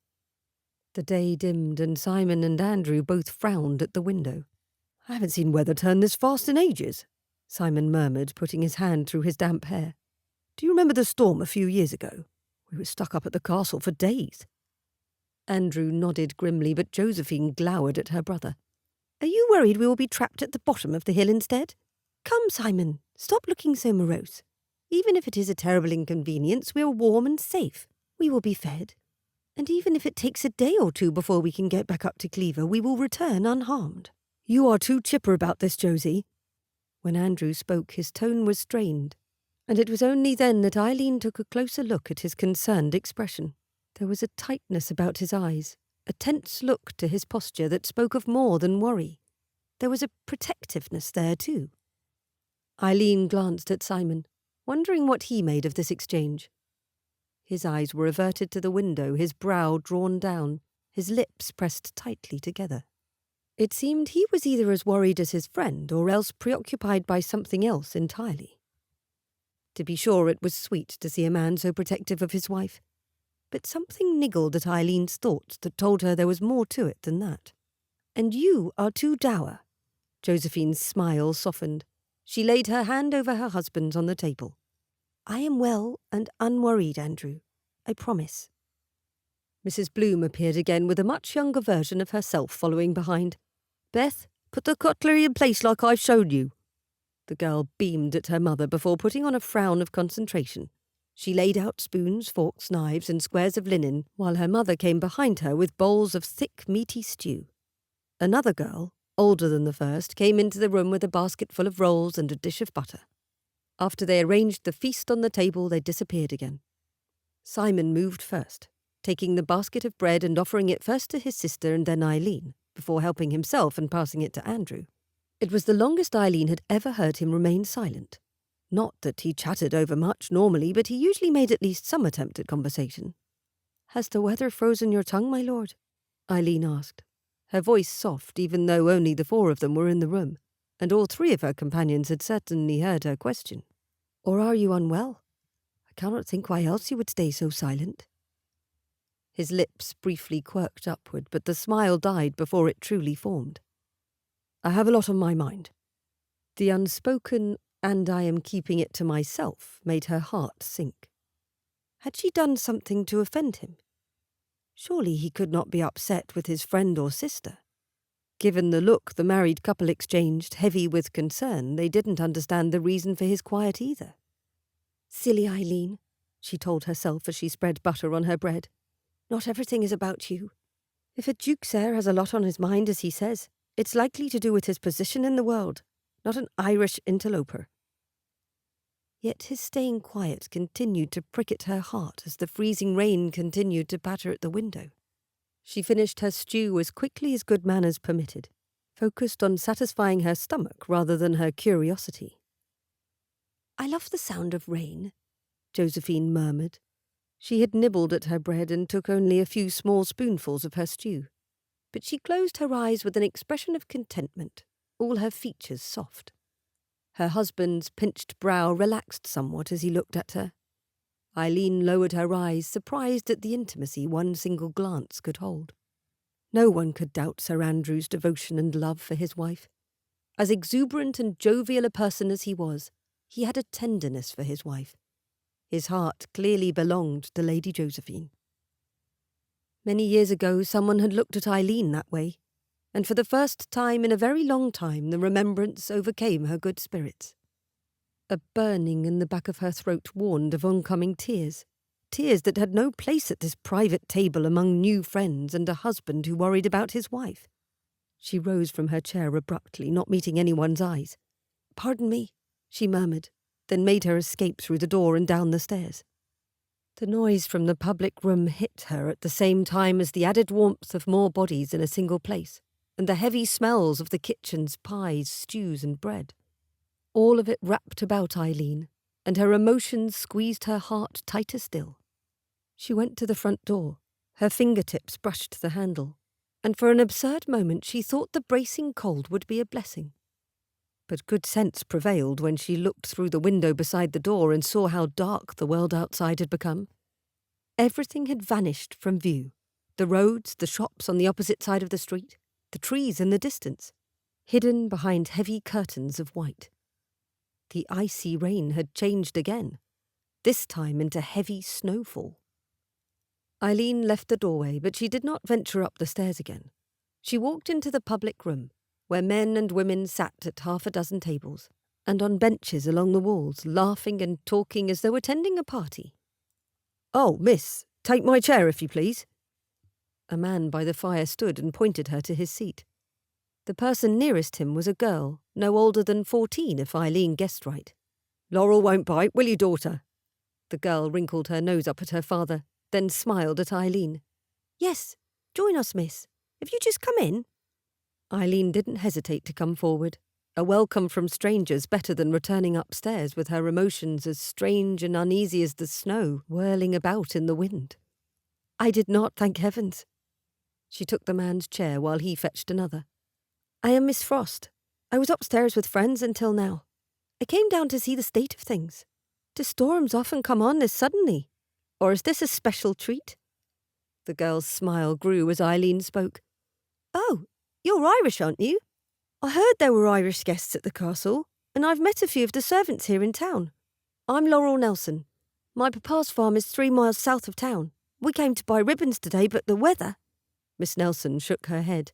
The day dimmed and Simon and Andrew both frowned at the window. "I haven't seen weather turn this fast in ages," Simon murmured, putting his hand through his damp hair. "Do you remember the storm a few years ago? We were stuck up at the castle for days." Andrew nodded grimly, but Josephine glowered at her brother. "Are you worried we will be trapped at the bottom of the hill instead? Come, Simon, stop looking so morose. Even if it is a terrible inconvenience, we are warm and safe. We will be fed. And even if it takes a day or 2 before we can get back up to Clairvoir, we will return unharmed." "You are too chipper about this, Josie." When Andrew spoke, his tone was strained, and it was only then that Isleen took a closer look at his concerned expression. There was a tightness about his eyes, a tense look to his posture that spoke of more than worry. There was a protectiveness there, too. Isleen glanced at Simon, wondering what he made of this exchange. His eyes were averted to the window, his brow drawn down, his lips pressed tightly together. It seemed he was either as worried as his friend or else preoccupied by something else entirely. To be sure, it was sweet to see a man so protective of his wife, but something niggled at Eileen's thoughts that told her there was more to it than that. "And you are too dour." Josephine's smile softened. She laid her hand over her husband's on the table. "I am well and unworried, Andrew. I promise." Mrs. Bloom appeared again with a much younger version of herself following behind. "Beth, put the cutlery in place like I've shown you." The girl beamed at her mother before putting on a frown of concentration. She laid out spoons, forks, knives, and squares of linen, while her mother came behind her with bowls of thick, meaty stew. Another girl, older than the first, came into the room with a basket full of rolls and a dish of butter. After they arranged the feast on the table, they disappeared again. Simon moved first, taking the basket of bread and offering it first to his sister and then Isleen, before helping himself and passing it to Andrew. It was the longest Isleen had ever heard him remain silent. Not that he chattered overmuch normally, but he usually made at least some attempt at conversation. "Has the weather frozen your tongue, my lord?" Isleen asked, her voice soft even though only the four of them were in the room, and all three of her companions had certainly heard her question. "Or are you unwell? I cannot think why else you would stay so silent." His lips briefly quirked upward, but the smile died before it truly formed. "I have a lot on my mind." The unspoken "and I am keeping it to myself" made her heart sink. Had she done something to offend him? Surely he could not be upset with his friend or sister. Given the look the married couple exchanged, heavy with concern, they didn't understand the reason for his quiet either. "Silly Isleen," she told herself as she spread butter on her bread. "Not everything is about you. If a duke's heir has a lot on his mind, as he says, it's likely to do with his position in the world, not an Irish interloper." Yet his staying quiet continued to prick at her heart as the freezing rain continued to patter at the window. She finished her stew as quickly as good manners permitted, focused on satisfying her stomach rather than her curiosity. "I love the sound of rain," Josephine murmured. She had nibbled at her bread and took only a few small spoonfuls of her stew. But she closed her eyes with an expression of contentment, all her features soft. Her husband's pinched brow relaxed somewhat as he looked at her. Isleen lowered her eyes, surprised at the intimacy one single glance could hold. No one could doubt Sir Andrew's devotion and love for his wife. As exuberant and jovial a person as he was, he had a tenderness for his wife. His heart clearly belonged to Lady Josephine. Many years ago someone had looked at Isleen that way, and for the first time in a very long time the remembrance overcame her good spirits. A burning in the back of her throat warned of oncoming tears, tears that had no place at this private table among new friends and a husband who worried about his wife. She rose from her chair abruptly, not meeting anyone's eyes. "Pardon me," she murmured, then made her escape through the door and down the stairs. The noise from the public room hit her at the same time as the added warmth of more bodies in a single place, and the heavy smells of the kitchen's pies, stews, and bread. All of it wrapped about Isleen, and her emotions squeezed her heart tighter still. She went to the front door. Her fingertips brushed the handle, and for an absurd moment she thought the bracing cold would be a blessing. But good sense prevailed when she looked through the window beside the door and saw how dark the world outside had become. Everything had vanished from view. The roads, the shops on the opposite side of the street, the trees in the distance, hidden behind heavy curtains of white. The icy rain had changed again, this time into heavy snowfall. Isleen left the doorway, but she did not venture up the stairs again. She walked into the public room, where men and women sat at half a dozen tables, and on benches along the walls, laughing and talking as though attending a party. "Oh, miss, take my chair if you please." A man by the fire stood and pointed her to his seat. The person nearest him was a girl, no older than 14 if Isleen guessed right. "Laurel won't bite, will you, daughter?" The girl wrinkled her nose up at her father, then smiled at Isleen. "Yes, join us, miss. Have you just come in?" Isleen didn't hesitate to come forward. A welcome from strangers better than returning upstairs with her emotions as strange and uneasy as the snow whirling about in the wind. "I did not, thank heavens." She took the man's chair while he fetched another. "I am Miss Frost. I was upstairs with friends until now. I came down to see the state of things. Do storms often come on this suddenly? Or is this a special treat?" The girl's smile grew as Isleen spoke. "Oh, you're Irish, aren't you? I heard there were Irish guests at the castle, and I've met a few of the servants here in town. I'm Laurel Nelson. My papa's farm is 3 miles south of town. We came to buy ribbons today, but the weather—" Miss Nelson shook her head.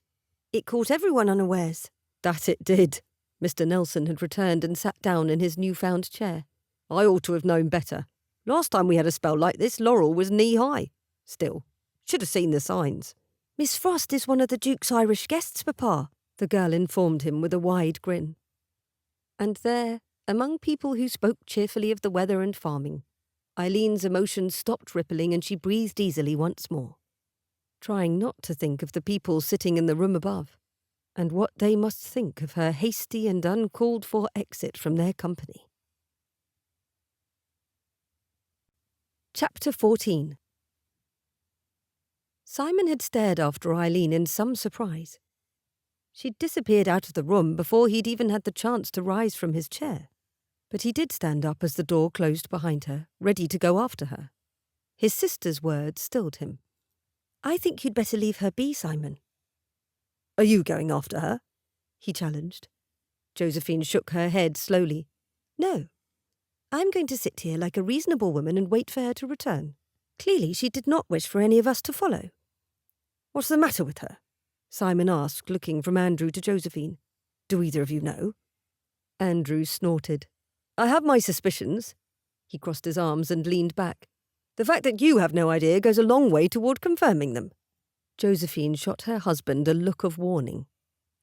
"It caught everyone unawares." "That it did," Mr. Nelson had returned and sat down in his newfound chair. I ought to have known better. Last time we had a spell like this, Laurel was knee-high. Still, should have seen the signs. Miss Frost is one of the Duke's Irish guests, Papa, the girl informed him with a wide grin. And there, among people who spoke cheerfully of the weather and farming, Eileen's emotions stopped rippling and she breathed easily once more, trying not to think of the people sitting in the room above, and what they must think of her hasty and uncalled-for exit from their company. Chapter 14. Simon had stared after Eileen in some surprise. She'd disappeared out of the room before he'd even had the chance to rise from his chair. But he did stand up as the door closed behind her, ready to go after her. His sister's words stilled him. "I think you'd better leave her be, Simon." Are you going after her? He challenged. Josephine shook her head slowly. "No. I'm going to sit here like a reasonable woman and wait for her to return. Clearly she did not wish for any of us to follow." What's the matter with her? Simon asked, looking from Andrew to Josephine. Do either of you know? Andrew snorted. I have my suspicions. He crossed his arms and leaned back. The fact that you have no idea goes a long way toward confirming them. Josephine shot her husband a look of warning.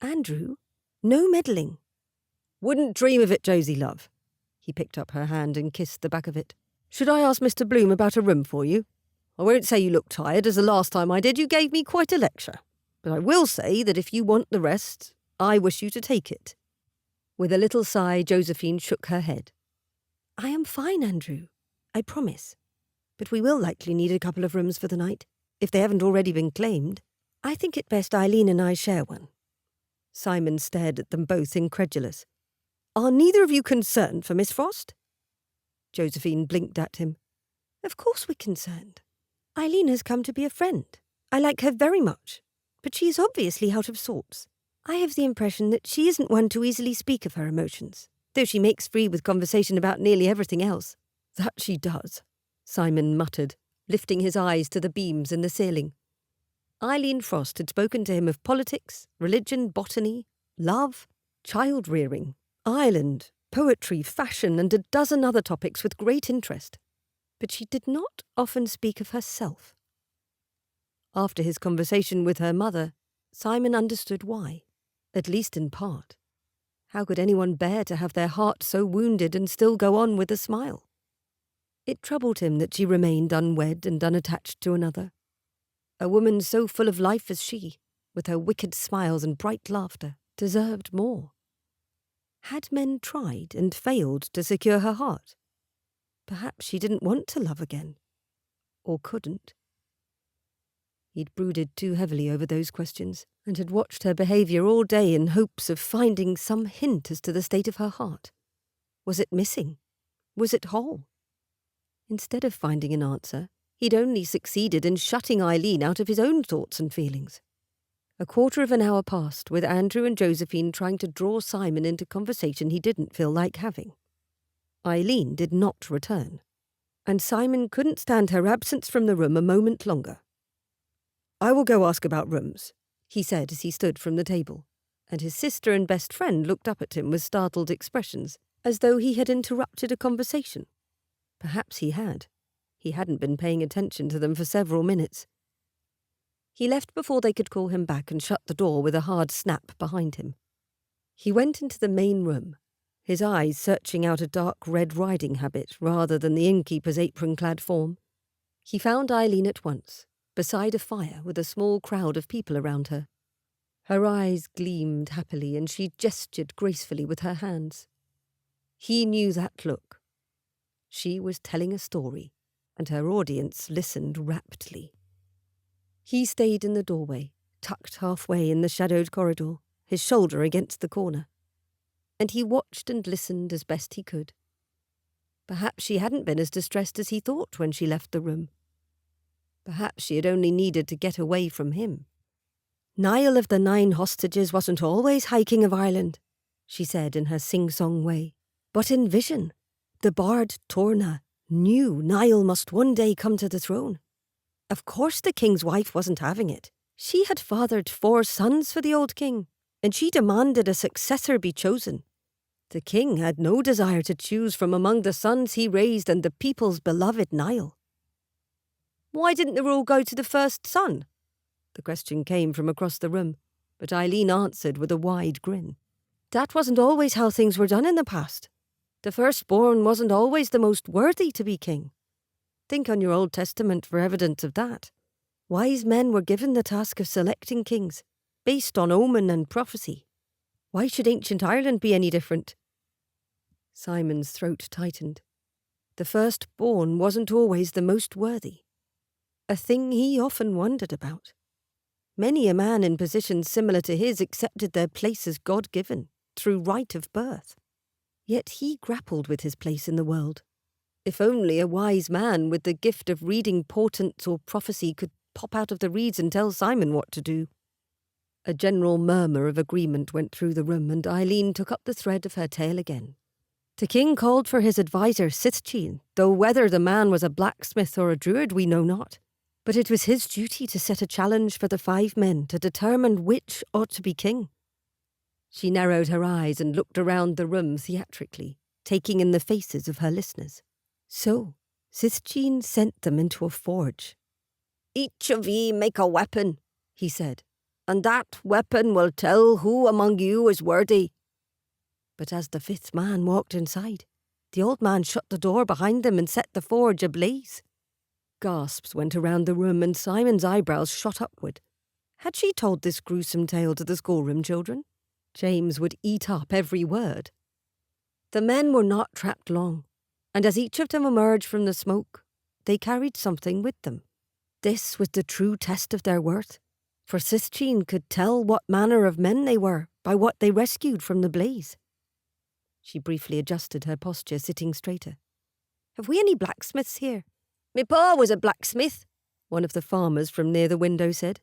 "Andrew, no meddling." Wouldn't dream of it, Josie, love. He picked up her hand and kissed the back of it. Should I ask Mr. Bloom about a room for you? I won't say you look tired, as the last time I did you gave me quite a lecture. But I will say that if you want the rest, I wish you to take it. With a little sigh, Josephine shook her head. "I am fine, Andrew. I promise. But we will likely need a couple of rooms for the night, if they haven't already been claimed. I think it best Eileen and I share one." Simon stared at them both, incredulous. Are neither of you concerned for Miss Frost? Josephine blinked at him. "Of course we're concerned. Eileen has come to be a friend. I like her very much, but she is obviously out of sorts. I have the impression that she isn't one to easily speak of her emotions, though she makes free with conversation about nearly everything else." That she does, Simon muttered, lifting his eyes to the beams in the ceiling. Isleen Frost had spoken to him of politics, religion, botany, love, child-rearing, Ireland, poetry, fashion, and a dozen other topics with great interest. But she did not often speak of herself. After his conversation with her mother, Simon understood why, at least in part. How could anyone bear to have their heart so wounded and still go on with a smile? It troubled him that she remained unwed and unattached to another. A woman so full of life as she, with her wicked smiles and bright laughter, deserved more. Had men tried and failed to secure her heart? Perhaps she didn't want to love again. Or couldn't. He'd brooded too heavily over those questions, and had watched her behaviour all day in hopes of finding some hint as to the state of her heart. Was it missing? Was it whole? Instead of finding an answer, he'd only succeeded in shutting Eileen out of his own thoughts and feelings. A quarter of an hour passed, with Andrew and Josephine trying to draw Simon into conversation he didn't feel like having. Eileen did not return, and Simon couldn't stand her absence from the room a moment longer. I will go ask about rooms, he said as he stood from the table, and his sister and best friend looked up at him with startled expressions, as though he had interrupted a conversation. Perhaps he had. He hadn't been paying attention to them for several minutes. He left before they could call him back and shut the door with a hard snap behind him. He went into the main room, his eyes searching out a dark red riding habit rather than the innkeeper's apron-clad form. He found Eileen at once, beside a fire with a small crowd of people around her. Her eyes gleamed happily and she gestured gracefully with her hands. He knew that look. She was telling a story, and her audience listened raptly. He stayed in the doorway, tucked halfway in the shadowed corridor, his shoulder against the corner. And he watched and listened as best he could. Perhaps she hadn't been as distressed as he thought when she left the room. Perhaps she had only needed to get away from him. Niall of the 9 Hostages wasn't always hiking of Ireland, she said in her sing-song way, but in vision, the bard Torna knew Niall must one day come to the throne. Of course the king's wife wasn't having it. She had fathered 4 sons for the old king, and she demanded a successor be chosen. The king had no desire to choose from among the sons he raised and the people's beloved Niall. Why didn't the rule go to the first son? The question came from across the room, but Isleen answered with a wide grin. That wasn't always how things were done in the past. The firstborn wasn't always the most worthy to be king. Think on your Old Testament for evidence of that. Wise men were given the task of selecting kings, based on omen and prophecy. Why should ancient Ireland be any different? Simon's throat tightened. The firstborn wasn't always the most worthy. A thing he often wondered about. Many a man in positions similar to his accepted their place as God-given, through right of birth. Yet he grappled with his place in the world. If only a wise man with the gift of reading portents or prophecy could pop out of the reeds and tell Simon what to do. A general murmur of agreement went through the room, and Isleen took up the thread of her tale again. The king called for his adviser, Sithchin, though whether the man was a blacksmith or a druid we know not. But it was his duty to set a challenge for the 5 men to determine which ought to be king. She narrowed her eyes and looked around the room theatrically, taking in the faces of her listeners. So, Sithchin sent them into a forge. "Each of ye make a weapon," he said, "and that weapon will tell who among you is worthy." But as the 5th man walked inside, the old man shut the door behind them and set the forge ablaze. Gasps went around the room, and Simon's eyebrows shot upward. Had she told this gruesome tale to the schoolroom children? James would eat up every word. The men were not trapped long, and as each of them emerged from the smoke, they carried something with them. This was the true test of their worth, for Sithchin could tell what manner of men they were by what they rescued from the blaze. She briefly adjusted her posture, sitting straighter. "Have we any blacksmiths here?" "Me pa was a blacksmith," one of the farmers from near the window said.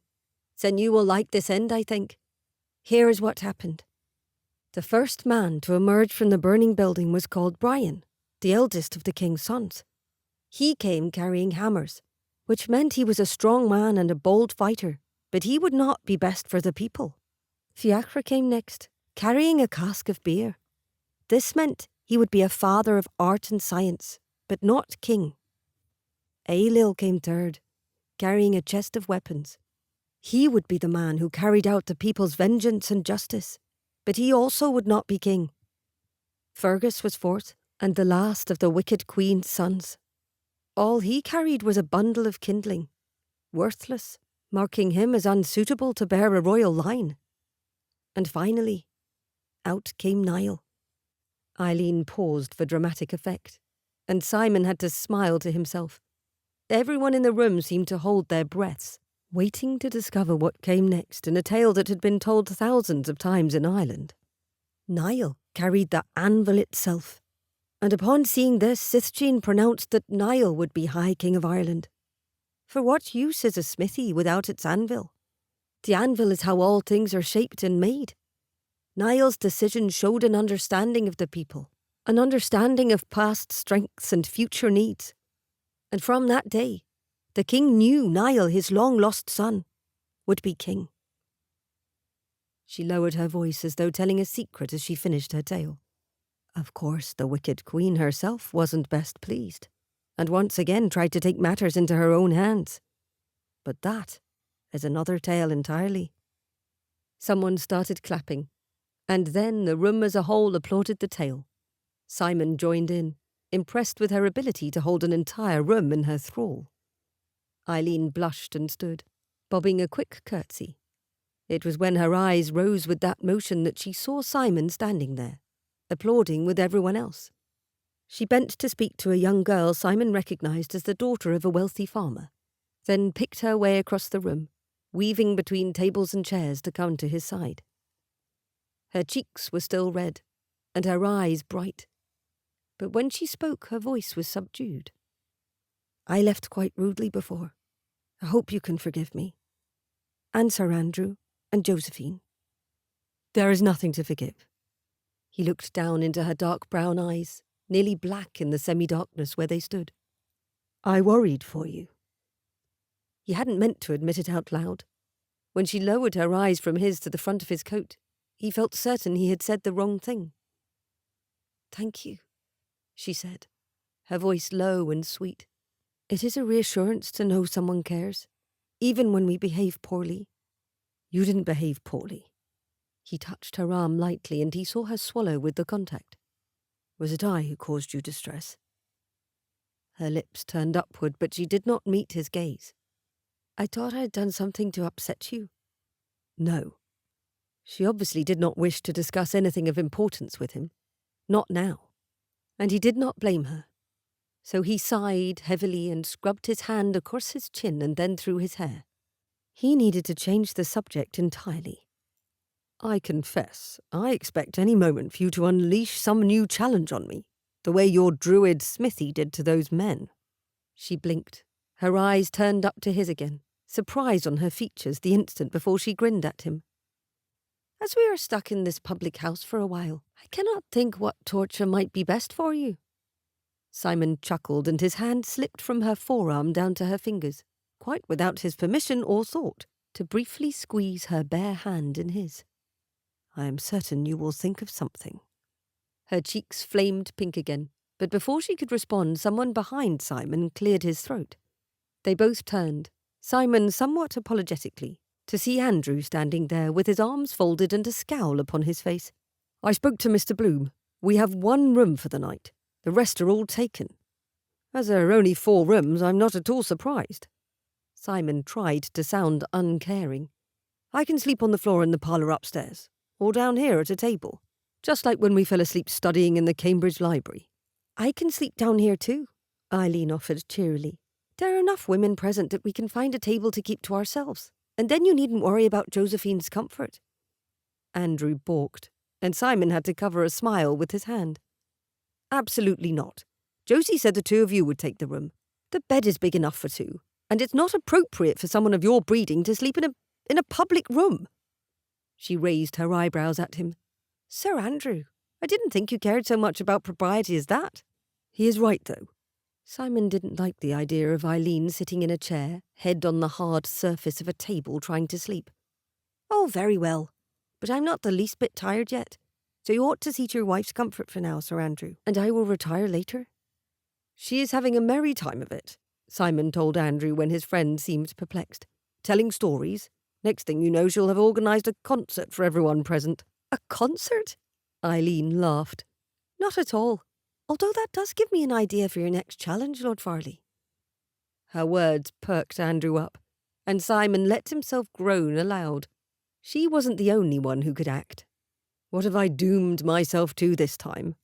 "Then you will like this end, I think. Here is what happened. The first man to emerge from the burning building was called Brian, the eldest of the king's sons. He came carrying hammers, which meant he was a strong man and a bold fighter, but he would not be best for the people. Fiachra came next, carrying a cask of beer. This meant he would be a father of art and science, but not king. Ailil came third, carrying a chest of weapons. He would be the man who carried out the people's vengeance and justice, but he also would not be king. Fergus was fourth, and the last of the wicked queen's sons. All he carried was a bundle of kindling, worthless, marking him as unsuitable to bear a royal line. And finally, out came Niall. Isleen paused for dramatic effect, and Simon had to smile to himself. Everyone in the room seemed to hold their breaths, waiting to discover what came next in a tale that had been told thousands of times in Ireland. Niall carried the anvil itself, and upon seeing this, Sithchin pronounced that Niall would be High King of Ireland. For what use is a smithy without its anvil? The anvil is how all things are shaped and made. Niall's decision showed an understanding of the people, an understanding of past strengths and future needs. And from that day, the king knew Niall, his long-lost son, would be king. She lowered her voice as though telling a secret as she finished her tale. Of course, the wicked queen herself wasn't best pleased, and once again tried to take matters into her own hands. But that is another tale entirely. Someone started clapping, and then the room as a whole applauded the tale. Simon joined in, impressed with her ability to hold an entire room in her thrall. Isleen blushed and stood, bobbing a quick curtsy. It was when her eyes rose with that motion that she saw Simon standing there, applauding with everyone else. She bent to speak to a young girl Simon recognised as the daughter of a wealthy farmer, then picked her way across the room, weaving between tables and chairs to come to his side. Her cheeks were still red, and her eyes bright. But when she spoke, her voice was subdued. "I left quite rudely before. I hope you can forgive me. And Sir Andrew, and Josephine." "There is nothing to forgive." He looked down into her dark brown eyes, nearly black in the semi-darkness where they stood. "I worried for you." He hadn't meant to admit it out loud. When she lowered her eyes from his to the front of his coat, He felt certain he had said the wrong thing. "Thank you," she said, her voice low and sweet. "It is a reassurance to know someone cares, even when we behave poorly." "You didn't behave poorly." He touched her arm lightly and he saw her swallow with the contact. "Was it I who caused you distress?" Her lips turned upward, but she did not meet his gaze. "I thought I had done something to upset you." No. She obviously did not wish to discuss anything of importance with him. Not now. And he did not blame her. So he sighed heavily and scrubbed his hand across his chin and then through his hair. He needed to change the subject entirely. "I confess, I expect any moment for you to unleash some new challenge on me, the way your druid Smithy did to those men." She blinked. Her eyes turned up to his again, surprise on her features the instant before she grinned at him. "As we are stuck in this public house for a while, I cannot think what torture might be best for you." Simon chuckled and his hand slipped from her forearm down to her fingers, quite without his permission or thought, to briefly squeeze her bare hand in his. "I am certain you will think of something." Her cheeks flamed pink again, but before she could respond, someone behind Simon cleared his throat. They both turned, Simon somewhat apologetically, to see Andrew standing there with his arms folded and a scowl upon his face. "I spoke to Mr. Bloom. We have one room for the night. The rest are all taken." "As there are only 4 rooms, I'm not at all surprised." Simon tried to sound uncaring. "I can sleep on the floor in the parlour upstairs, or down here at a table, just like when we fell asleep studying in the Cambridge Library." "I can sleep down here too," Isleen offered cheerily. "There are enough women present that we can find a table to keep to ourselves, and then you needn't worry about Josephine's comfort." Andrew balked, and Simon had to cover a smile with his hand. "Absolutely not. Josie said the 2 of you would take the room. The bed is big enough for 2, and it's not appropriate for someone of your breeding to sleep in a public room." She raised her eyebrows at him. "Sir Andrew, I didn't think you cared so much about propriety as that." He is right, though. Simon didn't like the idea of Isleen sitting in a chair, head on the hard surface of a table trying to sleep. "Oh, very well. But I'm not the least bit tired yet. So you ought to see to your wife's comfort for now, Sir Andrew, and I will retire later." "She is having a merry time of it," Simon told Andrew when his friend seemed perplexed. "Telling stories. Next thing you know, she'll have organised a concert for everyone present." "A concert?" Isleen laughed. "Not at all. Although that does give me an idea for your next challenge, Lord Farleigh." Her words perked Andrew up, and Simon let himself groan aloud. She wasn't the only one who could act. What have I doomed myself to this time?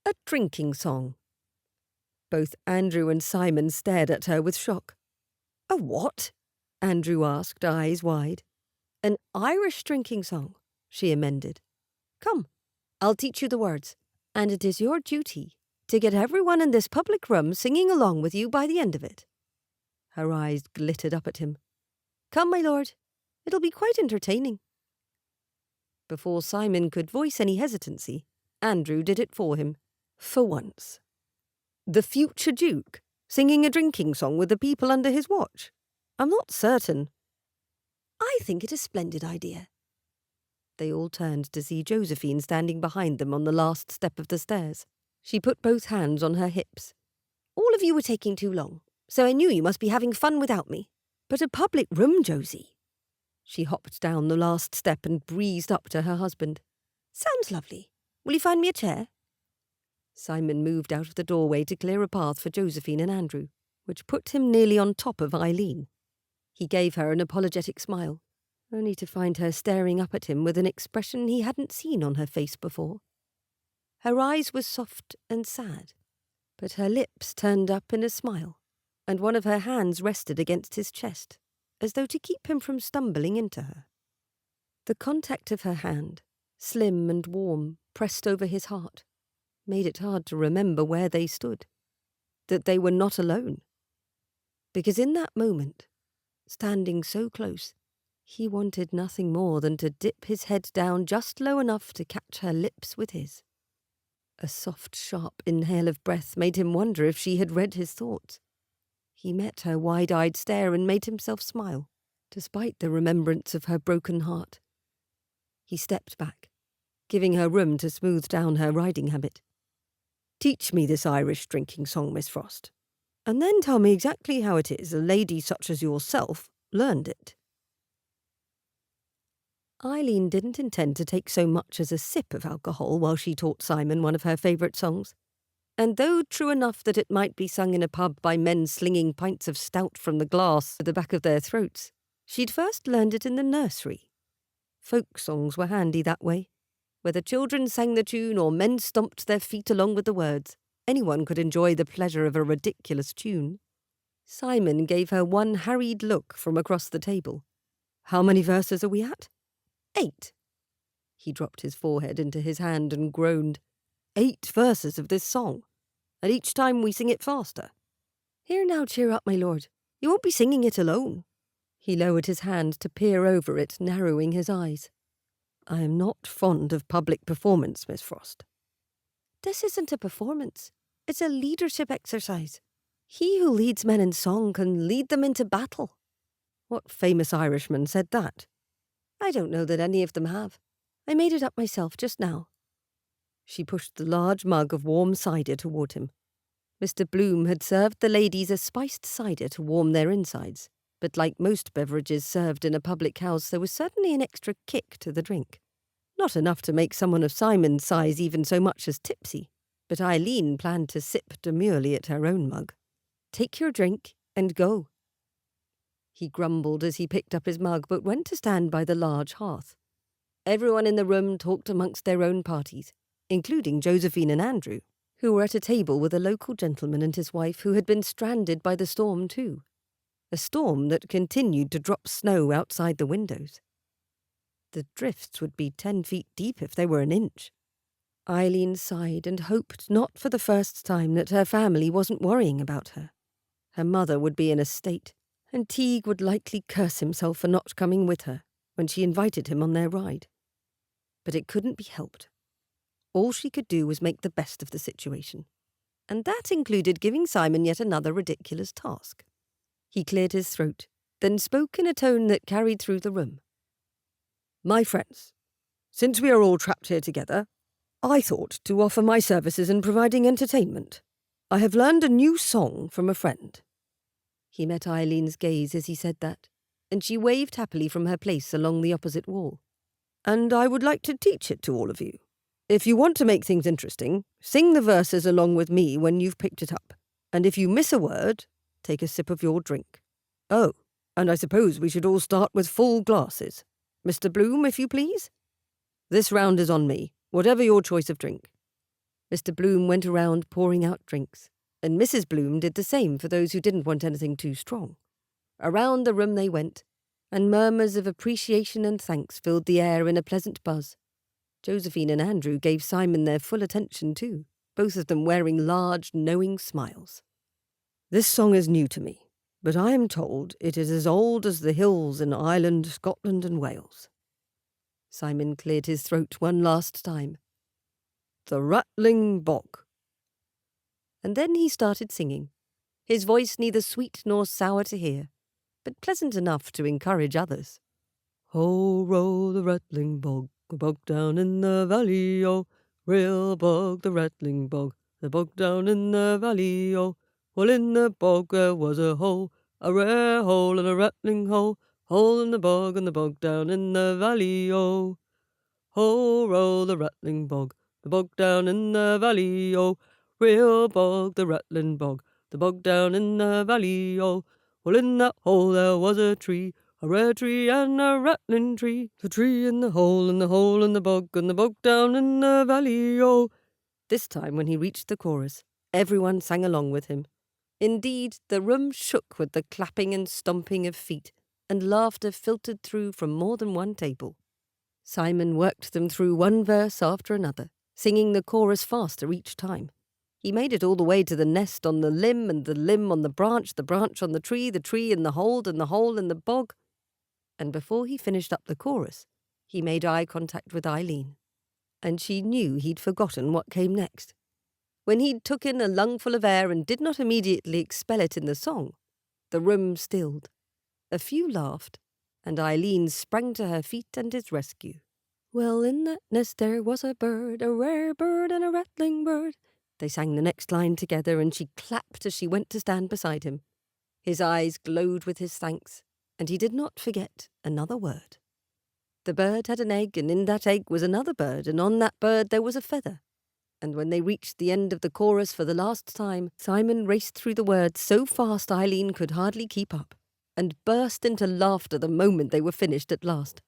A drinking song. Both Andrew and Simon stared at her with shock. "A what?" Andrew asked, eyes wide. "An Irish drinking song," she amended. "Come, I'll teach you the words, and it is your duty to get everyone in this public room singing along with you by the end of it." Her eyes glittered up at him. "Come, my lord, it'll be quite entertaining." Before Simon could voice any hesitancy, Andrew did it for him, for once. The future Duke, singing a drinking song with the people under his watch? I'm not certain. "I think it a splendid idea." They all turned to see Josephine standing behind them on the last step of the stairs. She put both hands on her hips. "All of you were taking too long, so I knew you must be having fun without me. But a public room, Josie." She hopped down the last step and breezed up to her husband. "Sounds lovely. Will you find me a chair?" Simon moved out of the doorway to clear a path for Josephine and Andrew, which put him nearly on top of Isleen. He gave her an apologetic smile, only to find her staring up at him with an expression he hadn't seen on her face before. Her eyes were soft and sad, but her lips turned up in a smile, and one of her hands rested against his chest, as though to keep him from stumbling into her. The contact of her hand, slim and warm, pressed over his heart, made it hard to remember where they stood, that they were not alone. Because in that moment, standing so close, he wanted nothing more than to dip his head down just low enough to catch her lips with his. A soft, sharp inhale of breath made him wonder if she had read his thoughts. He met her wide-eyed stare and made himself smile, despite the remembrance of her broken heart. He stepped back, giving her room to smooth down her riding habit. "Teach me this Irish drinking song, Miss Frost, and then tell me exactly how it is a lady such as yourself learned it." Isleen didn't intend to take so much as a sip of alcohol while she taught Simon one of her favourite songs. And though true enough that it might be sung in a pub by men slinging pints of stout from the glass at the back of their throats, she'd first learned it in the nursery. Folk songs were handy that way. Whether children sang the tune or men stomped their feet along with the words, anyone could enjoy the pleasure of a ridiculous tune. Simon gave her one harried look from across the table. "How many verses are we at?" 8. He dropped his forehead into his hand and groaned. 8 verses of this song, and each time we sing it faster. "Here now, cheer up, my lord. You won't be singing it alone." He lowered his hand to peer over it, narrowing his eyes. "I am not fond of public performance, Miss Frost." "This isn't a performance. It's a leadership exercise. He who leads men in song can lead them into battle." "What famous Irishman said that?" "I don't know that any of them have. I made it up myself just now." She pushed the large mug of warm cider toward him. Mr. Bloom had served the ladies a spiced cider to warm their insides, but like most beverages served in a public house, there was certainly an extra kick to the drink. Not enough to make someone of Simon's size even so much as tipsy, but Isleen planned to sip demurely at her own mug. "Take your drink and go." He grumbled as he picked up his mug, but went to stand by the large hearth. Everyone in the room talked amongst their own parties, including Josephine and Andrew, who were at a table with a local gentleman and his wife who had been stranded by the storm too. A storm that continued to drop snow outside the windows. The drifts would be 10 feet deep if they were an inch. Isleen sighed and hoped not for the first time that her family wasn't worrying about her. Her mother would be in a state, and Teague would likely curse himself for not coming with her when she invited him on their ride. But it couldn't be helped. All she could do was make the best of the situation, and that included giving Simon yet another ridiculous task. He cleared his throat, then spoke in a tone that carried through the room. "My friends, since we are all trapped here together, I thought to offer my services in providing entertainment. I have learned a new song from a friend." He met Eileen's gaze as he said that, and she waved happily from her place along the opposite wall. "And I would like to teach it to all of you. If you want to make things interesting, sing the verses along with me when you've picked it up, and if you miss a word, take a sip of your drink. Oh, and I suppose we should all start with full glasses. Mr. Bloom, if you please? This round is on me, whatever your choice of drink." Mr. Bloom went around pouring out drinks, and Mrs. Bloom did the same for those who didn't want anything too strong. Around the room they went, and murmurs of appreciation and thanks filled the air in a pleasant buzz. Josephine and Andrew gave Simon their full attention too, both of them wearing large, knowing smiles. "This song is new to me, but I am told it is as old as the hills in Ireland, Scotland and Wales." Simon cleared his throat one last time. "The Rattling Bog." And then he started singing, his voice neither sweet nor sour to hear, but pleasant enough to encourage others. "Ho, row the rattling bog, the bog down in the valley, oh, real bog, the rattling bog, the bog down in the valley, oh. Well, in the bog there was a rare hole and a rattling hole in the bog and the bog down in the valley, oh. Ho, row the rattling bog, the bog down in the valley, oh, real bog, the rattling bog, the bog down in the valley, oh. Well, in that hole there was a rare tree and a rattling tree, the tree in the hole and the hole in the bog and the bog down in the valley, oh." This time when he reached the chorus, everyone sang along with him. Indeed, the room shook with the clapping and stomping of feet, and laughter filtered through from more than one table. Simon worked them through one verse after another, singing the chorus faster each time. He made it all the way to the nest on the limb, and the limb on the branch on the tree in the hole in the bog. And before he finished up the chorus, he made eye contact with Isleen, and she knew he'd forgotten what came next. When he'd took in a lungful of air and did not immediately expel it in the song, the room stilled. A few laughed, and Isleen sprang to her feet and his rescue. Well, in that nest there was a bird, a rare bird and a rattling bird. They sang the next line together, and she clapped as she went to stand beside him. His eyes glowed with his thanks, and he did not forget another word. The bird had an egg, and in that egg was another bird, and on that bird there was a feather. And when they reached the end of the chorus for the last time, Simon raced through the words so fast Isleen could hardly keep up, and burst into laughter the moment they were finished at last.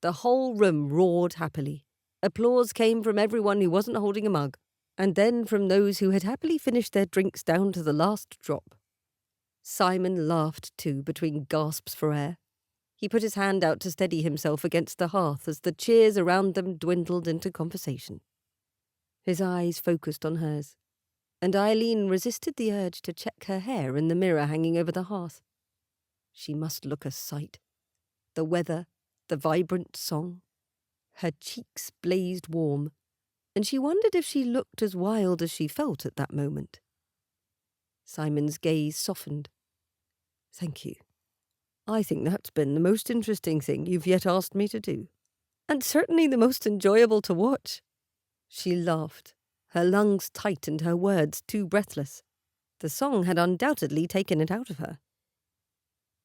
The whole room roared happily. Applause came from everyone who wasn't holding a mug, and then from those who had happily finished their drinks down to the last drop. Simon laughed too, between gasps for air. He put his hand out to steady himself against the hearth as the cheers around them dwindled into conversation. His eyes focused on hers, and Isleen resisted the urge to check her hair in the mirror hanging over the hearth. She must look a sight. The weather, the vibrant song. Her cheeks blazed warm, and she wondered if she looked as wild as she felt at that moment. Simon's gaze softened. Thank you. I think that's been the most interesting thing you've yet asked me to do, and certainly the most enjoyable to watch. She laughed, her lungs tight and her words too breathless. The song had undoubtedly taken it out of her.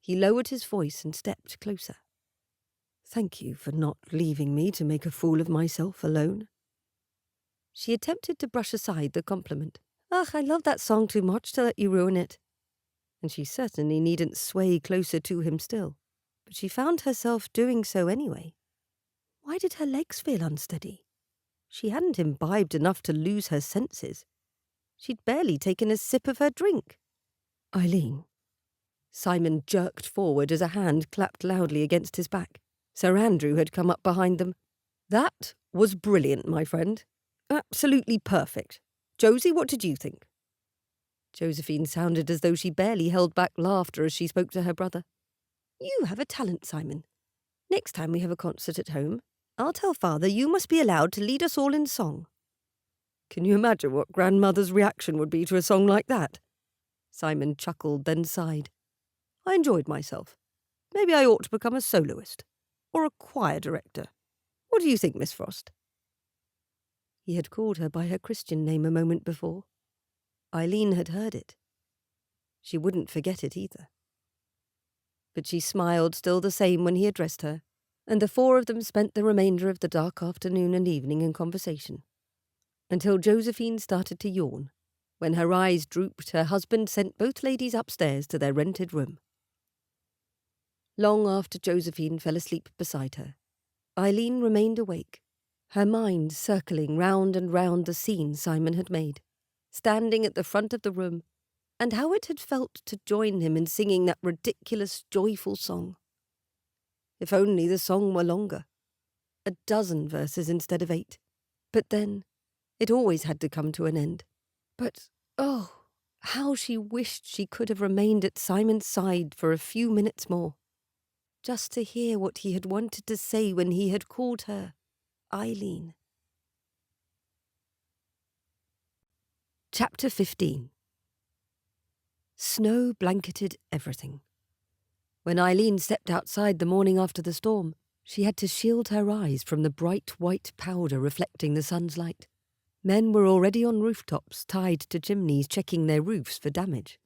He lowered his voice and stepped closer. Thank you for not leaving me to make a fool of myself alone. She attempted to brush aside the compliment. I love that song too much to let you ruin it. And she certainly needn't sway closer to him still, but she found herself doing so anyway. Why did her legs feel unsteady? She hadn't imbibed enough to lose her senses. She'd barely taken a sip of her drink. Isleen. Simon jerked forward as a hand clapped loudly against his back. Sir Andrew had come up behind them. That was brilliant, my friend. Absolutely perfect. Josie, what did you think? Josephine sounded as though she barely held back laughter as she spoke to her brother. You have a talent, Simon. Next time we have a concert at home, I'll tell Father you must be allowed to lead us all in song. Can you imagine what Grandmother's reaction would be to a song like that? Simon chuckled, then sighed. I enjoyed myself. Maybe I ought to become a soloist, or a choir director. What do you think, Miss Frost? He had called her by her Christian name a moment before. Isleen had heard it. She wouldn't forget it either. But she smiled still the same when he addressed her, and the four of them spent the remainder of the dark afternoon and evening in conversation, until Josephine started to yawn. When her eyes drooped, her husband sent both ladies upstairs to their rented room. Long after Josephine fell asleep beside her, Isleen remained awake, her mind circling round and round the scene Simon had made, standing at the front of the room, and how it had felt to join him in singing that ridiculous, joyful song. If only the song were longer. 12 verses instead of 8. But then, it always had to come to an end. But, oh, how she wished she could have remained at Simon's side for a few minutes more, just to hear what he had wanted to say when he had called her Isleen. Chapter 15. Snow blanketed everything. When Isleen stepped outside the morning after the storm, she had to shield her eyes from the bright white powder reflecting the sun's light. Men were already on rooftops, tied to chimneys, checking their roofs for damage.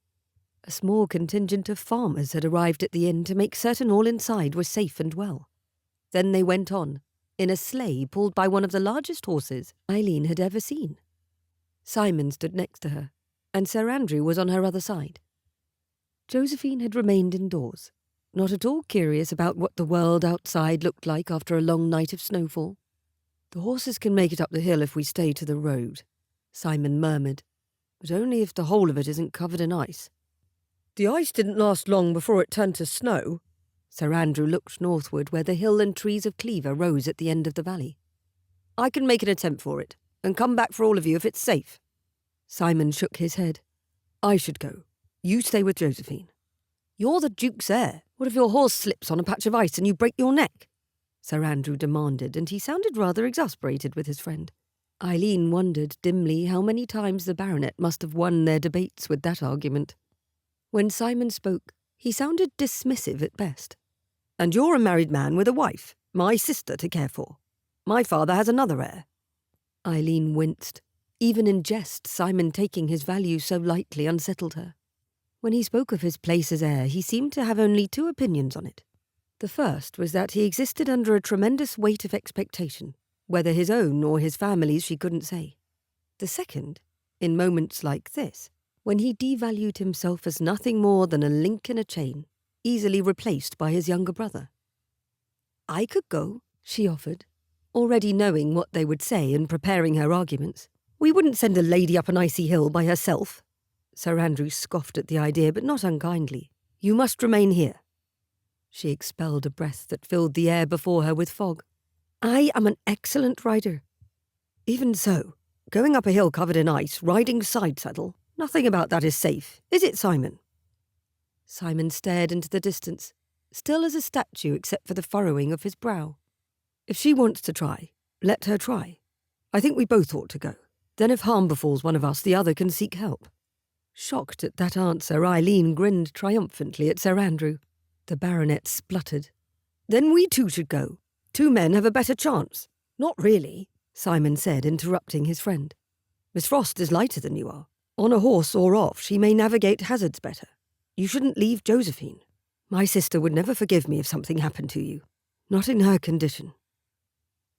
A small contingent of farmers had arrived at the inn to make certain all inside were safe and well. Then they went on, in a sleigh pulled by one of the largest horses Isleen had ever seen. Simon stood next to her, and Sir Andrew was on her other side. Josephine had remained indoors, not at all curious about what the world outside looked like after a long night of snowfall. The horses can make it up the hill if we stay to the road, Simon murmured, but only if the whole of it isn't covered in ice. The ice didn't last long before it turned to snow. Sir Andrew looked northward where the hill and trees of cleaver rose at the end of the valley. I can make an attempt for it, and come back for all of you if it's safe. Simon shook his head. I should go. You stay with Josephine. You're the Duke's heir. What if your horse slips on a patch of ice and you break your neck? Sir Andrew demanded, and he sounded rather exasperated with his friend. Isleen wondered dimly how many times the baronet must have won their debates with that argument. When Simon spoke, he sounded dismissive at best. And you're a married man with a wife, my sister, to care for. My father has another heir." Isleen winced. Even in jest, Simon taking his value so lightly unsettled her. When he spoke of his place as heir, he seemed to have only two opinions on it. The first was that he existed under a tremendous weight of expectation, whether his own or his family's she couldn't say. The second, in moments like this, when he devalued himself as nothing more than a link in a chain, easily replaced by his younger brother. "I could go," she offered, already knowing what they would say and preparing her arguments. "We wouldn't send a lady up an icy hill by herself." Sir Andrew scoffed at the idea, but not unkindly. "You must remain here." She expelled a breath that filled the air before her with fog. "I am an excellent rider." "Even so, going up a hill covered in ice, riding side saddle, nothing about that is safe, is it, Simon?" Simon stared into the distance, still as a statue except for the furrowing of his brow. "If she wants to try, let her try. I think we both ought to go. Then if harm befalls one of us, the other can seek help." Shocked at that answer, Isleen grinned triumphantly at Sir Andrew. The baronet spluttered. "Then we too should go. 2 men have a better chance." "Not really," Simon said, interrupting his friend. "Miss Frost is lighter than you are. On a horse or off, she may navigate hazards better. You shouldn't leave Josephine. My sister would never forgive me if something happened to you. Not in her condition."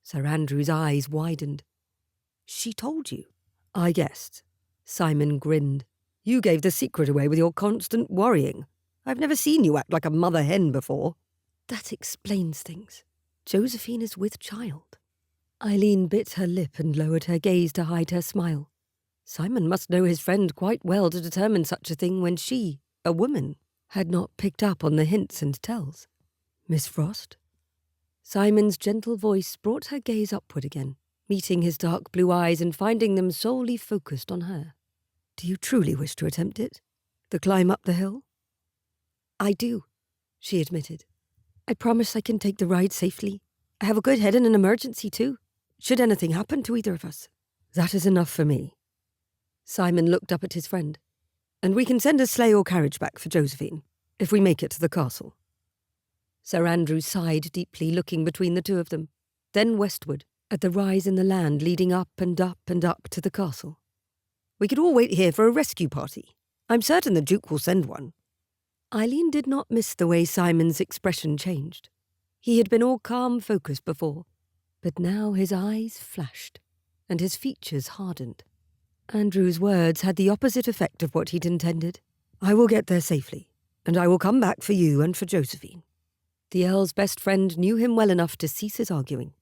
Sir Andrew's eyes widened. "She told you?" "I guessed." Simon grinned. "You gave the secret away with your constant worrying. I've never seen you act like a mother hen before." "That explains things. Josephine is with child." Isleen bit her lip and lowered her gaze to hide her smile. Simon must know his friend quite well to determine such a thing when she, a woman, had not picked up on the hints and tells. "Miss Frost?" Simon's gentle voice brought her gaze upward again, meeting his dark blue eyes and finding them solely focused on her. "Do you truly wish to attempt it? The climb up the hill?" "I do," she admitted. "I promise I can take the ride safely. I have a good head in an emergency, too, should anything happen to either of us." "That is enough for me." Simon looked up at his friend. "And we can send a sleigh or carriage back for Josephine, if we make it to the castle." Sir Andrew sighed deeply, looking between the two of them, then westward, at the rise in the land leading up and up and up to the castle. "We could all wait here for a rescue party. I'm certain the Duke will send one." Isleen did not miss the way Simon's expression changed. He had been all calm focus before, but now his eyes flashed, and his features hardened. Andrew's words had the opposite effect of what he'd intended. "I will get there safely, and I will come back for you and for Josephine." The Earl's best friend knew him well enough to cease his arguing.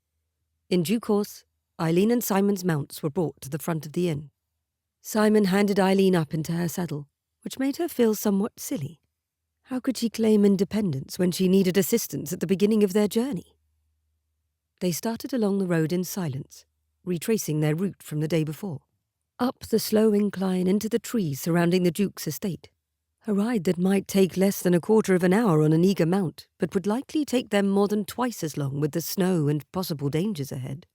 In due course, Isleen and Simon's mounts were brought to the front of the inn. Simon handed Isleen up into her saddle, which made her feel somewhat silly. How could she claim independence when she needed assistance at the beginning of their journey? They started along the road in silence, retracing their route from the day before. Up the slow incline into the trees surrounding the Duke's estate. A ride that might take less than a quarter of an hour on an eager mount, but would likely take them more than twice as long with the snow and possible dangers ahead.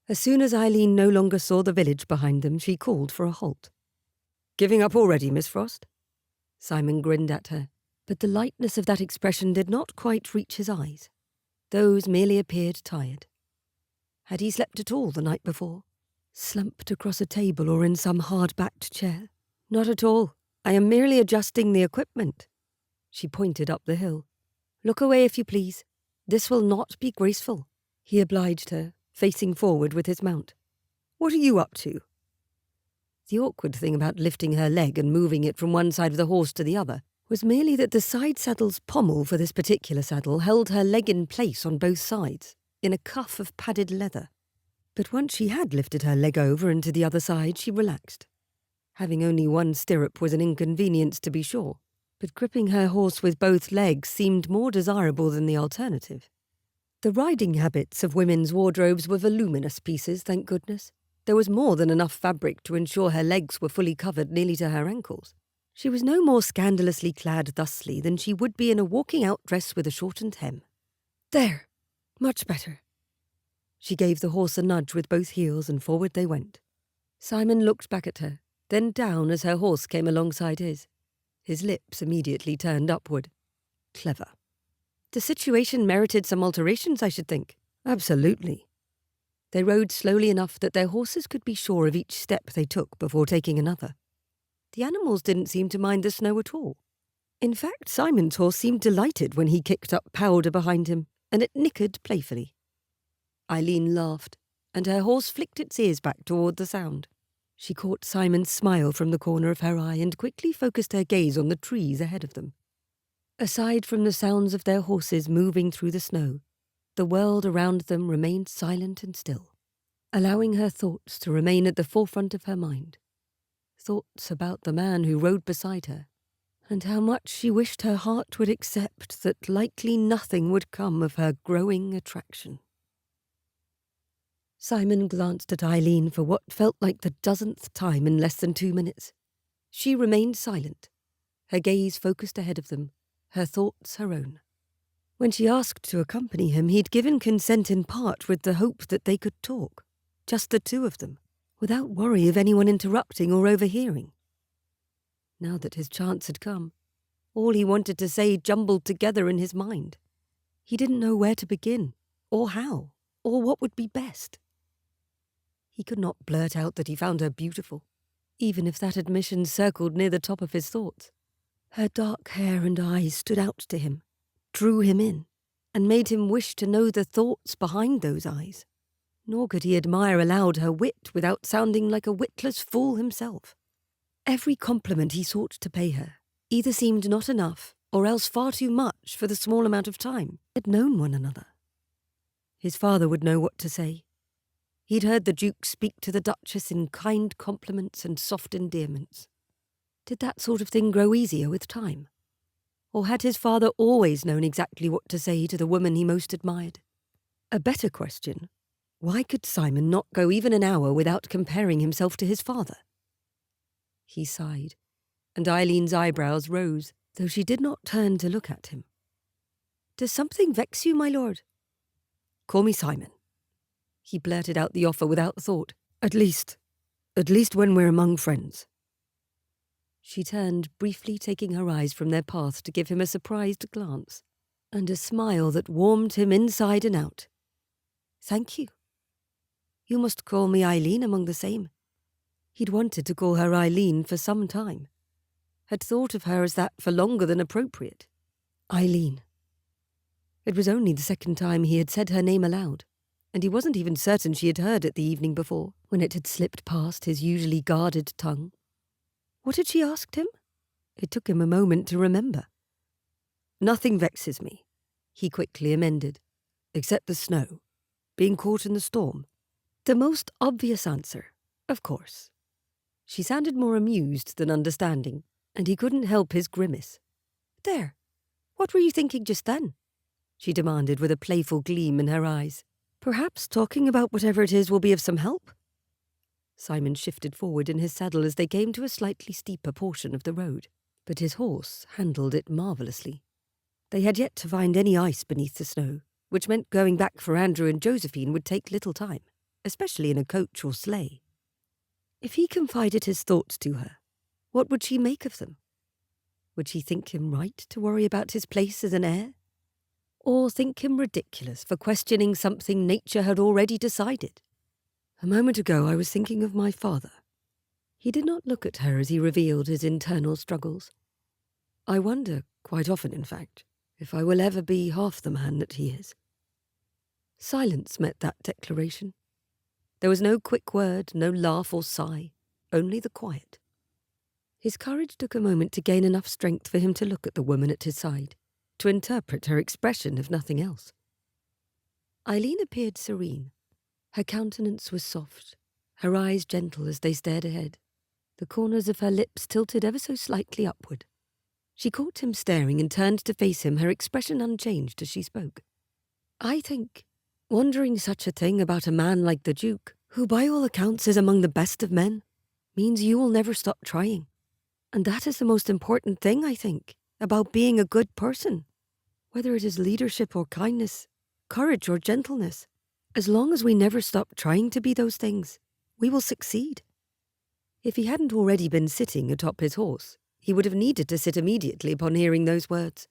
As soon as Isleen no longer saw the village behind them, she called for a halt. "Giving up already, Miss Frost?" Simon grinned at her, but the lightness of that expression did not quite reach his eyes. Those merely appeared tired. Had he slept at all the night before? Slumped across a table or in some hard-backed chair? "Not at all. I am merely adjusting the equipment." She pointed up the hill. "Look away if you please. This will not be graceful." He obliged her, facing forward with his mount. "What are you up to?" The awkward thing about lifting her leg and moving it from one side of the horse to the other was merely that the side saddle's pommel for this particular saddle held her leg in place on both sides, in a cuff of padded leather. But once she had lifted her leg over and to the other side, she relaxed. Having only one stirrup was an inconvenience, to be sure, but gripping her horse with both legs seemed more desirable than the alternative. The riding habits of women's wardrobes were voluminous pieces, thank goodness. There was more than enough fabric to ensure her legs were fully covered nearly to her ankles. She was no more scandalously clad thusly than she would be in a walking-out dress with a shortened hem. "There! Much better." She gave the horse a nudge with both heels, and forward they went. Simon looked back at her, then down as her horse came alongside his. His lips immediately turned upward. Clever. "The situation merited some alterations, I should think." "Absolutely." They rode slowly enough that their horses could be sure of each step they took before taking another. The animals didn't seem to mind the snow at all. In fact, Simon's horse seemed delighted when he kicked up powder behind him, and it nickered playfully. Isleen laughed, and her horse flicked its ears back toward the sound. She caught Simon's smile from the corner of her eye and quickly focused her gaze on the trees ahead of them. Aside from the sounds of their horses moving through the snow, the world around them remained silent and still, allowing her thoughts to remain at the forefront of her mind. Thoughts about the man who rode beside her, and how much she wished her heart would accept that likely nothing would come of her growing attraction. Simon glanced at Isleen for what felt like the dozenth time in less than 2 minutes. She remained silent, her gaze focused ahead of them, her thoughts her own. When she asked to accompany him, he'd given consent in part with the hope that they could talk, just the two of them, without worry of anyone interrupting or overhearing. Now that his chance had come, all he wanted to say jumbled together in his mind. He didn't know where to begin, or how, or what would be best. He could not blurt out that he found her beautiful, even if that admission circled near the top of his thoughts. Her dark hair and eyes stood out to him, drew him in, and made him wish to know the thoughts behind those eyes. Nor could he admire aloud her wit without sounding like a witless fool himself. Every compliment he sought to pay her either seemed not enough or else far too much for the small amount of time they had known one another. His father would know what to say. He'd heard the Duke speak to the Duchess in kind compliments and soft endearments. Did that sort of thing grow easier with time? Or had his father always known exactly what to say to the woman he most admired? A better question, why could Simon not go even an hour without comparing himself to his father? He sighed, and Eileen's eyebrows rose, though she did not turn to look at him. "Does something vex you, my lord?" "Call me Simon." He blurted out the offer without thought. At least when we're among friends." She turned, briefly taking her eyes from their path to give him a surprised glance, and a smile that warmed him inside and out. "Thank you. You must call me Isleen among the same." He'd wanted to call her Isleen for some time, had thought of her as that for longer than appropriate. Isleen. It was only the second time he had said her name aloud, and he wasn't even certain she had heard it the evening before, when it had slipped past his usually guarded tongue. What had she asked him? It took him a moment to remember. "Nothing vexes me," he quickly amended, "except the snow, being caught in the storm." The most obvious answer, of course. She sounded more amused than understanding, and he couldn't help his grimace. "There, what were you thinking just then?" she demanded with a playful gleam in her eyes. "Perhaps talking about whatever it is will be of some help." Simon shifted forward in his saddle as they came to a slightly steeper portion of the road, but his horse handled it marvellously. They had yet to find any ice beneath the snow, which meant going back for Andrew and Josephine would take little time, especially in a coach or sleigh. If he confided his thoughts to her, what would she make of them? Would she think him right to worry about his place as an heir? Or think him ridiculous for questioning something nature had already decided? "A moment ago I was thinking of my father." He did not look at her as he revealed his internal struggles. "I wonder, quite often in fact, if I will ever be half the man that he is." Silence met that declaration. There was no quick word, no laugh or sigh, only the quiet. His courage took a moment to gain enough strength for him to look at the woman at his side, to interpret her expression if nothing else. Isleen appeared serene. Her countenance was soft, her eyes gentle as they stared ahead, the corners of her lips tilted ever so slightly upward. She caught him staring and turned to face him, her expression unchanged as she spoke. "I think, wondering such a thing about a man like the Duke, who by all accounts is among the best of men, means you will never stop trying. And that is the most important thing, I think, about being a good person. Whether it is leadership or kindness, courage or gentleness, as long as we never stop trying to be those things, we will succeed." If he hadn't already been sitting atop his horse, he would have needed to sit immediately upon hearing those words.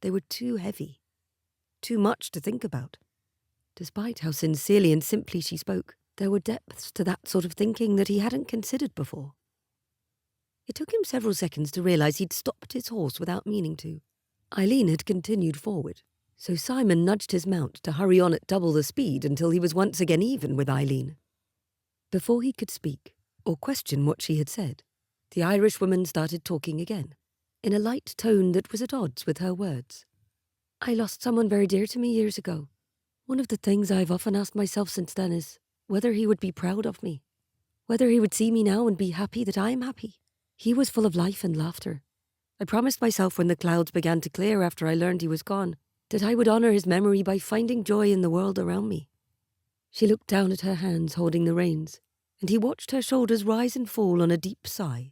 They were too heavy, too much to think about. Despite how sincerely and simply she spoke, there were depths to that sort of thinking that he hadn't considered before. It took him several seconds to realise he'd stopped his horse without meaning to. Isleen had continued forward, so Simon nudged his mount to hurry on at double the speed until he was once again even with Isleen. Before he could speak, or question what she had said, the Irishwoman started talking again, in a light tone that was at odds with her words. I lost someone very dear to me years ago. One of the things I've often asked myself since then is whether he would be proud of me, whether he would see me now and be happy that I am happy. He was full of life and laughter. I promised myself when the clouds began to clear after I learned he was gone, that I would honour his memory by finding joy in the world around me. She looked down at her hands holding the reins, and he watched her shoulders rise and fall on a deep sigh.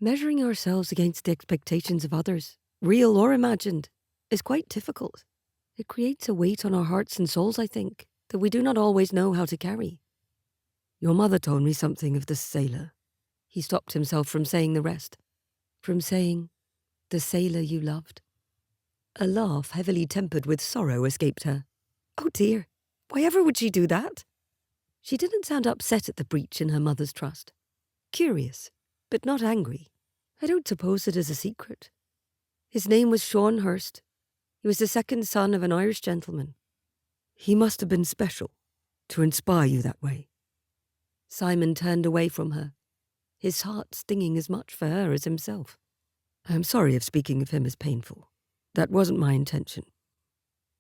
Measuring ourselves against the expectations of others, real or imagined, is quite difficult. It creates a weight on our hearts and souls, I think, that we do not always know how to carry. Your mother told me something of the sailor. He stopped himself from saying the rest, from saying, the sailor you loved. A laugh heavily tempered with sorrow escaped her. Oh dear, why ever would she do that? She didn't sound upset at the breach in her mother's trust. Curious, but not angry. I don't suppose it is a secret. His name was Sean Hurst. He was the second son of an Irish gentleman. He must have been special, to inspire you that way. Simon turned away from her, his heart stinging as much for her as himself. I am sorry if speaking of him is painful. That wasn't my intention.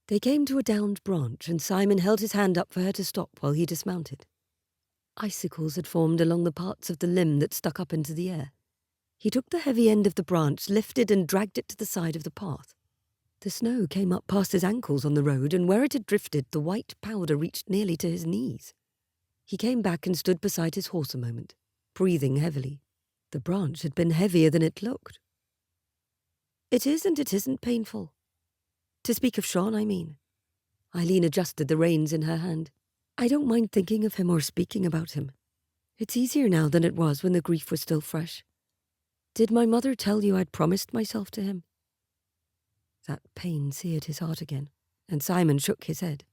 They came to a downed branch, and Simon held his hand up for her to stop while he dismounted. Icicles had formed along the parts of the limb that stuck up into the air. He took the heavy end of the branch, lifted and dragged it to the side of the path. The snow came up past his ankles on the road, and where it had drifted, the white powder reached nearly to his knees. He came back and stood beside his horse a moment, breathing heavily. The branch had been heavier than it looked. It is and it isn't painful. To speak of Sean, I mean. Isleen adjusted the reins in her hand. I don't mind thinking of him or speaking about him. It's easier now than it was when the grief was still fresh. Did my mother tell you I'd promised myself to him? That pain seared his heart again, and Simon shook his head.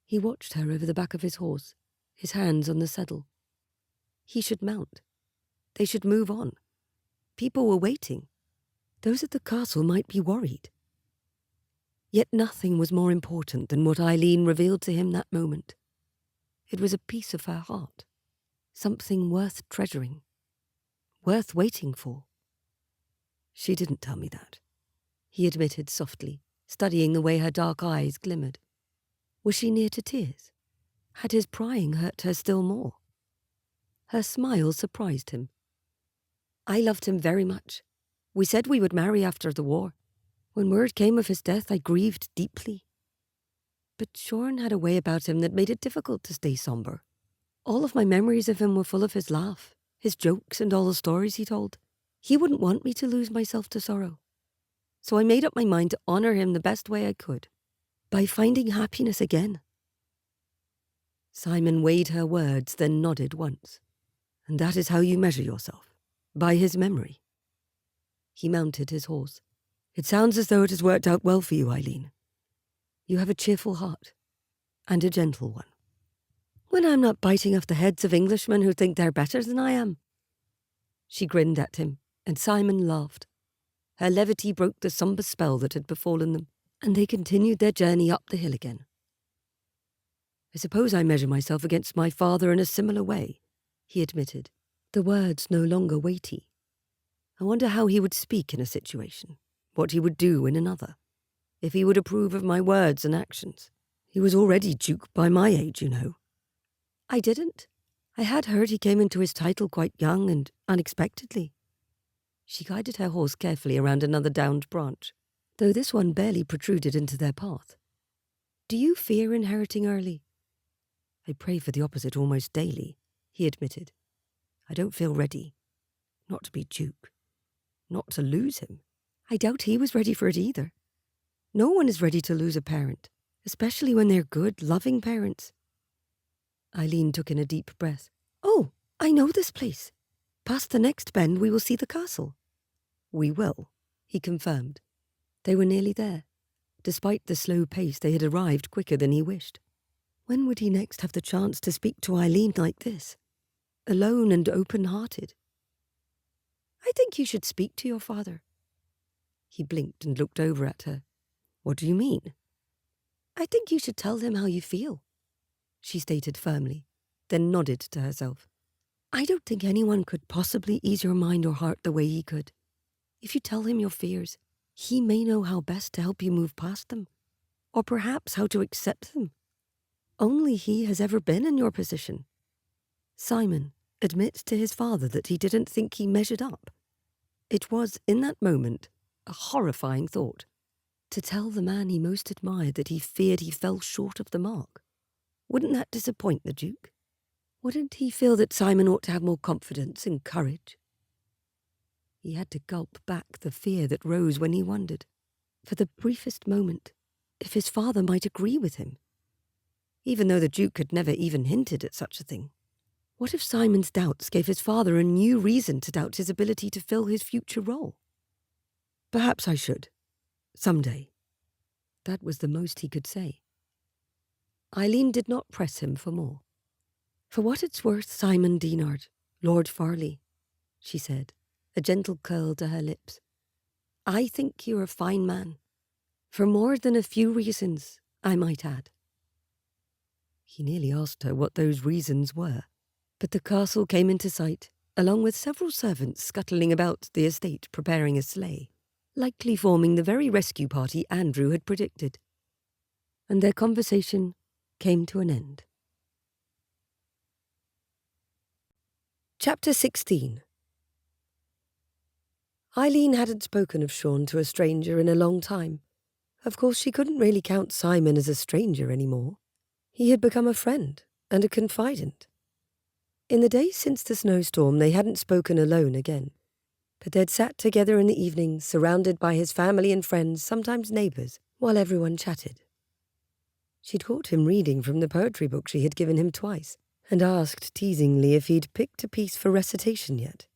He watched her over the back of his horse, his hands on the saddle. He should mount. They should move on. People were waiting. Those at the castle might be worried. Yet nothing was more important than what Isleen revealed to him that moment. It was a piece of her heart, something worth treasuring, worth waiting for. She didn't tell me that, he admitted softly, studying the way her dark eyes glimmered. Was she near to tears? Had his prying hurt her still more? Her smile surprised him. I loved him very much. We said we would marry after the war. When word came of his death, I grieved deeply. But Sean had a way about him that made it difficult to stay sombre. All of my memories of him were full of his laugh, his jokes, and all the stories he told. He wouldn't want me to lose myself to sorrow. So I made up my mind to honour him the best way I could, by finding happiness again. Simon weighed her words, then nodded once. And that is how you measure yourself, by his memory. He mounted his horse. It sounds as though it has worked out well for you, Isleen. You have a cheerful heart, and a gentle one. When I'm not biting off the heads of Englishmen who think they're better than I am. She grinned at him, and Simon laughed. Her levity broke the sombre spell that had befallen them, and they continued their journey up the hill again. I suppose I measure myself against my father in a similar way, he admitted, the words no longer weighty. I wonder how he would speak in a situation, what he would do in another, if he would approve of my words and actions. He was already Duke by my age, you know. I didn't. I had heard he came into his title quite young and unexpectedly. She guided her horse carefully around another downed branch, though this one barely protruded into their path. Do you fear inheriting early? I pray for the opposite almost daily, he admitted. I don't feel ready. Not to be Duke. Not to lose him. I doubt he was ready for it either. No one is ready to lose a parent, especially when they're good, loving parents. Isleen took in a deep breath. Oh, I know this place. Past the next bend we will see the castle. We will, he confirmed. They were nearly there. Despite the slow pace, they had arrived quicker than he wished. When would he next have the chance to speak to Isleen like this, alone and open-hearted? I think you should speak to your father. He blinked and looked over at her. What do you mean? I think you should tell him how you feel, she stated firmly, then nodded to herself. I don't think anyone could possibly ease your mind or heart the way he could. If you tell him your fears, he may know how best to help you move past them, or perhaps how to accept them. Only he has ever been in your position. Simon admits to his father that he didn't think he measured up. It was, in that moment, a horrifying thought. To tell the man he most admired that he feared he fell short of the mark. Wouldn't that disappoint the Duke? Wouldn't he feel that Simon ought to have more confidence and courage? He had to gulp back the fear that rose when he wondered, for the briefest moment, if his father might agree with him. Even though the Duke had never even hinted at such a thing. What if Simon's doubts gave his father a new reason to doubt his ability to fill his future role? Perhaps I should. Someday. That was the most he could say. Isleen did not press him for more. For what it's worth, Simon Dinard, Lord Farleigh, she said, a gentle curl to her lips. I think you're a fine man. For more than a few reasons, I might add. He nearly asked her what those reasons were, but the castle came into sight, along with several servants scuttling about the estate preparing a sleigh, likely forming the very rescue party Andrew had predicted. And their conversation came to an end. Chapter 16. Isleen hadn't spoken of Sean to a stranger in a long time. Of course, she couldn't really count Simon as a stranger anymore. He had become a friend and a confidant. In the days since the snowstorm, they hadn't spoken alone again, but they'd sat together in the evenings, surrounded by his family and friends, sometimes neighbours, while everyone chatted. She'd caught him reading from the poetry book she had given him twice, and asked teasingly if he'd picked a piece for recitation yet.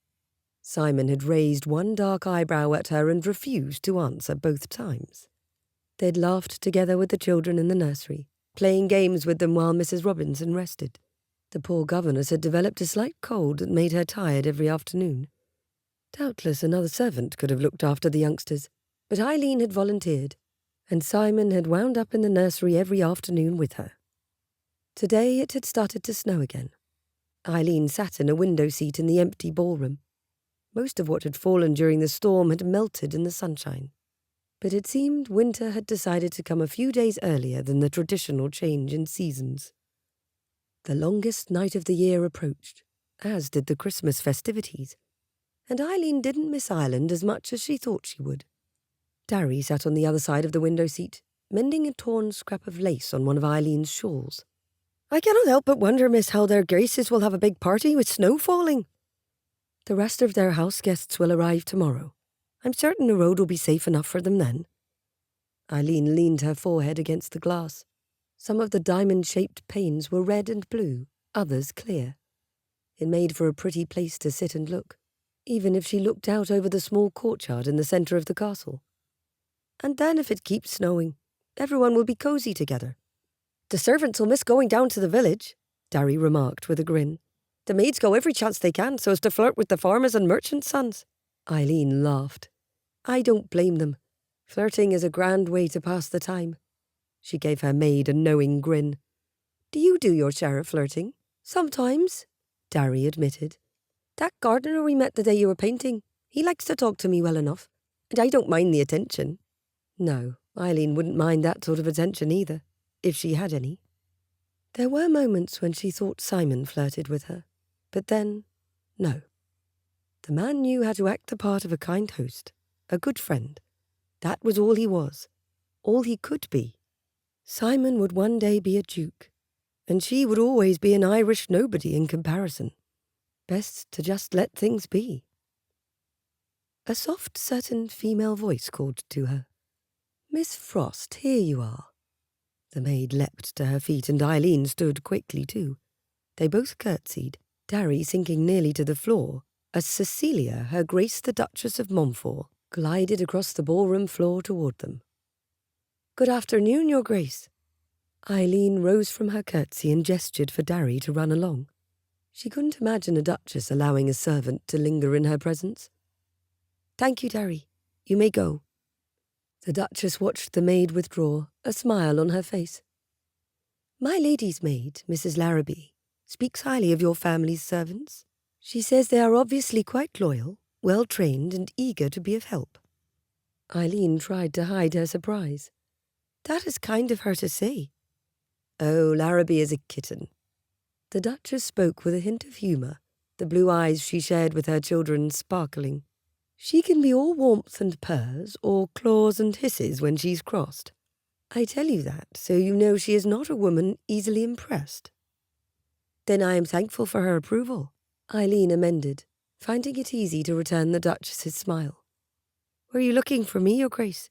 Simon had raised one dark eyebrow at her and refused to answer both times. They'd laughed together with the children in the nursery, playing games with them while Mrs. Robinson rested. The poor governess had developed a slight cold that made her tired every afternoon. Doubtless another servant could have looked after the youngsters, but Isleen had volunteered, and Simon had wound up in the nursery every afternoon with her. Today it had started to snow again. Isleen sat in a window seat in the empty ballroom. Most of what had fallen during the storm had melted in the sunshine, but it seemed winter had decided to come a few days earlier than the traditional change in seasons. The longest night of the year approached, as did the Christmas festivities, and Isleen didn't miss Ireland as much as she thought she would. Darry sat on the other side of the window seat, mending a torn scrap of lace on one of Eileen's shawls. I cannot help but wonder, miss, how their graces will have a big party with snow falling. The rest of their house guests will arrive tomorrow. I'm certain the road will be safe enough for them then. Isleen leaned her forehead against the glass. Some of the diamond-shaped panes were red and blue, others clear. It made for a pretty place to sit and look, even if she looked out over the small courtyard in the centre of the castle. And then if it keeps snowing, everyone will be cosy together. The servants will miss going down to the village, Darry remarked with a grin. The maids go every chance they can so as to flirt with the farmers' and merchants' sons. Isleen laughed. I don't blame them. Flirting is a grand way to pass the time. She gave her maid a knowing grin. Do you do your share of flirting? Sometimes, Darry admitted. That gardener we met the day you were painting, he likes to talk to me well enough, and I don't mind the attention. No, Isleen wouldn't mind that sort of attention either, if she had any. There were moments when she thought Simon flirted with her, but then, no. The man knew how to act the part of a kind host, a good friend. That was all he was, all he could be. Simon would one day be a duke, and she would always be an Irish nobody in comparison. Best to just let things be. A soft, certain female voice called to her. Miss Frost, here you are. The maid leapt to her feet, and Isleen stood quickly too. They both curtsied, Darry sinking nearly to the floor, as Cecilia, her Grace the Duchess of Montfort, glided across the ballroom floor toward them. Good afternoon, Your Grace. Isleen rose from her curtsy and gestured for Darry to run along. She couldn't imagine a duchess allowing a servant to linger in her presence. "Thank you, Darry. You may go." The duchess watched the maid withdraw, a smile on her face. "My lady's maid, Mrs. Larrabee, speaks highly of your family's servants. She says they are obviously quite loyal, well-trained and eager to be of help." Isleen tried to hide her surprise. "That is kind of her to say." "Oh, Larrabee is a kitten." The duchess spoke with a hint of humour, the blue eyes she shared with her children sparkling. "She can be all warmth and purrs, or claws and hisses when she's crossed. I tell you that, so you know she is not a woman easily impressed." "Then I am thankful for her approval," Isleen amended, finding it easy to return the duchess's smile. "Were you looking for me, Your Grace?"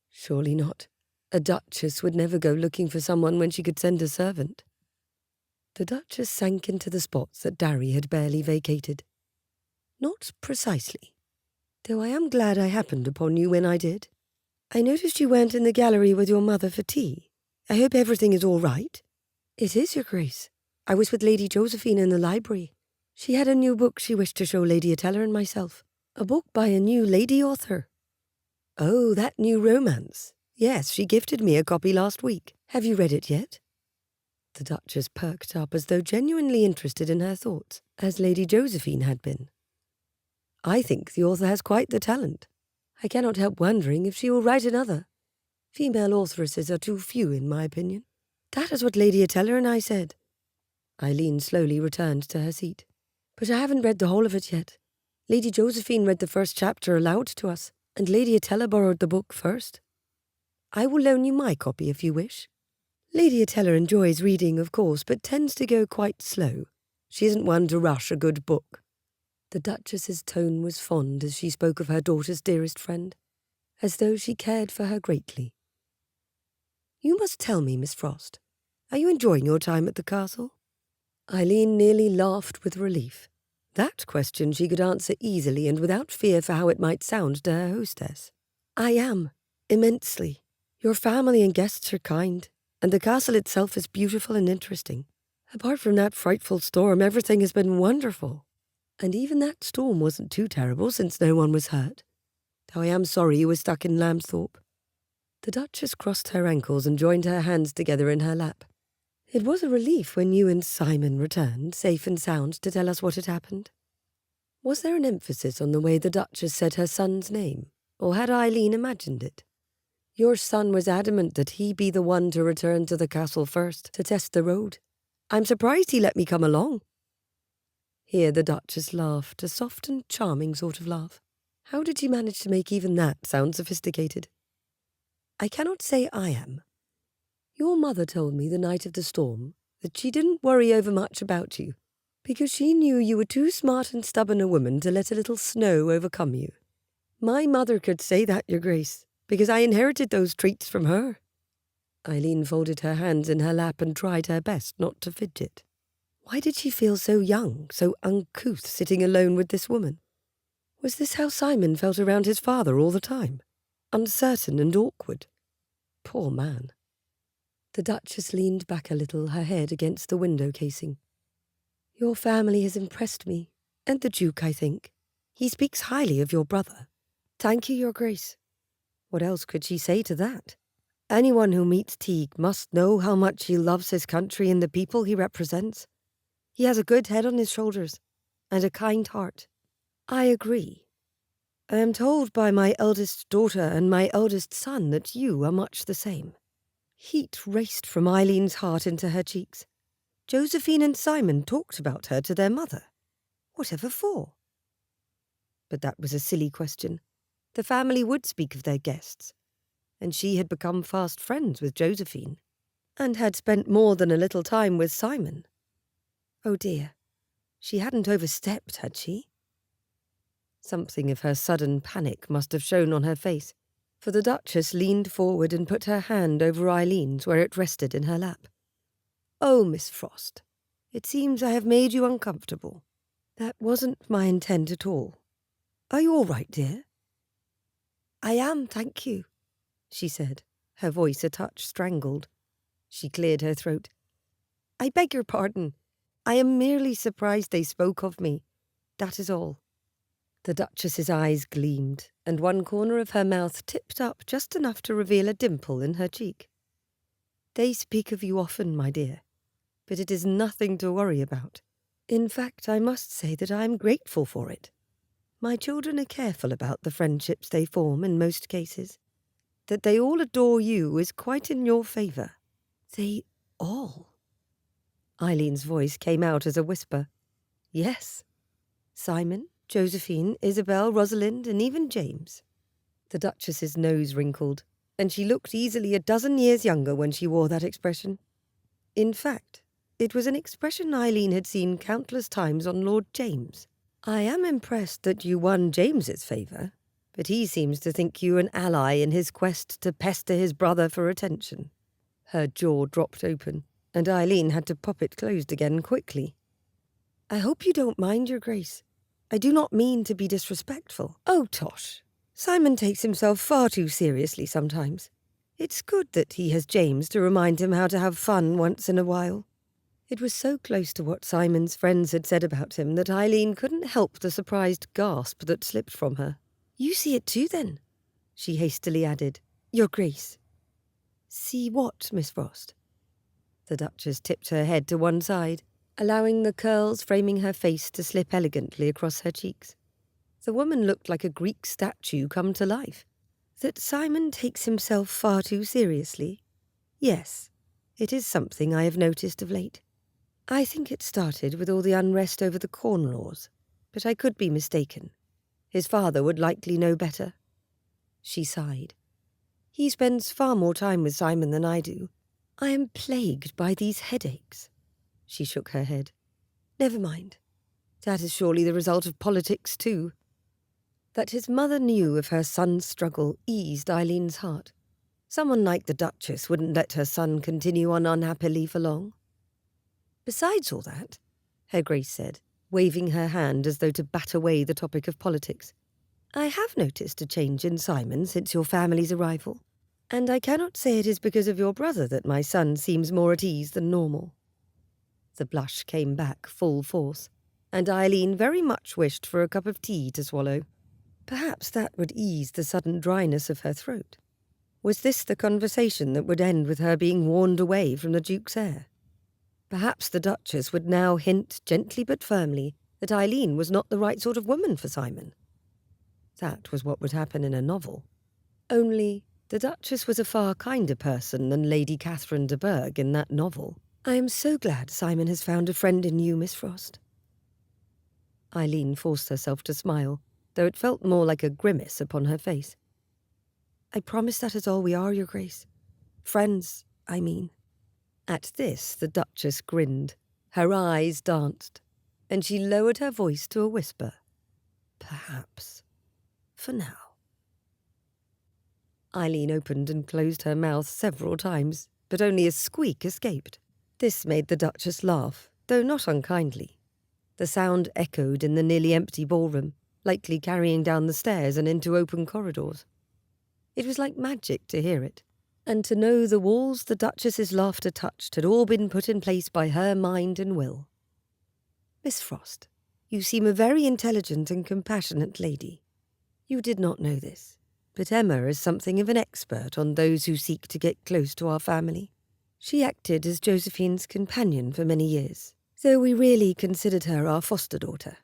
"Surely not. A duchess would never go looking for someone when she could send a servant." The duchess sank into the spots that Darry had barely vacated. "Not precisely, though I am glad I happened upon you when I did. I noticed you went in the gallery with your mother for tea. I hope everything is all right." "It is, Your Grace. I was with Lady Josephine in the library. She had a new book she wished to show Lady Atella and myself. A book by a new lady author." "Oh, that new romance. Yes, she gifted me a copy last week. Have you read it yet?" The duchess perked up as though genuinely interested in her thoughts, as Lady Josephine had been. "I think the author has quite the talent. I cannot help wondering if she will write another. Female authoresses are too few, in my opinion. That is what Lady Atella and I said." Isleen slowly returned to her seat. "But I haven't read the whole of it yet. Lady Josephine read the first chapter aloud to us, and Lady Atella borrowed the book first. I will loan you my copy if you wish. Lady Atella enjoys reading, of course, but tends to go quite slow. She isn't one to rush a good book." The duchess's tone was fond as she spoke of her daughter's dearest friend, as though she cared for her greatly. "You must tell me, Miss Frost, are you enjoying your time at the castle?" Isleen nearly laughed with relief. That question she could answer easily and without fear for how it might sound to her hostess. "I am, immensely. Your family and guests are kind, and the castle itself is beautiful and interesting. Apart from that frightful storm, everything has been wonderful. And even that storm wasn't too terrible since no one was hurt. Though I am sorry you were stuck in Lambthorpe." The duchess crossed her ankles and joined her hands together in her lap. "It was a relief when you and Simon returned, safe and sound, to tell us what had happened." Was there an emphasis on the way the duchess said her son's name, or had Isleen imagined it? "Your son was adamant that he be the one to return to the castle first, to test the road. I'm surprised he let me come along." Here the duchess laughed, a soft and charming sort of laugh. How did she manage to make even that sound sophisticated? "I cannot say I am. Your mother told me the night of the storm that she didn't worry over much about you, because she knew you were too smart and stubborn a woman to let a little snow overcome you. My mother could say that, Your Grace, because I inherited those traits from her." Isleen folded her hands in her lap and tried her best not to fidget. Why did she feel so young, so uncouth, sitting alone with this woman? Was this how Simon felt around his father all the time? Uncertain and awkward. Poor man. The duchess leaned back a little, her head against the window casing. "Your family has impressed me, and the Duke, I think. He speaks highly of your brother." "Thank you, Your Grace." What else could she say to that? Anyone who meets Teague must know how much he loves his country and the people he represents. He has a good head on his shoulders, and a kind heart. "I agree. I am told by my eldest daughter and my eldest son that you are much the same." Heat raced from Eileen's heart into her cheeks. Josephine and Simon talked about her to their mother. Whatever for? But that was a silly question. The family would speak of their guests, and she had become fast friends with Josephine, and had spent more than a little time with Simon. Oh dear, she hadn't overstepped, had she? Something of her sudden panic must have shown on her face, for the duchess leaned forward and put her hand over Eileen's where it rested in her lap. "Oh, Miss Frost, it seems I have made you uncomfortable. That wasn't my intent at all. Are you all right, dear?" "I am, thank you," she said, her voice a touch strangled. She cleared her throat. "I beg your pardon. I am merely surprised they spoke of me. That is all." The Duchess's eyes gleamed, and one corner of her mouth tipped up just enough to reveal a dimple in her cheek. "They speak of you often, my dear, but it is nothing to worry about. In fact, I must say that I am grateful for it. My children are careful about the friendships they form in most cases. That they all adore you is quite in your favour." "They all?" Eileen's voice came out as a whisper. "Yes. Simon, Josephine, Isabel, Rosalind, and even James." The Duchess's nose wrinkled, and she looked easily a dozen years younger when she wore that expression. In fact, it was an expression Eileen had seen countless times on Lord James. "I am impressed that you won James's favour, but he seems to think you an ally in his quest to pester his brother for attention." Her jaw dropped open, and Eileen had to pop it closed again quickly. "I hope you don't mind, Your Grace. I do not mean to be disrespectful." "Oh, Tosh, Simon takes himself far too seriously sometimes. It's good that he has James to remind him how to have fun once in a while." It was so close to what Simon's friends had said about him that Eileen couldn't help the surprised gasp that slipped from her. "You see it too, then?" she hastily added. "Your Grace." "See what, Miss Frost?" The Duchess tipped her head to one side, allowing the curls framing her face to slip elegantly across her cheeks. The woman looked like a Greek statue come to life. "That Simon takes himself far too seriously? Yes, it is something I have noticed of late. I think it started with all the unrest over the Corn Laws, but I could be mistaken. His father would likely know better." She sighed. "He spends far more time with Simon than I do. I am plagued by these headaches." She shook her head. "Never mind. That is surely the result of politics, too." That his mother knew of her son's struggle eased Eileen's heart. Someone like the Duchess wouldn't let her son continue on unhappily for long. "Besides all that," Her Grace said, waving her hand as though to bat away the topic of politics, "I have noticed a change in Simon since your family's arrival, and I cannot say it is because of your brother that my son seems more at ease than normal." The blush came back full force, and Eileen very much wished for a cup of tea to swallow. Perhaps that would ease the sudden dryness of her throat. Was this the conversation that would end with her being warned away from the Duke's heir? Perhaps the Duchess would now hint gently but firmly that Eileen was not the right sort of woman for Simon. That was what would happen in a novel. Only the Duchess was a far kinder person than Lady Catherine de Bourgh in that novel. "I am so glad Simon has found a friend in you, Miss Frost." Eileen forced herself to smile, though it felt more like a grimace upon her face. "I promise that is all we are, Your Grace. Friends, I mean." At this the Duchess grinned. Her eyes danced, and she lowered her voice to a whisper. "Perhaps. For now." Eileen opened and closed her mouth several times, but only a squeak escaped. This made the Duchess laugh, though not unkindly. The sound echoed in the nearly empty ballroom, likely carrying down the stairs and into open corridors. It was like magic to hear it, and to know the walls the Duchess's laughter touched had all been put in place by her mind and will. "Miss Frost, you seem a very intelligent and compassionate lady. You did not know this, but Emma is something of an expert on those who seek to get close to our family. She acted as Josephine's companion for many years, though we really considered her our foster daughter.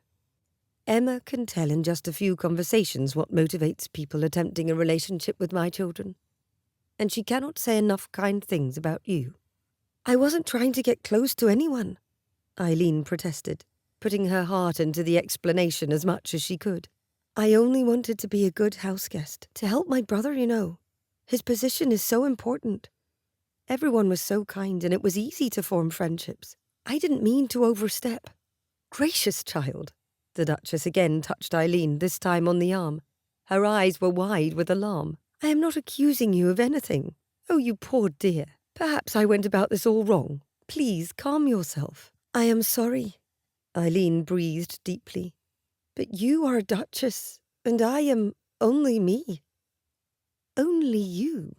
Emma can tell in just a few conversations what motivates people attempting a relationship with my children. And she cannot say enough kind things about you." "I wasn't trying to get close to anyone," Eileen protested, putting her heart into the explanation as much as she could. "I only wanted to be a good houseguest, to help my brother, you know. His position is so important. Everyone was so kind, and it was easy to form friendships. I didn't mean to overstep." "Gracious child." The Duchess again touched Eileen, this time on the arm. Her eyes were wide with alarm. "I am not accusing you of anything. Oh, you poor dear. Perhaps I went about this all wrong. Please calm yourself." "I am sorry." Eileen breathed deeply. "But you are a Duchess, and I am only me." "Only you?"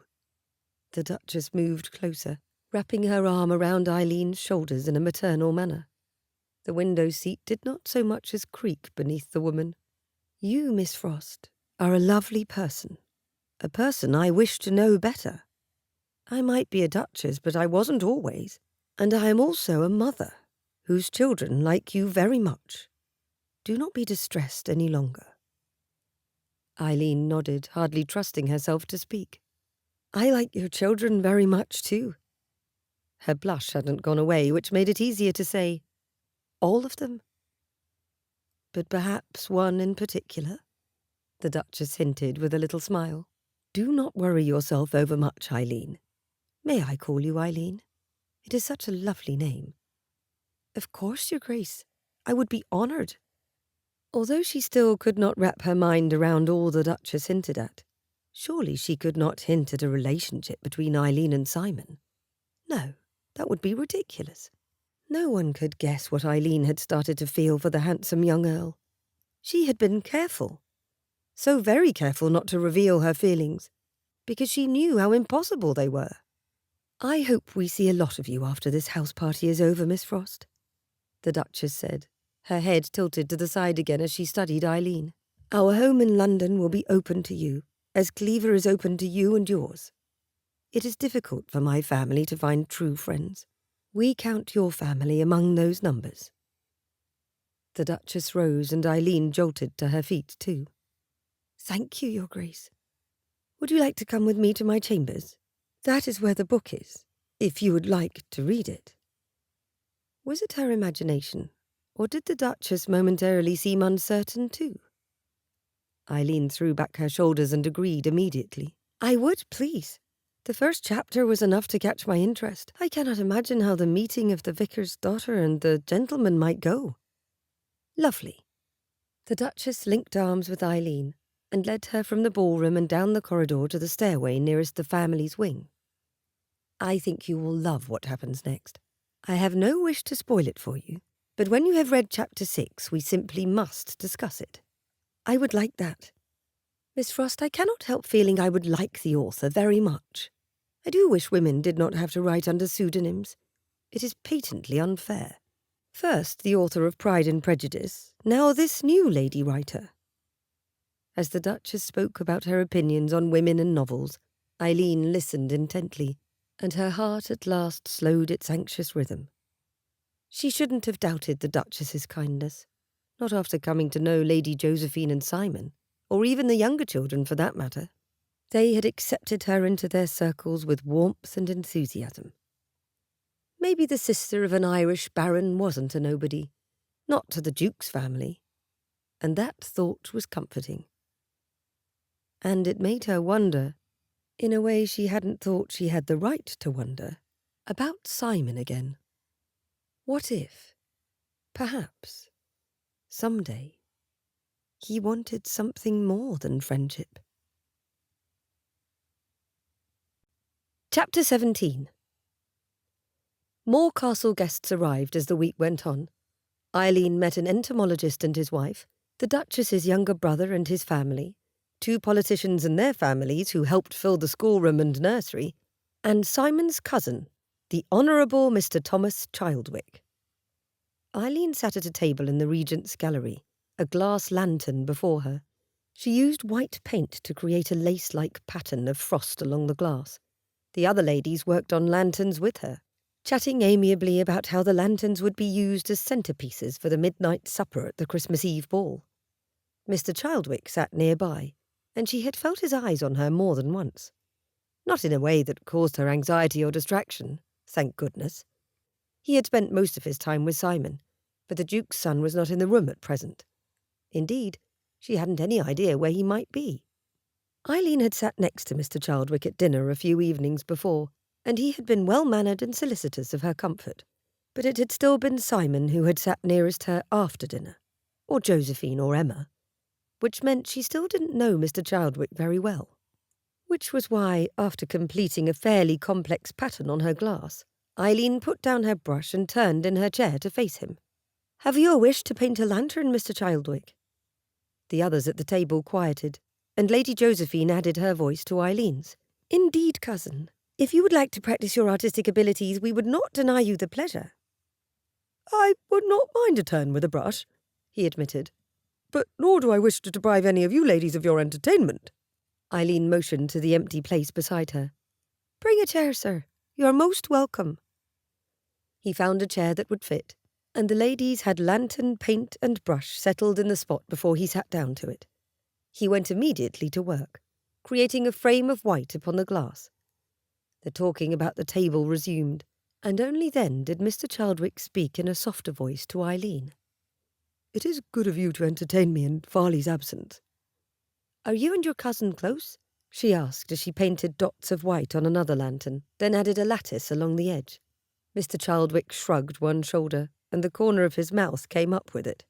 The Duchess moved closer. wrapping her arm around Eileen's shoulders in a maternal manner. The window seat did not so much as creak beneath the woman. "You, Miss Frost, are a lovely person. A person I wish to know better. I might be a duchess, but I wasn't always. And I am also a mother, whose children like you very much. Do not be distressed any longer." Eileen nodded, hardly trusting herself to speak. "I like your children very much, too." Her blush hadn't gone away, which made it easier to say, "All of them?" "But perhaps one in particular?" the Duchess hinted with a little smile. "Do not worry yourself overmuch, Eileen. May I call you Eileen? It is such a lovely name." "Of course, Your Grace. I would be honoured." Although she still could not wrap her mind around all the Duchess hinted at, surely she could not hint at a relationship between Eileen and Simon. No, that would be ridiculous. No one could guess what Eileen had started to feel for the handsome young earl. She had been careful, so very careful not to reveal her feelings, because she knew how impossible they were. "I hope we see a lot of you after this house party is over, Miss Frost," the Duchess said, her head tilted to the side again as she studied Eileen. "Our home in London will be open to you, as Clairvoir is open to you and yours. It is difficult for my family to find true friends. We count your family among those numbers." The Duchess rose and Eileen jolted to her feet too. "Thank you, Your Grace. Would you like to come with me to my chambers? That is where the book is, if you would like to read it." Was it her imagination, or did the Duchess momentarily seem uncertain too? Eileen threw back her shoulders and agreed immediately. "I would, please. The first chapter was enough to catch my interest. I cannot imagine how the meeting of the vicar's daughter and the gentleman might go." "Lovely." The Duchess linked arms with Eileen and led her from the ballroom and down the corridor to the stairway nearest the family's wing. "I think you will love what happens next. I have no wish to spoil it for you, but when you have read chapter 6, we simply must discuss it." "I would like that. Miss Frost, I cannot help feeling I would like the author very much. I do wish women did not have to write under pseudonyms. It is patently unfair. First the author of Pride and Prejudice, now this new lady writer." As the Duchess spoke about her opinions on women and novels, Eileen listened intently, and her heart at last slowed its anxious rhythm. She shouldn't have doubted the Duchess's kindness, not after coming to know Lady Josephine and Simon, or even the younger children for that matter. They had accepted her into their circles with warmth and enthusiasm. Maybe the sister of an Irish baron wasn't a nobody, not to the Duke's family, and that thought was comforting. And it made her wonder, in a way she hadn't thought she had the right to wonder, about Simon again. What if, perhaps, someday, he wanted something more than friendship? Chapter 17. More castle guests arrived as the week went on. Eileen met an entomologist and his wife, the Duchess's younger brother and his family, 2 politicians and their families who helped fill the schoolroom and nursery, and Simon's cousin, the Honourable Mr. Thomas Childwick. Eileen sat at a table in the Regent's gallery, a glass lantern before her. She used white paint to create a lace-like pattern of frost along the glass. The other ladies worked on lanterns with her, chatting amiably about how the lanterns would be used as centrepieces for the midnight supper at the Christmas Eve ball. Mr. Childwick sat nearby, and she had felt his eyes on her more than once. Not in a way that caused her anxiety or distraction, thank goodness. He had spent most of his time with Simon, but the Duke's son was not in the room at present. Indeed, she hadn't any idea where he might be. Eileen had sat next to Mr. Childwick at dinner a few evenings before, and he had been well-mannered and solicitous of her comfort, but it had still been Simon who had sat nearest her after dinner, or Josephine or Emma, which meant she still didn't know Mr. Childwick very well. Which was why, after completing a fairly complex pattern on her glass, Eileen put down her brush and turned in her chair to face him. "Have you a wish to paint a lantern, Mr. Childwick?" The others at the table quieted, and Lady Josephine added her voice to Eileen's. "Indeed, cousin, If you would like to practice your artistic abilities, we would not deny you the pleasure. I would not mind a turn with a brush, he admitted. But nor do I wish to deprive any of you ladies of your entertainment. Isleen motioned to the empty place beside her. Bring a chair, sir. You are most welcome. He found a chair that would fit, and the ladies had lantern, paint and brush settled in the spot before he sat down to it. He went immediately to work, creating a frame of white upon the glass. The talking about the table resumed, and only then did Mr. Chadwick speak in a softer voice to Isleen. It is good of you to entertain me in Farleigh's absence. Are you and your cousin close? She asked as she painted dots of white on another lantern, then added a lattice along the edge. Mr. Chadwick shrugged one shoulder, and the corner of his mouth came up with it.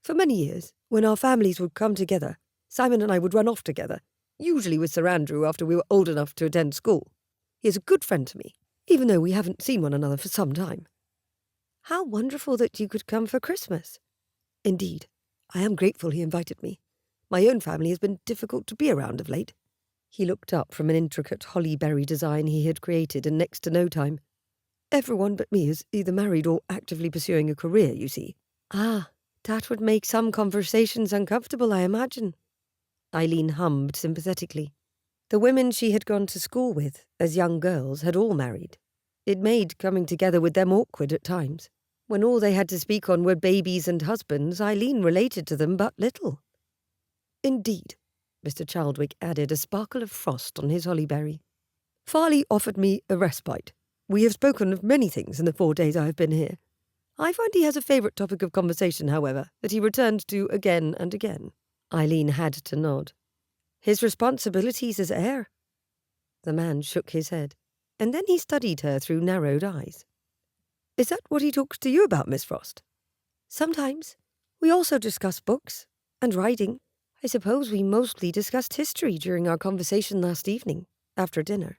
For many years, when our families would come together, Simon and I would run off together, usually with Sir Andrew after we were old enough to attend school. He is a good friend to me, even though we haven't seen one another for some time. How wonderful that you could come for Christmas. Indeed, I am grateful he invited me. My own family has been difficult to be around of late. He looked up from an intricate holly-berry design he had created in next to no time. Everyone but me is either married or actively pursuing a career, you see. Ah, that would make some conversations uncomfortable, I imagine. Isleen hummed sympathetically. The women she had gone to school with, as young girls, had all married. It made coming together with them awkward at times. When all they had to speak on were babies and husbands, Isleen related to them but little. Indeed, Mr. Chadwick added, a sparkle of frost on his hollyberry. Farleigh offered me a respite. We have spoken of many things in the 4 days I have been here. I find he has a favourite topic of conversation, however, that he returned to again and again. Isleen had to nod. His responsibilities as heir. The man shook his head, and then he studied her through narrowed eyes. Is that what he talks to you about, Miss Frost? Sometimes. We also discuss books and writing. I suppose we mostly discussed history during our conversation last evening, after dinner.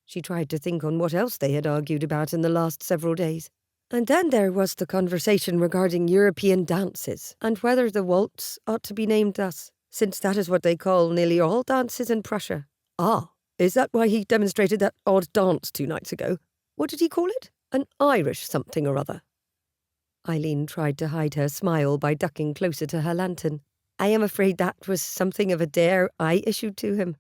She tried to think on what else they had argued about in the last several days. And then there was the conversation regarding European dances, and whether the waltz ought to be named thus, since that is what they call nearly all dances in Prussia. Ah, is that why he demonstrated that odd dance 2 nights ago? What did he call it? An Irish something or other. Isleen tried to hide her smile by ducking closer to her lantern. I am afraid that was something of a dare I issued to him.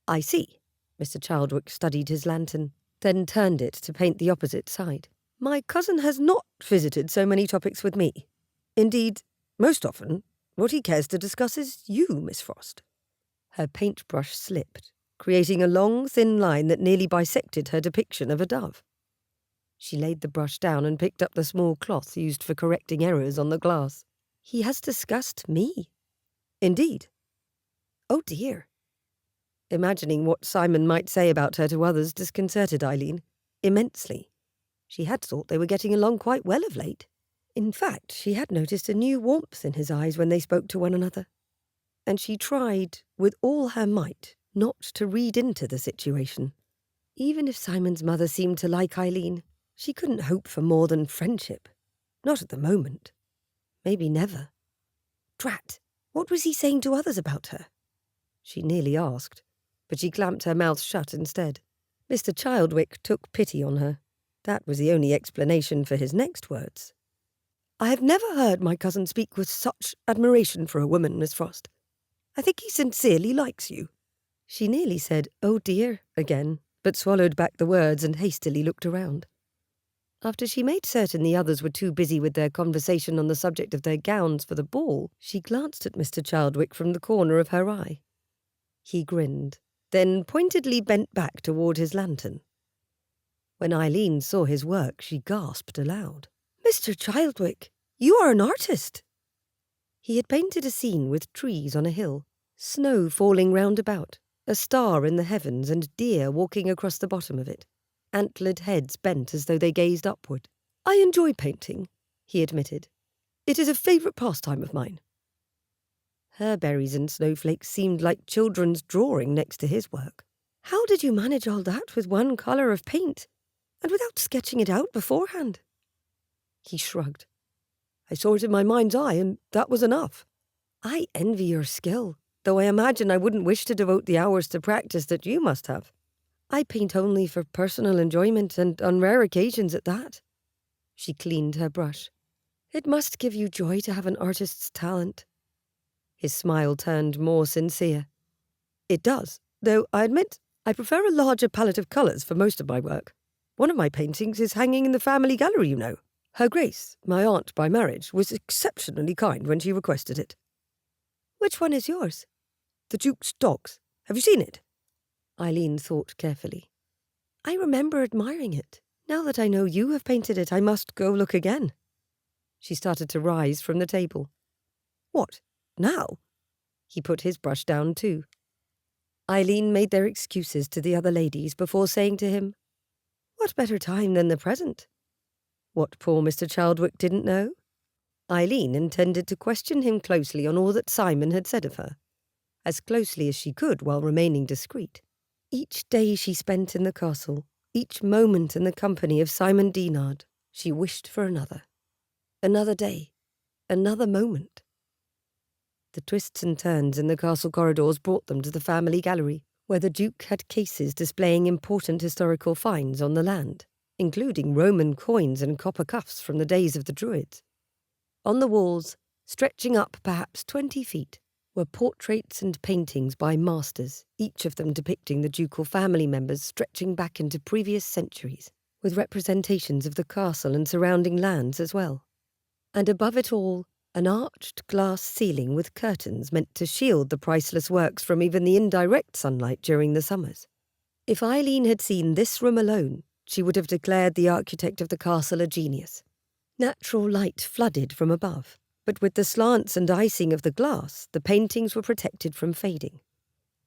I see. Mr. Chadwick studied his lantern, then turned it to paint the opposite side. My cousin has not visited so many topics with me. Indeed, most often, what he cares to discuss is you, Miss Frost. Her paintbrush slipped, creating a long, thin line that nearly bisected her depiction of a dove. She laid the brush down and picked up the small cloth used for correcting errors on the glass. He has discussed me. Indeed. Oh dear. Imagining what Simon might say about her to others disconcerted Isleen immensely. She had thought they were getting along quite well of late. In fact, she had noticed a new warmth in his eyes when they spoke to one another. And she tried, with all her might, not to read into the situation. Even if Simon's mother seemed to like Isleen, she couldn't hope for more than friendship. Not at the moment. Maybe never. Drat, what was he saying to others about her? She nearly asked, but she clamped her mouth shut instead. Mr. Chadwick took pity on her. That was the only explanation for his next words. I have never heard my cousin speak with such admiration for a woman, Miss Frost. I think he sincerely likes you. She nearly said, oh dear, again, but swallowed back the words and hastily looked around. After she made certain the others were too busy with their conversation on the subject of their gowns for the ball, she glanced at Mr. Chadwick from the corner of her eye. He grinned, then pointedly bent back toward his lantern. When Isleen saw his work, she gasped aloud. Mr. Chadwick, you are an artist! He had painted a scene with trees on a hill, snow falling round about, a star in the heavens and deer walking across the bottom of it, antlered heads bent as though they gazed upward. I enjoy painting, he admitted. It is a favourite pastime of mine. Her berries and snowflakes seemed like children's drawing next to his work. How did you manage all that with one colour of paint, and without sketching it out beforehand? He shrugged. I saw it in my mind's eye, and that was enough. I envy your skill, though I imagine I wouldn't wish to devote the hours to practice that you must have. I paint only for personal enjoyment, and on rare occasions at that." She cleaned her brush. "It must give you joy to have an artist's talent." His smile turned more sincere. "It does, though I admit I prefer a larger palette of colours for most of my work. One of my paintings is hanging in the family gallery, you know. Her Grace, my aunt by marriage, was exceptionally kind when she requested it." "Which one is yours?" "The Duke's dogs. Have you seen it?" Isleen thought carefully. "I remember admiring it. Now that I know you have painted it, I must go look again." She started to rise from the table. "What, now?" He put his brush down too. Isleen made their excuses to the other ladies before saying to him, "What better time than the present?" What poor Mr. Chaldwick didn't know? Isleen intended to question him closely on all that Simon had said of her, as closely as she could while remaining discreet. Each day she spent in the castle, each moment in the company of Simon Dinard, she wished for another. Another day, another moment. The twists and turns in the castle corridors brought them to the family gallery, where the Duke had cases displaying important historical finds on the land, including Roman coins and copper cuffs from the days of the Druids. On the walls, stretching up perhaps 20 feet, were portraits and paintings by masters, each of them depicting the ducal family members stretching back into previous centuries, with representations of the castle and surrounding lands as well. And above it all, an arched glass ceiling with curtains meant to shield the priceless works from even the indirect sunlight during the summers. If Isleen had seen this room alone, she would have declared the architect of the castle a genius. Natural light flooded from above, but with the slants and icing of the glass, the paintings were protected from fading.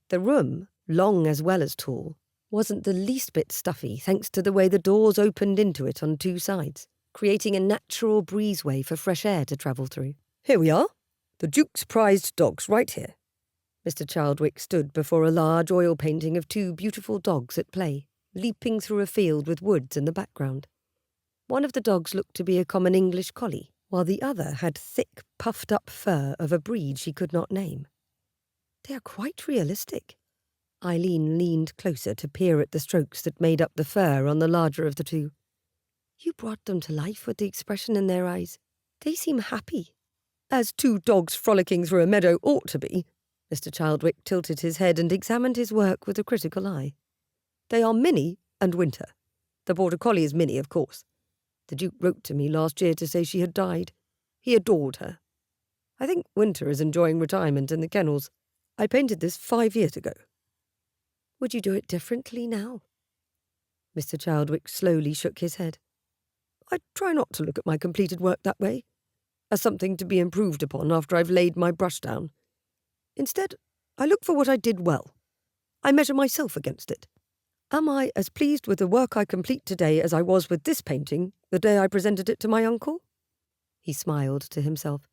The room, long as well as tall, wasn't the least bit stuffy thanks to the way the doors opened into it on two sides, creating a natural breezeway for fresh air to travel through. "Here we are, the Duke's prized dogs right here." Mr. Chaldwick stood before a large oil painting of two beautiful dogs at play, leaping through a field with woods in the background. One of the dogs looked to be a common English collie, while the other had thick, puffed-up fur of a breed she could not name. "They are quite realistic." Isleen leaned closer to peer at the strokes that made up the fur on the larger of the two. "You brought them to life with the expression in their eyes. They seem happy." "As two dogs frolicking through a meadow ought to be." Mr. Chaldwick tilted his head and examined his work with a critical eye. "They are Minnie and Winter. The border collie is Minnie, of course. The Duke wrote to me last year to say she had died. He adored her. I think Winter is enjoying retirement in the kennels. I painted this 5 years ago." "Would you do it differently now?" Mr. Chaldwick slowly shook his head. "I try not to look at my completed work that way, as something to be improved upon after I've laid my brush down. Instead, I look for what I did well. I measure myself against it. Am I as pleased with the work I complete today as I was with this painting the day I presented it to my uncle?" He smiled to himself.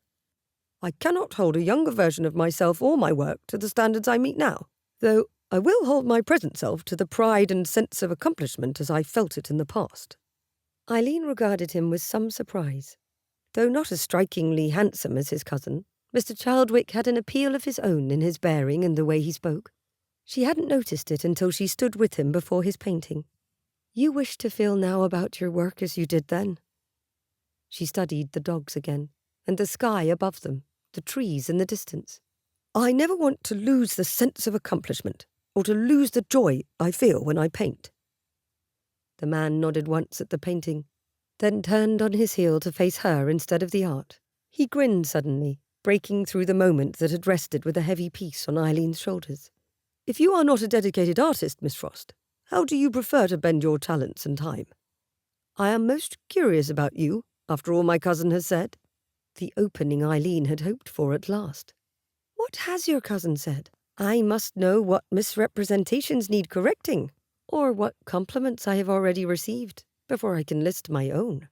"I cannot hold a younger version of myself or my work to the standards I meet now, though I will hold my present self to the pride and sense of accomplishment as I felt it in the past." Isleen regarded him with some surprise. Though not as strikingly handsome as his cousin, Mr. Chaldwick had an appeal of his own in his bearing and the way he spoke. She hadn't noticed it until she stood with him before his painting. "You wish to feel now about your work as you did then?" She studied the dogs again, and the sky above them, the trees in the distance. "I never want to lose the sense of accomplishment, or to lose the joy I feel when I paint." The man nodded once at the painting, then turned on his heel to face her instead of the art. He grinned suddenly, breaking through the moment that had rested with a heavy piece on Eileen's shoulders. "If you are not a dedicated artist, Miss Frost, how do you prefer to bend your talents and time? I am most curious about you, after all my cousin has said." The opening Isleen had hoped for at last. "What has your cousin said? I must know what misrepresentations need correcting, or what compliments I have already received, before I can list my own."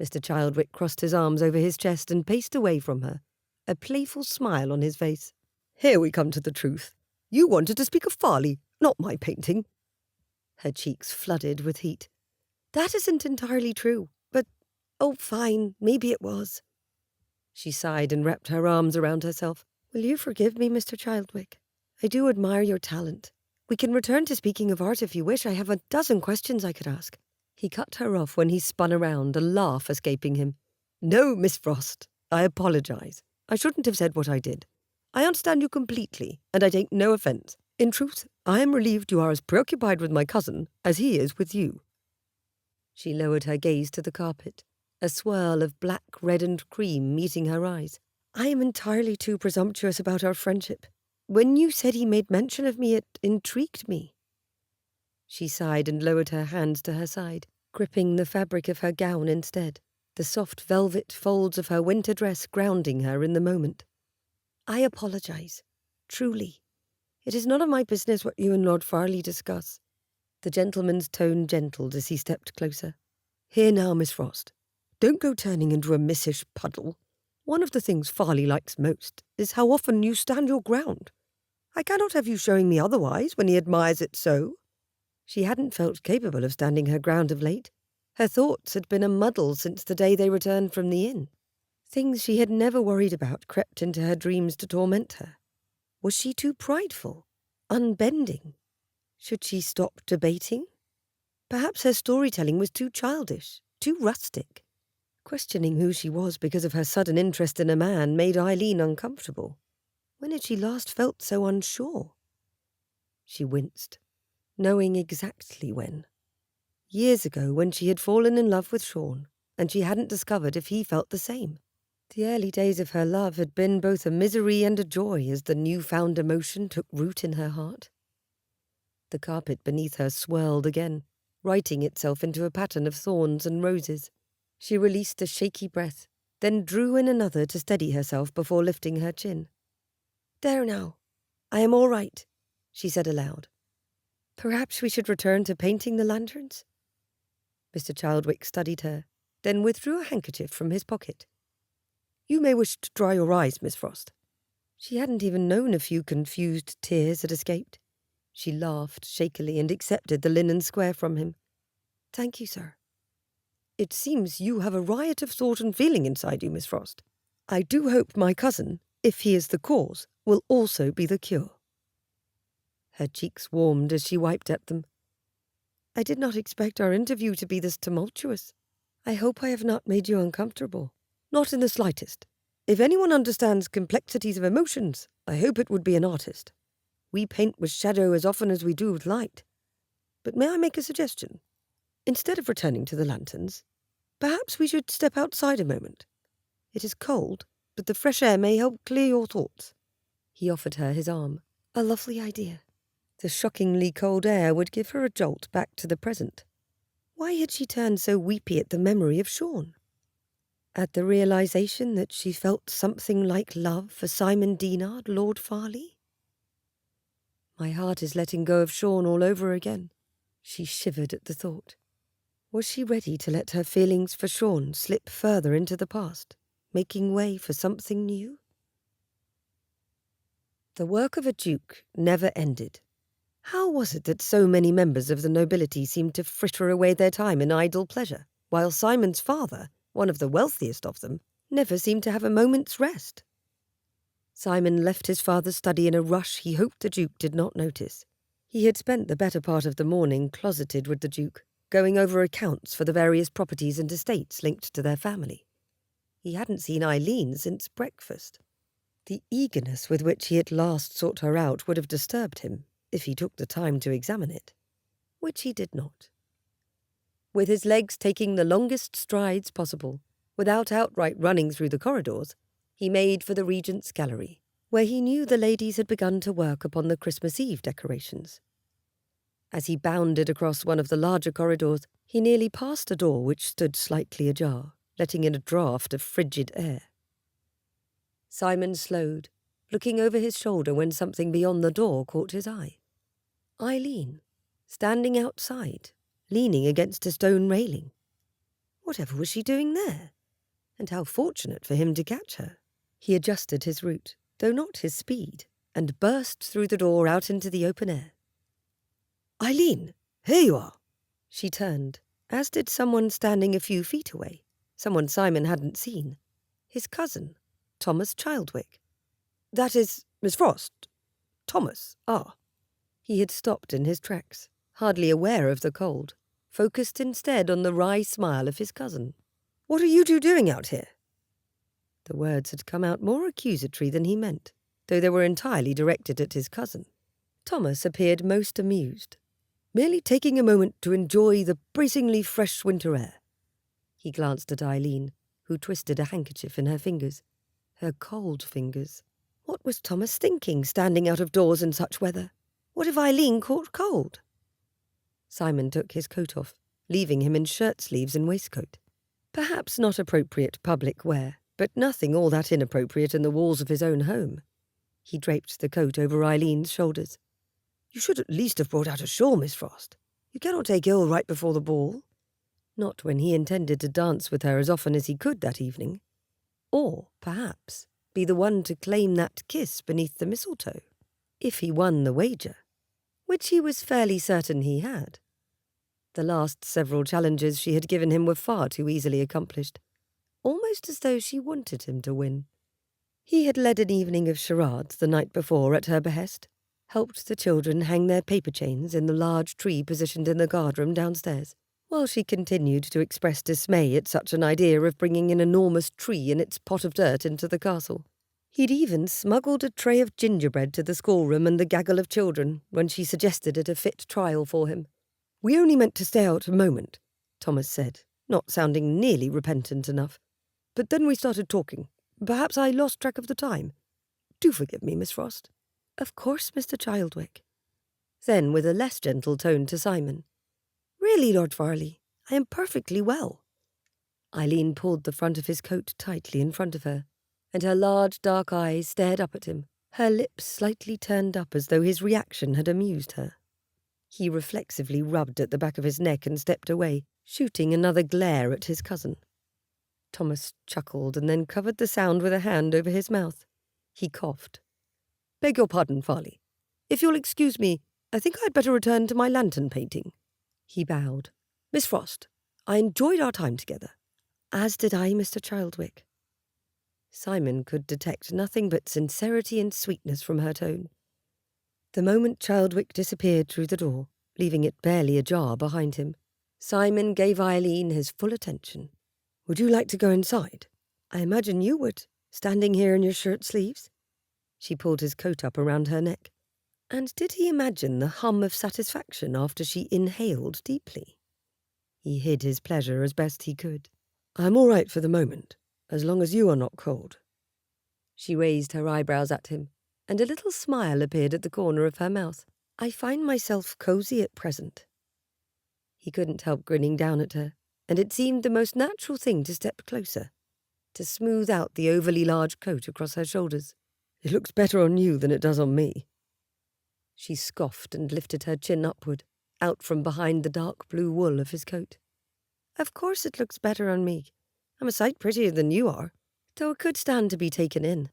Mr. Childwick crossed his arms over his chest and paced away from her, a playful smile on his face. "Here we come to the truth. You wanted to speak of Farleigh, not my painting." Her cheeks flooded with heat. "That isn't entirely true, but, oh, fine, maybe it was." She sighed and wrapped her arms around herself. "Will you forgive me, Mr. Childwick? I do admire your talent. We can return to speaking of art if you wish. I have a dozen questions I could ask. He cut her off when he spun around, a laugh escaping him. No, Miss Frost, I apologise. I shouldn't have said what I did. I understand you completely, and I take no offence. In truth, I am relieved you are as preoccupied with my cousin as he is with you. She lowered her gaze to the carpet, a swirl of black, red and cream meeting her eyes. I am entirely too presumptuous about our friendship. When you said he made mention of me, it intrigued me. She sighed and lowered her hands to her side, gripping the fabric of her gown instead, the soft velvet folds of her winter dress grounding her in the moment. I apologise. Truly. It is none of my business what you and Lord Farleigh discuss. The gentleman's tone gentled as he stepped closer. Here now, Miss Frost. Don't go turning into a missish puddle. One of the things Farleigh likes most is how often you stand your ground. I cannot have you showing me otherwise when he admires it so. She hadn't felt capable of standing her ground of late. Her thoughts had been a muddle since the day they returned from the inn. Things she had never worried about crept into her dreams to torment her. Was she too prideful? Unbending? Should she stop debating? Perhaps her storytelling was too childish, too rustic. Questioning who she was because of her sudden interest in a man made Isleen uncomfortable. When had she last felt so unsure? She winced, knowing exactly when. Years ago, when she had fallen in love with Sean, and she hadn't discovered if he felt the same. The early days of her love had been both a misery and a joy as the newfound emotion took root in her heart. The carpet beneath her swirled again, writing itself into a pattern of thorns and roses. She released a shaky breath, then drew in another to steady herself before lifting her chin. There now. I am all right, she said aloud. Perhaps we should return to painting the lanterns? Mr. Childwick studied her, then withdrew a handkerchief from his pocket. You may wish to dry your eyes, Miss Frost. She hadn't even known a few confused tears had escaped. She laughed shakily and accepted the linen square from him. Thank you, sir. It seems you have a riot of thought and feeling inside you, Miss Frost. I do hope my cousin, if he is the cause, will also be the cure. Her cheeks warmed as she wiped at them. I did not expect our interview to be this tumultuous. I hope I have not made you uncomfortable. Not in the slightest. If anyone understands complexities of emotions, I hope it would be an artist. We paint with shadow as often as we do with light. But may I make a suggestion? Instead of returning to the lanterns, perhaps we should step outside a moment. It is cold, but the fresh air may help clear your thoughts. He offered her his arm. A lovely idea. The shockingly cold air would give her a jolt back to the present. Why had she turned so weepy at the memory of Sean? At the realization that she felt something like love for Simon Dinard, Lord Farleigh? My heart is letting go of Sean all over again. She shivered at the thought. Was she ready to let her feelings for Sean slip further into the past, making way for something new? The work of a duke never ended. How was it that so many members of the nobility seemed to fritter away their time in idle pleasure, while Simon's father, one of the wealthiest of them, never seemed to have a moment's rest? Simon left his father's study in a rush he hoped the Duke did not notice. He had spent the better part of the morning closeted with the Duke, going over accounts for the various properties and estates linked to their family. He hadn't seen Isleen since breakfast. The eagerness with which he at last sought her out would have disturbed him if he took the time to examine it, which he did not. With his legs taking the longest strides possible, without outright running through the corridors, he made for the Regent's Gallery, where he knew the ladies had begun to work upon the Christmas Eve decorations. As he bounded across one of the larger corridors, he nearly passed a door which stood slightly ajar, letting in a draught of frigid air. Simon slowed, looking over his shoulder when something beyond the door caught his eye. Isleen, standing outside, leaning against a stone railing. Whatever was she doing there? And how fortunate for him to catch her. He adjusted his route, though not his speed, and burst through the door out into the open air. Isleen, here you are. She turned, as did someone standing a few feet away, someone Simon hadn't seen. His cousin, Thomas Childwick. That is Miss Frost. Thomas, ah. He had stopped in his tracks, hardly aware of the cold, focused instead on the wry smile of his cousin. "What are you two doing out here?" The words had come out more accusatory than he meant, though they were entirely directed at his cousin. Thomas appeared most amused. "Merely taking a moment to enjoy the bracingly fresh winter air." He glanced at Isleen, who twisted a handkerchief in her fingers. Her cold fingers. What was Thomas thinking, standing out of doors in such weather? What if Isleen caught cold? Simon took his coat off, leaving him in shirt sleeves and waistcoat. Perhaps not appropriate public wear, but nothing all that inappropriate in the walls of his own home. He draped the coat over Eileen's shoulders. "You should at least have brought out a shawl, Miss Frost. You cannot take ill right before the ball." Not when he intended to dance with her as often as he could that evening. Or, perhaps, be the one to claim that kiss beneath the mistletoe, if he won the wager, which he was fairly certain he had. The last several challenges she had given him were far too easily accomplished, almost as though she wanted him to win. He had led an evening of charades the night before at her behest, helped the children hang their paper chains in the large tree positioned in the guardroom downstairs, while she continued to express dismay at such an idea of bringing an enormous tree and its pot of dirt into the castle. He'd even smuggled a tray of gingerbread to the schoolroom and the gaggle of children when she suggested it a fit trial for him. "We only meant to stay out a moment," Thomas said, not sounding nearly repentant enough. "But then we started talking. Perhaps I lost track of the time. Do forgive me, Miss Frost." "Of course, Mr. Childwick." Then, with a less gentle tone to Simon, "Really, Lord Farleigh, I am perfectly well." Isleen pulled the front of his coat tightly in front of her, and her large dark eyes stared up at him, her lips slightly turned up as though his reaction had amused her. He reflexively rubbed at the back of his neck and stepped away, shooting another glare at his cousin. Thomas chuckled and then covered the sound with a hand over his mouth. He coughed. "Beg your pardon, Farleigh. If you'll excuse me, I think I'd better return to my lantern painting." He bowed. "Miss Frost, I enjoyed our time together." "As did I, Mr. Childwick." Simon could detect nothing but sincerity and sweetness from her tone. The moment Childwick disappeared through the door, leaving it barely ajar behind him, Simon gave Isleen his full attention. "Would you like to go inside? I imagine you would, standing here in your shirt sleeves." She pulled his coat up around her neck. And did he imagine the hum of satisfaction after she inhaled deeply? He hid his pleasure as best he could. "I'm all right for the moment, as long as you are not cold." She raised her eyebrows at him, and a little smile appeared at the corner of her mouth. "I find myself cosy at present." He couldn't help grinning down at her, and it seemed the most natural thing to step closer, to smooth out the overly large coat across her shoulders. "It looks better on you than it does on me." She scoffed and lifted her chin upward, out from behind the dark blue wool of his coat. "Of course it looks better on me. I'm a sight prettier than you are, though it could stand to be taken in."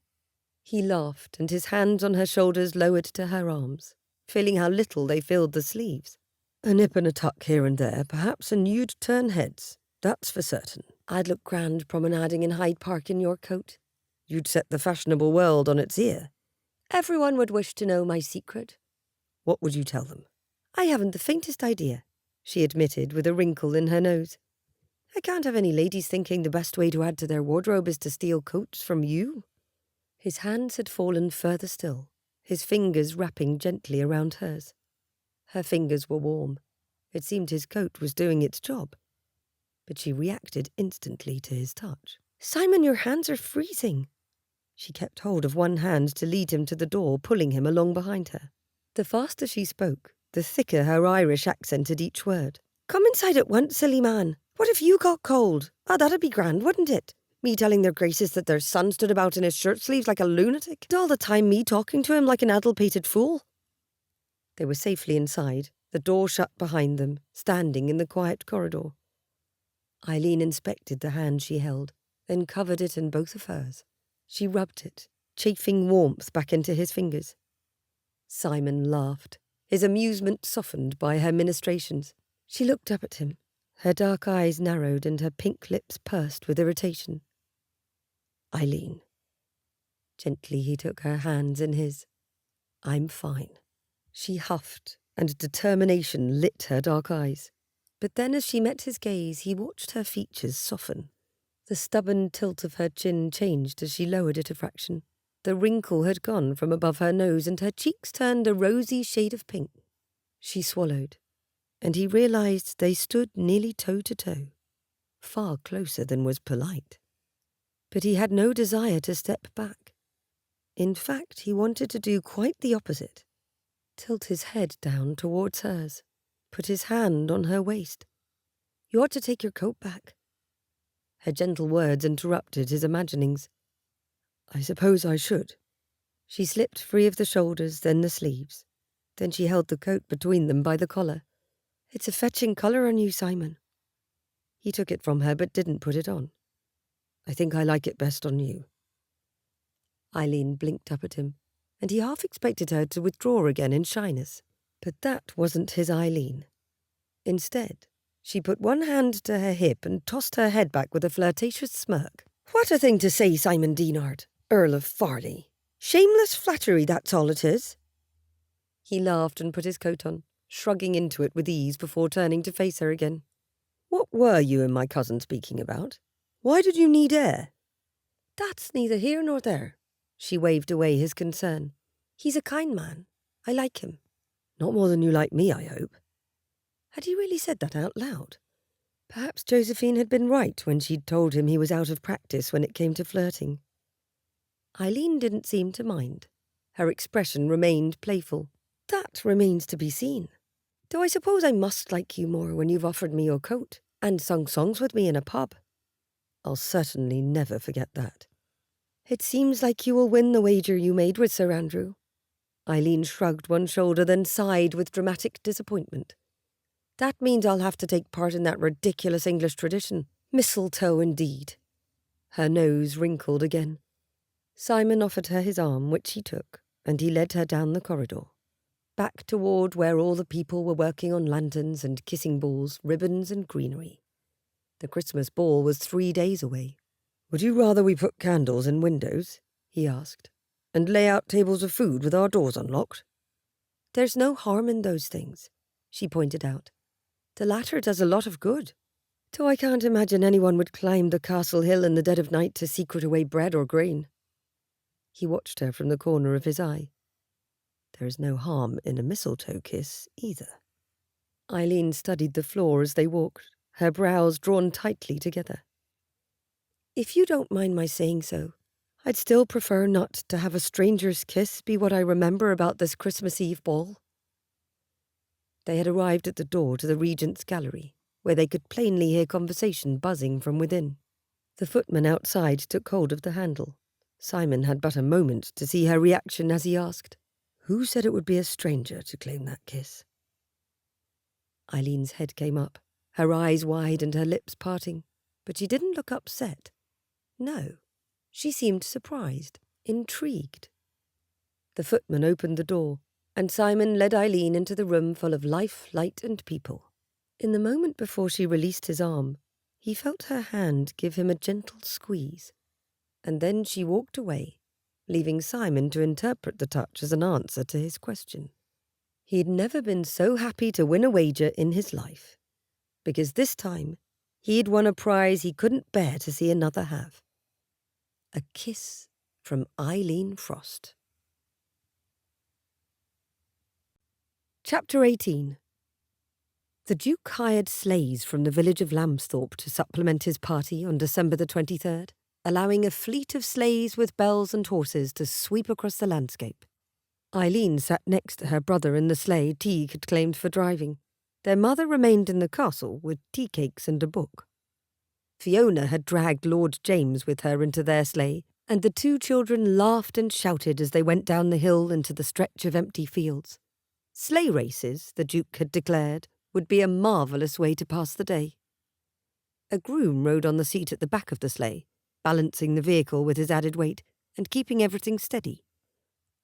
He laughed, and his hands on her shoulders lowered to her arms, feeling how little they filled the sleeves. "A nip and a tuck here and there, perhaps, and you'd turn heads, that's for certain." "I'd look grand promenading in Hyde Park in your coat." "You'd set the fashionable world on its ear." "Everyone would wish to know my secret." "What would you tell them?" "I haven't the faintest idea," she admitted with a wrinkle in her nose. "I can't have any ladies thinking the best way to add to their wardrobe is to steal coats from you." His hands had fallen further still, his fingers wrapping gently around hers. Her fingers were warm. It seemed his coat was doing its job. But she reacted instantly to his touch. "Simon, your hands are freezing." She kept hold of one hand to lead him to the door, pulling him along behind her. The faster she spoke, the thicker her Irish accented each word. "Come inside at once, silly man. What if you got cold? Ah, that'd be grand, wouldn't it? Me telling their graces that their son stood about in his shirt sleeves like a lunatic, and all the time me talking to him like an addle-pated fool." They were safely inside, the door shut behind them, standing in the quiet corridor. Isleen inspected the hand she held, then covered it in both of hers. She rubbed it, chafing warmth back into his fingers. Simon laughed, his amusement softened by her ministrations. She looked up at him, her dark eyes narrowed and her pink lips pursed with irritation. "Isleen." Gently he took her hands in his. "I'm fine." She huffed, and determination lit her dark eyes. But then as she met his gaze, he watched her features soften. The stubborn tilt of her chin changed as she lowered it a fraction. The wrinkle had gone from above her nose, and her cheeks turned a rosy shade of pink. She swallowed, and he realized they stood nearly toe to toe, far closer than was polite. But he had no desire to step back. In fact, he wanted to do quite the opposite. Tilt his head down towards hers, put his hand on her waist. "You ought to take your coat back." Her gentle words interrupted his imaginings. "I suppose I should." She slipped free of the shoulders, then the sleeves. Then she held the coat between them by the collar. "It's a fetching colour on you, Simon." He took it from her but didn't put it on. "I think I like it best on you." Isleen blinked up at him, and he half expected her to withdraw again in shyness. But that wasn't his Isleen. Instead, she put one hand to her hip and tossed her head back with a flirtatious smirk. "What a thing to say, Simon Dinard, Earl of Farleigh. Shameless flattery, that's all it is." He laughed and put his coat on, shrugging into it with ease before turning to face her again. "What were you and my cousin speaking about? Why did you need heir?" "That's neither here nor there." She waved away his concern. "He's a kind man. I like him." "Not more than you like me, I hope." Had he really said that out loud? Perhaps Josephine had been right when she'd told him he was out of practice when it came to flirting. Isleen didn't seem to mind. Her expression remained playful. "That remains to be seen. Though I suppose I must like you more when you've offered me your coat and sung songs with me in a pub. I'll certainly never forget that." "It seems like you will win the wager you made with Sir Andrew." Isleen shrugged one shoulder, then sighed with dramatic disappointment. "That means I'll have to take part in that ridiculous English tradition. Mistletoe, indeed." Her nose wrinkled again. Simon offered her his arm, which she took, and he led her down the corridor, back toward where all the people were working on lanterns and kissing balls, ribbons and greenery. The Christmas ball was 3 days away. "Would you rather we put candles in windows?" he asked, "and lay out tables of food with our doors unlocked?" "There's no harm in those things," she pointed out. "The latter does a lot of good. Though I can't imagine anyone would climb the castle hill in the dead of night to secret away bread or grain." He watched her from the corner of his eye. "There is no harm in a mistletoe kiss, either." Isleen studied the floor as they walked, her brows drawn tightly together. "If you don't mind my saying so, I'd still prefer not to have a stranger's kiss be what I remember about this Christmas Eve ball." They had arrived at the door to the Regent's gallery, where they could plainly hear conversation buzzing from within. The footman outside took hold of the handle. Simon had but a moment to see her reaction as he asked, "Who said it would be a stranger to claim that kiss?" Eileen's head came up, her eyes wide and her lips parting, but she didn't look upset. No, she seemed surprised, intrigued. The footman opened the door, and Simon led Isleen into the room full of life, light and people. In the moment before she released his arm, he felt her hand give him a gentle squeeze, and then she walked away, leaving Simon to interpret the touch as an answer to his question. He'd never been so happy to win a wager in his life, because this time he'd won a prize he couldn't bear to see another have. A kiss from Isleen Frost. Chapter 18. The Duke hired sleighs from the village of Lambsthorpe to supplement his party on December the 23rd, allowing a fleet of sleighs with bells and horses to sweep across the landscape. Isleen sat next to her brother in the sleigh Teague had claimed for driving. Their mother remained in the castle with tea cakes and a book. Fiona had dragged Lord James with her into their sleigh, and the two children laughed and shouted as they went down the hill into the stretch of empty fields. Sleigh races, the Duke had declared, would be a marvellous way to pass the day. A groom rode on the seat at the back of the sleigh, balancing the vehicle with his added weight and keeping everything steady.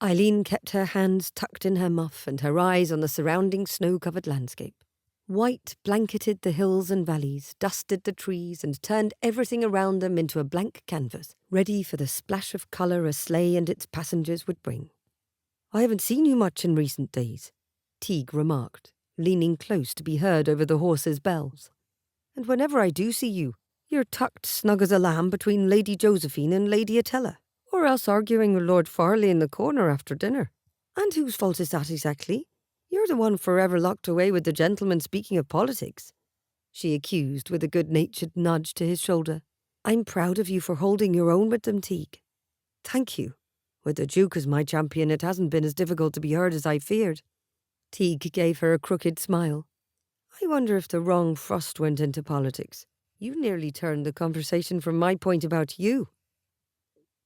Isleen kept her hands tucked in her muff and her eyes on the surrounding snow-covered landscape. White blanketed the hills and valleys, dusted the trees, and turned everything around them into a blank canvas, ready for the splash of colour a sleigh and its passengers would bring. "I haven't seen you much in recent days," Teague remarked, leaning close to be heard over the horses' bells. "And whenever I do see you, you're tucked snug as a lamb between Lady Josephine and Lady Attila, or else arguing with Lord Farleigh in the corner after dinner. And whose fault is that exactly? You're the one forever locked away with the gentleman speaking of politics," she accused with a good-natured nudge to his shoulder. "I'm proud of you for holding your own with them, Teague." "Thank you. With the Duke as my champion, it hasn't been as difficult to be heard as I feared." Teague gave her a crooked smile. "I wonder if the wrong Frost went into politics. You nearly turned the conversation from my point about you."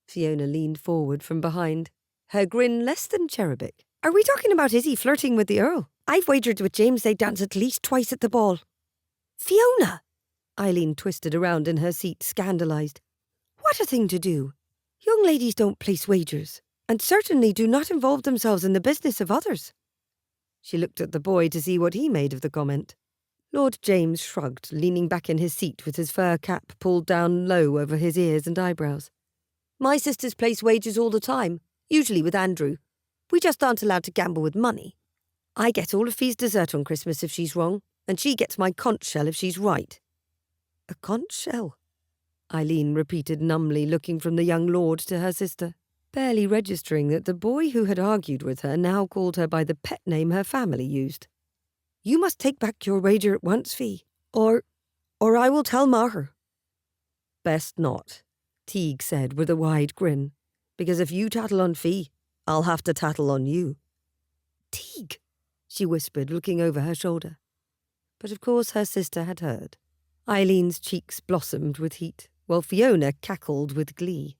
Fiona leaned forward from behind, her grin less than cherubic. "Are we talking about Izzy flirting with the Earl? I've wagered with James they dance at least twice at the ball." "Fiona!" Isleen twisted around in her seat, scandalised. "What a thing to do! Young ladies don't place wagers, and certainly do not involve themselves in the business of others." She looked at the boy to see what he made of the comment. Lord James shrugged, leaning back in his seat with his fur cap pulled down low over his ears and eyebrows. "My sisters place wagers all the time, usually with Andrew. We just aren't allowed to gamble with money. I get all of Fee's dessert on Christmas if she's wrong, and she gets my conch shell if she's right." "A conch shell?" Isleen repeated numbly, looking from the young lord to her sister, barely registering that the boy who had argued with her now called her by the pet name her family used. "You must take back your wager at once, Fee, or I will tell Maher." "Best not," Teague said with a wide grin, "because if you tattle on Fee, I'll have to tattle on you." "Teague," she whispered, looking over her shoulder. But of course her sister had heard. Eileen's cheeks blossomed with heat, while Fiona cackled with glee.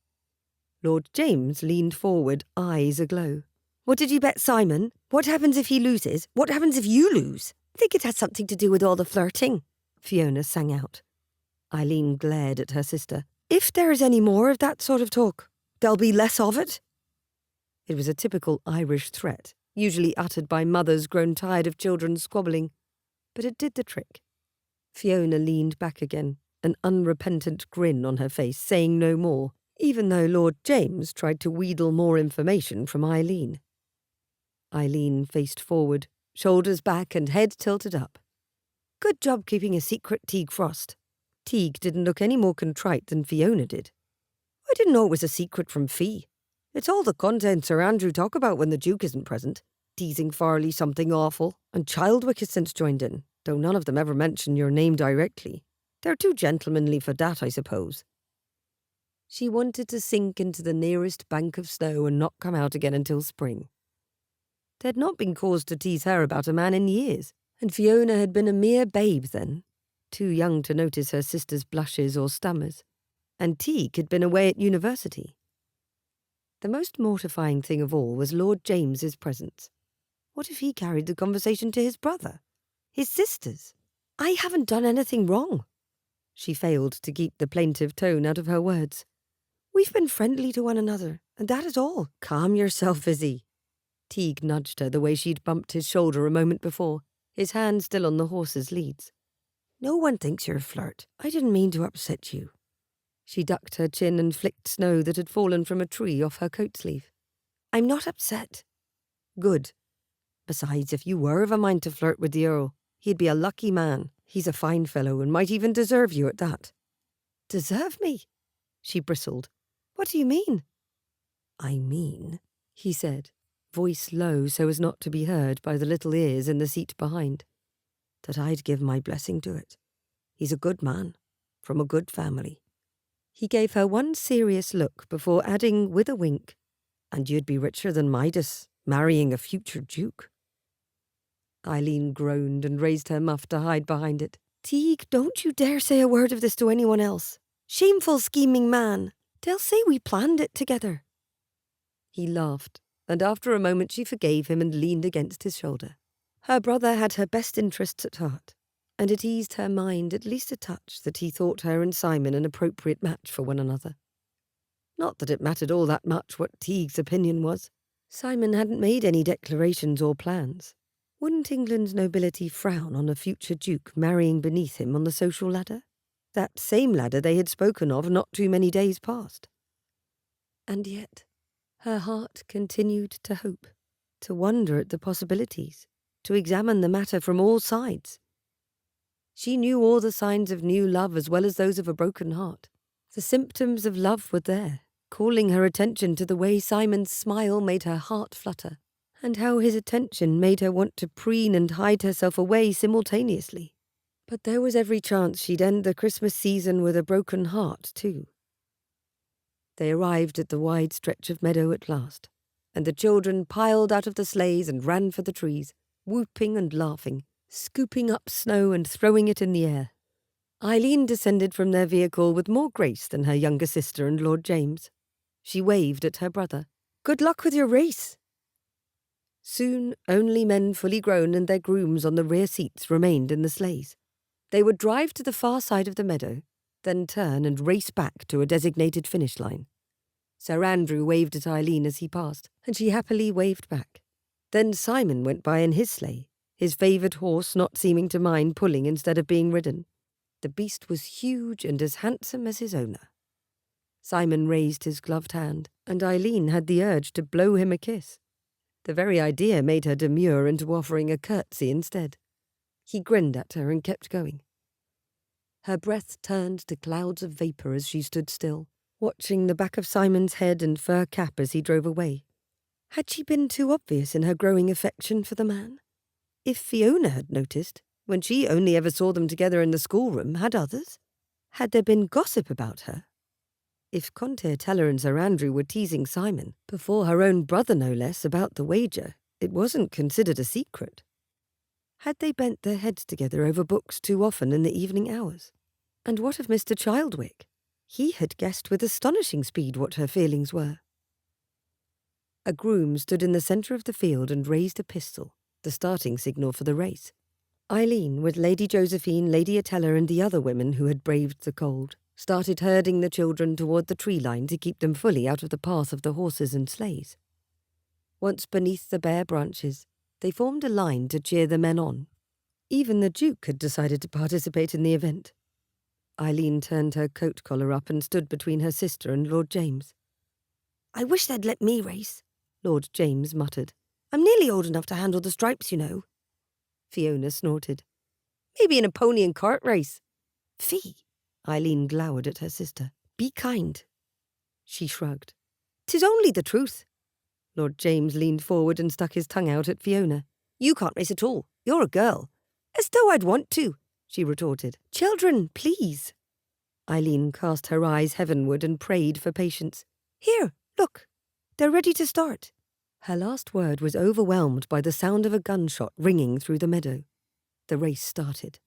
Lord James leaned forward, eyes aglow. "What did you bet Simon? What happens if he loses? What happens if you lose?" "I think it has something to do with all the flirting," Fiona sang out. Isleen glared at her sister. "If there is any more of that sort of talk, there'll be less of it." It was a typical Irish threat, usually uttered by mothers grown tired of children squabbling, but it did the trick. Fiona leaned back again, an unrepentant grin on her face, saying no more, even though Lord James tried to wheedle more information from Isleen. Isleen faced forward, shoulders back and head tilted up. "Good job keeping a secret, Teague Frost." Teague didn't look any more contrite than Fiona did. "I didn't know it was a secret from Fee. It's all the contents Sir Andrew talk about when the Duke isn't present. Teasing Farleigh something awful, and Childwick has since joined in, though none of them ever mention your name directly. They're too gentlemanly for that, I suppose." She wanted to sink into the nearest bank of snow and not come out again until spring. There'd not been cause to tease her about a man in years, and Fiona had been a mere babe then, too young to notice her sister's blushes or stammers, and Teague had been away at university. The most mortifying thing of all was Lord James's presence. What if he carried the conversation to his brother? His sisters? "I haven't done anything wrong." She failed to keep the plaintive tone out of her words. "We've been friendly to one another, and that is all." "Calm yourself, Izzy." Teague nudged her the way she'd bumped his shoulder a moment before, his hand still on the horse's leads. "No one thinks you're a flirt. I didn't mean to upset you." She ducked her chin and flicked snow that had fallen from a tree off her coat sleeve. "I'm not upset." "Good. Besides, if you were of a mind to flirt with the Earl, he'd be a lucky man. He's a fine fellow and might even deserve you at that." "Deserve me?" She bristled. "What do you mean?" "I mean," he said, voice low so as not to be heard by the little ears in the seat behind, "that I'd give my blessing to it. He's a good man, from a good family." He gave her one serious look before adding with a wink, "And you'd be richer than Midas, marrying a future duke." Isleen groaned and raised her muff to hide behind it. "Teague, don't you dare say a word of this to anyone else. Shameful scheming man. They'll say we planned it together." He laughed, and after a moment she forgave him and leaned against his shoulder. Her brother had her best interests at heart, and it eased her mind at least a touch that he thought her and Simon an appropriate match for one another. Not that it mattered all that much what Teague's opinion was. Simon hadn't made any declarations or plans. Wouldn't England's nobility frown on a future duke marrying beneath him on the social ladder? That same ladder they had spoken of not too many days past. And yet, her heart continued to hope, to wonder at the possibilities. to examine the matter from all sides. She knew all the signs of new love as well as those of a broken heart. The symptoms of love were there, calling her attention to the way Simon's smile made her heart flutter, and how his attention made her want to preen and hide herself away simultaneously. But there was every chance she'd end the Christmas season with a broken heart, too. They arrived at the wide stretch of meadow at last, and the children piled out of the sleighs and ran for the trees, whooping and laughing, scooping up snow and throwing it in the air. Isleen descended from their vehicle with more grace than her younger sister and Lord James. She waved at her brother. "Good luck with your race." Soon only men fully grown and their grooms on the rear seats remained in the sleighs. They would drive to the far side of the meadow, then turn and race back to a designated finish line. Sir Andrew waved at Isleen as he passed, and she happily waved back. Then Simon went by in his sleigh, his favoured horse not seeming to mind pulling instead of being ridden. The beast was huge and as handsome as his owner. Simon raised his gloved hand, and Isleen had the urge to blow him a kiss. The very idea made her demur into offering a curtsy instead. He grinned at her and kept going. Her breath turned to clouds of vapour as she stood still, watching the back of Simon's head and fur cap as he drove away. Had she been too obvious in her growing affection for the man? If Fiona had noticed, when she only ever saw them together in the schoolroom, had others? Had there been gossip about her? If Conte Teller and Sir Andrew were teasing Simon, before her own brother no less, about the wager, it wasn't considered a secret. Had they bent their heads together over books too often in the evening hours? And what of Mr. Childwick? He had guessed with astonishing speed what her feelings were. A groom stood in the centre of the field and raised a pistol, the starting signal for the race. Isleen, with Lady Josephine, Lady Attella and the other women who had braved the cold, started herding the children toward the tree line to keep them fully out of the path of the horses and sleighs. Once beneath the bare branches, they formed a line to cheer the men on. Even the Duke had decided to participate in the event. Isleen turned her coat collar up and stood between her sister and Lord James. "I wish they'd let me race," Lord James muttered. "I'm nearly old enough to handle the stripes, you know." Fiona snorted. "Maybe in a pony and cart race." "Fie!" Isleen glowered at her sister. "Be kind." She shrugged. "'Tis only the truth." Lord James leaned forward and stuck his tongue out at Fiona. "You can't race at all. You're a girl." "As though I'd want to," she retorted. "Children, please." Isleen cast her eyes heavenward and prayed for patience. "Here, look. They're ready to start." Her last word was overwhelmed by the sound of a gunshot ringing through the meadow. The race started.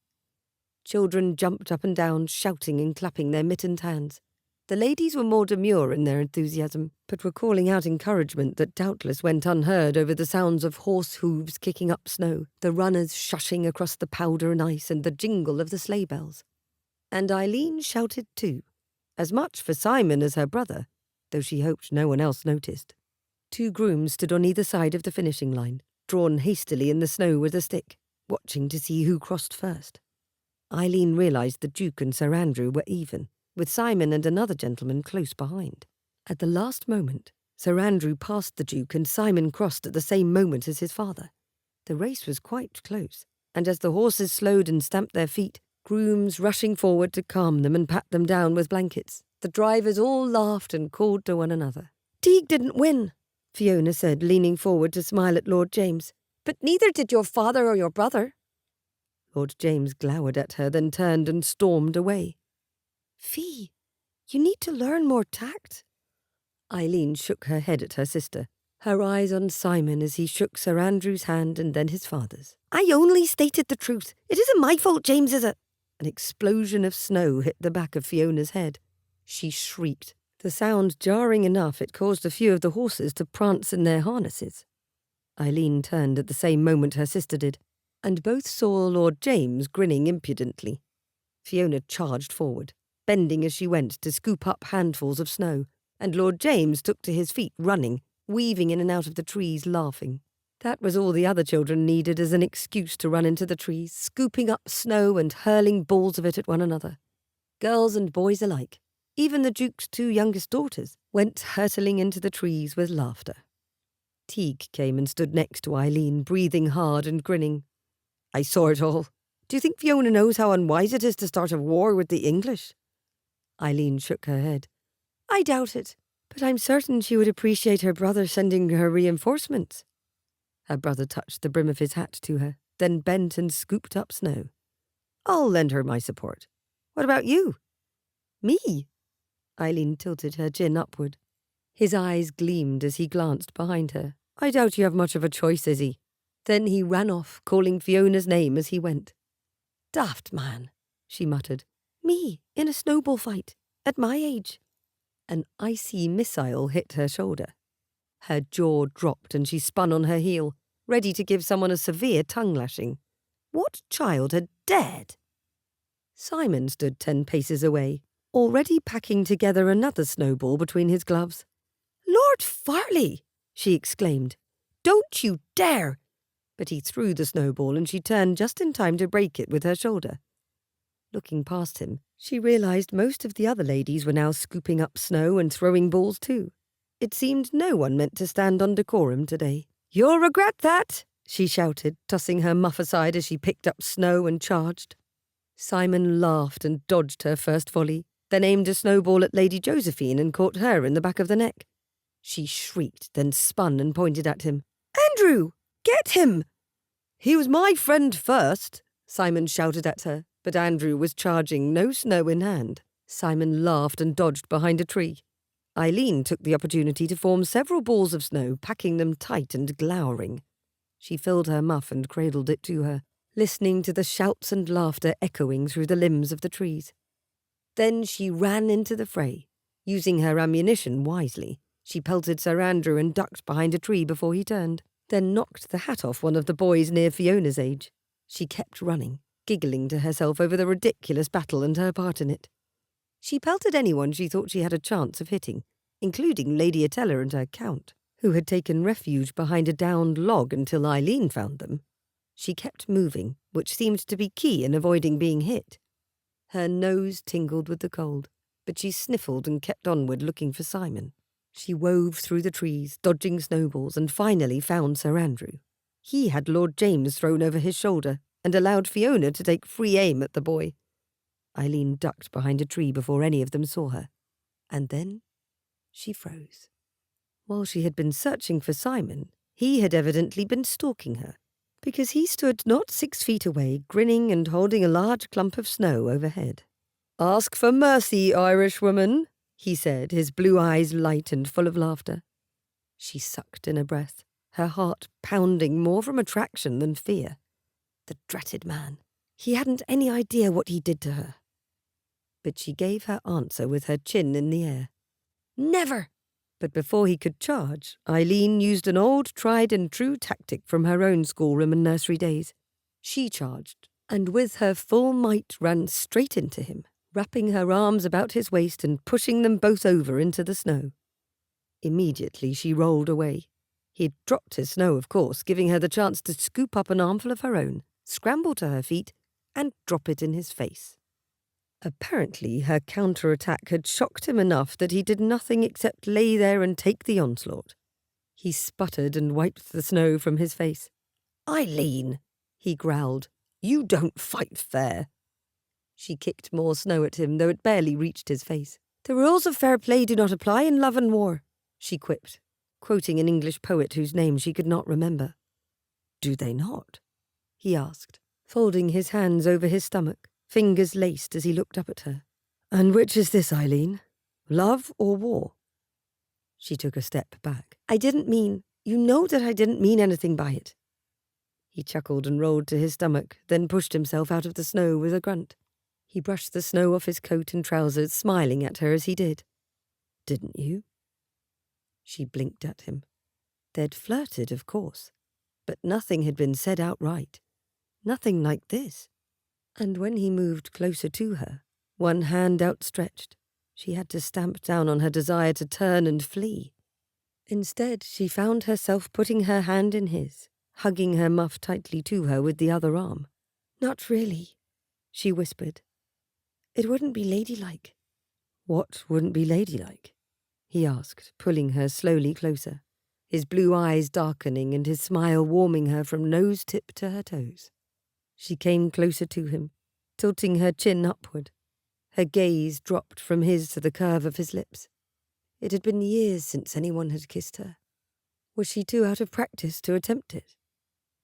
Children jumped up and down, shouting and clapping their mittened hands. The ladies were more demure in their enthusiasm, but were calling out encouragement that doubtless went unheard over the sounds of horse hooves kicking up snow, the runners shushing across the powder and ice, and the jingle of the sleigh bells. And Isleen shouted too, as much for Simon as her brother, though she hoped no one else noticed. 2 grooms stood on either side of the finishing line, drawn hastily in the snow with a stick, watching to see who crossed first. Isleen realised the Duke and Sir Andrew were even, with Simon and another gentleman close behind. At the last moment, Sir Andrew passed the Duke and Simon crossed at the same moment as his father. The race was quite close, and as the horses slowed and stamped their feet, grooms rushing forward to calm them and pat them down with blankets, the drivers all laughed and called to one another. "Teague didn't win," Fiona said, leaning forward to smile at Lord James. "But neither did your father or your brother." Lord James glowered at her, then turned and stormed away. "Fee, you need to learn more tact." Isleen shook her head at her sister, her eyes on Simon as he shook Sir Andrew's hand and then his father's. "I only stated the truth. It isn't my fault James is a—" An explosion of snow hit the back of Fiona's head. She shrieked, the sound jarring enough it caused a few of the horses to prance in their harnesses. Isleen turned at the same moment her sister did, and both saw Lord James grinning impudently. Fiona charged forward, bending as she went to scoop up handfuls of snow, and Lord James took to his feet running, weaving in and out of the trees, laughing. That was all the other children needed as an excuse to run into the trees, scooping up snow and hurling balls of it at one another. Girls and boys alike, even the Duke's 2 youngest daughters, went hurtling into the trees with laughter. Teague came and stood next to Isleen, breathing hard and grinning. I saw it all. Do you think Fiona knows how unwise it is to start a war with the English? Isleen shook her head. I doubt it, but I'm certain she would appreciate her brother sending her reinforcements. Her brother touched the brim of his hat to her, then bent and scooped up snow. I'll lend her my support. What about you? Me? Isleen tilted her chin upward. His eyes gleamed as he glanced behind her. I doubt you have much of a choice, Izzy. Then he ran off, calling Fiona's name as he went. Daft man, she muttered. Me, in a snowball fight, at my age. An icy missile hit her shoulder. Her jaw dropped and she spun on her heel, ready to give someone a severe tongue-lashing. What child had dared? Simon stood 10 paces away, already packing together another snowball between his gloves. Lord Farleigh! She exclaimed. Don't you dare! But he threw the snowball and she turned just in time to break it with her shoulder. Looking past him, she realised most of the other ladies were now scooping up snow and throwing balls too. It seemed no one meant to stand on decorum today. You'll regret that, she shouted, tossing her muff aside as she picked up snow and charged. Simon laughed and dodged her first volley, then aimed a snowball at Lady Josephine and caught her in the back of the neck. She shrieked, then spun and pointed at him. Andrew! Get him! He was my friend first, Simon shouted at her, but Andrew was charging, no snow in hand. Simon laughed and dodged behind a tree. Isleen took the opportunity to form several balls of snow, packing them tight and glowering. She filled her muff and cradled it to her, listening to the shouts and laughter echoing through the limbs of the trees. Then she ran into the fray. Using her ammunition wisely, she pelted Sir Andrew and ducked behind a tree before he turned, then knocked the hat off one of the boys near Fiona's age. She kept running, giggling to herself over the ridiculous battle and her part in it. She pelted anyone she thought she had a chance of hitting, including Lady Atella and her count, who had taken refuge behind a downed log until Isleen found them. She kept moving, which seemed to be key in avoiding being hit. Her nose tingled with the cold, but she sniffled and kept onward looking for Simon. She wove through the trees, dodging snowballs, and finally found Sir Andrew. He had Lord James thrown over his shoulder and allowed Fiona to take free aim at the boy. Isleen ducked behind a tree before any of them saw her, and then she froze. While she had been searching for Simon, he had evidently been stalking her, because he stood not 6 feet away, grinning and holding a large clump of snow overhead. "Ask for mercy, Irishwoman," he said, his blue eyes light and full of laughter. She sucked in a breath, her heart pounding more from attraction than fear. The dratted man. He hadn't any idea what he did to her. But she gave her answer with her chin in the air. Never! But before he could charge, Isleen used an old tried-and-true tactic from her own schoolroom and nursery days. She charged, and with her full might ran straight into him, wrapping her arms about his waist and pushing them both over into the snow. Immediately she rolled away. He'd dropped his snow, of course, giving her the chance to scoop up an armful of her own, scramble to her feet, and drop it in his face. Apparently her counter-attack had shocked him enough that he did nothing except lay there and take the onslaught. He sputtered and wiped the snow from his face. "Isleen," he growled, "you don't fight fair." She kicked more snow at him, though it barely reached his face. "The rules of fair play do not apply in love and war," she quipped, quoting an English poet whose name she could not remember. "Do they not?" he asked, folding his hands over his stomach, fingers laced as he looked up at her. "And which is this, Isleen? Love or war?" She took a step back. You know that I didn't mean anything by it." He chuckled and rolled to his stomach, then pushed himself out of the snow with a grunt. He brushed the snow off his coat and trousers, smiling at her as he did. "Didn't you?" She blinked at him. They'd flirted, of course, but nothing had been said outright. Nothing like this. And when he moved closer to her, one hand outstretched, she had to stamp down on her desire to turn and flee. Instead, she found herself putting her hand in his, hugging her muff tightly to her with the other arm. "Not really," she whispered. "It wouldn't be ladylike." "What wouldn't be ladylike?" he asked, pulling her slowly closer. his blue eyes darkening and his smile warming her from nose-tip to her toes. She came closer to him, tilting her chin upward. Her gaze dropped from his to the curve of his lips. It had been years since anyone had kissed her. Was she too out of practice to attempt it?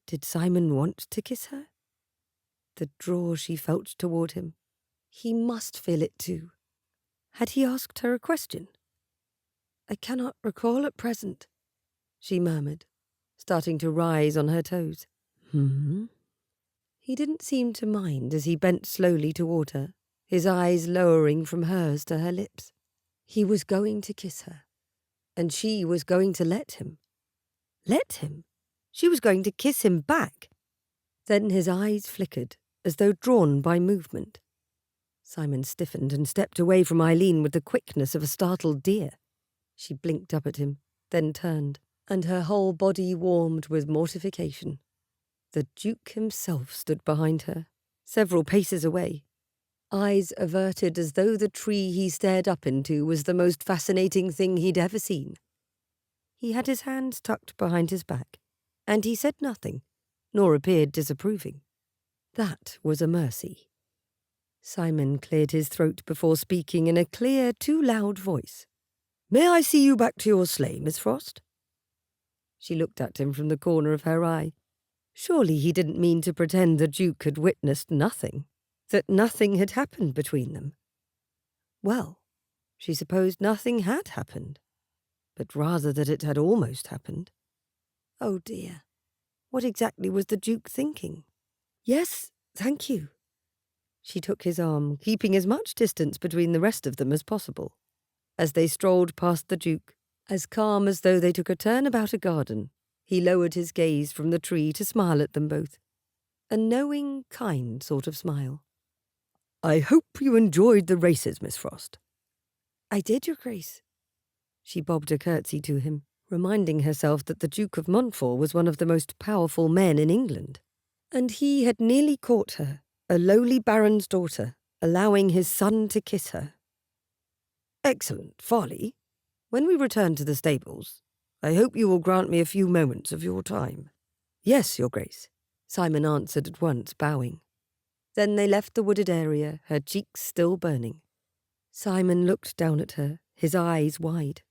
Did Simon want to kiss her? The draw she felt toward him. He must feel it too. Had he asked her a question? "I cannot recall at present," she murmured, starting to rise on her toes. He didn't seem to mind as he bent slowly toward her, his eyes lowering from hers to her lips. He was going to kiss her, and she was going to let him. Let him? She was going to kiss him back. Then his eyes flickered, as though drawn by movement. Simon stiffened and stepped away from Isleen with the quickness of a startled deer. She blinked up at him, then turned, and her whole body warmed with mortification. The Duke himself stood behind her, several paces away, eyes averted as though the tree he stared up into was the most fascinating thing he'd ever seen. He had his hands tucked behind his back, and he said nothing, nor appeared disapproving. That was a mercy. Simon cleared his throat before speaking in a clear, too loud voice. "May I see you back to your sleigh, Miss Frost?" She looked at him from the corner of her eye. Surely he didn't mean to pretend the Duke had witnessed nothing, that nothing had happened between them. Well, she supposed nothing had happened, but rather that it had almost happened. Oh dear, what exactly was the Duke thinking? "Yes, thank you." She took his arm, keeping as much distance between the rest of them as possible. As they strolled past the Duke, as calm as though they took a turn about a garden, he lowered his gaze from the tree to smile at them both. A knowing, kind sort of smile. "I hope you enjoyed the races, Miss Frost." "I did, Your Grace." She bobbed a curtsy to him, reminding herself that the Duke of Montfort was one of the most powerful men in England. And he had nearly caught her, a lowly baron's daughter, allowing his son to kiss her. "Excellent, Farleigh. When we return to the stables, I hope you will grant me a few moments of your time." "Yes, Your Grace," Simon answered at once, bowing. Then they left the wooded area, her cheeks still burning. Simon looked down at her, his eyes wide.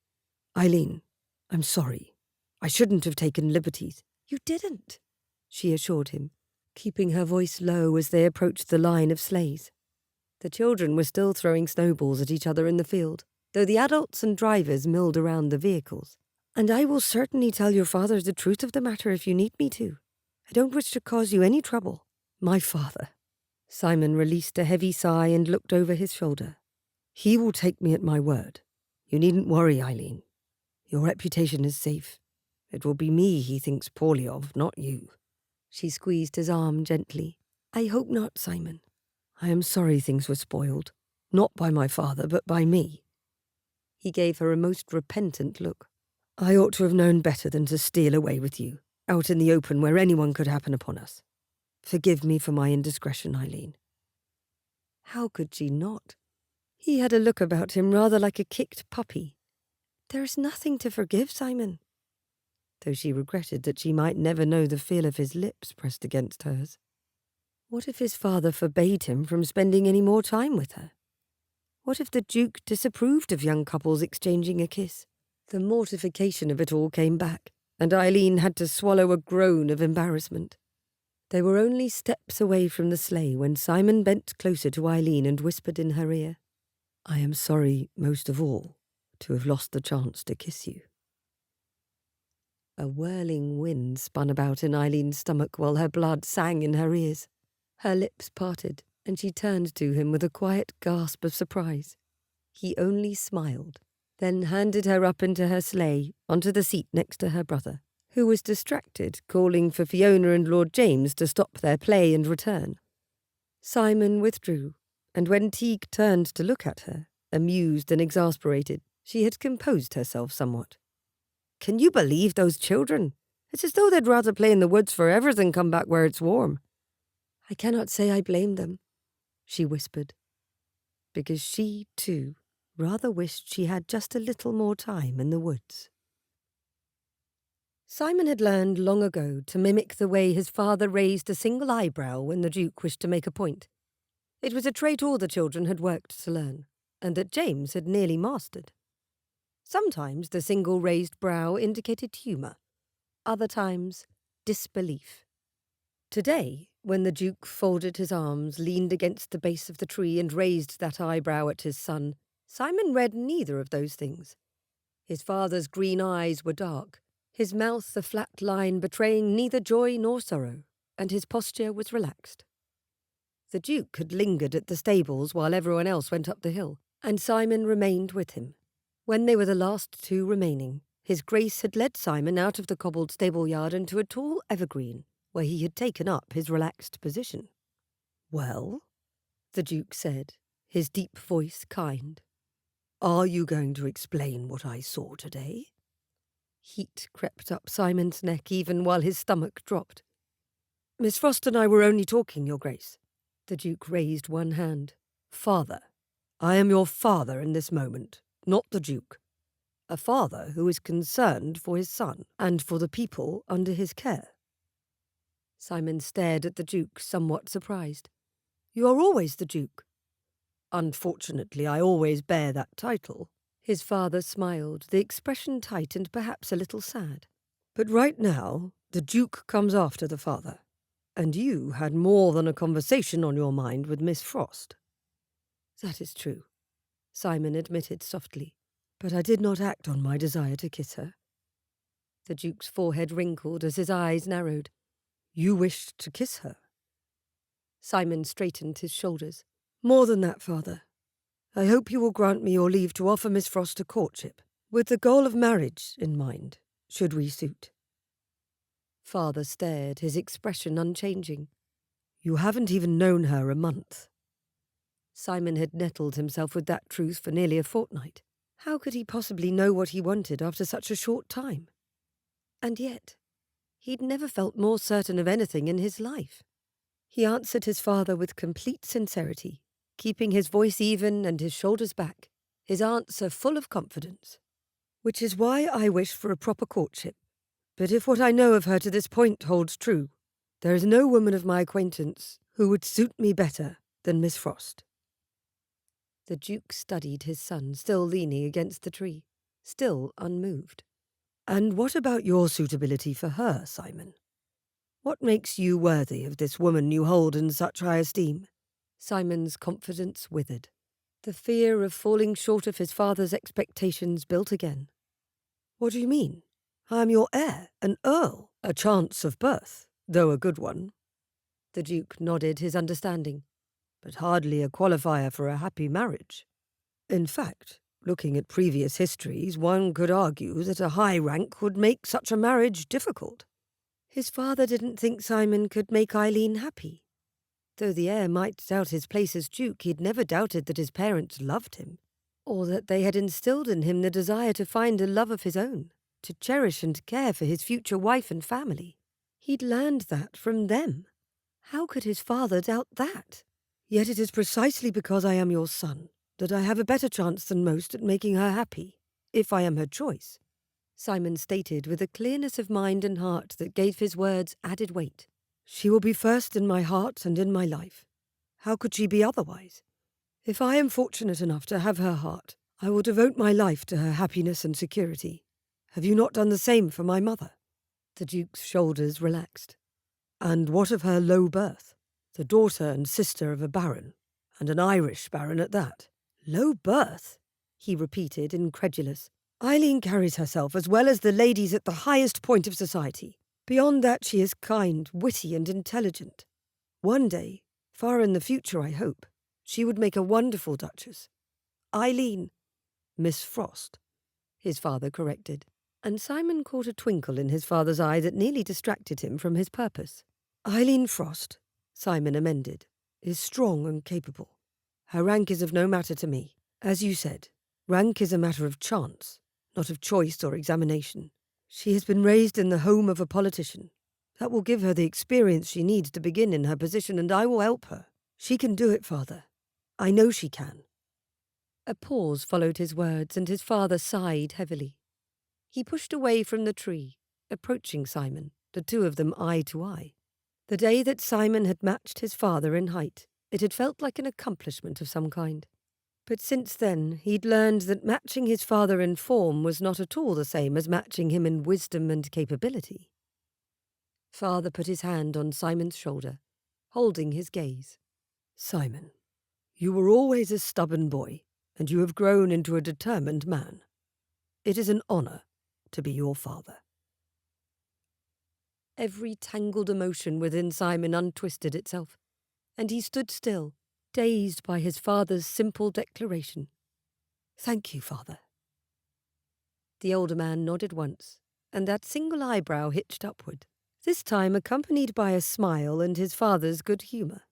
"Isleen, I'm sorry. I shouldn't have taken liberties." "You didn't," she assured him, keeping her voice low as they approached the line of sleighs. The children were still throwing snowballs at each other in the field, though the adults and drivers milled around the vehicles. "And I will certainly tell your father the truth of the matter if you need me to. I don't wish to cause you any trouble." "My father." Simon released a heavy sigh and looked over his shoulder. "He will take me at my word. You needn't worry, Isleen. Your reputation is safe. It will be me he thinks poorly of, not you." She squeezed his arm gently. "I hope not, Simon. I am sorry things were spoiled. Not by my father, but by me." He gave her a most repentant look. "I ought to have known better than to steal away with you, out in the open where anyone could happen upon us. Forgive me for my indiscretion, Isleen." How could she not? He had a look about him rather like a kicked puppy. "There is nothing to forgive, Simon." Though she regretted that she might never know the feel of his lips pressed against hers. What if his father forbade him from spending any more time with her? What if the Duke disapproved of young couples exchanging a kiss? The mortification of it all came back, and Isleen had to swallow a groan of embarrassment. They were only steps away from the sleigh when Simon bent closer to Isleen and whispered in her ear, "I am sorry, most of all, to have lost the chance to kiss you." A whirling wind spun about in Eileen's stomach while her blood sang in her ears. Her lips parted, and she turned to him with a quiet gasp of surprise. He only smiled, then handed her up into her sleigh, onto the seat next to her brother, who was distracted, calling for Fiona and Lord James to stop their play and return. Simon withdrew, and when Teague turned to look at her, amused and exasperated, she had composed herself somewhat. "Can you believe those children? It's as though they'd rather play in the woods forever than come back where it's warm." "I cannot say I blame them," she whispered, because she, too, rather wished she had just a little more time in the woods. Simon had learned long ago to mimic the way his father raised a single eyebrow when the Duke wished to make a point. It was a trait all the children had worked to learn, and that James had nearly mastered. Sometimes the single raised brow indicated humour, other times disbelief. Today, when the Duke folded his arms, leaned against the base of the tree and raised that eyebrow at his son, Simon read neither of those things. His father's green eyes were dark, his mouth a flat line betraying neither joy nor sorrow, and his posture was relaxed. The Duke had lingered at the stables while everyone else went up the hill, and Simon remained with him. When they were the last two remaining, his Grace had led Simon out of the cobbled stable-yard into a tall evergreen, where he had taken up his relaxed position. "Well," the Duke said, his deep voice kind, "are you going to explain what I saw today?" Heat crept up Simon's neck even while his stomach dropped. "Miss Frost and I were only talking, Your Grace." The Duke raised one hand. "Father, I am your father in this moment, not the Duke. A father who is concerned for his son and for the people under his care." Simon stared at the Duke, somewhat surprised. "You are always the Duke." "Unfortunately, I always bear that title." His father smiled, the expression tight and perhaps a little sad. "But right now, the Duke comes after the father. And you had more than a conversation on your mind with Miss Frost." "That is true," Simon admitted softly. "But I did not act on my desire to kiss her." The Duke's forehead wrinkled as his eyes narrowed. "You wished to kiss her?" Simon straightened his shoulders. "More than that, Father. I hope you will grant me your leave to offer Miss Frost a courtship, with the goal of marriage in mind, should we suit." Father stared, his expression unchanging. "You haven't even known her a month." Simon had nettled himself with that truth for nearly a fortnight. How could he possibly know what he wanted after such a short time? And yet, he'd never felt more certain of anything in his life. He answered his father with complete sincerity, keeping his voice even and his shoulders back, his answer full of confidence. "Which is why I wish for a proper courtship. But if what I know of her to this point holds true, there is no woman of my acquaintance who would suit me better than Miss Frost." The Duke studied his son, still leaning against the tree, still unmoved. "And what about your suitability for her, Simon? What makes you worthy of this woman you hold in such high esteem?" Simon's confidence withered. The fear of falling short of his father's expectations built again. "What do you mean? I am your heir, an earl, a chance of birth, though a good one." The Duke nodded his understanding. "But hardly a qualifier for a happy marriage. In fact, looking at previous histories, one could argue that a high rank would make such a marriage difficult." His father didn't think Simon could make Isleen happy. Though the heir might doubt his place as Duke, he'd never doubted that his parents loved him, or that they had instilled in him the desire to find a love of his own, to cherish and care for his future wife and family. He'd learned that from them. How could his father doubt that? "Yet it is precisely because I am your son that I have a better chance than most at making her happy, if I am her choice," Simon stated with a clearness of mind and heart that gave his words added weight. "She will be first in my heart and in my life. How could she be otherwise? If I am fortunate enough to have her heart, I will devote my life to her happiness and security. Have you not done the same for my mother?" The Duke's shoulders relaxed. "And what of her low birth? The daughter and sister of a baron, and an Irish baron at that." "Low birth?" he repeated, incredulous. "Isleen carries herself as well as the ladies at the highest point of society. Beyond that, she is kind, witty, and intelligent. One day, far in the future I hope, she would make a wonderful duchess. Isleen—" "Miss Frost," his father corrected, and Simon caught a twinkle in his father's eye that nearly distracted him from his purpose. "Isleen Frost," Simon amended, "is strong and capable. Her rank is of no matter to me. As you said, rank is a matter of chance, not of choice or examination. She has been raised in the home of a politician. That will give her the experience she needs to begin in her position, and I will help her. She can do it, Father. I know she can." A pause followed his words, and his father sighed heavily. He pushed away from the tree, approaching Simon, the two of them eye to eye. The day that Simon had matched his father in height, it had felt like an accomplishment of some kind. But since then, he'd learned that matching his father in form was not at all the same as matching him in wisdom and capability. Father put his hand on Simon's shoulder, holding his gaze. "Simon, you were always a stubborn boy, and you have grown into a determined man. It is an honour to be your father." Every tangled emotion within Simon untwisted itself, and he stood still, dazed by his father's simple declaration. "Thank you, Father." The older man nodded once, and that single eyebrow hitched upward, this time accompanied by a smile and his father's good humour.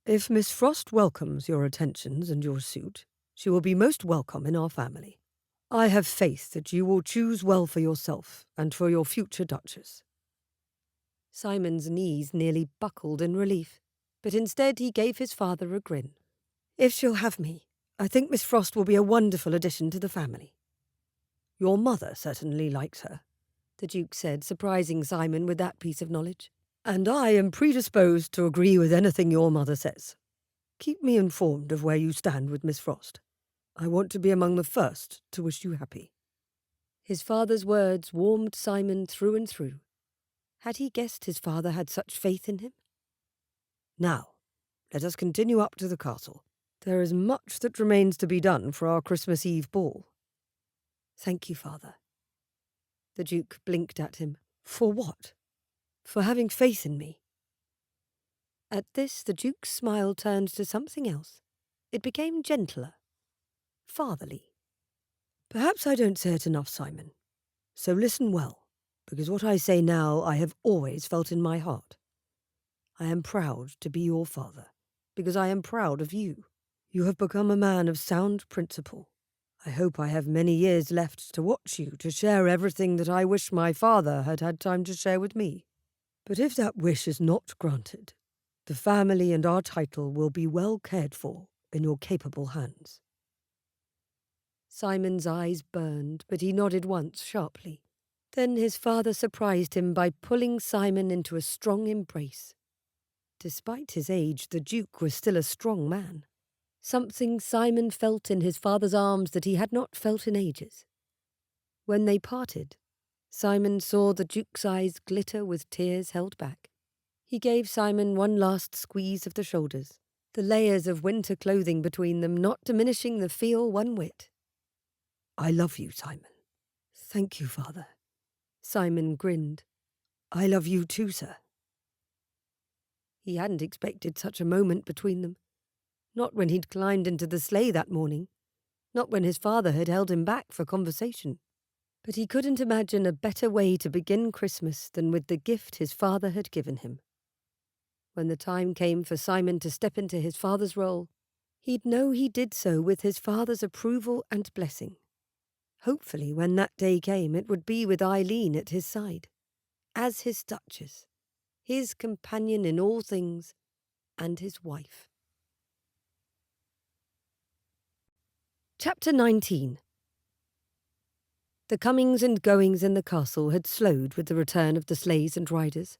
"If Miss Frost welcomes your attentions and your suit, she will be most welcome in our family. I have faith that you will choose well for yourself and for your future Duchess." Simon's knees nearly buckled in relief, but instead he gave his father a grin. "If she'll have me, I think Miss Frost will be a wonderful addition to the family." "Your mother certainly likes her," the Duke said, surprising Simon with that piece of knowledge. "And I am predisposed to agree with anything your mother says. Keep me informed of where you stand with Miss Frost. I want to be among the first to wish you happy." His father's words warmed Simon through and through. Had he guessed his father had such faith in him? "Now, let us continue up to the castle. There is much that remains to be done for our Christmas Eve ball." "Thank you, Father." The Duke blinked at him. "For what? For having faith in me." At this, the Duke's smile turned to something else. It became gentler, fatherly. "Perhaps I don't say it enough, Simon. So listen well, because what I say now I have always felt in my heart. I am proud to be your father, because I am proud of you. You have become a man of sound principle. I hope I have many years left to watch you, to share everything that I wish my father had had time to share with me. But if that wish is not granted, the family and our title will be well cared for in your capable hands." Simon's eyes burned, but he nodded once sharply. Then his father surprised him by pulling Simon into a strong embrace. Despite his age, the Duke was still a strong man. Something Simon felt in his father's arms that he had not felt in ages. When they parted, Simon saw the Duke's eyes glitter with tears held back. He gave Simon one last squeeze of the shoulders, the layers of winter clothing between them not diminishing the feel one whit. "I love you, Simon." "Thank you, Father." Simon grinned. "I love you too, sir." He hadn't expected such a moment between them. Not when he'd climbed into the sleigh that morning. Not when his father had held him back for conversation. But he couldn't imagine a better way to begin Christmas than with the gift his father had given him. When the time came for Simon to step into his father's role, he'd know he did so with his father's approval and blessing. Hopefully, when that day came, it would be with Isleen at his side, as his Duchess, his companion in all things, and his wife. Chapter 19. The comings and goings in the castle had slowed with the return of the sleighs and riders.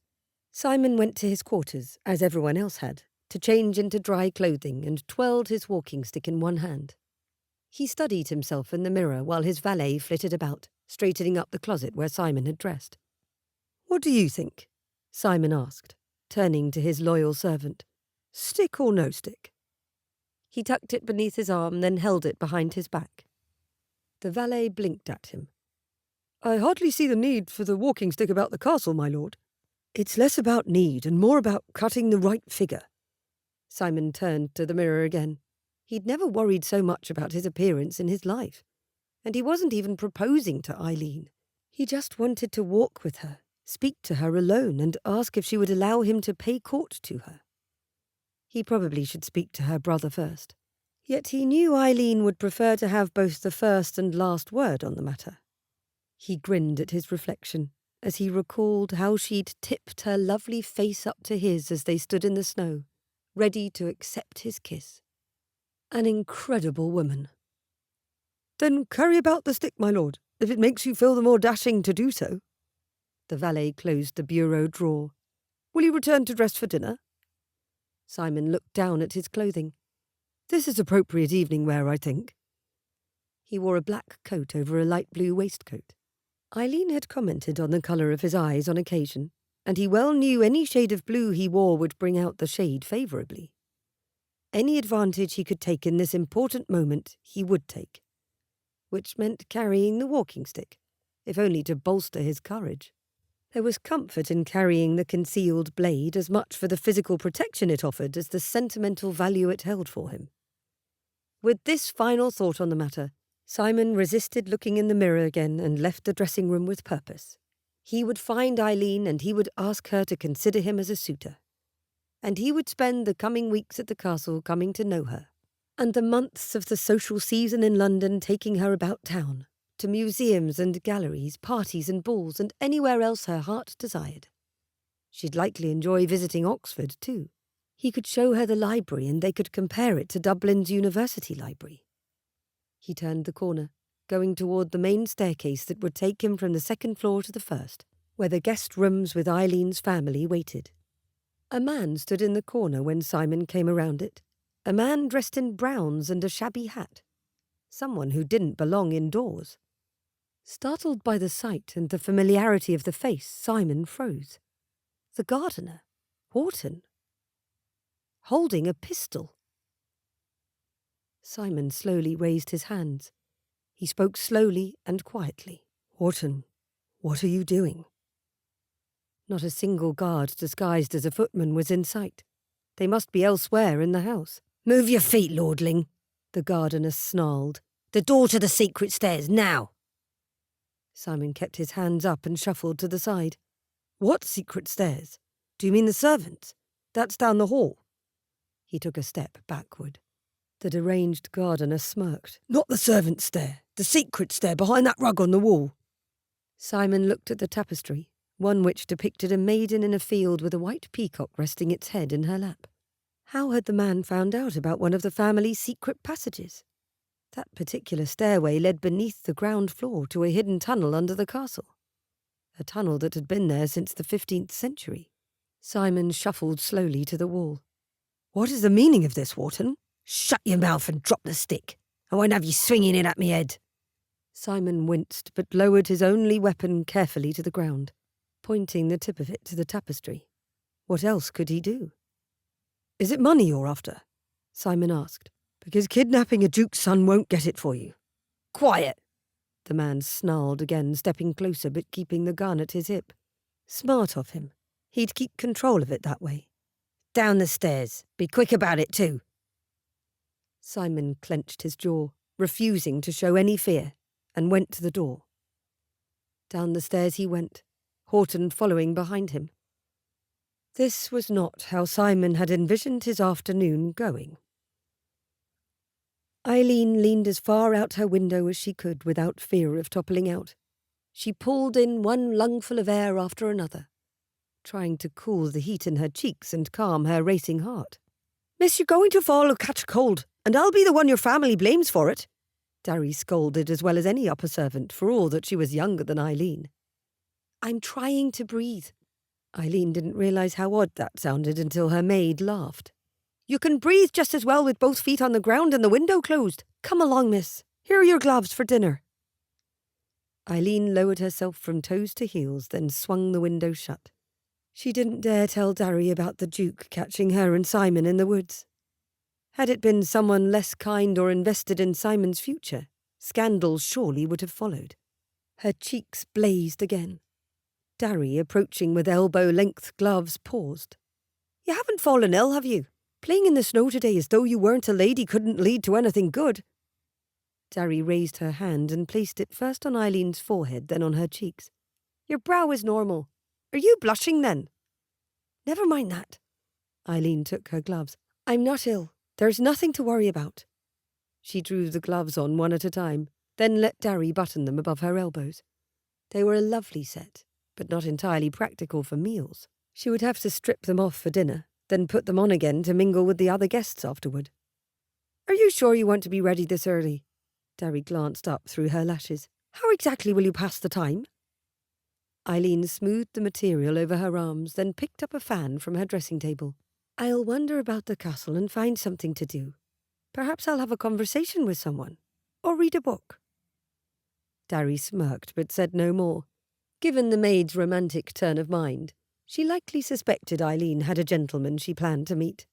Simon went to his quarters, as everyone else had, to change into dry clothing and twirled his walking stick in one hand. He studied himself in the mirror while his valet flitted about, straightening up the closet where Simon had dressed. "What do you think?" Simon asked, turning to his loyal servant. "Stick or no stick?" He tucked it beneath his arm, then held it behind his back. The valet blinked at him. "I hardly see the need for the walking stick about the castle, my lord. It's less about need and more about cutting the right figure." Simon turned to the mirror again. He'd never worried so much about his appearance in his life. And he wasn't even proposing to Isleen. He just wanted to walk with her, speak to her alone, and ask if she would allow him to pay court to her. He probably should speak to her brother first. Yet he knew Isleen would prefer to have both the first and last word on the matter. He grinned at his reflection as he recalled how she'd tipped her lovely face up to his as they stood in the snow, ready to accept his kiss. An incredible woman. "Then carry about the stick, my lord, if it makes you feel the more dashing to do so." The valet closed the bureau drawer. "Will you return to dress for dinner?" Simon looked down at his clothing. "This is appropriate evening wear, I think." He wore a black coat over a light blue waistcoat. Isleen had commented on the colour of his eyes on occasion, and he well knew any shade of blue he wore would bring out the shade favourably. Any advantage he could take in this important moment he would take, which meant carrying the walking stick, if only to bolster his courage. There was comfort in carrying the concealed blade as much for the physical protection it offered as the sentimental value it held for him. With this final thought on the matter, Simon resisted looking in the mirror again and left the dressing room with purpose. He would find Isleen and he would ask her to consider him as a suitor. And he would spend the coming weeks at the castle coming to know her, and the months of the social season in London taking her about town, to museums and galleries, parties and balls, and anywhere else her heart desired. She'd likely enjoy visiting Oxford, too. He could show her the library and they could compare it to Dublin's University Library. He turned the corner, going toward the main staircase that would take him from the second floor to the first, where the guest rooms with Eileen's family waited. A man stood in the corner when Simon came around it, a man dressed in browns and a shabby hat, someone who didn't belong indoors. Startled by the sight and the familiarity of the face, Simon froze. The gardener, Wharton, holding a pistol. Simon slowly raised his hands. He spoke slowly and quietly. "Wharton, what are you doing?" Not a single guard disguised as a footman was in sight. They must be elsewhere in the house. "Move your feet, lordling," the gardener snarled. "The door to the secret stairs, now!" Simon kept his hands up and shuffled to the side. "What secret stairs? Do you mean the servants'? That's down the hall." He took a step backward. The deranged gardener smirked. "Not the servants' stair. The secret stair behind that rug on the wall." Simon looked at the tapestry, one which depicted a maiden in a field with a white peacock resting its head in her lap. How had the man found out about one of the family's secret passages? That particular stairway led beneath the ground floor to a hidden tunnel under the castle. A tunnel that had been there since the 15th century. Simon shuffled slowly to the wall. "What is the meaning of this, Wharton?" "Shut your mouth and drop the stick. I won't have you swinging it at me head." Simon winced, but lowered his only weapon carefully to the ground, pointing the tip of it to the tapestry. What else could he do? "Is it money you're after?" Simon asked. "Because kidnapping a duke's son won't get it for you." "Quiet!" the man snarled again, stepping closer but keeping the gun at his hip. Smart of him. He'd keep control of it that way. "Down the stairs. Be quick about it too." Simon clenched his jaw, refusing to show any fear, and went to the door. Down the stairs he went, Wharton following behind him. This was not how Simon had envisioned his afternoon going. Isleen leaned as far out her window as she could without fear of toppling out. She pulled in one lungful of air after another, trying to cool the heat in her cheeks and calm her racing heart. "Miss, you're going to fall or catch a cold, and I'll be the one your family blames for it," Darry scolded as well as any upper servant, for all that she was younger than Isleen. "I'm trying to breathe." Isleen didn't realise how odd that sounded until her maid laughed. "You can breathe just as well with both feet on the ground and the window closed. Come along, miss. Here are your gloves for dinner." Isleen lowered herself from toes to heels, then swung the window shut. She didn't dare tell Darry about the Duke catching her and Simon in the woods. Had it been someone less kind or invested in Simon's future, scandals surely would have followed. Her cheeks blazed again. Darry, approaching with elbow-length gloves, paused. "You haven't fallen ill, have you? Playing in the snow today as though you weren't a lady couldn't lead to anything good." Darry raised her hand and placed it first on Eileen's forehead, then on her cheeks. "Your brow is normal. Are you blushing, then?" "Never mind that." Isleen took her gloves. "I'm not ill. There's nothing to worry about." She drew the gloves on one at a time, then let Darry button them above her elbows. They were a lovely set, but not entirely practical for meals. She would have to strip them off for dinner, then put them on again to mingle with the other guests afterward. "Are you sure you want to be ready this early?" Darry glanced up through her lashes. "How exactly will you pass the time?" Eileen smoothed the material over her arms, then picked up a fan from her dressing table. I'll wander about the castle and find something to do. Perhaps I'll have a conversation with someone, or read a book. Darry smirked, but said no more. Given the maid's romantic turn of mind, she likely suspected Eileen had a gentleman she planned to meet.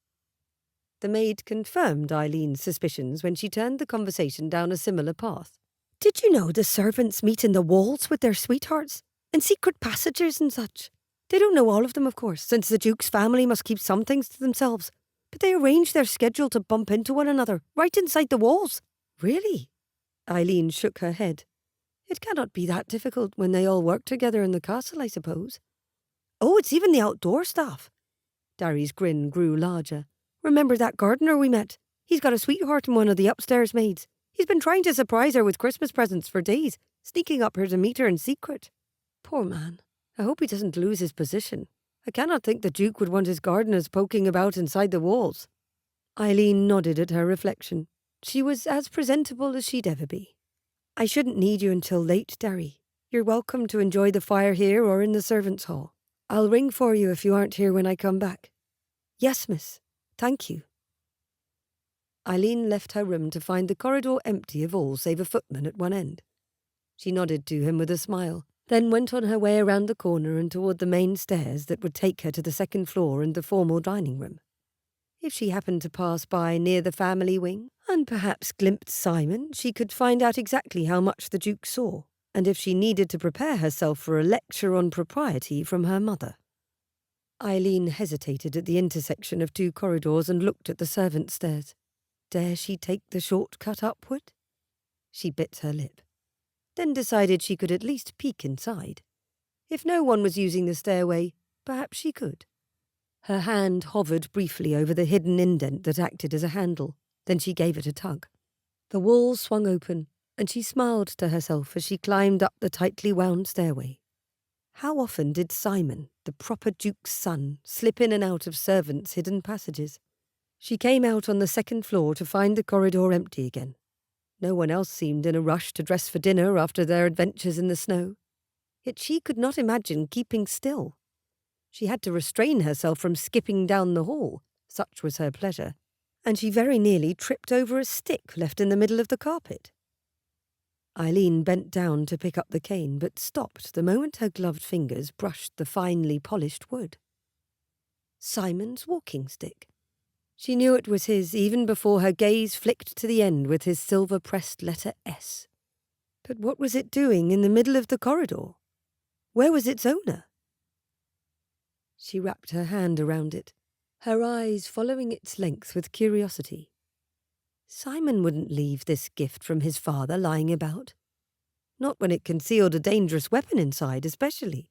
The maid confirmed Eileen's suspicions when she turned the conversation down a similar path. Did you know the servants meet in the walls with their sweethearts, and secret passages and such? They don't know all of them, of course, since the Duke's family must keep some things to themselves, but they arrange their schedule to bump into one another, right inside the walls. Really? Eileen shook her head. It cannot be that difficult when they all work together in the castle, I suppose. Oh, it's even the outdoor staff. Darry's grin grew larger. Remember that gardener we met? He's got a sweetheart in one of the upstairs maids. He's been trying to surprise her with Christmas presents for days, sneaking up her to meet her in secret. Poor man. I hope he doesn't lose his position. I cannot think the Duke would want his gardeners poking about inside the walls. Eileen nodded at her reflection. She was as presentable as she'd ever be. I shouldn't need you until late, Darry. You're welcome to enjoy the fire here or in the servants' hall. I'll ring for you if you aren't here when I come back. Yes, miss. Thank you. Eileen left her room to find the corridor empty of all save a footman at one end. She nodded to him with a smile, then went on her way around the corner and toward the main stairs that would take her to the second floor and the formal dining room. If she happened to pass by near the family wing, and perhaps glimpsed Simon, she could find out exactly how much the Duke saw, and if she needed to prepare herself for a lecture on propriety from her mother. Eileen hesitated at the intersection of two corridors and looked at the servants' stairs. Dare she take the short cut upward? She bit her lip, then decided she could at least peek inside. If no one was using the stairway, perhaps she could. Her hand hovered briefly over the hidden indent that acted as a handle, then she gave it a tug. The wall swung open, and she smiled to herself as she climbed up the tightly wound stairway. How often did Simon, the proper Duke's son, slip in and out of servants' hidden passages? She came out on the second floor to find the corridor empty again. No one else seemed in a rush to dress for dinner after their adventures in the snow. Yet she could not imagine keeping still. She had to restrain herself from skipping down the hall, such was her pleasure, and she very nearly tripped over a stick left in the middle of the carpet. Eileen bent down to pick up the cane, but stopped the moment her gloved fingers brushed the finely polished wood. Simon's walking stick. She knew it was his even before her gaze flicked to the end with his silver-pressed letter S. But what was it doing in the middle of the corridor? Where was its owner? She wrapped her hand around it, her eyes following its length with curiosity. Simon wouldn't leave this gift from his father lying about. Not when it concealed a dangerous weapon inside, especially.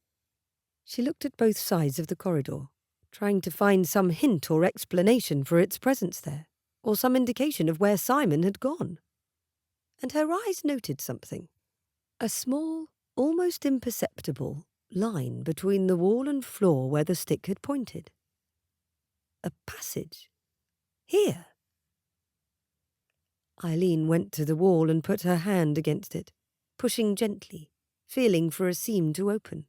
She looked at both sides of the corridor, trying to find some hint or explanation for its presence there, or some indication of where Simon had gone. And her eyes noted something. A small, almost imperceptible line between the wall and floor where the stick had pointed. A passage. Here. Eileen went to the wall and put her hand against it, pushing gently, feeling for a seam to open.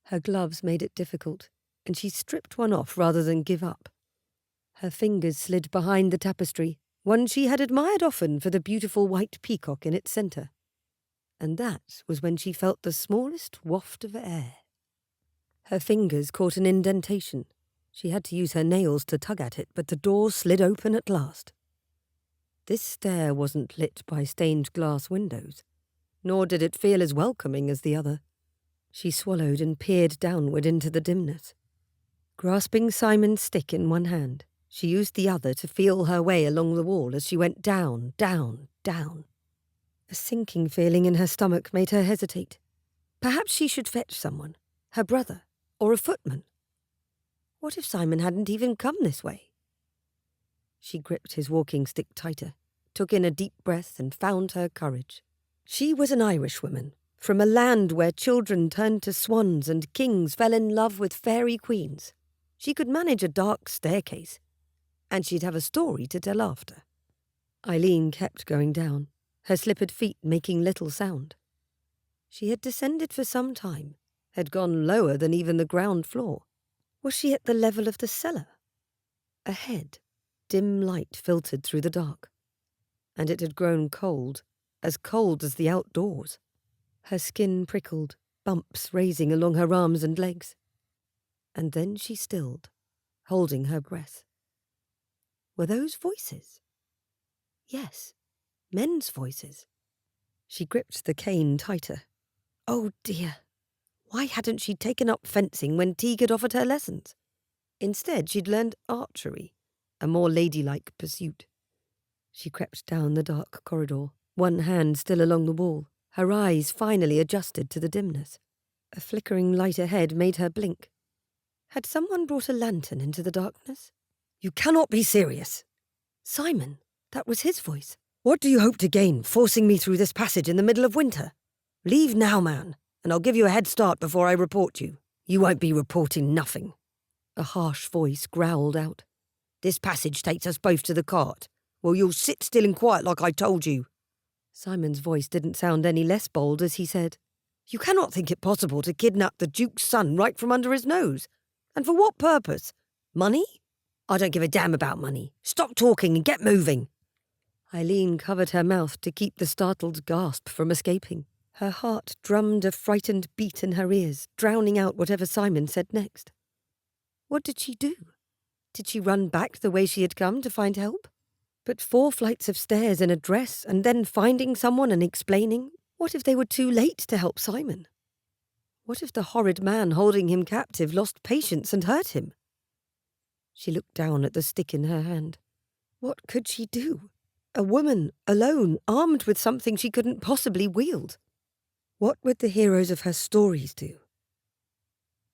Her gloves made it difficult, and she stripped one off rather than give up. Her fingers slid behind the tapestry, one she had admired often for the beautiful white peacock in its centre. And that was when she felt the smallest waft of air. Her fingers caught an indentation. She had to use her nails to tug at it, but the door slid open at last. This stair wasn't lit by stained glass windows, nor did it feel as welcoming as the other. She swallowed and peered downward into the dimness. Grasping Simon's stick in one hand, she used the other to feel her way along the wall as she went down, down, down. A sinking feeling in her stomach made her hesitate. Perhaps she should fetch someone, her brother, or a footman. What if Simon hadn't even come this way? She gripped his walking stick tighter, took in a deep breath and found her courage. She was an Irishwoman, from a land where children turned to swans and kings fell in love with fairy queens. She could manage a dark staircase, and she'd have a story to tell after. Eileen kept going down, her slippered feet making little sound. She had descended for some time, had gone lower than even the ground floor. Was she at the level of the cellar? Ahead, dim light filtered through the dark, and it had grown cold as the outdoors. Her skin prickled, bumps raising along her arms and legs. And then she stilled, holding her breath. Were those voices? Yes, men's voices. She gripped the cane tighter. Oh dear, why hadn't she taken up fencing when Teague had offered her lessons? Instead, she'd learned archery, a more ladylike pursuit. She crept down the dark corridor, one hand still along the wall, her eyes finally adjusted to the dimness. A flickering light ahead made her blink. Had someone brought a lantern into the darkness? You cannot be serious. Simon, that was his voice. What do you hope to gain, forcing me through this passage in the middle of winter? Leave now, man, and I'll give you a head start before I report you. You won't be reporting nothing. A harsh voice growled out. This passage takes us both to the cart. Well, you'll sit still and quiet like I told you. Simon's voice didn't sound any less bold as he said, You cannot think it possible to kidnap the Duke's son right from under his nose. And for what purpose? Money? I don't give a damn about money. Stop talking and get moving. Isleen covered her mouth to keep the startled gasp from escaping. Her heart drummed a frightened beat in her ears, drowning out whatever Simon said next. What did she do? Did she run back the way she had come to find help? But 4 flights of stairs in a dress, and then finding someone and explaining? What if they were too late to help Simon? What if the horrid man holding him captive lost patience and hurt him? She looked down at the stick in her hand. What could she do? A woman, alone, armed with something she couldn't possibly wield. What would the heroes of her stories do?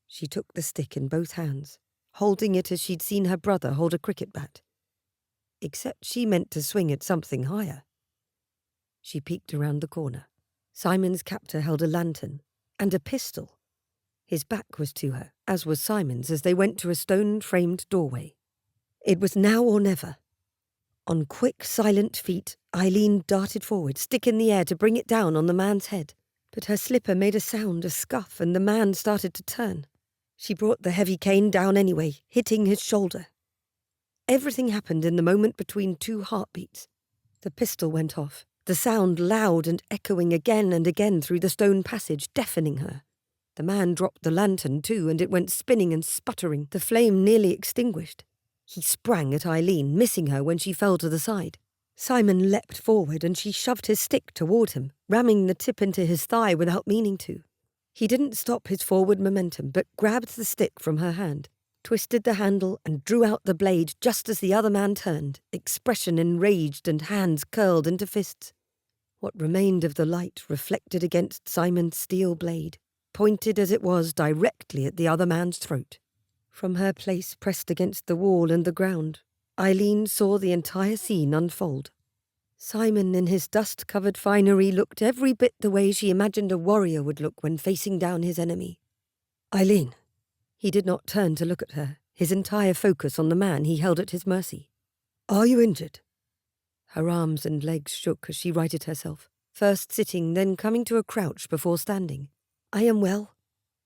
She took the stick in both hands, holding it as she'd seen her brother hold a cricket bat. Except she meant to swing at something higher. She peeked around the corner. Simon's captor held a lantern and a pistol. His back was to her, as was Simon's, as they went to a stone-framed doorway. It was now or never. On quick, silent feet, Isleen darted forward, stick in the air to bring it down on the man's head. But her slipper made a sound, a scuff, and the man started to turn. She brought the heavy cane down anyway, hitting his shoulder. Everything happened in the moment between 2 heartbeats. The pistol went off, the sound loud and echoing again and again through the stone passage, deafening her. The man dropped the lantern too, and it went spinning and sputtering, the flame nearly extinguished. He sprang at Isleen, missing her when she fell to the side. Simon leapt forward and she shoved his stick toward him, ramming the tip into his thigh without meaning to. He didn't stop his forward momentum, but grabbed the stick from her hand, twisted the handle and drew out the blade just as the other man turned, expression enraged and hands curled into fists. What remained of the light reflected against Simon's steel blade, pointed as it was directly at the other man's throat. From her place pressed against the wall and the ground, Isleen saw the entire scene unfold. Simon in his dust-covered finery looked every bit the way she imagined a warrior would look when facing down his enemy. Isleen. He did not turn to look at her, his entire focus on the man he held at his mercy. Are you injured? Her arms and legs shook as she righted herself, first sitting, then coming to a crouch before standing. I am well.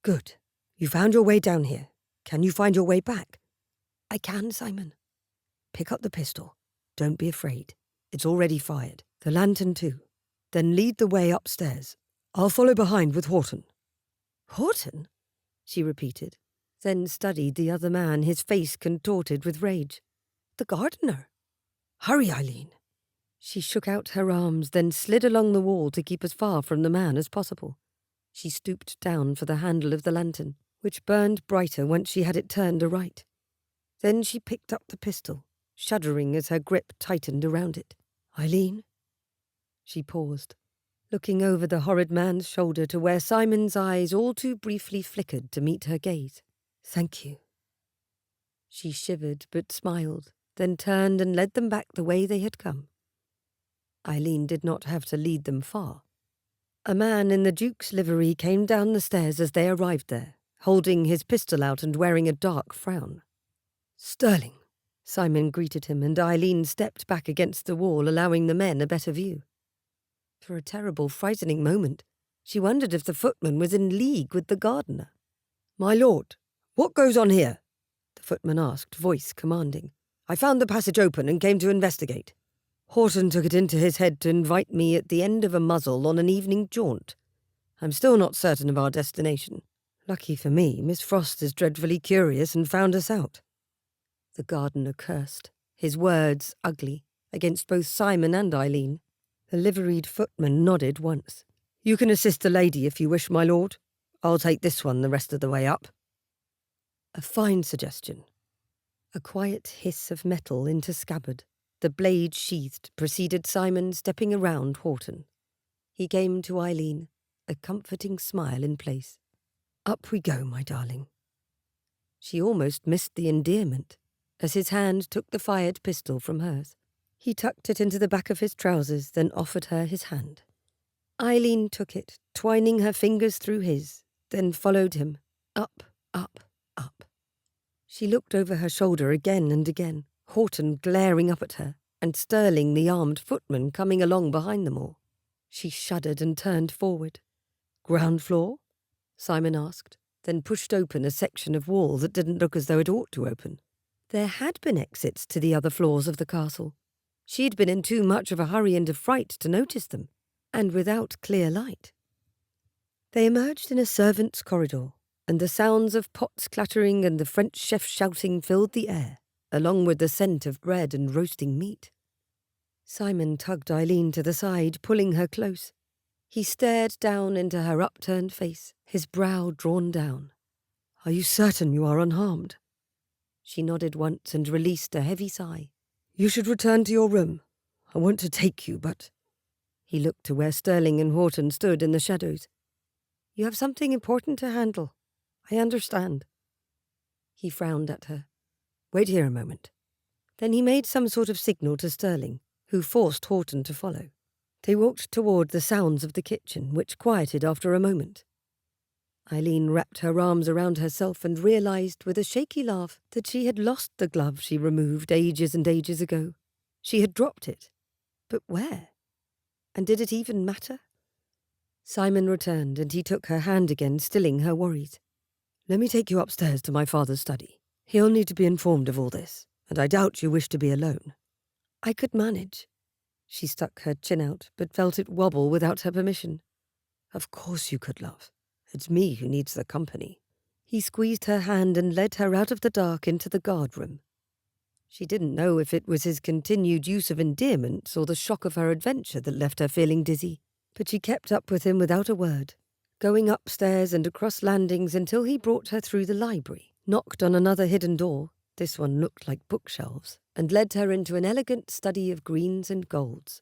Good. You found your way down here. Can you find your way back? I can, Simon. Pick up the pistol. Don't be afraid. It's already fired. The lantern too. Then lead the way upstairs. I'll follow behind with Horton. Horton? She repeated, then studied the other man, his face contorted with rage. The gardener. Hurry, Isleen. She shook out her arms, then slid along the wall to keep as far from the man as possible. She stooped down for the handle of the lantern, which burned brighter once she had it turned aright. Then she picked up the pistol, shuddering as her grip tightened around it. Isleen? She paused, looking over the horrid man's shoulder to where Simon's eyes all too briefly flickered to meet her gaze. Thank you. She shivered but smiled, then turned and led them back the way they had come. Isleen did not have to lead them far. A man in the Duke's livery came down the stairs as they arrived there, holding his pistol out and wearing a dark frown. Sterling, Simon greeted him, and Isleen stepped back against the wall, allowing the men a better view. For a terrible, frightening moment, She wondered if the footman was in league with the gardener. "My lord, what goes on here?" the footman asked, voice commanding. "I found the passage open and came to investigate. Horton took it into his head to invite me at the end of a muzzle on an evening jaunt. I'm still not certain of our destination. Lucky for me, Miss Frost is dreadfully curious and found us out." The gardener cursed, his words ugly, against both Simon and Isleen. The liveried footman nodded once. "You can assist the lady if you wish, my lord. I'll take this one the rest of the way up." A fine suggestion. A quiet hiss of metal into scabbard. The blade sheathed preceded Simon stepping around Horton. He came to Isleen, a comforting smile in place. "Up we go, my darling." She almost missed the endearment, as his hand took the fired pistol from hers. He tucked it into the back of his trousers, then offered her his hand. Isleen took it, twining her fingers through his, then followed him, up, up, up. She looked over her shoulder again and again, Horton glaring up at her, and Sterling the armed footman coming along behind them all. She shuddered and turned forward. "Ground floor?" Simon asked, then pushed open a section of wall that didn't look as though it ought to open. There had been exits to the other floors of the castle. She'd been in too much of a hurry and a fright to notice them, and without clear light. They emerged in a servants' corridor, and the sounds of pots clattering and the French chef shouting filled the air, along with the scent of bread and roasting meat. Simon tugged Isleen to the side, pulling her close. He stared down into her upturned face, his brow drawn down. "Are you certain you are unharmed?" She nodded once and released a heavy sigh. "You should return to your room. I want to take you, but—" He looked to where Sterling and Horton stood in the shadows. "You have something important to handle. I understand." He frowned at her. "Wait here a moment." Then he made some sort of signal to Sterling, who forced Horton to follow. They walked toward the sounds of the kitchen, which quieted after a moment. Isleen wrapped her arms around herself and realized with a shaky laugh that she had lost the glove she removed ages and ages ago. She had dropped it. But where? And did it even matter? Simon returned, and he took her hand again, stilling her worries. "Let me take you upstairs to my father's study. He'll need to be informed of all this, and I doubt you wish to be alone." "I could manage." She stuck her chin out, but felt it wobble without her permission. "Of course you could, love. It's me who needs the company." He squeezed her hand and led her out of the dark into the guard-room. She didn't know if it was his continued use of endearments or the shock of her adventure that left her feeling dizzy, but she kept up with him without a word, going upstairs and across landings until he brought her through the library, knocked on another hidden door, this one looked like bookshelves, and led her into an elegant study of greens and golds.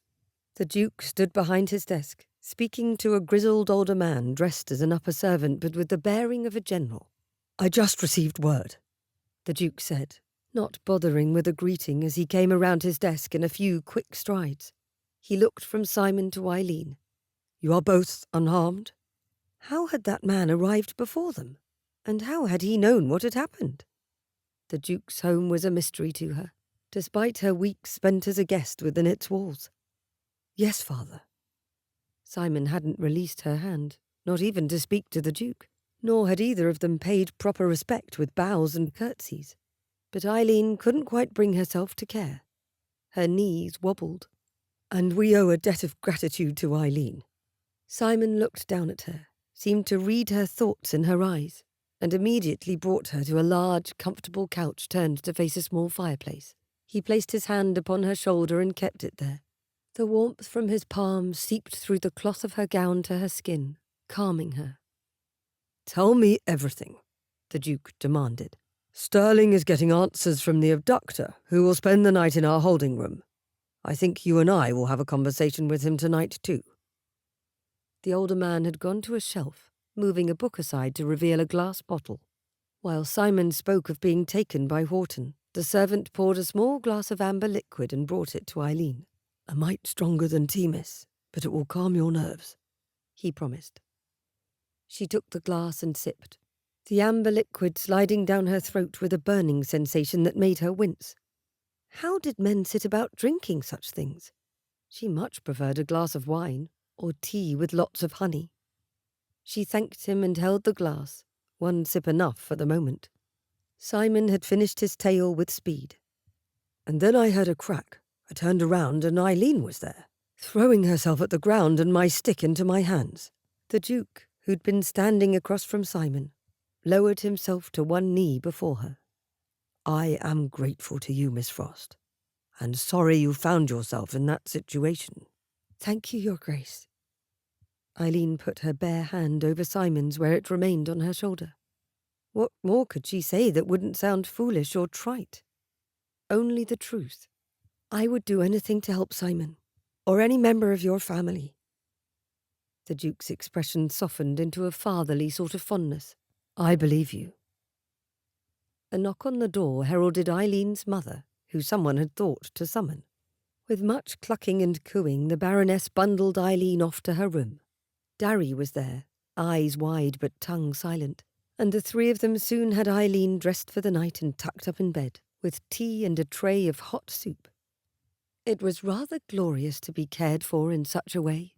The Duke stood behind his desk, speaking to a grizzled older man dressed as an upper servant but with the bearing of a general. "I just received word," the Duke said, not bothering with a greeting as he came around his desk in a few quick strides. He looked from Simon to Isleen. "You are both unharmed?" How had that man arrived before them? And how had he known what had happened? The Duke's home was a mystery to her, despite her weeks spent as a guest within its walls. "Yes, father." Simon hadn't released her hand, not even to speak to the Duke, nor had either of them paid proper respect with bows and curtsies. But Isleen couldn't quite bring herself to care. Her knees wobbled. "And we owe a debt of gratitude to Isleen." Simon looked down at her, seemed to read her thoughts in her eyes, and immediately brought her to a large, comfortable couch turned to face a small fireplace. He placed his hand upon her shoulder and kept it there. The warmth from his palm seeped through the cloth of her gown to her skin, calming her. "Tell me everything," the Duke demanded. "Sterling is getting answers from the abductor, who will spend the night in our holding room. I think you and I will have a conversation with him tonight, too." The older man had gone to a shelf, moving a book aside to reveal a glass bottle. While Simon spoke of being taken by Horton, the servant poured a small glass of amber liquid and brought it to Isleen. "A mite stronger than tea, miss, but it will calm your nerves," he promised. She took the glass and sipped, the amber liquid sliding down her throat with a burning sensation that made her wince. How did men sit about drinking such things? She much preferred a glass of wine, or tea with lots of honey. She thanked him and held the glass, one sip enough for the moment. Simon had finished his tale with speed. And then I heard a crack. I turned around and Isleen was there, throwing herself at the ground and my stick into my hands. The Duke, who'd been standing across from Simon, lowered himself to one knee before her. I am grateful to you, Miss Frost, and sorry you found yourself in that situation. Thank you, Your Grace. Isleen put her bare hand over Simon's where it remained on her shoulder. What more could she say that wouldn't sound foolish or trite? Only the truth. I would do anything to help Simon, or any member of your family. The Duke's expression softened into a fatherly sort of fondness. I believe you. A knock on the door heralded Eileen's mother, who someone had thought to summon. With much clucking and cooing, the Baroness bundled Isleen off to her room. Darry was there, eyes wide but tongue silent, and the three of them soon had Isleen dressed for the night and tucked up in bed, with tea and a tray of hot soup. It was rather glorious to be cared for in such a way.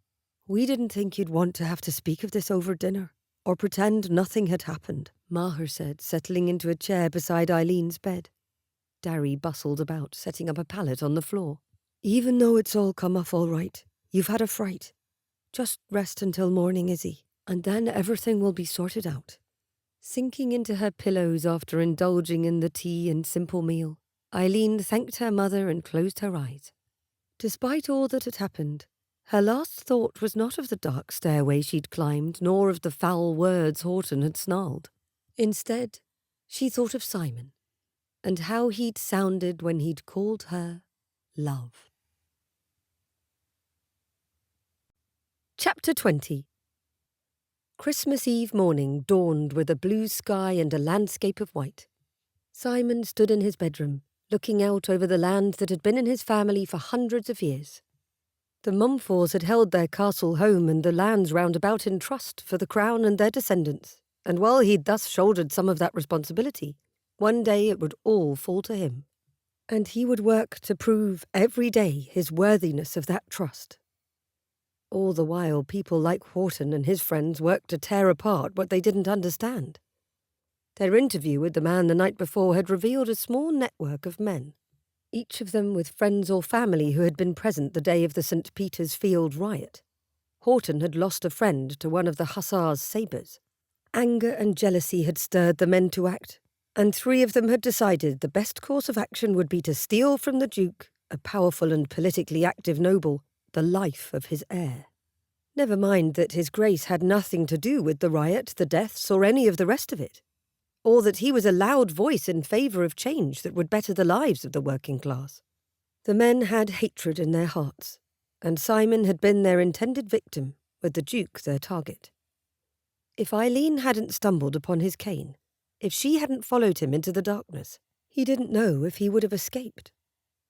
We didn't think you'd want to have to speak of this over dinner, or pretend nothing had happened, Maher said, settling into a chair beside Eileen's bed. Darry bustled about, setting up a pallet on the floor. Even though it's all come off all right, you've had a fright. Just rest until morning, Izzy, and then everything will be sorted out. Sinking into her pillows after indulging in the tea and simple meal, Isleen thanked her mother and closed her eyes. Despite all that had happened, her last thought was not of the dark stairway she'd climbed, nor of the foul words Horton had snarled. Instead, she thought of Simon, and how he'd sounded when he'd called her love. Chapter 20. Christmas Eve morning dawned with a blue sky and a landscape of white. Simon stood in his bedroom, looking out over the land that had been in his family for hundreds of years. The Montforts had held their castle home and the lands round about in trust for the crown and their descendants, and while he'd thus shouldered some of that responsibility, one day it would all fall to him. And he would work to prove every day his worthiness of that trust. All the while, people like Horton and his friends worked to tear apart what they didn't understand. Their interview with the man the night before had revealed a small network of men, each of them with friends or family who had been present the day of the St. Peter's Field riot. Horton had lost a friend to one of the hussars' sabres. Anger and jealousy had stirred the men to act, and three of them had decided the best course of action would be to steal from the Duke, a powerful and politically active noble, the life of his heir. Never mind that his Grace had nothing to do with the riot, the deaths, or any of the rest of it, or that he was a loud voice in favour of change that would better the lives of the working class. The men had hatred in their hearts, and Simon had been their intended victim, with the Duke their target. If Isleen hadn't stumbled upon his cane, if she hadn't followed him into the darkness, he didn't know if he would have escaped.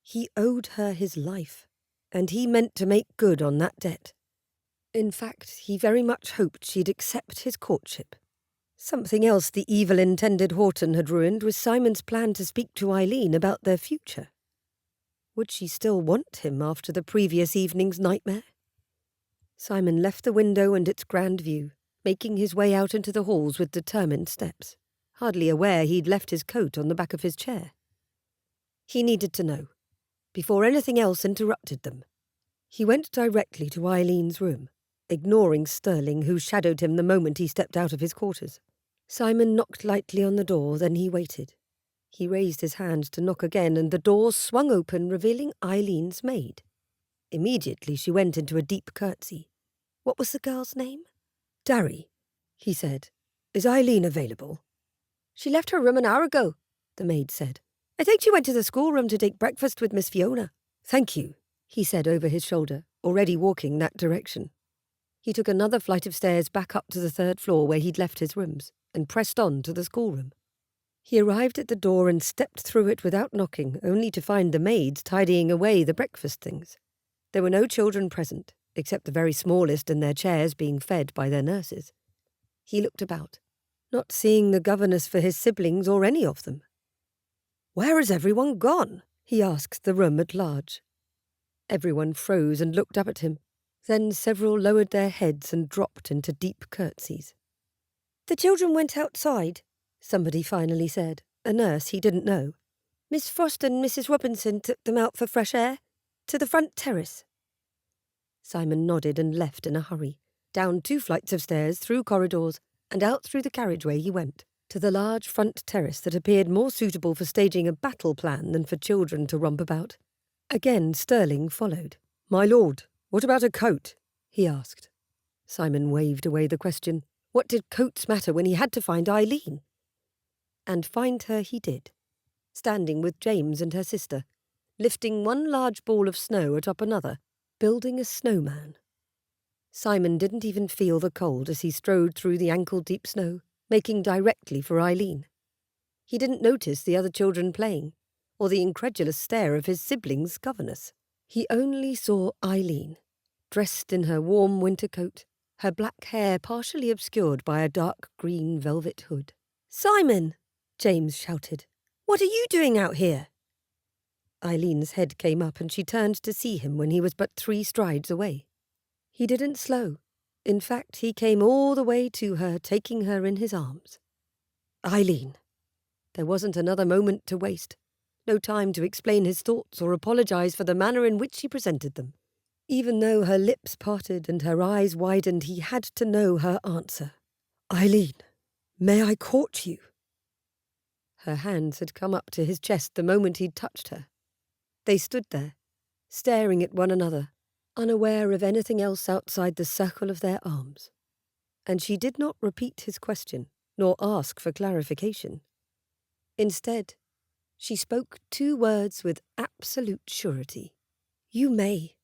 He owed her his life, and he meant to make good on that debt. In fact, he very much hoped she'd accept his courtship. Something else the evil-intended Horton had ruined was Simon's plan to speak to Isleen about their future. Would she still want him after the previous evening's nightmare? Simon left the window and its grand view, making his way out into the halls with determined steps, hardly aware he'd left his coat on the back of his chair. He needed to know, before anything else interrupted them. He went directly to Eileen's room, ignoring Sterling, who shadowed him the moment he stepped out of his quarters. Simon knocked lightly on the door, then he waited. He raised his hand to knock again, and the door swung open, revealing Eileen's maid. Immediately she went into a deep curtsy. What was the girl's name? Darry, he said. Is Isleen available? She left her room an hour ago, the maid said. I think she went to the schoolroom to take breakfast with Miss Fiona. Thank you, he said over his shoulder, already walking that direction. He took another flight of stairs back up to the third floor where he'd left his rooms, and pressed on to the schoolroom. He arrived at the door and stepped through it without knocking, only to find the maids tidying away the breakfast things. There were no children present, except the very smallest in their chairs being fed by their nurses. He looked about, not seeing the governess for his siblings or any of them. Where has everyone gone? He asked the room at large. Everyone froze and looked up at him. Then several lowered their heads and dropped into deep curtsies. "The children went outside," somebody finally said, a nurse he didn't know. "Miss Frost and Mrs. Robinson took them out for fresh air, to the front terrace." Simon nodded and left in a hurry. Down 2 flights of stairs, through corridors, and out through the carriageway he went, to the large front terrace that appeared more suitable for staging a battle plan than for children to romp about. Again Sterling followed. "My lord, what about a coat?" he asked. Simon waved away the question. What did coats matter when he had to find Isleen? And find her he did, standing with James and her sister, lifting one large ball of snow atop another, building a snowman. Simon didn't even feel the cold as he strode through the ankle-deep snow, making directly for Isleen. He didn't notice the other children playing, or the incredulous stare of his siblings' governess. He only saw Isleen, dressed in her warm winter coat, her black hair partially obscured by a dark green velvet hood. "Simon!" James shouted. "What are you doing out here?" Eileen's head came up and she turned to see him when he was but 3 strides away. He didn't slow. In fact, he came all the way to her, taking her in his arms. Isleen! There wasn't another moment to waste. No time to explain his thoughts or apologize for the manner in which he presented them. Even though her lips parted and her eyes widened, he had to know her answer. "Isleen, may I court you?" Her hands had come up to his chest the moment he'd touched her. They stood there, staring at one another, unaware of anything else outside the circle of their arms. And she did not repeat his question, nor ask for clarification. Instead, she spoke 2 words with absolute surety. "You may."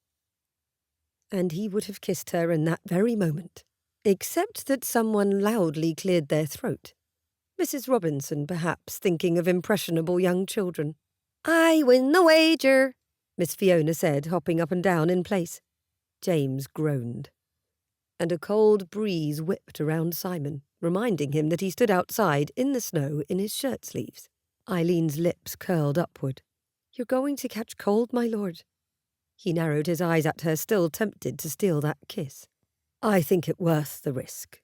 And he would have kissed her in that very moment, except that someone loudly cleared their throat. Mrs. Robinson, perhaps, thinking of impressionable young children. "I win the wager," Miss Fiona said, hopping up and down in place. James groaned. And a cold breeze whipped around Simon, reminding him that he stood outside in the snow in his shirt sleeves. Eileen's lips curled upward. "You're going to catch cold, my lord." He narrowed his eyes at her, still tempted to steal that kiss. "I think it worth the risk."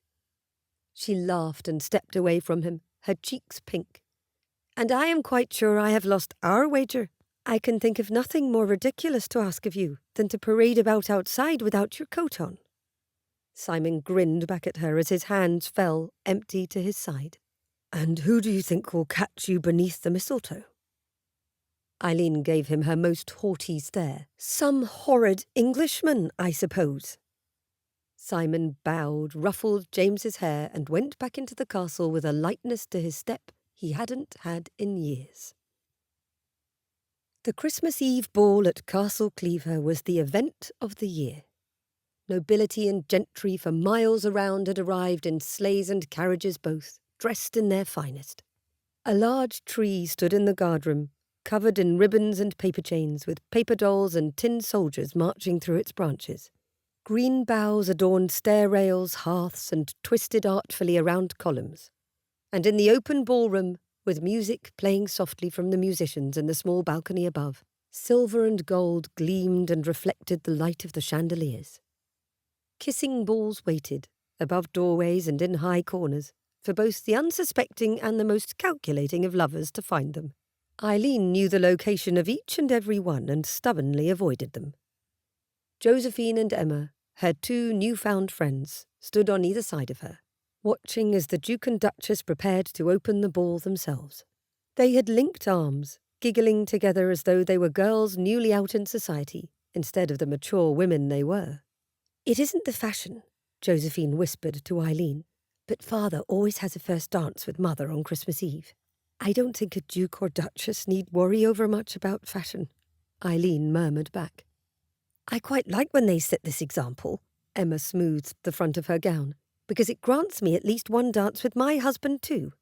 She laughed and stepped away from him, her cheeks pink. "And I am quite sure I have lost our wager. I can think of nothing more ridiculous to ask of you than to parade about outside without your coat on." Simon grinned back at her as his hands fell empty to his side. "And who do you think will catch you beneath the mistletoe?" Isleen gave him her most haughty stare. "Some horrid Englishman, I suppose." Simon bowed, ruffled James's hair, and went back into the castle with a lightness to his step he hadn't had in years. The Christmas Eve ball at Castle Clairvoir was the event of the year. Nobility and gentry for miles around had arrived in sleighs and carriages both, dressed in their finest. A large tree stood in the guardroom, covered in ribbons and paper chains, with paper dolls and tin soldiers marching through its branches. Green boughs adorned stair rails, hearths, and twisted artfully around columns. And in the open ballroom, with music playing softly from the musicians in the small balcony above, silver and gold gleamed and reflected the light of the chandeliers. Kissing balls waited, above doorways and in high corners, for both the unsuspecting and the most calculating of lovers to find them. Isleen knew the location of each and every one and stubbornly avoided them. Josephine and Emma, her 2 newfound friends, stood on either side of her, watching as the Duke and Duchess prepared to open the ball themselves. They had linked arms, giggling together as though they were girls newly out in society, instead of the mature women they were. "It isn't the fashion," Josephine whispered to Isleen, "but father always has a first dance with mother on Christmas Eve. I don't think a duke or duchess need worry over much about fashion," Isleen murmured back. "I quite like when they set this example," Emma smoothed the front of her gown, "because it grants me at least one dance with my husband too."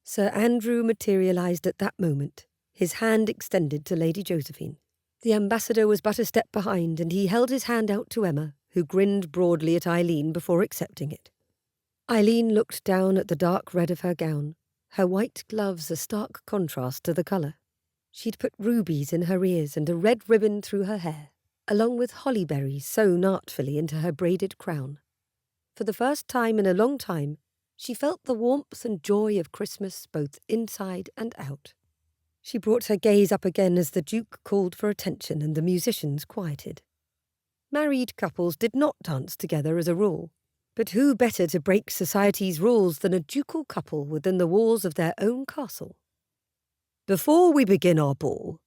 Sir Andrew materialised at that moment, his hand extended to Lady Josephine. The ambassador was but a step behind, and he held his hand out to Emma, who grinned broadly at Isleen before accepting it. Isleen looked down at the dark red of her gown, her white gloves a stark contrast to the colour. She'd put rubies in her ears and a red ribbon through her hair. along with holly berries sewn artfully into her braided crown. For the first time in a long time, she felt the warmth and joy of Christmas both inside and out. She brought her gaze up again as the Duke called for attention and the musicians quieted. Married couples did not dance together as a rule, but who better to break society's rules than a ducal couple within the walls of their own castle? "Before we begin our ball,"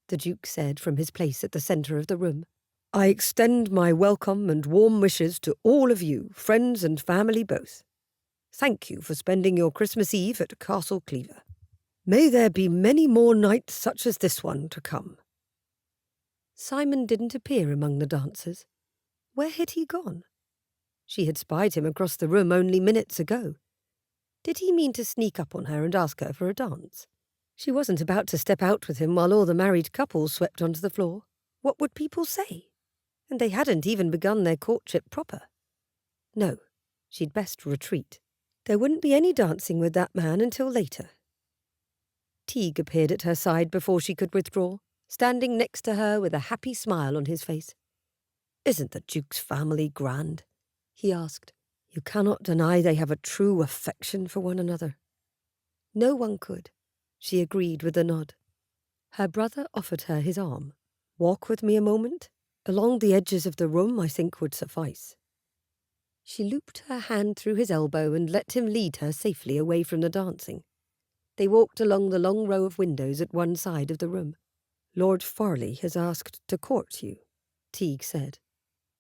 the Duke said from his place at the centre of the room, "I extend my welcome and warm wishes to all of you, friends and family both. Thank you for spending your Christmas Eve at Castle Clairvoir. May there be many more nights such as this one to come." Simon didn't appear among the dancers. Where had he gone? She had spied him across the room only minutes ago. Did he mean to sneak up on her and ask her for a dance? She wasn't about to step out with him while all the married couples swept onto the floor. What would people say? And they hadn't even begun their courtship proper. No, she'd best retreat. There wouldn't be any dancing with that man until later. Teague appeared at her side before she could withdraw, standing next to her with a happy smile on his face. "Isn't the Duke's family grand?" he asked. "You cannot deny they have a true affection for one another." No one could, she agreed with a nod. Her brother offered her his arm. "Walk with me a moment? Along the edges of the room, I think, would suffice." She looped her hand through his elbow and let him lead her safely away from the dancing. They walked along the long row of windows at one side of the room. "Lord Farleigh has asked to court you," Teague said.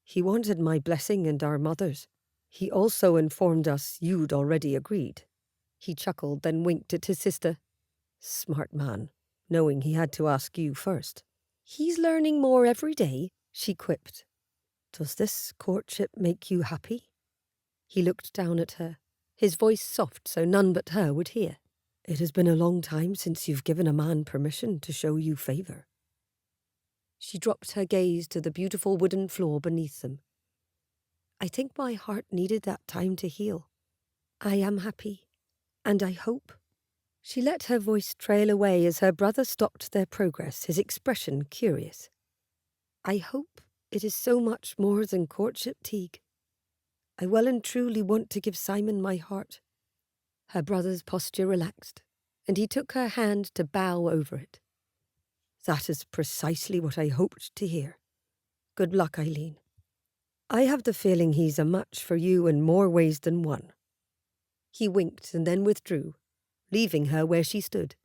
"He wanted my blessing and our mother's. He also informed us you'd already agreed." He chuckled, then winked at his sister. "Smart man, knowing he had to ask you first." "He's learning more every day," she quipped. "Does this courtship make you happy?" He looked down at her, his voice soft so none but her would hear. "It has been a long time since you've given a man permission to show you favour." She dropped her gaze to the beautiful wooden floor beneath them. "I think my heart needed that time to heal. I am happy, and I hope." She let her voice trail away as her brother stopped their progress, his expression curious. "I hope it is so much more than courtship, Teague. I well and truly want to give Simon my heart." Her brother's posture relaxed, and he took her hand to bow over it. "That is precisely what I hoped to hear. Good luck, Isleen. I have the feeling he's a match for you in more ways than one." He winked and then withdrew, leaving her where she stood.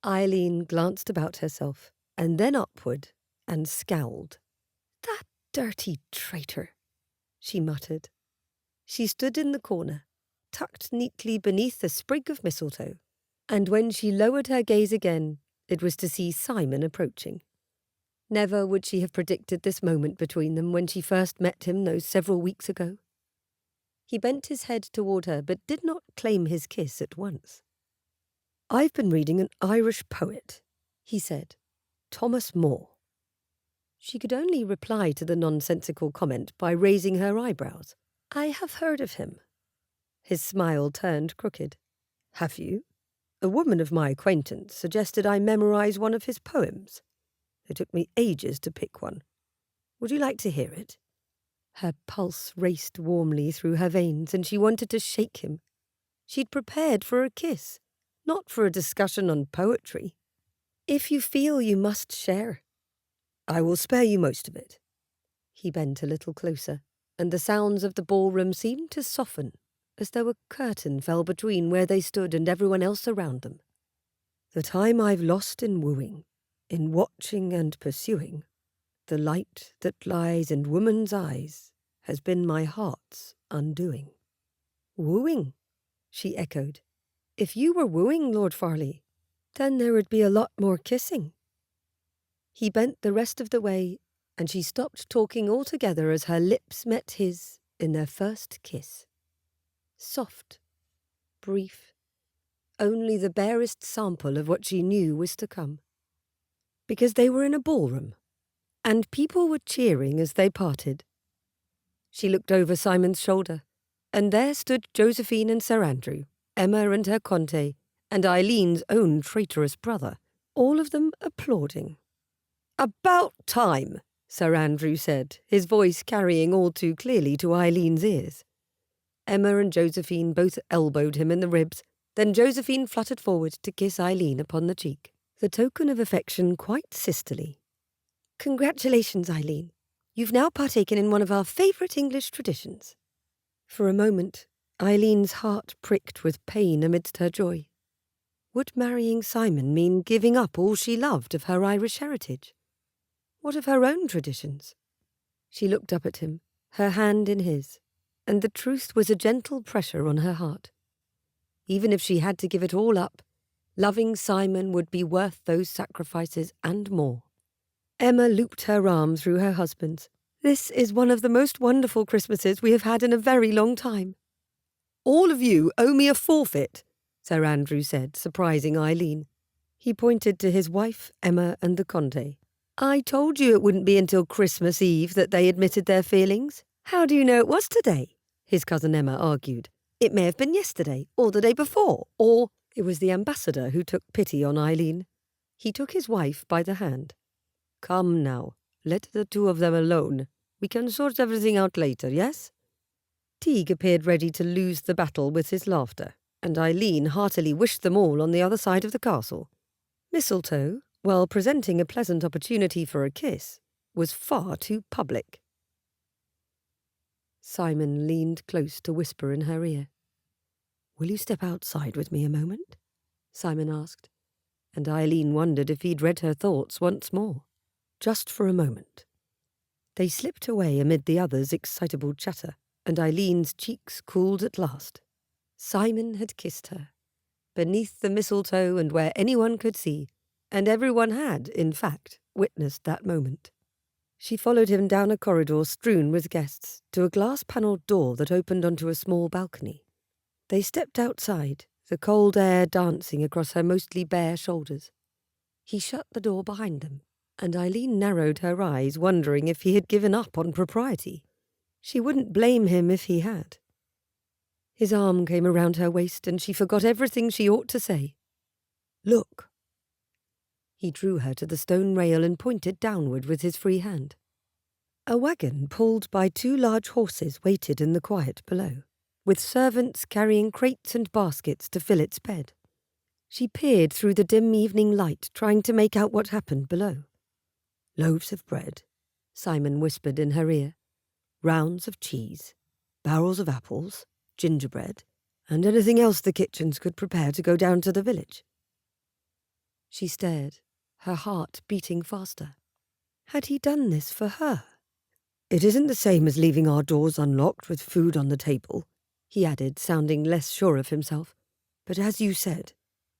Isleen glanced about herself, and then upward, and scowled. "That dirty traitor," she muttered. She stood in the corner, tucked neatly beneath a sprig of mistletoe, and when she lowered her gaze again, it was to see Simon approaching. Never would she have predicted this moment between them when she first met him those several weeks ago. He bent his head toward her, but did not claim his kiss at once. "I've been reading an Irish poet," he said, "Thomas Moore." She could only reply to the nonsensical comment by raising her eyebrows. "I have heard of him." His smile turned crooked. "Have you? A woman of my acquaintance suggested I memorize one of his poems. It took me ages to pick one. Would you like to hear it?" Her pulse raced warmly through her veins, and she wanted to shake him. She'd prepared for a kiss, not for a discussion on poetry. "If you feel you must share." "I will spare you most of it." He bent a little closer, and the sounds of the ballroom seemed to soften, as though a curtain fell between where they stood and everyone else around them. "The time I've lost in wooing, in watching and pursuing, the light that lies in woman's eyes has been my heart's undoing." "Wooing?" she echoed. "If you were wooing, Lord Farleigh, then there would be a lot more kissing." He bent the rest of the way, and she stopped talking altogether as her lips met his in their first kiss. Soft, brief, only the barest sample of what she knew was to come. Because they were in a ballroom, and people were cheering as they parted. She looked over Simon's shoulder, and there stood Josephine and Sir Andrew, Emma and her Conte, and Eileen's own traitorous brother, all of them applauding. "About time," Sir Andrew said, his voice carrying all too clearly to Eileen's ears. Emma and Josephine both elbowed him in the ribs, then Josephine fluttered forward to kiss Eileen upon the cheek, the token of affection quite sisterly. "Congratulations, Eileen. You've now partaken in one of our favourite English traditions." For a moment, Eileen's heart pricked with pain amidst her joy. Would marrying Simon mean giving up all she loved of her Irish heritage? What of her own traditions? She looked up at him, her hand in his, and the truth was a gentle pressure on her heart. Even if she had to give it all up, loving Simon would be worth those sacrifices and more. Emma looped her arm through her husband's. "This is one of the most wonderful Christmases we have had in a very long time." "All of you owe me a forfeit," Sir Andrew said, surprising Eileen. He pointed to his wife, Emma, and the Conde. "I told you it wouldn't be until Christmas Eve that they admitted their feelings. How do you know it was today?" his cousin Emma argued. "It may have been yesterday, or the day before, or—" It was the ambassador who took pity on Eileen. He took his wife by the hand. "Come now, let the two of them alone. We can sort everything out later, yes?" Teague appeared ready to lose the battle with his laughter, and Eileen heartily wished them all on the other side of the castle. Mistletoe, while presenting a pleasant opportunity for a kiss, was far too public. Simon leaned close to whisper in her ear. "Will you step outside with me a moment?" Simon asked, and Eileen wondered if he'd read her thoughts once more. Just for a moment. They slipped away amid the others' excitable chatter, and Eileen's cheeks cooled at last. Simon had kissed her, beneath the mistletoe and where anyone could see, and everyone had, in fact, witnessed that moment. She followed him down a corridor strewn with guests to a glass-panelled door that opened onto a small balcony. They stepped outside, the cold air dancing across her mostly bare shoulders. He shut the door behind them, and Eileen narrowed her eyes, wondering if he had given up on propriety. She wouldn't blame him if he had. His arm came around her waist, and she forgot everything she ought to say. "Look." He drew her to the stone rail and pointed downward with his free hand. A wagon pulled by 2 large horses waited in the quiet below, with servants carrying crates and baskets to fill its bed. She peered through the dim evening light, trying to make out what happened below. "Loaves of bread," Simon whispered in her ear, "rounds of cheese, barrels of apples, gingerbread, and anything else the kitchens could prepare to go down to the village." She stared, her heart beating faster. Had he done this for her? "It isn't the same as leaving our doors unlocked with food on the table," he added, sounding less sure of himself. "But as you said,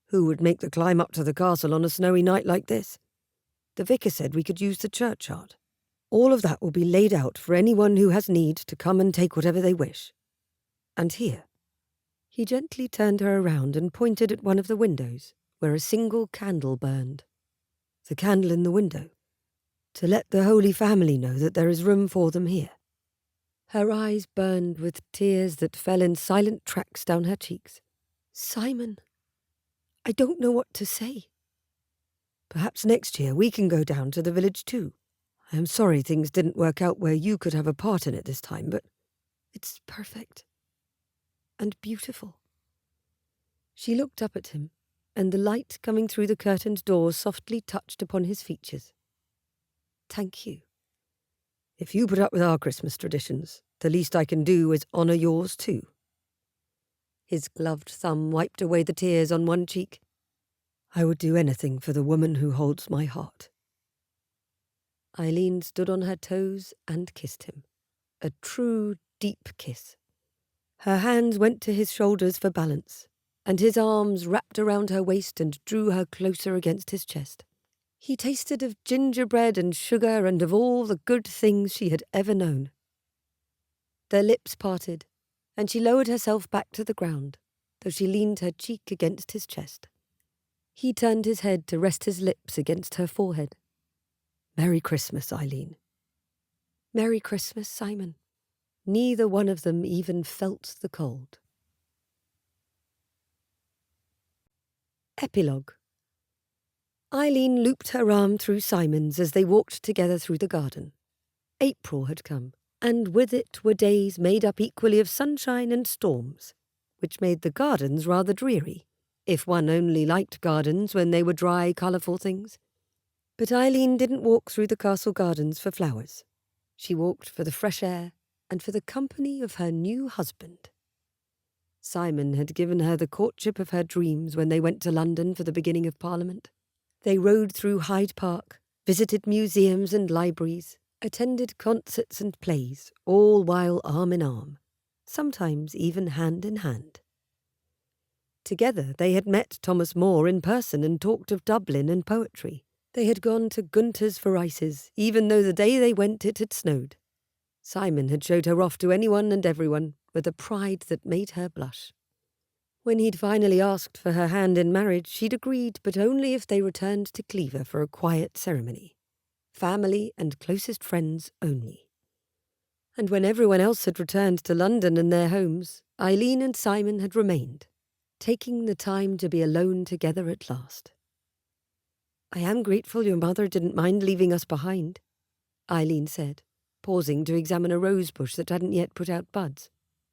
who would make the climb up to the castle on a snowy night like this? The vicar said we could use the churchyard. All of that will be laid out for anyone who has need to come and take whatever they wish. And here." He gently turned her around and pointed at one of the windows, where a single candle burned. "The candle in the window. To let the Holy Family know that there is room for them here." Her eyes burned with tears that fell in silent tracks down her cheeks. "Simon, I don't know what to say." "Perhaps next year we can go down to the village too. I am sorry things didn't work out where you could have a part in it this time, but it's perfect. And beautiful." She looked up at him, and the light coming through the curtained door softly touched upon his features. "Thank you. If you put up with our Christmas traditions, the least I can do is honour yours too." His gloved thumb wiped away the tears on one cheek. "I would do anything for the woman who holds my heart." Eileen stood on her toes and kissed him. A true, deep kiss. Her hands went to his shoulders for balance, and his arms wrapped around her waist and drew her closer against his chest. He tasted of gingerbread and sugar and of all the good things she had ever known. Their lips parted, and she lowered herself back to the ground, though she leaned her cheek against his chest. He turned his head to rest his lips against her forehead. "Merry Christmas, Eileen." "Merry Christmas, Simon." Neither one of them even felt the cold. Epilogue. Eileen looped her arm through Simon's as they walked together through the garden, April had come, and with it were days made up equally of sunshine and storms, which made the gardens rather dreary, if one only liked gardens when they were dry, colourful things. But Isleen didn't walk through the castle gardens for flowers. She walked for the fresh air and for the company of her new husband. Simon had given her the courtship of her dreams when they went to London for the beginning of Parliament. They rode through Hyde Park, visited museums and libraries, attended concerts and plays, all while arm in arm, sometimes even hand in hand. Together they had met Thomas More in person and talked of Dublin and poetry. They had gone to Gunter's for ices, even though the day they went it had snowed. Simon had showed her off to anyone and everyone, with a pride that made her blush. When he'd finally asked for her hand in marriage, she'd agreed, but only if they returned to Clairvoir for a quiet ceremony. Family and closest friends only. And when everyone else had returned to London and their homes, Isleen and Simon had remained, taking the time to be alone together at last. "I am grateful your mother didn't mind leaving us behind," Isleen said, pausing to examine a rose bush that hadn't yet put out buds.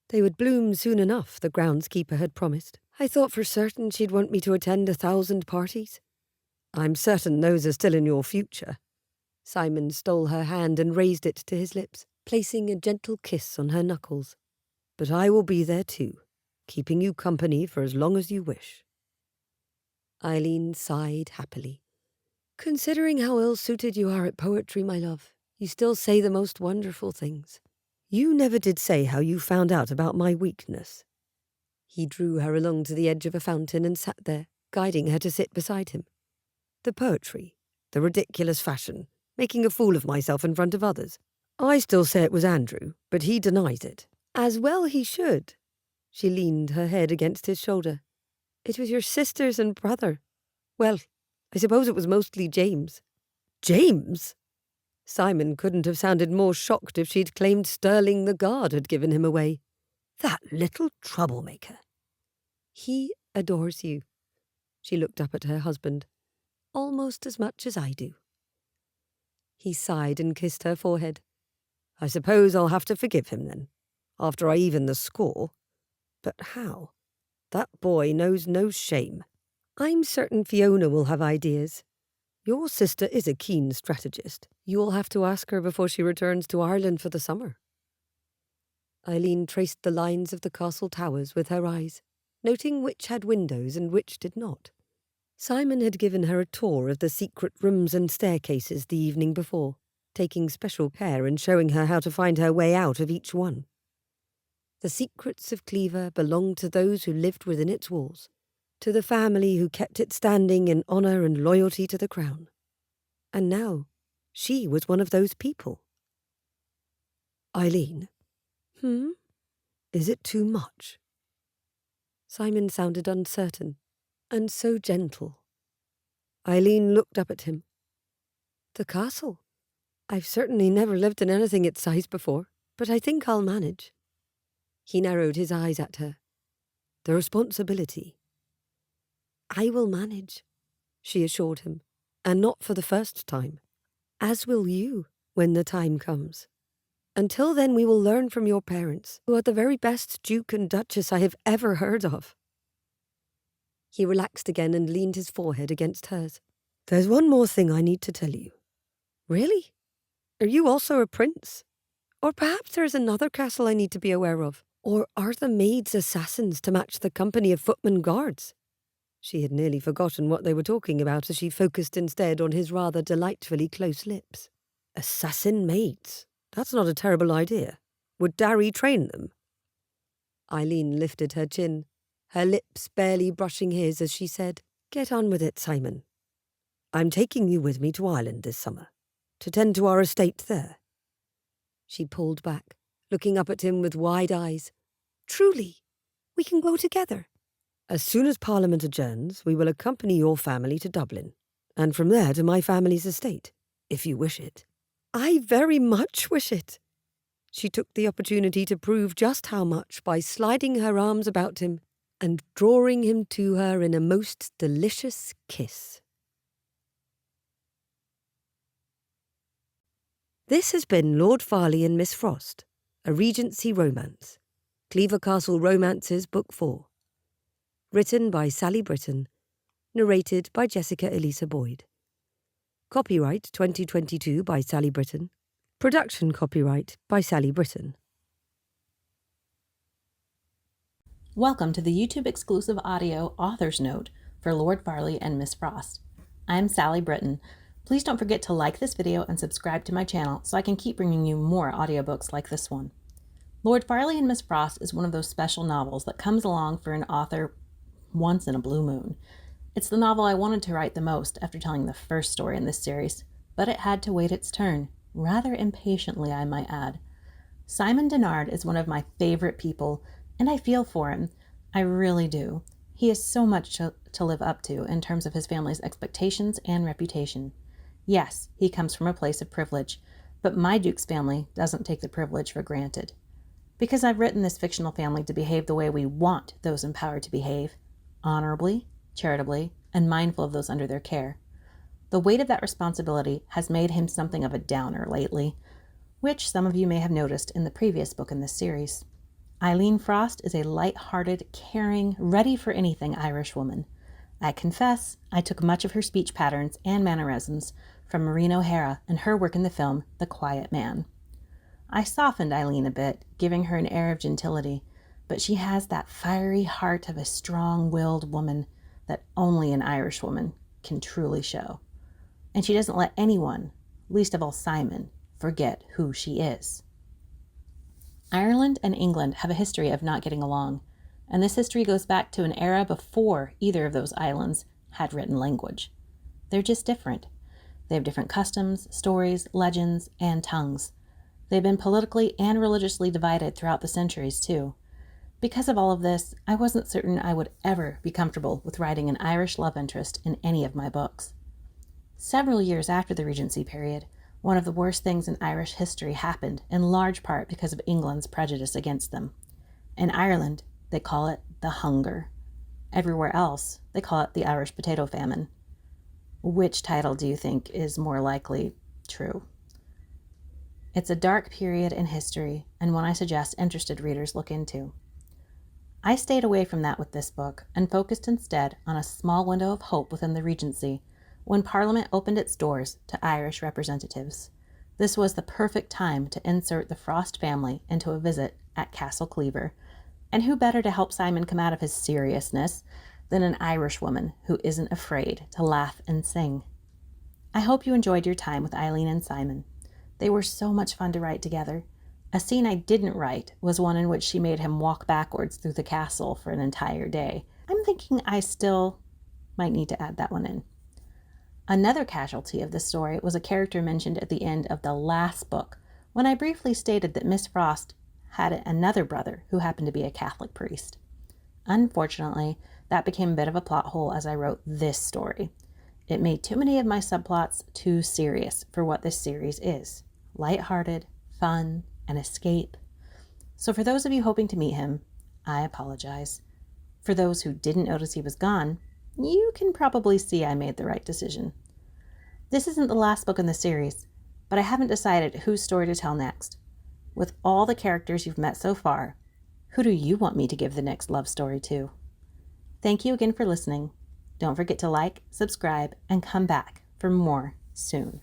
They would bloom soon enough, the groundskeeper had promised. "I thought for certain she'd want me to attend 1,000 parties." "I'm certain those are still in your future." Simon stole her hand and raised it to his lips, placing a gentle kiss on her knuckles. "But I will be there too, keeping you company for as long as you wish." Isleen sighed happily. "Considering how ill-suited you are at poetry, my love, you still say the most wonderful things. You never did say how you found out about my weakness." He drew her along to the edge of a fountain and sat there, guiding her to sit beside him. "The poetry, the ridiculous fashion, making a fool of myself in front of others. I still say it was Andrew, but he denies it." "As well he should." She leaned her head against his shoulder. "It was your sisters and brother. Well, I suppose it was mostly James." "James?" Simon couldn't have sounded more shocked if she'd claimed Sterling the guard had given him away. "That little troublemaker." "He adores you." She looked up at her husband. "Almost as much as I do." He sighed and kissed her forehead. "I suppose I'll have to forgive him then, after I even the score. But how? That boy knows no shame." "I'm certain Fiona will have ideas. Your sister is a keen strategist. You'll have to ask her before she returns to Ireland for the summer." Isleen traced the lines of the castle towers with her eyes, noting which had windows and which did not. Simon had given her a tour of the secret rooms and staircases the evening before, taking special care in showing her how to find her way out of each one. The secrets of Clairvoir belonged to those who lived within its walls, to the family who kept it standing in honour and loyalty to the crown. And now she was one of those people. "Isleen." "Is it too much?" Simon sounded uncertain, and so gentle. Isleen looked up at him. "The castle. I've certainly never lived in anything its size before, but I think I'll manage." He narrowed his eyes at her. "The responsibility." "I will manage," she assured him, "and not for the first time. As will you, when the time comes. Until then we will learn from your parents, who are the very best Duke and Duchess I have ever heard of." He relaxed again and leaned his forehead against hers. "There's one more thing I need to tell you." "Really? Are you also a prince? Or perhaps there is another castle I need to be aware of? Or are the maids assassins to match the company of footman guards?" She had nearly forgotten what they were talking about as she focused instead on his rather delightfully close lips. "Assassin maids? That's not a terrible idea. Would Darry train them?" Isleen lifted her chin, her lips barely brushing his as she said, "Get on with it, Simon. I'm taking you with me to Ireland this summer, to tend to our estate there." She pulled back, looking up at him with wide eyes. "Truly? We can go together?" "As soon as Parliament adjourns, we will accompany your family to Dublin, and from there to my family's estate, if you wish it." "I very much wish it." She took the opportunity to prove just how much by sliding her arms about him and drawing him to her in a most delicious kiss. This has been Lord Farleigh and Miss Frost, a Regency romance. Cleaver Castle Romances, Book 4. Written by Sally Britton. Narrated by Jessica Elisa Boyd. Copyright 2022 by Sally Britton. Production copyright by Sally Britton. Welcome to the YouTube exclusive audio author's note for Lord Farleigh and Miss Frost. I'm Sally Britton. Please don't forget to like this video and subscribe to my channel so I can keep bringing you more audiobooks like this one. Lord Farleigh and Miss Frost is one of those special novels that comes along for an author once in a blue moon. It's the novel I wanted to write the most after telling the first story in this series, but it had to wait its turn, rather impatiently I might add. Simon Dinard is one of my favorite people, and I feel for him. I really do. He has so much to live up to in terms of his family's expectations and reputation. Yes, he comes from a place of privilege, but my Duke's family doesn't take the privilege for granted. Because I've written this fictional family to behave the way we want those in power to behave, honorably, charitably, and mindful of those under their care. The weight of that responsibility has made him something of a downer lately, which some of you may have noticed in the previous book in this series. Isleen Frost is a light-hearted, caring, ready-for-anything Irish woman. I confess, I took much of her speech patterns and mannerisms from Maureen O'Hara and her work in the film The Quiet Man. I softened Isleen a bit, giving her an air of gentility, but she has that fiery heart of a strong-willed woman that only an Irish woman can truly show. And she doesn't let anyone, least of all Simon, forget who she is. Ireland and England have a history of not getting along, and this history goes back to an era before either of those islands had written language. They're just different. They have different customs, stories, legends, and tongues. They've been politically and religiously divided throughout the centuries, too. Because of all of this, I wasn't certain I would ever be comfortable with writing an Irish love interest in any of my books. Several years after the Regency period, one of the worst things in Irish history happened, in large part because of England's prejudice against them. In Ireland, they call it the Hunger. Everywhere else, they call it the Irish Potato Famine. Which title do you think is more likely true? It's a dark period in history, and one I suggest interested readers look into. I stayed away from that with this book, and focused instead on a small window of hope within the Regency, when Parliament opened its doors to Irish representatives. This was the perfect time to insert the Frost family into a visit at Castle Clairvoir, and who better to help Simon come out of his seriousness than an Irish woman who isn't afraid to laugh and sing. I hope you enjoyed your time with Isleen and Simon. They were so much fun to write together. A scene I didn't write was one in which she made him walk backwards through the castle for an entire day. I'm thinking I still might need to add that one in. Another casualty of this story was a character mentioned at the end of the last book, when I briefly stated that Miss Frost had another brother who happened to be a Catholic priest. Unfortunately, that became a bit of a plot hole as I wrote this story. It made too many of my subplots too serious for what this series is. Lighthearted, fun, an escape. So for those of you hoping to meet him, I apologize. For those who didn't notice he was gone, you can probably see I made the right decision. This isn't the last book in the series, but I haven't decided whose story to tell next. With all the characters you've met so far, who do you want me to give the next love story to? Thank you again for listening. Don't forget to like, subscribe, and come back for more soon.